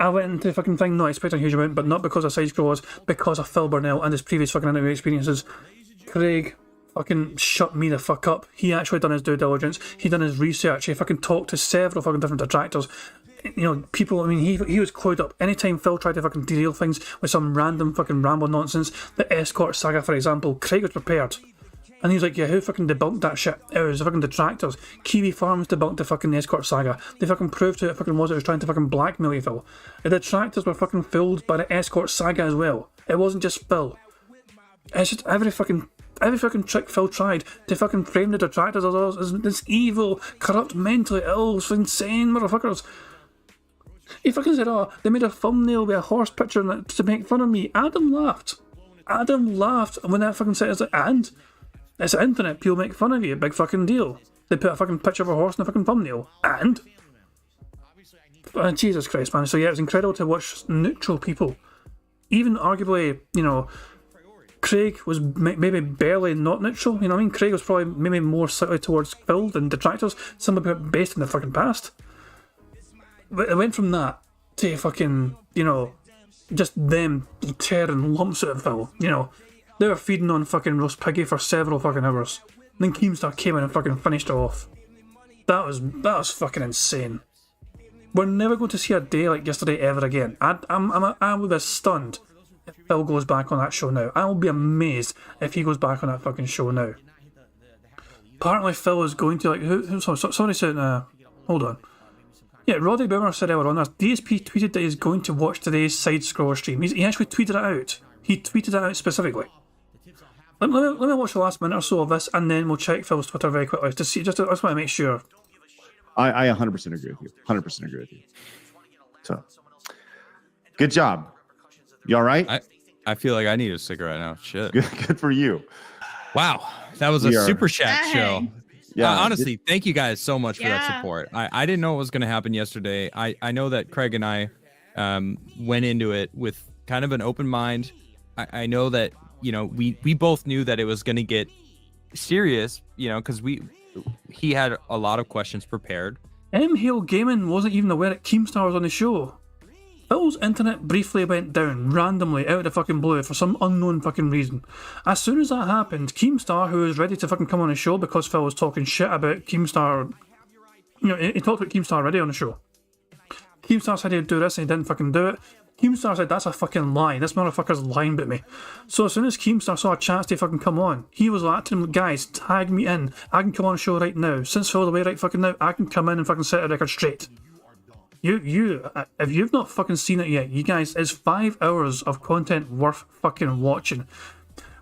I went into the fucking thing not expecting a huge amount, but not because of side scrollers, because of Phil Burnell and his previous fucking interview experiences. Craig fucking shut me the fuck up. He actually done his due diligence. He done his research. He fucking talked to several fucking different detractors. you know, people, I mean, he was clued up. Anytime Phil tried to fucking derail things with some random fucking ramble nonsense, the escort saga, for example, Craig was prepared. And he's like, yeah, who fucking debunked that shit? It was the fucking detractors. Kiwi Farms debunked the fucking escort saga. They fucking proved who it fucking was that was trying to fucking blackmail you, Phil. The detractors were fucking fooled by the escort saga as well. It wasn't just Phil. It's just every fucking trick Phil tried to fucking frame the detractors as this evil, corrupt, mentally ill, insane motherfuckers. He fucking said, oh, they made a thumbnail with a horse picture in it to make fun of me. Adam laughed. And when that fucking said, it's like, and? It's the internet, people make fun of you, big fucking deal. They put a fucking picture of a horse in a fucking thumbnail. And? Jesus Christ, man. So yeah, it was incredible to watch neutral people. Even arguably, you know, Craig was maybe barely not neutral, you know what I mean? Craig was probably maybe more slightly towards Phil than detractors, some of it based in the fucking past. But it went from that to fucking, you know, just them tearing lumps out of Phil, you know. They were feeding on fucking roast piggy for several fucking hours. And then Keemstar came in and fucking finished it off. That was fucking insane. We're never going to see a day like yesterday ever again. I would be stunned if Phil goes back on that show now. I will be amazed if he goes back on that fucking show now. Apparently Phil is going to, like, somebody said, hold on. Yeah, Roddy Boomer said earlier on this, DSP tweeted that he's going to watch today's side scroller stream. He actually tweeted it out. He tweeted it out specifically. Let me watch the last minute or so of this, and then we'll check Phil's Twitter very quickly to see. I just want to make sure. I 100% agree with you. 100% agree with you. So, good job. You all right? I feel like I need a cigarette now. Shit. Good for you. Wow, that was a super chat show. Yeah. Honestly, thank you guys so much for that support. I didn't know what was going to happen yesterday. I know that Craig and I went into it with kind of an open mind. I know that, you know, we both knew that it was going to get serious, you know, because he had a lot of questions prepared. Hill Gaming wasn't even aware that Keemstar was on the show. Phil's internet briefly went down randomly out of the fucking blue for some unknown fucking reason. As soon as that happened, Keemstar, who was ready to fucking come on the show because Phil was talking shit about Keemstar, you know, he talked about Keemstar already on the show. Keemstar said he'd do this and he didn't fucking do it. Keemstar said, that's a fucking lie. This motherfucker's lying about me. So as soon as Keemstar saw a chance to fucking come on, he was like to him, guys, tag me in. I can come on the show right now. Since Phil's away right fucking now, I can come in and fucking set the record straight. If you've not fucking seen it yet, you guys, it's 5 hours of content worth fucking watching.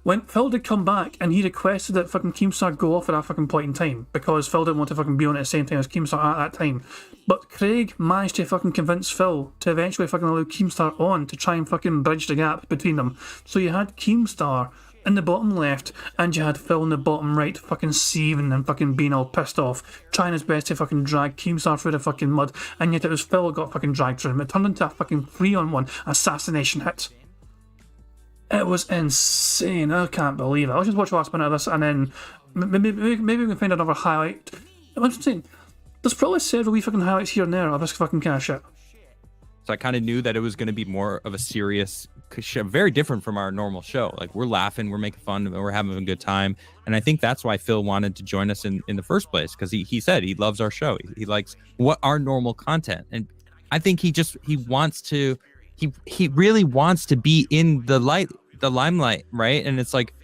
When Phil did come back and he requested that fucking Keemstar go off at that fucking point in time because Phil didn't want to fucking be on at the same time as Keemstar at that time. But Craig managed to fucking convince Phil to eventually fucking allow Keemstar on to try and fucking bridge the gap between them. So you had Keemstar in the bottom left and you had Phil in the bottom right fucking seething and fucking being all pissed off, trying his best to fucking drag Keemstar through the fucking mud, and yet it was Phil that got fucking dragged through him. It turned into a fucking 3-on-1 assassination hit. It was insane. I can't believe it. I'll just watch the last minute of this and then maybe we can find another highlight. I'm just saying, there's probably several wee fucking highlights here and there of this fucking kind of shit. So I kind of knew that it was going to be more of a serious show, very different from our normal show. Like, we're laughing, we're making fun, we're having a good time. And I think that's why Phil wanted to join us in the first place, because he said he loves our show. He likes what our normal content. And I think he really wants to be in the limelight, right? And it's like,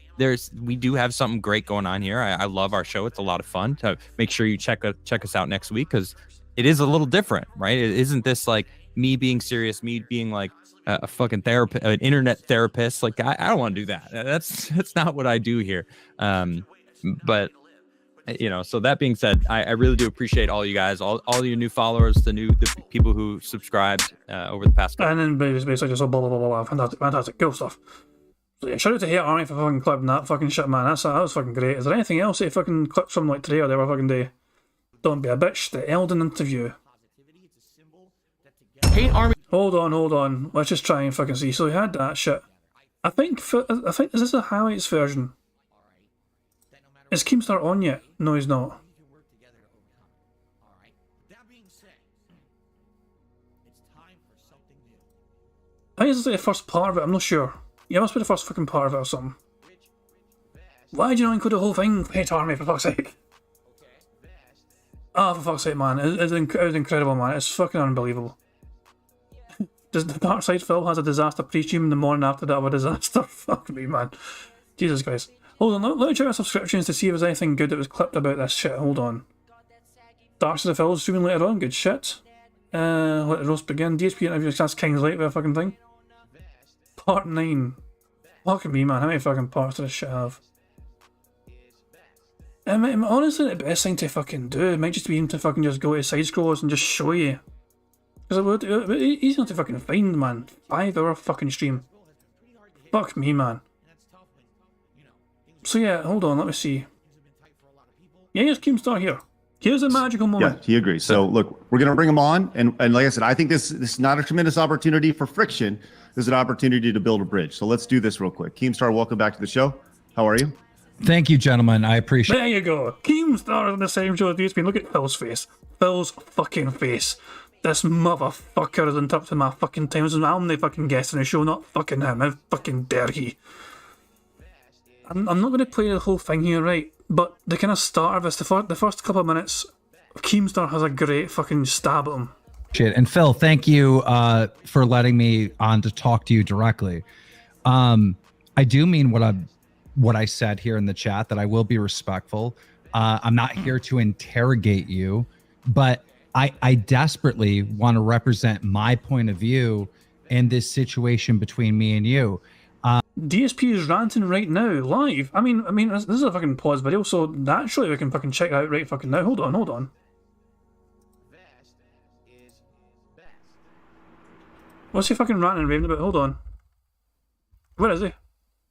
we do have something great going on here. I love our show. It's a lot of fun. To make sure you check us out next week, because it is a little different, right? It isn't this like me being serious, me being like a fucking therapist, an internet therapist. Like, I don't want to do that. That's not what I do here. But you know, so that being said, I really do appreciate all you guys, all your new followers, the people who subscribed over the past. And then basically just blah blah blah blah. Fantastic, cool stuff. So yeah, shout out to Hate Army for fucking clipping that fucking shit, man. That was fucking great. Is there anything else that you fucking clipped from like today or the other fucking day? Don't be a bitch. The Elden interview. Hate Army. Hold on. Let's just try and fucking see. So we had that shit. I think is this a highlights version? Is Keemstar on yet? No, he's not. I think this is like the first part of it. I'm not sure. Yeah, it must be the first fucking part of it or something. Why did you not include the whole thing, Hate Army, for fuck's sake? Oh, for fuck's sake, man. It was incredible, man. It's fucking unbelievable. Does the Dark Side Phil has a disaster pre-stream in the morning after that of a disaster? Fuck me, man. Jesus Christ. Hold on, let me check my subscriptions to see if there's anything good that was clipped about this shit. Hold on. Dark Side of Phil streaming later on. Good shit. Let the roast begin. DSP interview that's King's Late with a fucking thing. Part 9. Fuck me, man. How many fucking parts does this shit have? Honestly, the best thing to fucking do might just be him to fucking just go to side scrollers and just show you. Because it would easy enough to fucking find, man. 5-hour fucking stream. Fuck me, man. So yeah, hold on, let me see. Yeah, here's Keemstar here. Here's a magical moment. Yeah, he agrees. So look, we're gonna bring him on, and like I said, I think this is not a tremendous opportunity for friction. This is an opportunity to build a bridge. So let's do this real quick. Keemstar, welcome back to the show. How are you? Thank you, gentlemen. I appreciate it. There you go. Keemstar on the same show as DSP. Look at Phil's face. Phil's fucking face. This motherfucker is on top of my fucking times. I'm the fucking guest on the show, not fucking him. How fucking dare he? I'm not going to play the whole thing here, right? But the kind of start of this, the first couple of minutes, Keemstar has a great fucking stab at him. And Phil, thank you for letting me on to talk to you directly. I do mean what I said here in the chat, that I will be respectful. I'm not here to interrogate you, but I desperately want to represent my point of view in this situation between me and you. DSP is ranting right now, live. I mean, this is a fucking pause video, so naturally we can fucking check it out right fucking now. Hold on. What's he fucking ranting and raving about? Hold on. Where is he?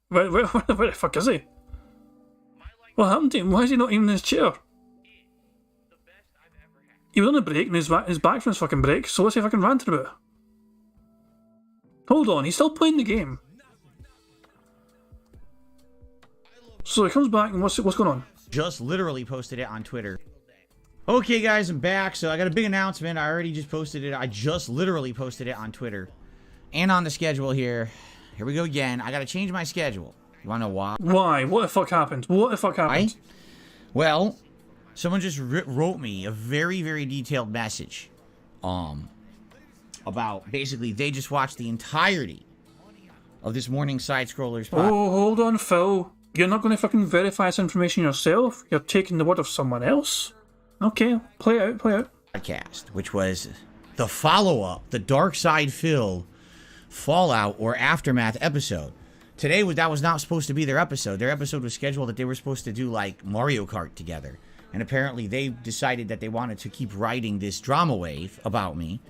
Where the fuck is he? What happened to him? Why is he not even in his chair? He was on a break and his back from his fucking break, so what's he fucking ranting about? Hold on, he's still playing the game. So he comes back and what's going on? Just literally posted it on Twitter. Okay, guys, I'm back. So I got a big announcement. I already just posted it. I just literally posted it on Twitter and on the schedule here. Here we go again. I got to change my schedule. You want to know why? Why? What the fuck happened? What the fuck happened? Well, someone just wrote me a very, very detailed message about basically they just watched the entirety of this morning side scrollers. Oh, hold on, Phil. You're not going to fucking verify this information yourself? You're taking the word of someone else? Okay, play out. Podcast, which was the follow-up, the Dark Side Phil Fallout or Aftermath episode. Today, that was not supposed to be their episode. Their episode was scheduled that they were supposed to do, like, Mario Kart together. And apparently, they decided that they wanted to keep riding this drama wave about me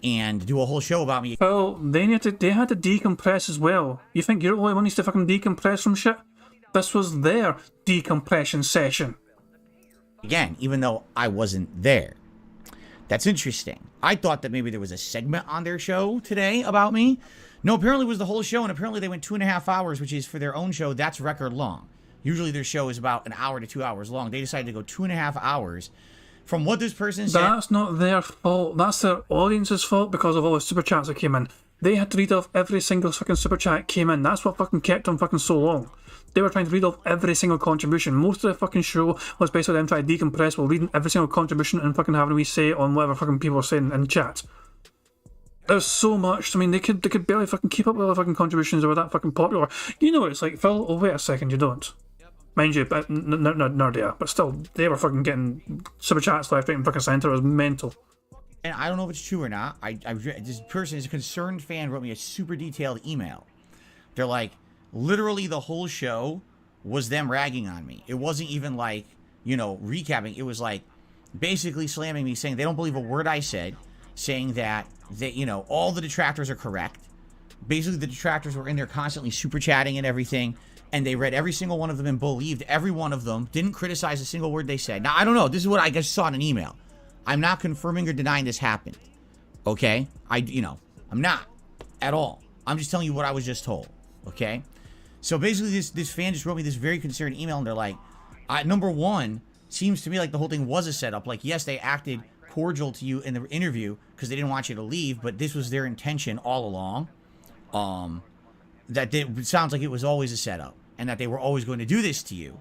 and do a whole show about me. Well, they had to decompress as well. You think you're the only one who needs to fucking decompress from shit? This was their decompression session. Again, even though I wasn't there. That's interesting. I thought that maybe there was a segment on their show today about me. No, apparently it was the whole show, and apparently they went 2.5 hours, which is for their own show, that's record long. Usually their show is about 1 hour to 2 hours long. They decided to go 2.5 hours. From what this person said... That's not their fault. That's their audience's fault because of all the super chats that came in. They had to read off every single fucking super chat that came in. That's what fucking kept them fucking so long. They were trying to read off every single contribution. Most of the fucking show was basically them trying to decompress while reading every single contribution and fucking having a wee say on whatever fucking people are saying in chat. There's so much. I mean, they could barely fucking keep up with all the fucking contributions that were that fucking popular. You know what it's like, Phil? Oh, wait a second, you don't. Mind you, Nerdia, but still, they were fucking getting super chats left, right, and fucking centre. It was mental. And I don't know if it's true or not. This person is a concerned fan, wrote me a super detailed email. They're like, literally the whole show was them ragging on me. It wasn't even like, recapping. It was like basically slamming me, saying they don't believe a word I said, saying that all the detractors are correct. Basically, the detractors were in there constantly super chatting and everything, and they read every single one of them and believed every one of them, didn't criticize a single word they said. Now, I don't know. This is what I just saw in an email. I'm not confirming or denying this happened. Okay? I'm not at all. I'm just telling you what I was just told. Okay? So basically, this fan just wrote me this very concerned email, and they're like, number one, seems to me like the whole thing was a setup. Like, yes, they acted cordial to you in the interview because they didn't want you to leave, but this was their intention all along. It sounds like it was always a setup, and that they were always going to do this to you.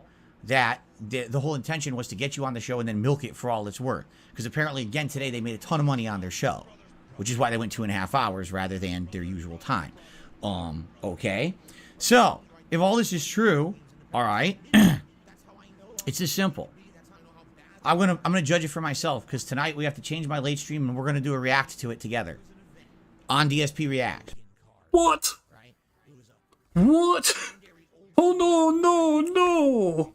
that the whole intention was to get you on the show and then milk it for all it's worth. Because apparently, again, today they made a ton of money on their show, which is why they went 2.5 hours rather than their usual time. Okay. So, if all this is true, all right, it's this simple. I'm gonna judge it for myself, because tonight we have to change my late stream and we're gonna do a react to it together on DSP React. What? What? Oh no!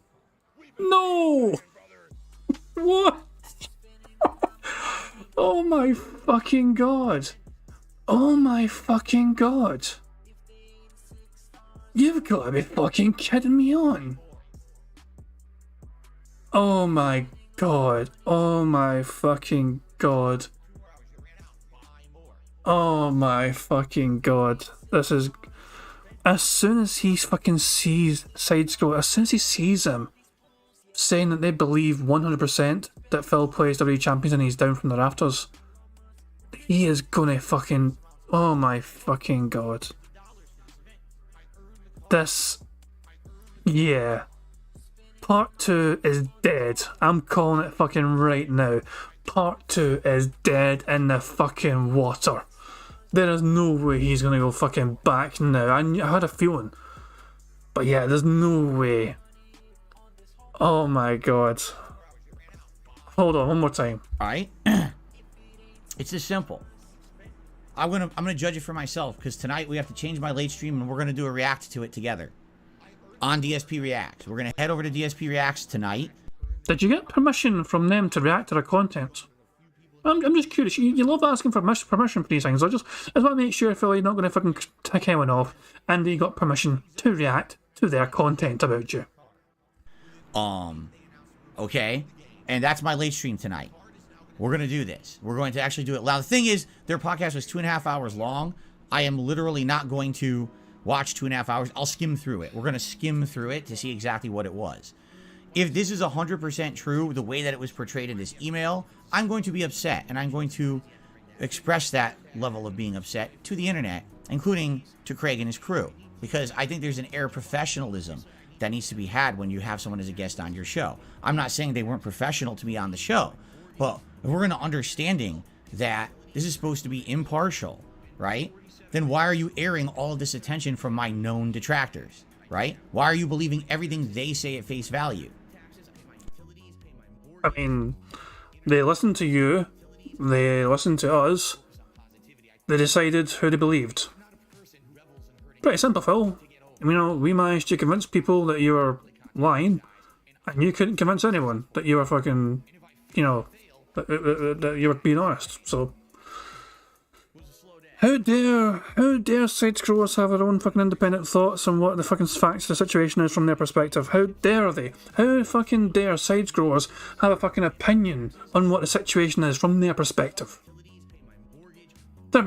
No! What? Oh my fucking god! Oh my fucking god! You've got to be fucking kidding me on! Oh my god! Oh my fucking god! Oh my fucking god! This is... As soon as he fucking sees side scroll, as soon as he sees him saying that they believe 100% that Phil plays WWE Champions and he's down from the rafters, he is gonna fucking... Oh my fucking god. This... Yeah. Part 2 is dead. I'm calling it fucking right now. Part 2 is dead in the fucking water. There is no way he's gonna go fucking back now. I had a feeling. But yeah, there's no way. Oh my god. Hold on, one more time. Alright? It's this simple. I'm gonna judge it for myself, because tonight we have to change my late stream and we're gonna do a react to it together on DSP Reacts. We're gonna head over to DSP Reacts tonight. Did you get permission from them to react to their content? I'm just curious. You love asking for permission for these things. I just want to make sure, Phil, you're not going to fucking tick anyone off, and you got permission to react to their content about you. Okay, and that's my late stream tonight. We're gonna do this. We're going to actually do it. Now the thing is, their podcast was 2.5 hours long. I am literally not going to watch 2.5 hours. I'll skim through it. We're gonna skim through it to see exactly what it was. If this is 100% true, the way that it was portrayed in this email, I'm going to be upset, and I'm going to express that level of being upset to the internet, including to Craig and his crew, because I think there's an air of professionalism that needs to be had when you have someone as a guest on your show. I'm not saying they weren't professional to be on the show, but if we're in an understanding that this is supposed to be impartial, right? Then why are you airing all of this attention from my known detractors, right? Why are you believing everything they say at face value? I mean, they listened to you, they listened to us, they decided who they believed. Pretty simple, Phil. You know, we managed to convince people that you were lying, and you couldn't convince anyone that you were fucking, you know, that you were being honest. So, how dare side scrollers have their own fucking independent thoughts on what the fucking facts of the situation is from their perspective? How dare they? How fucking dare side scrollers have a fucking opinion on what the situation is from their perspective? They're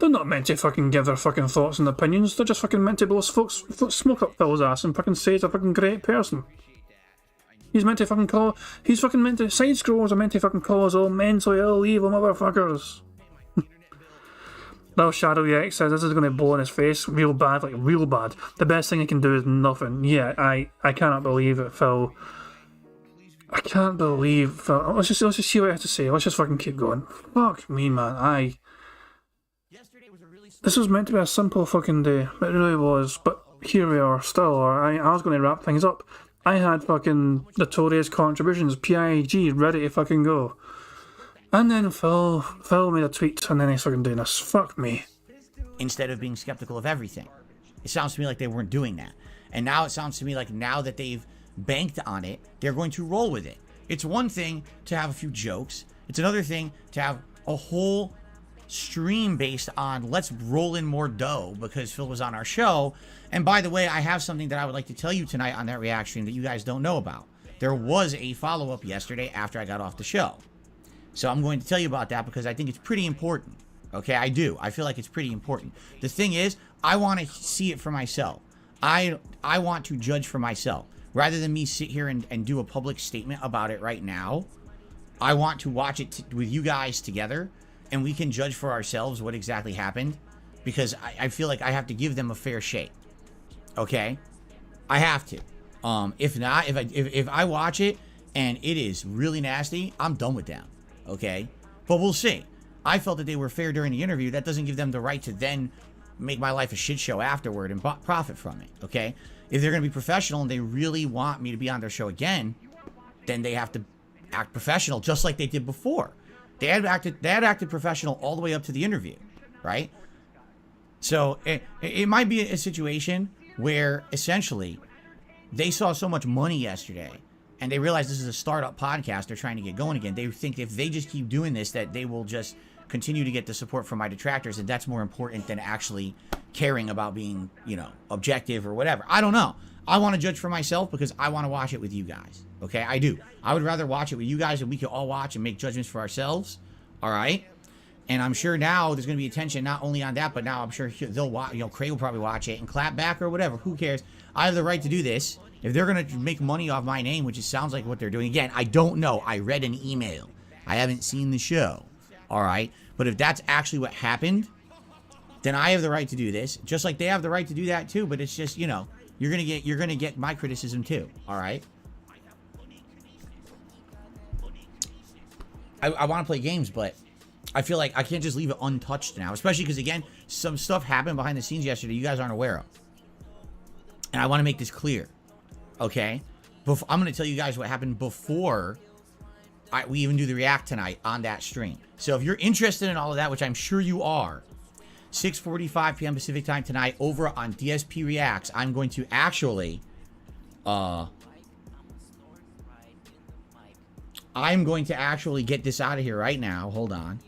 not meant to fucking give their fucking thoughts and opinions. They're just fucking meant to blow smoke up Phil's ass and fucking say he's a fucking great person. He's meant to fucking call... He's fucking meant to... Side scrollers are meant to fucking call us all mentally ill, evil motherfuckers. Little Shadow X says this is going to blow in his face real bad, like real bad. The best thing he can do is nothing. Yeah, I cannot believe it, Phil. I can't believe Phil. Let's just see what I have to say. Let's just fucking keep going. Fuck me, man. This was meant to be a simple fucking day. It really was. But here we are still. I was going to wrap things up. I had fucking Notorious Contributions, PIG, ready to fucking go. And then Phil made a tweet, and then he's fucking doing this. Fuck me. Instead of being skeptical of everything. It sounds to me like they weren't doing that. And now it sounds to me like now that they've banked on it, they're going to roll with it. It's one thing to have a few jokes. It's another thing to have a whole stream based on let's roll in more dough because Phil was on our show. And by the way, I have something that I would like to tell you tonight on that react stream that you guys don't know about. There was a follow-up yesterday after I got off the show. So I'm going to tell you about that because I think it's pretty important. Okay, I do. I feel like it's pretty important. The thing is, I want to see it for myself. I want to judge for myself. Rather than me sit here and do a public statement about it right now, I want to watch it with you guys together, and we can judge for ourselves what exactly happened, because I feel like I have to give them a fair shake. Okay? I have to. If not, if I watch it and it is really nasty, I'm done with them. Okay, but we'll see. I felt that they were fair during the interview. That doesn't give them the right to then make my life a shit show afterward and profit from it. Okay, if they're gonna be professional and they really want me to be on their show again, then they have to act professional, just like they did before. They had acted professional all the way up to the interview, right? So it might be a situation where essentially they saw so much money yesterday and they realize this is a startup podcast. They're trying to get going again. They think if they just keep doing this, that they will just continue to get the support from my detractors. And that's more important than actually caring about being, you know, objective or whatever. I don't know. I want to judge for myself because I want to watch it with you guys. Okay, I do. I would rather watch it with you guys and we can all watch and make judgments for ourselves. All right. And I'm sure now there's going to be attention not only on that, but now I'm sure they'll watch, you know, Craig will probably watch it and clap back or whatever. Who cares? I have the right to do this. If they're going to make money off my name, which it sounds like what they're doing. Again, I don't know. I read an email. I haven't seen the show. All right. But if that's actually what happened, then I have the right to do this. Just like they have the right to do that too. But it's just, you know, you're going to get my criticism too. All right. I want to play games, but I feel like I can't just leave it untouched now, especially because, again, some stuff happened behind the scenes yesterday you guys aren't aware of. And I want to make this clear, okay? I'm going to tell you guys what happened before we even do the react tonight on that stream. So if you're interested in all of that, which I'm sure you are, 6:45 p.m. Pacific time tonight over on DSP Reacts, I'm going to actually... I'm going to actually get this out of here right now. Hold on.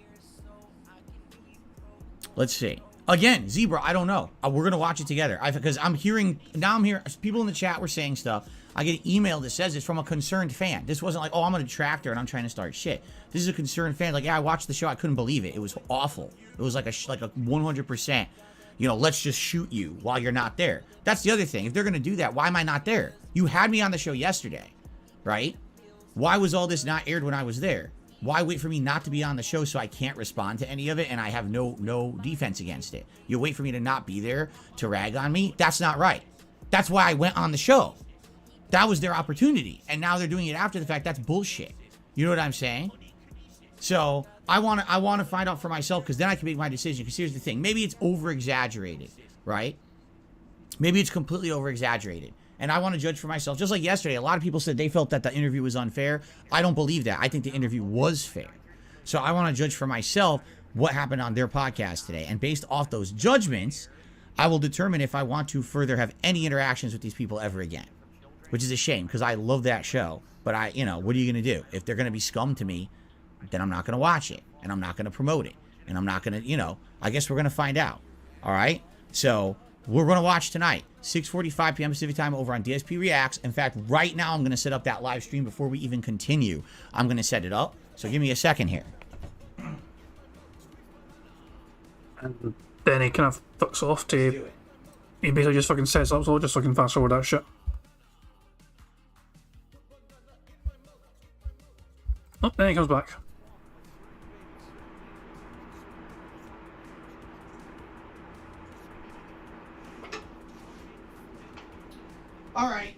Let's see. Again, Zebra, I don't know. We're going to watch it together. Because I'm hearing, now I'm hearing, people in the chat were saying stuff. I get an email that says it's from a concerned fan. This wasn't like, oh, I'm a detractor and I'm trying to start shit. This is a concerned fan. Like, yeah, I watched the show. I couldn't believe it. It was awful. It was like a 100%, you know, let's just shoot you while you're not there. That's the other thing. If they're going to do that, why am I not there? You had me on the show yesterday, right? Why was all this not aired when I was there? Why wait for me not to be on the show so I can't respond to any of it and I have no defense against it? You wait for me to not be there to rag on me? That's not right. That's why I went on the show. That was their opportunity. And now they're doing it after the fact. That's bullshit. You know what I'm saying? So I want to find out for myself because then I can make my decision. Because here's the thing. Maybe it's over-exaggerated, right? Maybe it's completely over-exaggerated. And I want to judge for myself. Just like yesterday, a lot of people said they felt that the interview was unfair. I don't believe that. I think the interview was fair. So I want to judge for myself what happened on their podcast today. And based off those judgments, I will determine if I want to further have any interactions with these people ever again. Which is a shame because I love that show. But you know, what are you going to do? If they're going to be scum to me, then I'm not going to watch it. And I'm not going to promote it. And I'm not going to, you know, I guess we're going to find out. All right? So we're going to watch tonight. 6:45 p.m. Pacific time over on DSP Reacts. In fact, right now I'm going to set up that live stream before we even continue. I'm going to set it up. So give me a second here. And then he kind of fucks off to... He basically just fucking sets up, so I'll just fucking fast forward that shit. Oh, then he comes back. All right.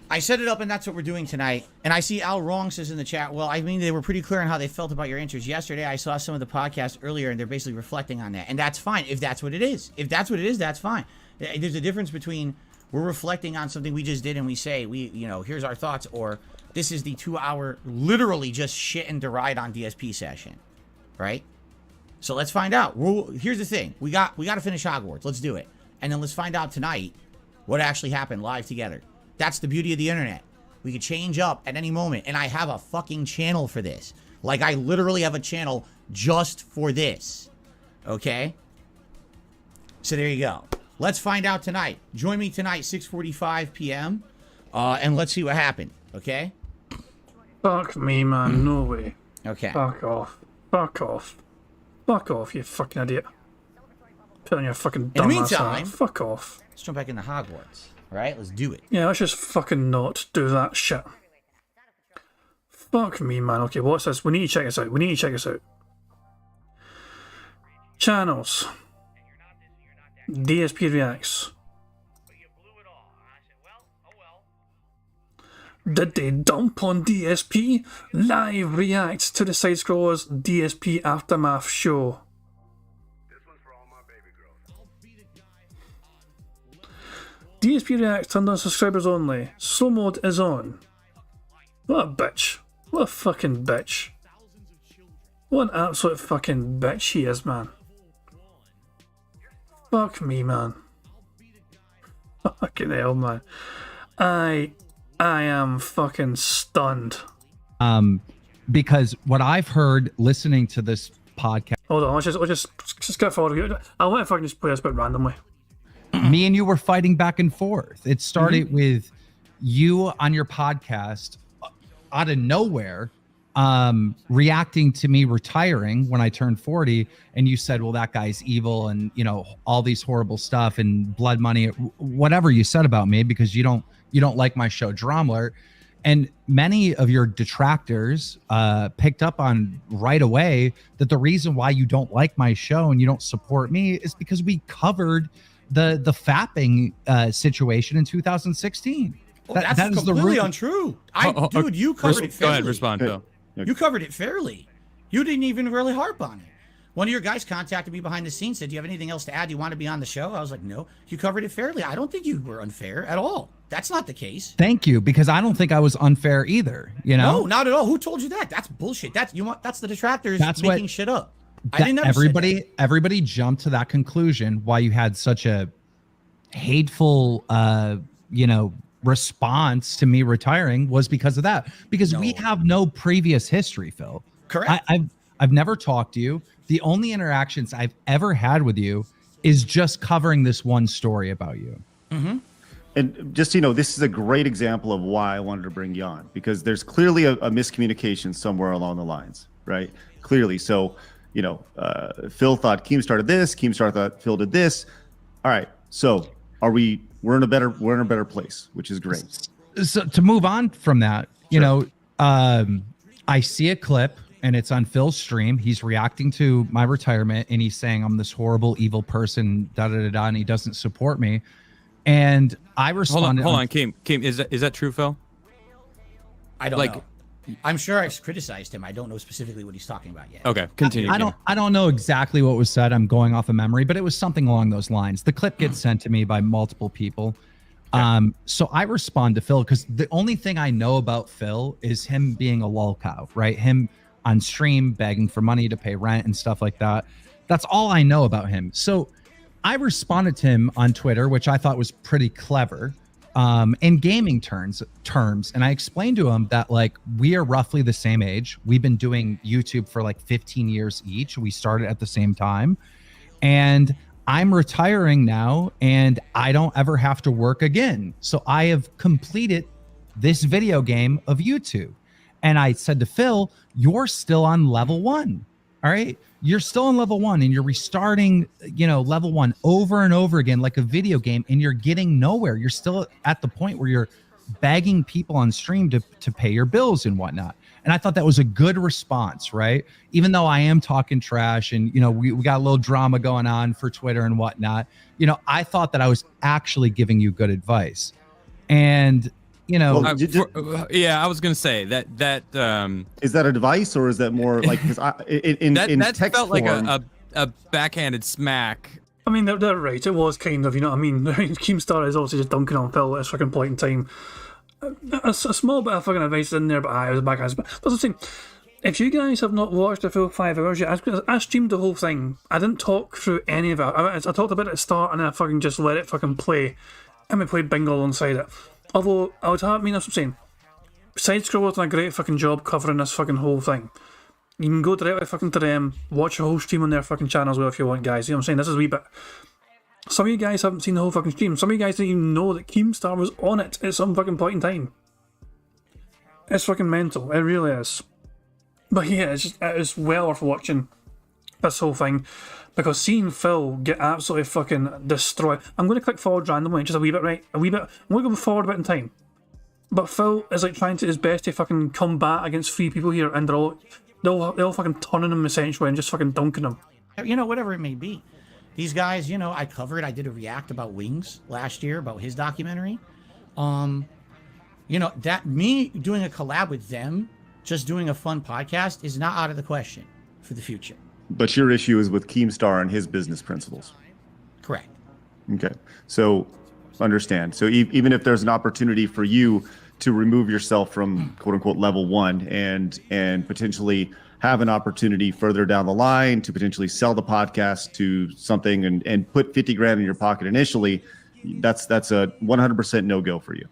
I set it up, and that's what we're doing tonight. And I see Al Wrong says in the chat, well, I mean, they were pretty clear on how they felt about your answers yesterday. I saw some of the podcasts earlier, and they're basically reflecting on that. And that's fine, if that's what it is. If that's what it is, that's fine. There's a difference between we're reflecting on something we just did, and we say, you know, here's our thoughts, or this is the 2-hour, literally just shit and deride on DSP session, right? So let's find out. Here's the thing. We got to finish Hogwarts. Let's do it. And then let's find out tonight what actually happened live together. That's the beauty of the internet. We could change up at any moment. And I have a fucking channel for this. Like, I literally have a channel just for this. Okay? So there you go. Let's find out tonight. Join me tonight, 6:45 p.m. And let's see what happened. Okay? Fuck me, man. No way. Okay. Fuck off. Fuck off. Fuck off, you fucking idiot. Put on your fucking dumb In the meantime, fuck off. Let's jump back into Hogwarts. Alright, let's do it. Yeah, let's just fucking not do that shit. Fuck me, man. Okay, what's this? We need to check this out. We need to check this out. Channels. DSP Reacts. Did they dump on DSP? Live reacts to the Side Scrollers DSP Aftermath show. DSP reacts turned on subscribers only. Slow mode is on. What a bitch. What a fucking bitch. What an absolute fucking bitch he is, man. Fuck me, man. Fucking hell, man. I am fucking stunned. Because what I've heard listening to this podcast. Hold on, I'll just get forward. I want to fucking just play this bit randomly. Me and you were fighting back and forth. It started with you on your podcast out of nowhere reacting to me retiring when I turned 40, and you said, well, that guy's evil, and you know, all these horrible stuff and blood money, whatever you said about me, because you don't like my show Drama Alert. And many of your detractors picked up on right away that the reason why you don't like my show and you don't support me is because we covered the fapping situation in 2016. Well, that's completely untrue. Dude, you covered it fairly. Go ahead, respond, Phil. You covered it fairly. You didn't even really harp on it. One of your guys contacted me behind the scenes, said, do you have anything else to add? Do you want to be on the show? I was like, no. You covered it fairly. I don't think you were unfair at all. That's not the case. Thank you, because I don't think I was unfair either. You know? No, not at all. Who told you that? That's bullshit. That's the detractors making shit up. I didn't ever say that. Everybody jumped to that conclusion why you had such a hateful response to me retiring was because of that. Because we have no previous history, Phil. Correct. I've never talked to you. The only interactions I've ever had with you is just covering this one story about you. Mm-hmm. And just, this is a great example of why I wanted to bring you on, because there's clearly a miscommunication somewhere along the lines, right? Clearly. So, Phil thought Keemstar did this. Keemstar thought Phil did this. All right. So we're in a better place, which is great. So to move on from that, I see a clip and it's on Phil's stream. He's reacting to my retirement and he's saying I'm this horrible, evil person, and he doesn't support me. And I responded. Hold on, Keem, is that true, Phil? I don't know. I'm sure I've criticized him. I don't know specifically what he's talking about yet. Okay, continue. I don't know exactly what was said. I'm going off of memory, but it was something along those lines. The clip gets sent to me by multiple people. Okay. So I respond to Phil because the only thing I know about Phil is him being a lol cow, right? Him on stream begging for money to pay rent and stuff like that. That's all I know about him. So I responded to him on Twitter, which I thought was pretty clever. In gaming terms, and I explained to him that we are roughly the same age. We've been doing YouTube for 15 years each. We started at the same time, and I'm retiring now, and I don't ever have to work again. So I have completed this video game of YouTube, and I said to Phil, "You're still on level 1. All right." You're still on level 1 and you're restarting, level 1 over and over again, like a video game, and you're getting nowhere. You're still at the point where you're begging people on stream to pay your bills and whatnot. And I thought that was a good response, right? Even though I am talking trash and, we got a little drama going on for Twitter and whatnot, I thought that I was actually giving you good advice. And, I was gonna say that is that advice or is that more because in text felt form, like a backhanded smack. I mean, they're right. It was kind of, what I mean? Keemstar is obviously just dunking on Phil at a fucking point in time. A small bit of fucking advice in there, but it was a backhand. But that's the thing. If you guys have not watched the full 5 hours yet, I streamed the whole thing. I didn't talk through any of it. I talked about it at the start and then I fucking just let it fucking play. And we played bingo alongside it. Although, that's what I'm saying. Side Scrollers done a great fucking job covering this fucking whole thing. You can go directly fucking to them, watch the whole stream on their fucking channel as well if you want, guys. You know what I'm saying? This is a wee bit. Some of you guys haven't seen the whole fucking stream. Some of you guys didn't even know that Keemstar was on it at some fucking point in time. It's fucking mental. It really is. But yeah, it's well worth watching this whole thing. Because seeing Phil get absolutely fucking destroyed. I'm going to click forward randomly, just a wee bit, right? A wee bit. I'm going to go forward a bit in time. But Phil is trying to his best to fucking combat against 3 people here, and they're all fucking turning him essentially and just fucking dunking him. Whatever it may be. These guys, I did a react about Wings last year, about his documentary. You know, that me doing a collab with them, just doing a fun podcast, is not out of the question for the future. But your issue is with Keemstar and his business principles. Correct. Okay. So understand. So even if there's an opportunity for you to remove yourself from quote unquote level 1 and potentially have an opportunity further down the line to potentially sell the podcast to something and put 50 grand in your pocket initially, that's a 100% no-go for you.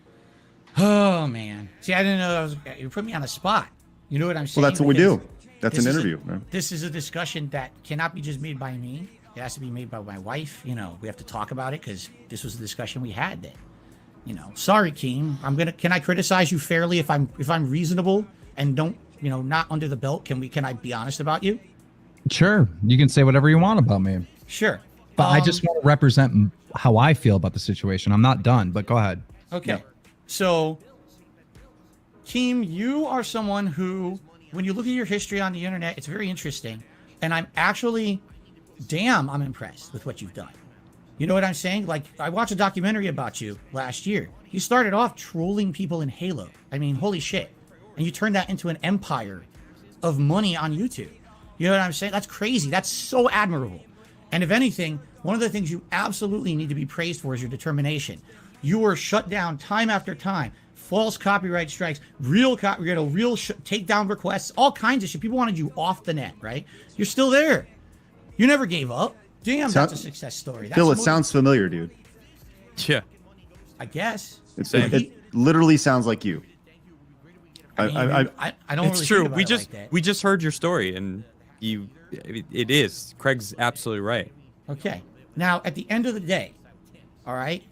Oh man. See, I didn't know that was, you put me on the spot. You know what I'm saying? Well, that's what we do. That's an interview. This is a discussion that cannot be just made by me. It has to be made by my wife. You know, we have to talk about it because this was a discussion we had then. You know, sorry, Keem. Can I criticize you fairly if I'm reasonable and don't, you know, not under the belt? Can I be honest about you? Sure. You can say whatever you want about me. Sure. But I just want to represent how I feel about the situation. I'm not done, but go ahead. Okay. Yeah. So, Keem, you are someone who, when you look at your history on the internet, it's very interesting. And I'm actually, I'm impressed with what you've done. You know what I'm saying? Like, I watched a documentary about you last year. You started off trolling people in Halo. I mean, holy shit. And you turned that into an empire of money on YouTube. You know what I'm saying? That's crazy. That's so admirable. And if anything, one of the things you absolutely need to be praised for is your determination. You were shut down time after time. False copyright strikes, real takedown requests, all kinds of shit. People wanted you off the net, right? You're still there. You never gave up. Damn, that's a success story. Phil, it sounds familiar, dude. Yeah. I guess. It literally sounds like you. I don't. It's really true. think about We just heard your story, and it is. Craig's absolutely right. Okay. Now, at the end of the day, all right,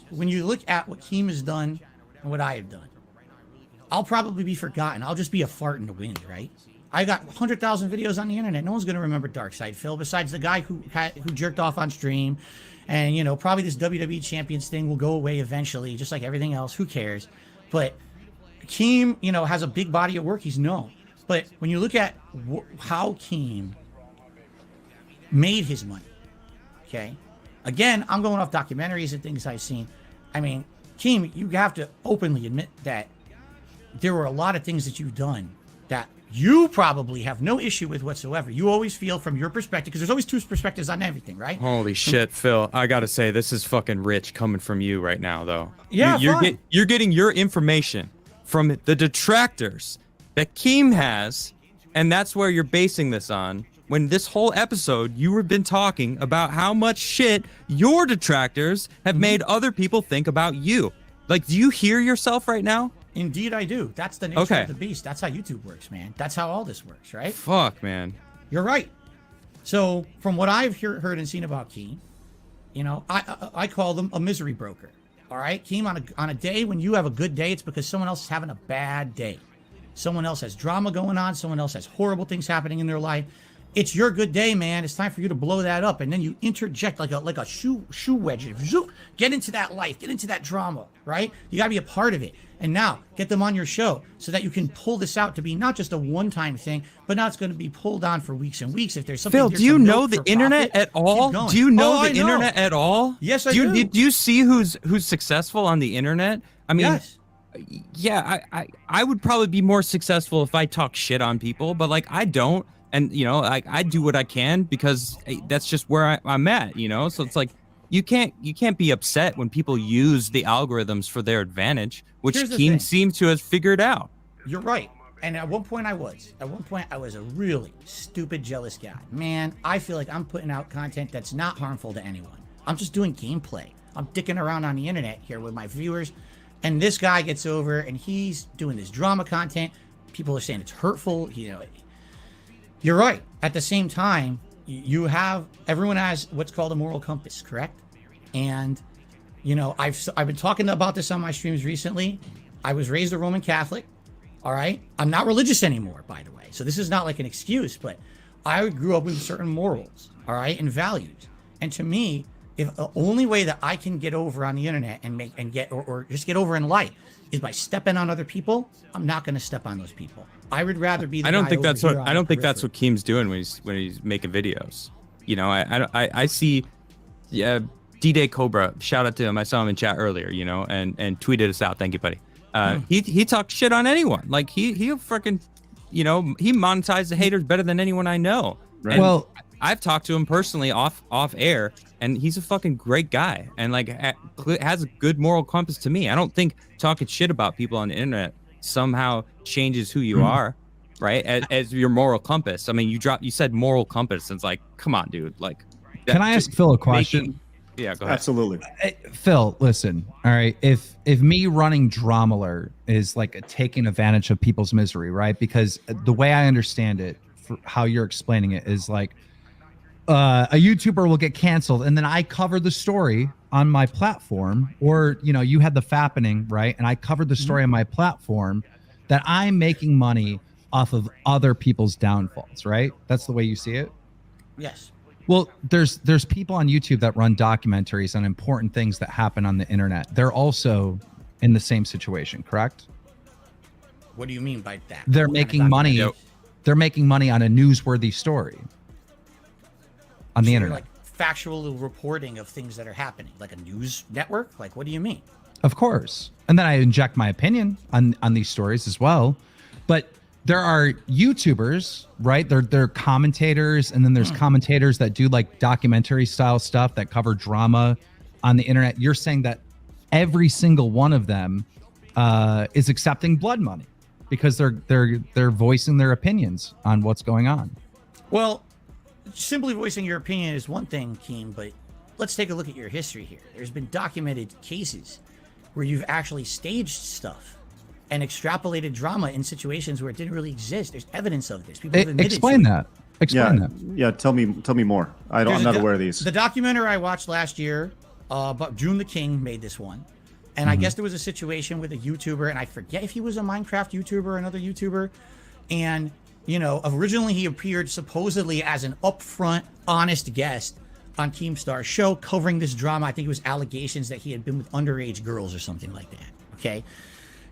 when you look at what Keem has done and what I have done, I'll probably be forgotten. I'll just be a fart in the wind, right? I got 100,000 videos on the internet. No one's going to remember Darkside Phil besides the guy who jerked off on stream. And, you know, probably this WWE Champions thing will go away eventually, just like everything else. Who cares? But Keem, you know, has a big body of work. He's known. But when you look at how Keem made his money, okay? Again, I'm going off documentaries and things I've seen. I mean, Keem, you have to openly admit that there were a lot of things that you've done that you probably have no issue with whatsoever. You always feel from your perspective, because there's always two perspectives on everything, right? Holy shit, Phil! I gotta say, this is fucking rich coming from you right now, though. Yeah, you're getting your information from the detractors that Keem has, and that's where you're basing this on. When this whole episode, you have been talking about how much shit your detractors have made other people think about you. Like, do you hear yourself right now? Indeed, I do. That's the nature of the beast. That's how YouTube works, man. That's how all this works, right? Fuck, man. You're right. So, from what I've heard and seen about Keem, you know, I call them a misery broker. All right, Keem, on a day when you have a good day, it's because someone else is having a bad day. Someone else has drama going on. Someone else has horrible things happening in their life. It's your good day, man. It's time for you to blow that up, and then you interject like a shoe wedge. Get into that life. Get into that drama, right? You gotta be a part of it. And now get them on your show so that you can pull this out to be not just a one-time thing, but now it's going to be pulled on for weeks and weeks. If there's something, Phil, do you know the internet at all? Do you know the internet at all? Yes, I do. Do you see who's successful on the internet? I mean, yes. Yeah, I would probably be more successful if I talk shit on people, but like I don't. And, you know, I do what I can because that's just where I'm at, you know? So it's like, you can't be upset when people use the algorithms for their advantage, which Keem seems to have figured out. You're right. And at one point I was a really stupid, jealous guy. Man, I feel like I'm putting out content that's not harmful to anyone. I'm just doing gameplay. I'm dicking around on the internet here with my viewers. And this guy gets over and he's doing this drama content. People are saying it's hurtful, you know. You're right. At the same time, everyone has what's called a moral compass, correct? And, you know, I've been talking about this on my streams recently. I was raised a Roman Catholic, all right? I'm not religious anymore, by the way. So this is not like an excuse, but I grew up with certain morals, all right, and values. And to me, if the only way that I can get over on the internet and get just get over in life is by stepping on other people, I'm not going to step on those people. I would rather be. I don't think that's what Keem's doing when he's making videos. You know, I see, D-Day Cobra. Shout out to him. I saw him in chat earlier. You know, and tweeted us out. Thank you, buddy. He talks shit on anyone. Like he'll freaking, he monetizes the haters better than anyone I know. Right. And Well, I've talked to him personally off air, and he's a fucking great guy, and like has a good moral compass to me. I don't think talking shit about people on the internet somehow changes who you are, right? As your moral compass. I mean, you said moral compass, and it's like, come on, dude. Like, can I ask Phil a question? Yeah, go ahead. Absolutely. Phil, listen. All right, if me running Dromeler is like taking advantage of people's misery, right? Because the way I understand it, for how you're explaining it, is like a YouTuber will get canceled, and then I cover the story on my platform, or you had the fappening, right? And I covered the story on my platform that I'm making money off of other people's downfalls, right? That's the way you see it. Yes. Well, there's people on YouTube that run documentaries on important things that happen on the internet. They're also in the same situation, correct? What do you mean by that? They're making money. Yep. They're making money on a newsworthy story on the internet. Like factual reporting of things that are happening, like a news network. Like, what do you mean? Of course. And then I inject my opinion on these stories as well. But there are YouTubers, right? They're commentators, and then there's commentators that do like documentary style stuff that cover drama on the internet. You're saying that every single one of them is accepting blood money because they're voicing their opinions on what's going on. Well, simply voicing your opinion is one thing, Keem, but let's take a look at your history here. There's been documented cases where you've actually staged stuff and extrapolated drama in situations where it didn't really exist. There's evidence of this. People have admitted Explain to it. that. Explain that. Yeah, tell me more. I'm not aware of these. The documentary I watched last year, but June the King made this one. And I guess there was a situation with a YouTuber, and I forget if he was a Minecraft YouTuber or another YouTuber. And, originally he appeared supposedly as an upfront, honest guest on Keemstar's show covering this drama. I think it was allegations that he had been with underage girls or something like that. Okay.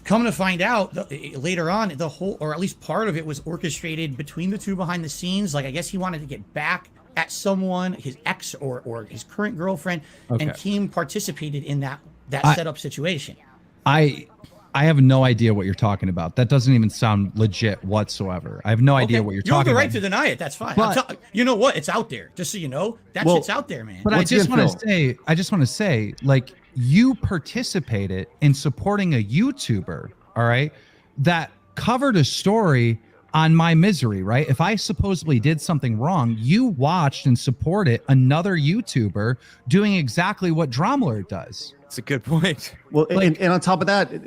Come to find out later on, the whole, or at least part of it, was orchestrated between the two behind the scenes. Like, I guess he wanted to get back at someone, his ex or his current girlfriend, and Keem participated in that setup situation. I have no idea what you're talking about. That doesn't even sound legit whatsoever. I have no idea what you're talking about. You have the right to deny it. That's fine. But, you know what? It's out there. Just so you know, that shit's out there, man. But I just want to say, like, you participated in supporting a YouTuber, all right, that covered a story on my misery, right? If I supposedly did something wrong, you watched and supported another YouTuber doing exactly what Dromeler does. It's a good point. Well, and on top of that,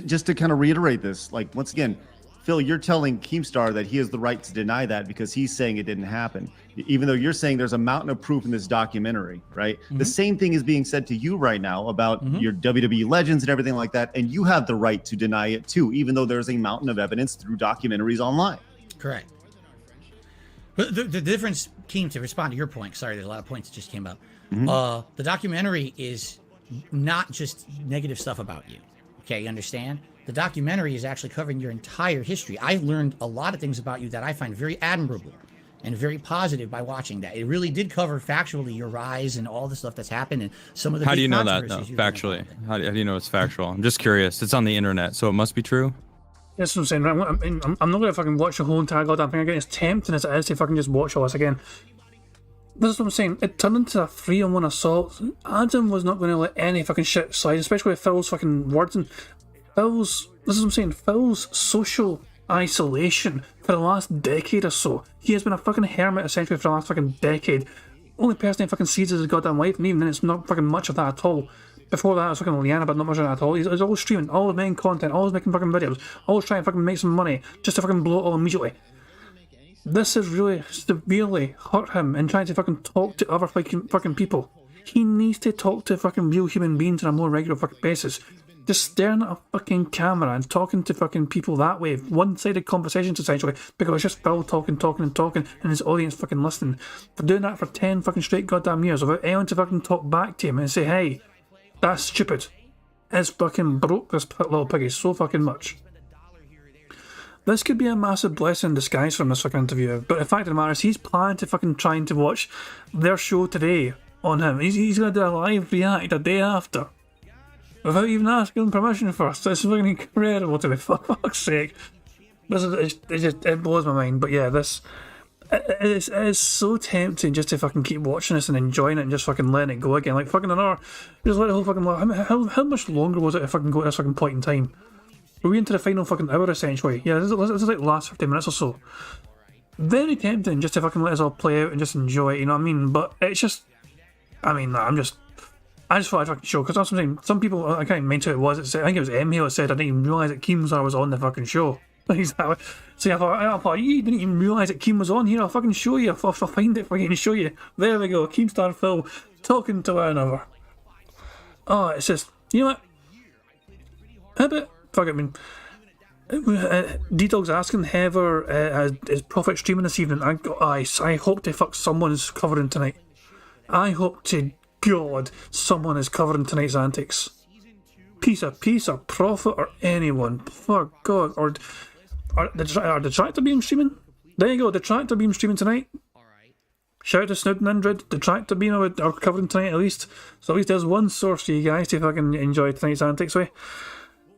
just to kind of reiterate this, like, once again, Phil, you're telling Keemstar that he has the right to deny that because he's saying it didn't happen, even though you're saying there's a mountain of proof in this documentary, right? The same thing is being said to you right now about your WWE legends and everything like that, and you have the right to deny it too, even though there's a mountain of evidence through documentaries online. Correct. But the difference, Keem, to respond to your point, sorry, there's a lot of points that just came up. The documentary is not just negative stuff about you. Okay, you understand? The documentary is actually covering your entire history. I learned a lot of things about you that I find very admirable and very positive by watching that. It really did cover factually your rise and all the stuff that's happened and some of the. How do you know that? No, factually. How do you know it's factual? I'm just curious. It's on the internet, so it must be true. That's what I'm saying. Right? I'm not going to fucking watch the whole entire goddamn thing again. It's tempting as it is to fucking just watch all this again. This is what I'm saying. It turned into a 3-on-1 assault. Adam was not going to let any fucking shit slide, especially with Phil's fucking words. And this is what I'm saying. Phil's social isolation for the last decade or so. He has been a fucking hermit essentially for the last fucking decade. Only person he fucking sees is his goddamn wife, and even then it's not fucking much of that at all. Before that, it was fucking Liana, but not much of that at all. He's always streaming, always making content, always making fucking videos, always trying to fucking make some money, just to fucking blow it all immediately. This has really severely hurt him in trying to fucking talk to other fucking people. He needs to talk to fucking real human beings on a more regular fucking basis. Just staring at a fucking camera and talking to fucking people that way, one-sided conversations essentially, because it's just Phil talking, and his audience fucking listening. For doing that for 10 fucking straight goddamn years without anyone to fucking talk back to him and say, hey, that's stupid. It's fucking broke this little piggy so fucking much. This could be a massive blessing in disguise from this fucking interview, but the fact of the matter is he's planning to fucking trying to watch their show today on him. He's going to do a live react a day after. without even asking permission first. It's fucking incredible to me, for fuck's sake. It blows my mind. But yeah, it is so tempting just to fucking keep watching this and enjoying it and just fucking letting it go again. Like fucking an hour, just let the whole fucking. How much longer was it to fucking go at this fucking point in time? Were we into the final fucking hour essentially? Yeah, this is like the last 15 minutes or so. Very tempting just to fucking let us all play out and just enjoy it, you know what I mean? But it's just, I just thought I'd fucking show, because that's what I'm saying. Some people, I can't even mind who it was. I think it was Emil that said, I didn't even realise that Keemstar was on the fucking show. Exactly. So yeah, I thought, you didn't even realise that Keem was on here. I'll fucking show you. I'll find it for you and show you. There we go. Keemstar Phil talking to one another. Oh, it's just, you know what? How about, fuck it, I mean, D-Dog's asking Heather, is Prophet streaming this evening? I hope to fuck someone's covering tonight. I hope to God someone is covering tonight's antics. Piece of Prophet or anyone. For God. Or the Detractor Beam streaming? There you go, Detractor Beam streaming tonight. Shout out to Snood and Indrid. Detractor Beam are covering tonight at least. So at least there's one source for you guys to fucking enjoy tonight's antics with.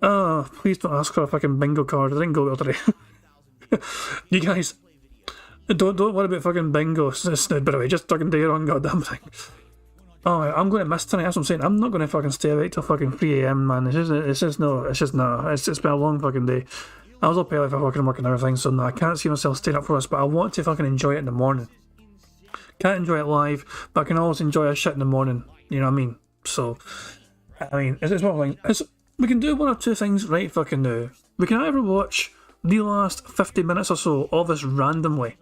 Oh, please don't ask for a fucking bingo card. I didn't go well today. You guys, don't worry about fucking bingo, Snood, by the way. Just fucking do your own goddamn thing. Oh, I'm going to miss tonight. That's what I'm saying. I'm not going to fucking stay awake till fucking 3 AM, man. It's just no. It's been a long fucking day. I was up early for fucking work and everything, so no, I can't see myself staying up for this, but I want to fucking enjoy it in the morning. Can't enjoy it live, but I can always enjoy a shit in the morning. You know what I mean? So, I mean, it's one thing. We can do one or two things right fucking now. We can either watch the last 50 minutes or so of this randomly.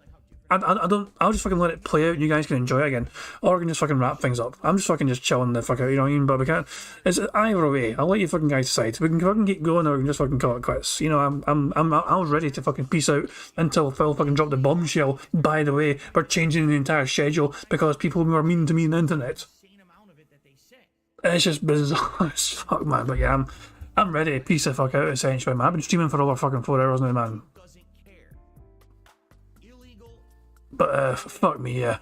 I'll just fucking let it play out and you guys can enjoy it again. Or we can just fucking wrap things up. I'm just fucking just chilling the fuck out, you know what I mean? But we can't, it's either way. I'll let you fucking guys decide. We can fucking keep going or we can just fucking call it quits. You know, I was ready to fucking peace out until Phil fucking dropped the bombshell. By the way, we're changing the entire schedule because people were mean to me on the internet. It's just bizarre as fuck, man. But yeah, I'm ready to peace the fuck out essentially, man. I've been streaming for over fucking 4 hours now, man. But fuck me, yeah.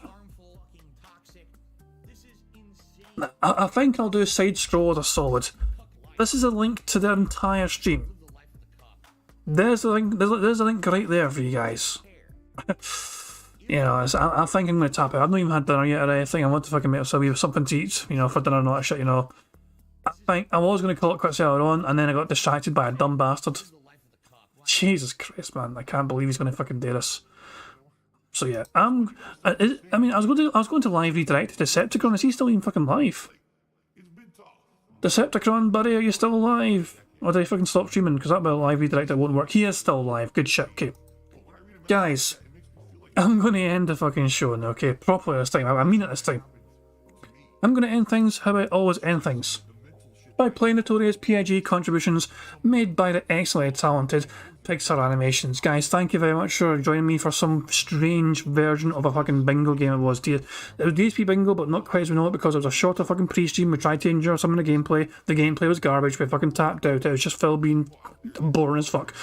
I think I'll do side scroll as a solid. This is a link to the entire stream. There's a link. There's a link right there for you guys. You know, I think I'm gonna tap it. I've not even had dinner yet or anything. I want to fucking make myself something to eat. You know, for dinner and all that shit. You know, I think I was gonna call it quits earlier on, and then I got distracted by a dumb bastard. Jesus Christ, man! I can't believe he's gonna fucking do this. So yeah, I mean, I was going to live redirect Decepticon. Is he still even fucking live? Decepticon, buddy, are you still alive? Or did he fucking stop streaming? Because that live redirect won't work. He is still alive. Good shit. Okay, guys, I'm going to end the fucking show now. Okay, properly this time. I mean it this time. I'm going to end things how I always end things. By playing notorious PIG contributions made by the excellently talented Pixar Animations. Guys, thank you very much for joining me for some strange version of a fucking bingo game it was. It was DSP Bingo, but not quite as we know it because it was a shorter fucking pre-stream. We tried to enjoy some of the gameplay. The gameplay was garbage. We fucking tapped out. It was just Phil being boring as fuck.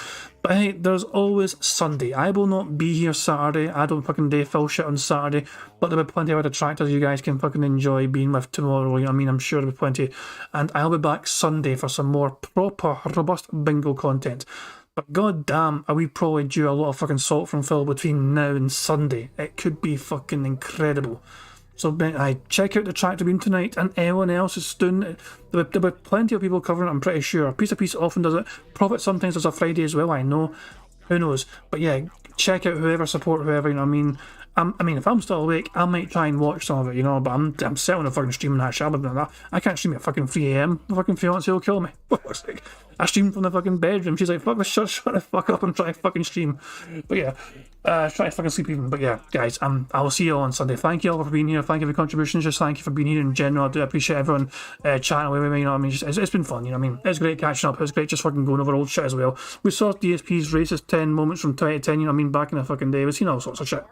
But hey, there's always Sunday. I will not be here Saturday. I don't fucking do Phil shit on Saturday. But there'll be plenty of other detractors you guys can fucking enjoy being with tomorrow. I mean, I'm sure there'll be plenty. And I'll be back Sunday for some more proper, robust bingo content. But god damn, are we probably due a lot of fucking salt from Phil between now and Sunday. It could be fucking incredible. So I check out the Detractor Beam tonight, and everyone else is doing it. There'll be plenty of people covering it, I'm pretty sure. Piece of Peace often does it. Prophet sometimes does a Friday as well, I know. Who knows? But yeah, check out whoever, support whoever, you know what I mean? If I'm still awake, I might try and watch some of it, you know, but I'm set on a fucking streaming that shit. I can't stream at fucking 3 AM. My fucking fiance will kill me. I stream from the fucking bedroom. She's like, fuck this shit, shut the fuck up and try to fucking stream. But yeah, try to fucking sleep even. But yeah, guys, I will see you all on Sunday. Thank you all for being here. Thank you for your contributions. Just thank you for being here in general. I do appreciate everyone chatting with me, you know what I mean? It's been fun, you know what I mean? It's great catching up. It was great just fucking going over old shit as well. We saw DSP's racist 10 moments from 2010, you know what I mean? Back in the fucking day. We've seen all sorts of shit.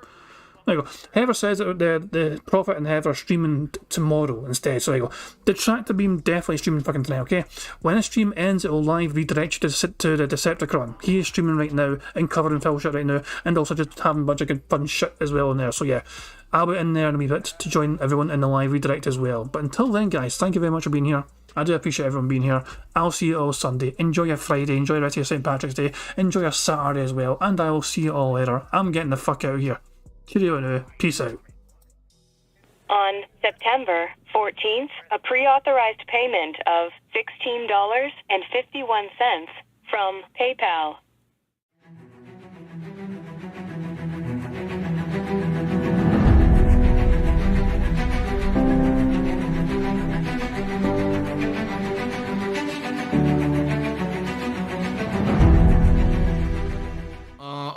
There you go. Heather says that the Prophet and Heather are streaming tomorrow instead. So there you go. The Detractor Beam definitely streaming fucking tonight, okay? When the stream ends, it will live redirect you to the Decepticon. He is streaming right now and covering Phil shit right now, and also just having a bunch of good fun shit as well in there. So yeah, I'll be in there in a wee bit to join everyone in the live redirect as well. But until then, guys, thank you very much for being here. I do appreciate everyone being here. I'll see you all Sunday. Enjoy your Friday. Enjoy the rest of your St. Patrick's Day. Enjoy your Saturday as well. And I will see you all later. I'm getting the fuck out of here. Cheerio now. Peace out. On September 14th, a pre-authorized payment of $16.51 from PayPal.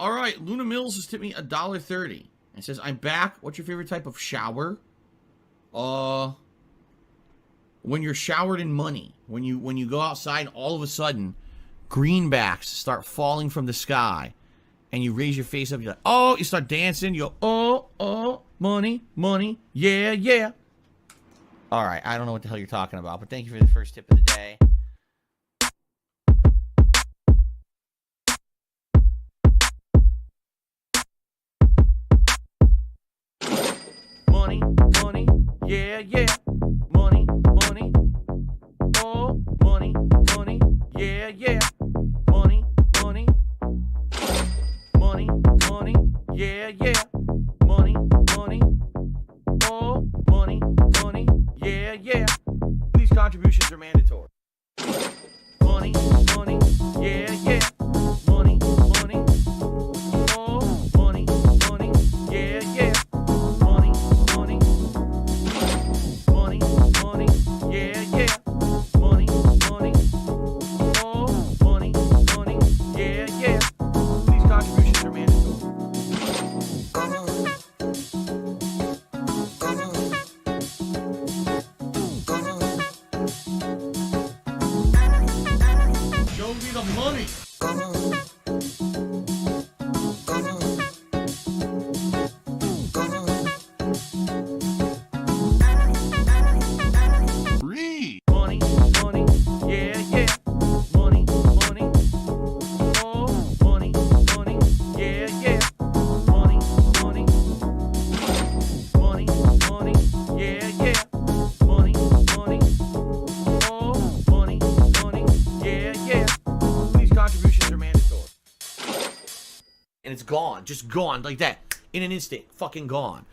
All right, Luna Mills has tipped me $1.30. It says, I'm back. What's your favorite type of shower? When you're showered in money. When you go outside and all of a sudden greenbacks start falling from the sky and you raise your face up, you're like, oh, you start dancing, you go, oh, money, money, yeah, yeah. All right, I don't know what the hell you're talking about, but thank you for the first tip of the day. Money, money, yeah, yeah. Money, money, oh, money, money, yeah, yeah. Money, money, money, money, yeah, yeah. Money, money, oh, money, money, yeah, yeah. These contributions are mandatory. Money, money, yeah, yeah. Money, money, oh, money, money, yeah, yeah. Money, money, money, money, yeah, yeah. Money, money, oh, money, money, yeah, yeah. These contributions are mandatory. Show me the money. Money, money, yeah, yeah. Money, money, oh, money, money, yeah, yeah. Money, money, money, money, yeah, yeah. Money, money, oh, money, money, yeah, yeah. These contributions are mandatory. And it's gone. Just gone like that. In an instant. Fucking gone.